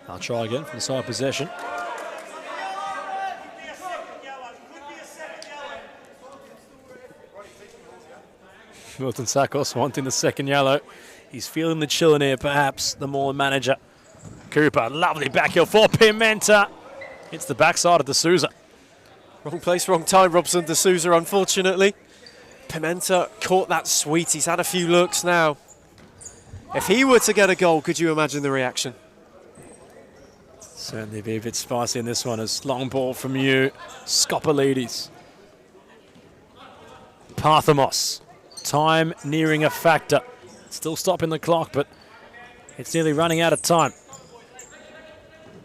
I'll try again from the side possession. Milton Sakos wanting the second yellow. He's feeling the chill in here, perhaps, the Morland manager. Cooper, lovely back heel for Pimenta. It's the backside of D'Souza. Wrong place, wrong time, Robson D'Souza, unfortunately. Pimenta caught that sweet. He's had a few looks now. If he were to get a goal, could you imagine the reaction? Certainly be a bit spicy in this one. As long ball from you, Skopalides. Parthamos. Time nearing a factor. Still stopping the clock, but it's nearly running out of time.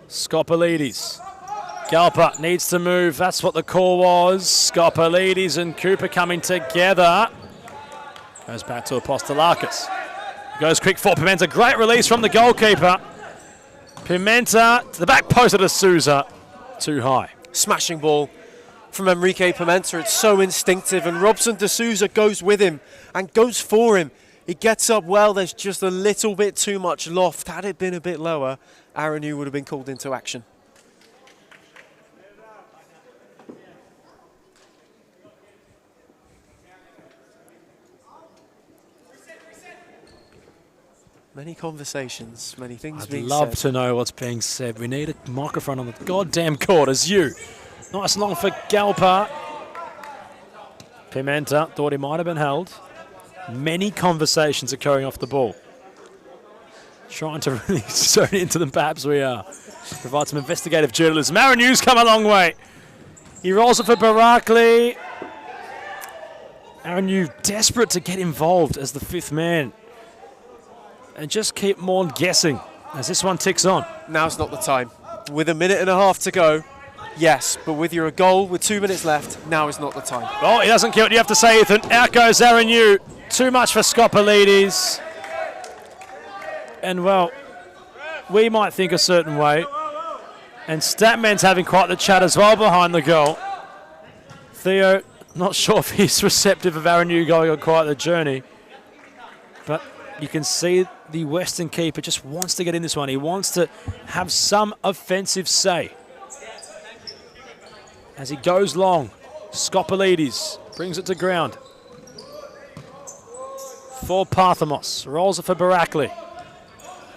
Skopalides. Galpa needs to move. That's what the call was. Skopalides and Cooper coming together. Goes back to Apostolakis. Goes quick for Pimenta. Great release from the goalkeeper. Pimenta to the back post of D'Souza. Too high. Smashing ball from Enrique Pimenta. It's so instinctive, and Robson D'Souza goes with him and goes for him. He gets up well. There's just a little bit too much loft. Had it been a bit lower, Aaron Hume would have been called into action. Many conversations, many things being said. I'd love to know what's being said. We need a microphone on the goddamn court as you. Nice long for Galpa. Pimenta thought he might have been held. Many conversations occurring off the ball. Trying to really zone into them, perhaps we are. Provide some investigative journalism. Aaron Hughes come a long way. He rolls it for Barackley. Aaron Hughes desperate to get involved as the 5th man. And just keep Morland guessing as this one ticks on. Now's not the time. With a minute and a half to go, yes, but with your goal with 2 minutes left, now is not the time. Oh, he doesn't kill it, you have to say, Ethan. Out goes Aaron Hughes. Too much for Scopelides. And, well, we might think a certain way. And Statman's having quite the chat as well behind the goal. Theo, not sure if he's receptive of Aaron Hughes going on quite the journey. But you can see the Western keeper just wants to get in this one. He wants to have some offensive say. As he goes long, Scopelides brings it to ground. For Parthamos, rolls it for Barackley.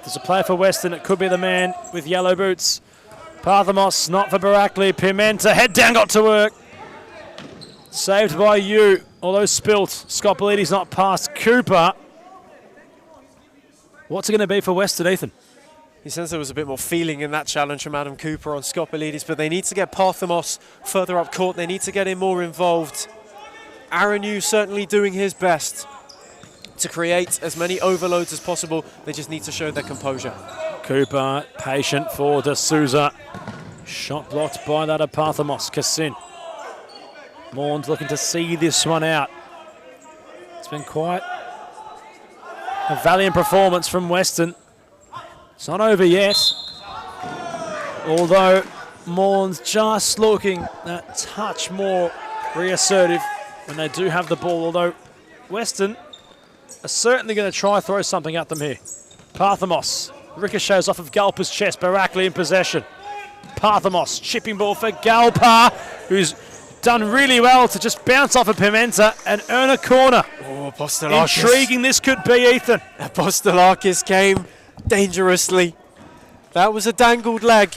There's a player for Western, it could be the man with yellow boots. Parthamos, not for Barackley. Pimenta, head down, got to work. Saved by you, although spilt. Scopelides not past Cooper. What's it going to be for Western, Ethan? He says there was a bit more feeling in that challenge from Adam Cooper on Scopelides, but they need to get Parthamos further up court. They need to get him more involved. Aaron Hughes certainly doing his best to create as many overloads as possible. They just need to show their composure. Cooper, patient for De Souza. Shot blocked by that of Parthamos. Cassin. Morland's looking to see this one out. It's been quite a valiant performance from Western. It's not over yet. Although Morland's just looking that touch more reassertive when they do have the ball. Although Western are certainly going to try throw something at them here. Parthamos ricochets off of Galpa's chest. Barackley in possession. Parthamos chipping ball for Galpa, who's done really well to just bounce off of Pimenta and earn a corner. Oh, Apostolakis. Intriguing this could be, Ethan. Apostolakis came dangerously. That was a dangled leg.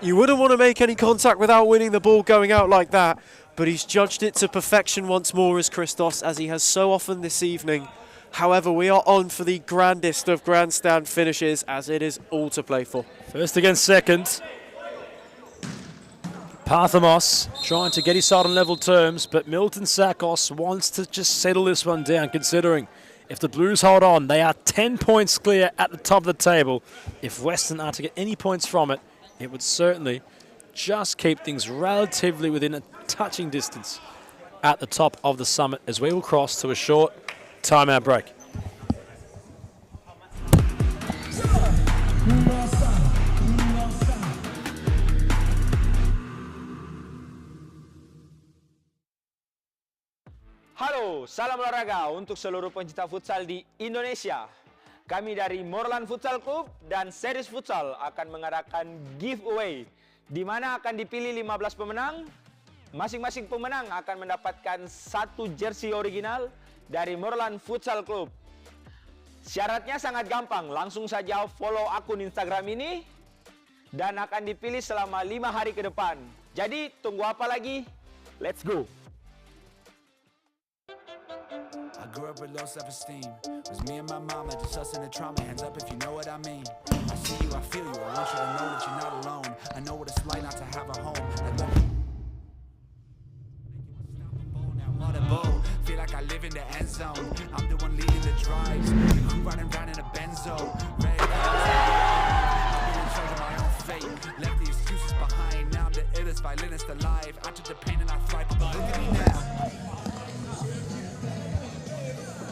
You wouldn't want to make any contact without winning the ball going out like that, but he's judged it to perfection once more as Christos, as he has so often this evening. However, we are on for the grandest of grandstand finishes, as it is all to play for. First against second. Parthamos trying to get his side on level terms, but Milton Sakos wants to just settle this one down, considering if the Blues hold on, they are 10 points clear at the top of the table. If Western are to get any points from it, it would certainly just keep things relatively within a touching distance at the top of the summit, as we will cross to a short timeout break. Halo, salam olahraga untuk seluruh pencinta futsal di Indonesia. Kami dari Morland Futsal Club dan Series Futsal akan mengadakan giveaway, di mana akan dipilih 15 pemenang. Masing-masing pemenang akan mendapatkan 1 jersey original dari Morland Futsal Club. Syaratnya sangat gampang, langsung saja follow akun Instagram ini dan akan dipilih selama 5 hari ke depan. Jadi tunggu apa lagi? Let's go! I grew up with low self-esteem. It was me and my mama, just us in the trauma. Hands up if you know what I mean. I see you, I feel you. I want you to know that you're not alone. I know what it's like not to have a home. What a bowl. Feel like I live in the end zone. I'm the one leading the drives. The crew riding round in a benzo. Red I'm in charge of my own fate. Left the excuses behind. Now I'm the illest violinist alive. I took the pain and I thrive. Look at me now.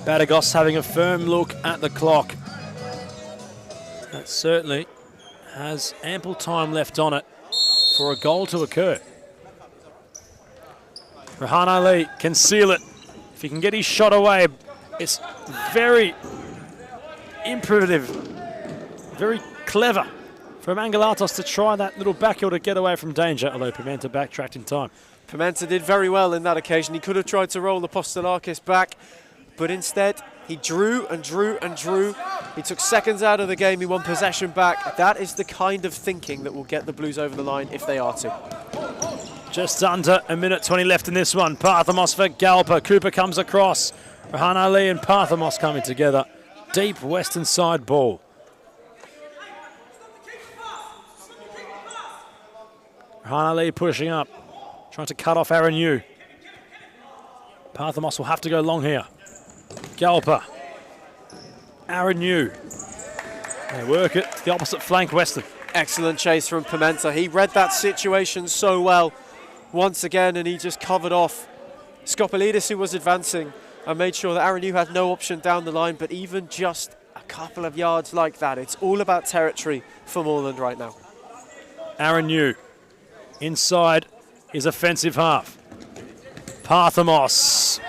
Badagos having a firm look at the clock. That certainly has ample time left on it for a goal to occur. Rahan Ali can seal it. If he can get his shot away, it's very imperative, very clever from Angelatos to try that little backheel to get away from danger, although Pimenta backtracked in time. Pimenta did very well in that occasion. He could have tried to roll the Apostolakis back, but instead he drew and drew and drew. He took seconds out of the game. He won possession back. That is the kind of thinking that will get the Blues over the line if they are to. Just under a minute 20 left in this one. Parthamos for Galpa. Cooper comes across. Rahan Ali and Parthamos coming together. Deep western side ball. Rahana Lee pushing up, trying to cut off Aaron Yu. Parthamos will have to go long here. Galper. Aaron Yu. They work it to the opposite flank, Western. Excellent chase from Pimenta. He read that situation so well once again, and he just covered off Skopolidis, who was advancing, and made sure that Aaron Yu had no option down the line. But even just a couple of yards like that, it's all about territory for Morland right now. Aaron Yu inside his offensive half. Parthamos.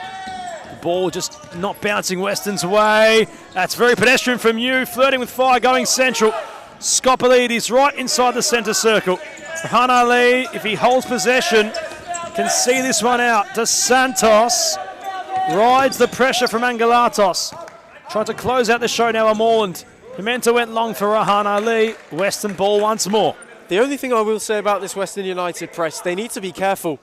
The ball just not bouncing Western's way. That's very pedestrian from Yu, flirting with fire, going central. Skopolidis right inside the centre circle. Rahana Lee, if he holds possession, can see this one out. Dos Santos rides the pressure from Angelatos. Trying to close out the show now, Morland. Pimenta went long for Rahana Lee. Western ball once more. The only thing I will say about this Western United press, they need to be careful,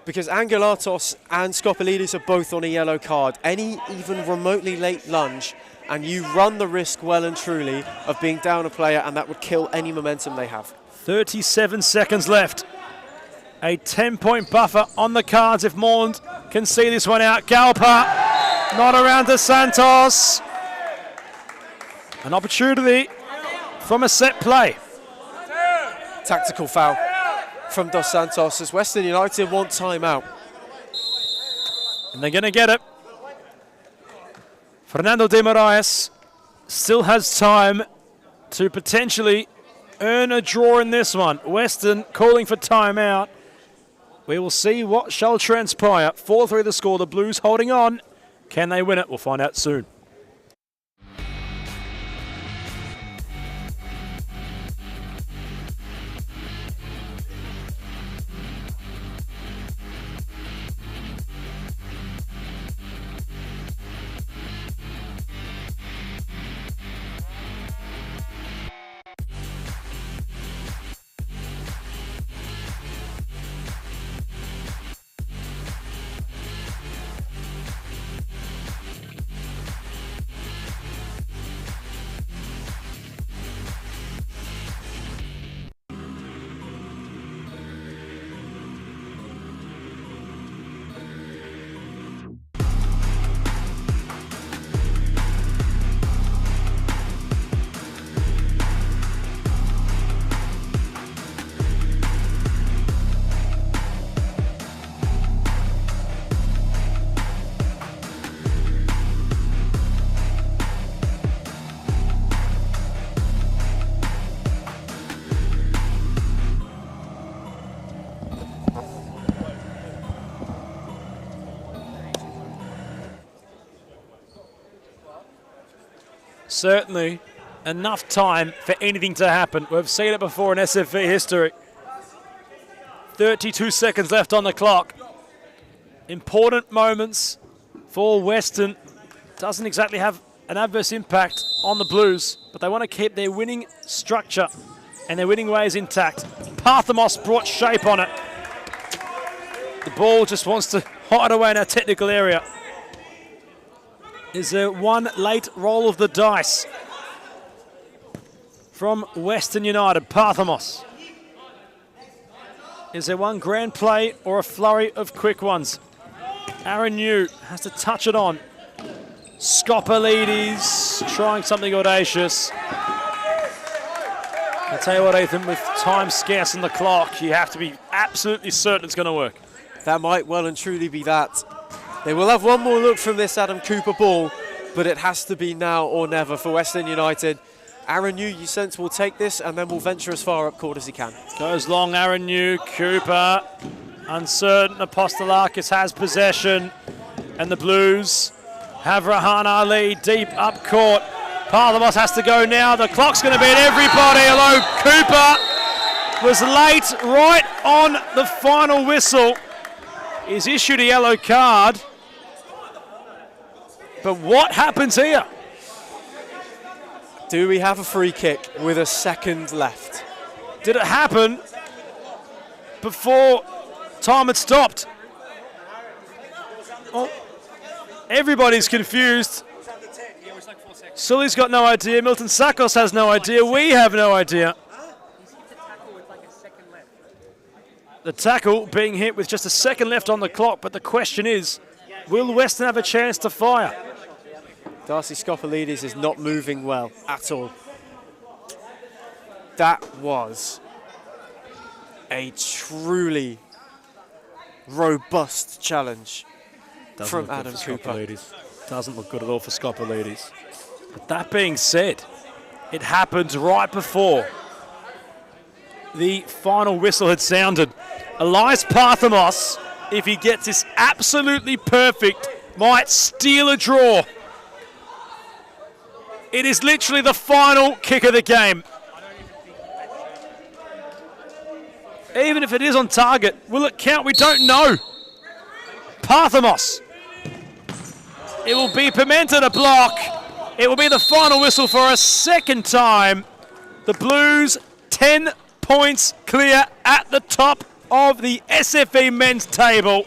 because Angelatos and Skopolidis are both on a yellow card. Any even remotely late lunge, and you run the risk well and truly of being down a player, and that would kill any momentum they have. 37 seconds left. A 10-point buffer on the cards if Morland can see this one out. Galper, not around to Santos. An opportunity from a set play. Tactical foul from Dos Santos as Western United want timeout. And they're going to get it. Fernando de Moraes still has time to potentially earn a draw in this one. Western calling for timeout. We will see what shall transpire. 4-3 the score. The Blues holding on. Can they win it? We'll find out soon. Certainly enough time for anything to happen. We've seen it before in SFV history. 32 seconds left on the clock. Important moments for Western. Doesn't exactly have an adverse impact on the Blues, but they want to keep their winning structure and their winning ways intact. Parthamos brought shape on it. The ball just wants to hide away in our technical area. Is there one late roll of the dice from Western United? Parthamos. Is there one grand play or a flurry of quick ones? Aaron Yu has to touch it on. Skopolidis trying something audacious. I tell you what, Ethan, with time scarce on the clock, you have to be absolutely certain it's going to work. That might well and truly be that. They will have one more look from this Adam Cooper ball, but it has to be now or never for Western United. Aaron Yu, you sense, will take this and then will venture as far up court as he can. Goes long, Aaron Yu. Cooper, uncertain. Apostolakis has possession, and the Blues have Rahana Lee deep up court. Parthamos has to go now. The clock's going to beat everybody. Although Cooper was late right on the final whistle. He's issued a yellow card. But what happens here? Do we have a free kick with a second left? Did it happen before time had stopped? Oh, everybody's confused. Sully's got no idea. Milton Sakos has no idea. We have no idea. The tackle being hit with just a second left on the clock, but the question is, will Western have a chance to fire? Darcy Skopelidis is not moving well at all. That was a truly robust challenge from Adam Cooper. Doesn't look good at all for Skopelidis. But that being said, it happened right before the final whistle had sounded. Elias Parthamos, if he gets this absolutely perfect, might steal a draw. It is literally the final kick of the game. Even if it is on target, will it count? We don't know. Parthamos. It will be Pimenta to block. It will be the final whistle for a second time. The Blues 10 points clear at the top of the SFE men's table.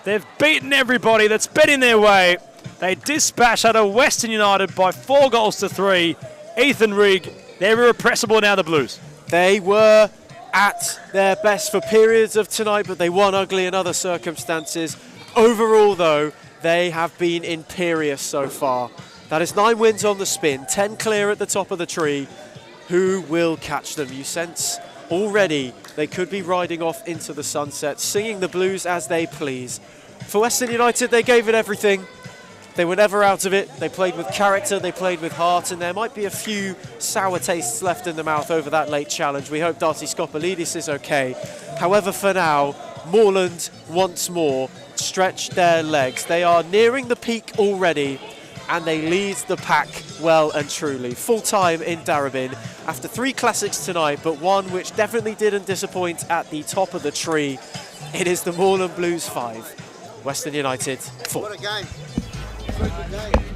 They've beaten everybody that's been in their way. They dispatched out of Western United by 4 goals to 3. Ethan Rigg, they're irrepressible now, the Blues. They were at their best for periods of tonight, but they won ugly in other circumstances. Overall, though, they have been imperious so far. That is 9 wins on the spin, 10 clear at the top of the tree. Who will catch them? You sense already they could be riding off into the sunset, singing the Blues as they please. For Western United, they gave it everything. They were never out of it. They played with character, they played with heart, and there might be a few sour tastes left in the mouth over that late challenge. We hope Darcy Skopelidis is okay. However, for now, Morland once more stretched their legs. They are nearing the peak already, and they lead the pack well and truly. Full time in Darebin after 3 classics tonight, but one which definitely didn't disappoint at the top of the tree. It is the Morland Blues 5, Western United 4. What a game. What a good game.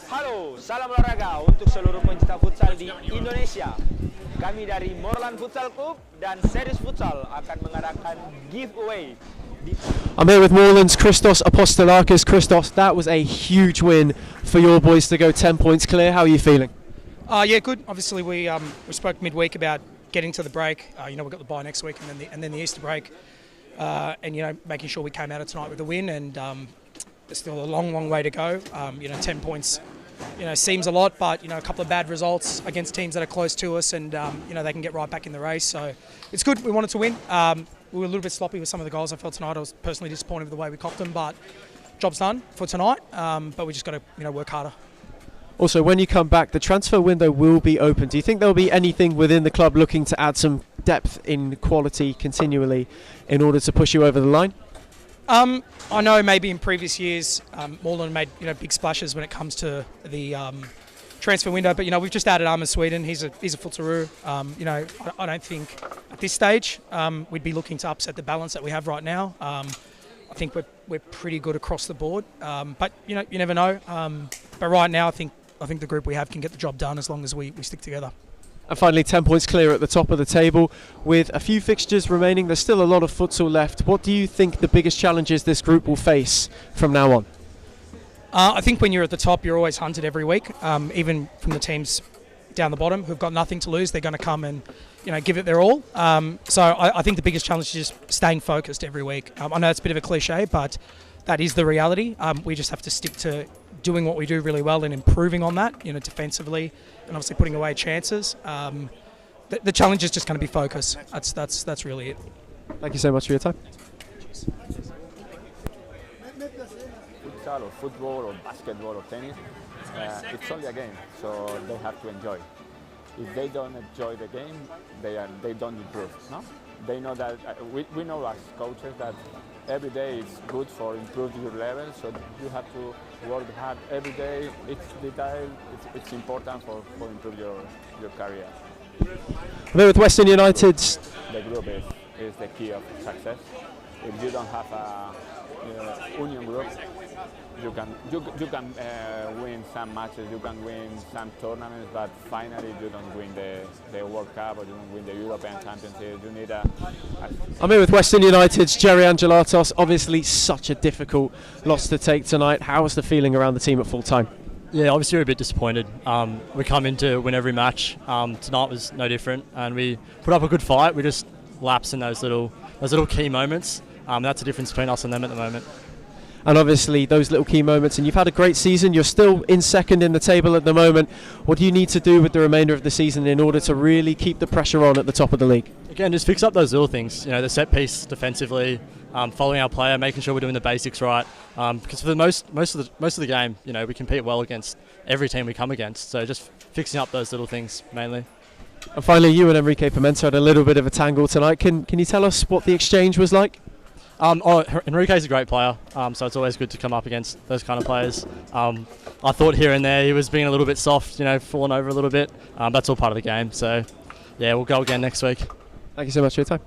Halo, salam olahraga untuk seluruh pencinta futsal di Indonesia. Kami dari Morland Futsal Club dan Series Futsal akan mengadakan giveaway. I'm here with Morland's Christos Apostolakis. Christos, that was a huge win for your boys to go 10 points clear. How are you feeling? Yeah, good. Obviously, we spoke midweek about getting to the break. We've got the bye next week and then the Easter break. And making sure we came out of tonight with a win, and there's still a long way to go. 10 points, seems a lot, but a couple of bad results against teams that are close to us, and they can get right back in the race. So it's good. We wanted to win. We were a little bit sloppy with some of the goals I felt tonight. I was personally disappointed with the way we copped them, but job's done for tonight. But we just got to work harder. Also, when you come back, the transfer window will be open. Do you think there'll be anything within the club looking to add some depth in quality continually in order to push you over the line? I know maybe in previous years, Morland made big splashes when it comes to the transfer window, but we've just added Armin Sweden. He's a Futsal. I don't think at this stage we'd be looking to upset the balance that we have right now. I think we're pretty good across the board, but you never know. But right now, I think the group we have can get the job done as long as we stick together. And finally, 10 points clear at the top of the table with a few fixtures remaining. There's still a lot of futsal left. What do you think the biggest challenges this group will face from now on? I think when you're at the top, you're always hunted every week. Even from the teams down the bottom who've got nothing to lose, they're going to come and give it their all. So I think the biggest challenge is just staying focused every week. I know it's a bit of a cliche, but that is the reality. We just have to stick to doing what we do really well and improving on that, defensively, and obviously putting away chances. The challenge is just going to be focus. That's really it. Thank you so much for your time. Futsal or football or basketball or tennis, it's only a game, so they have to enjoy. If they don't enjoy the game, they don't improve. No, they know that. We know as coaches that every day is good for improving your level. So you have to work hard every day. It's detail. It's important for improve your career. We're with Western United. The group is the key of success. If you don't have a union group, you can win some matches, you can win some tournaments, but finally you don't win the World Cup or you don't win the European Championship. You need I'm here with Western United's Jerry Angelatos. Obviously such a difficult loss to take tonight. How was the feeling around the team at full time? Yeah, obviously we're a bit disappointed. We come in to win every match. Tonight was no different, and we put up a good fight. We just lapsed in those little key moments. That's the difference between us and them at the moment. And obviously those little key moments, and you've had a great season. You're still in second in the table at the moment. What do you need to do with the remainder of the season in order to really keep the pressure on at the top of the league? Again, just fix up those little things. The set piece defensively, following our player, making sure we're doing the basics right. Because for the most of the game, we compete well against every team we come against. So just fixing up those little things mainly. And finally, you and Enrique Pimento had a little bit of a tangle tonight. Can you tell us what the exchange was like? Enrique's a great player, so it's always good to come up against those kind of players. I thought here and there he was being a little bit soft, falling over a little bit. That's all part of the game. So, yeah, we'll go again next week. Thank you so much for your time.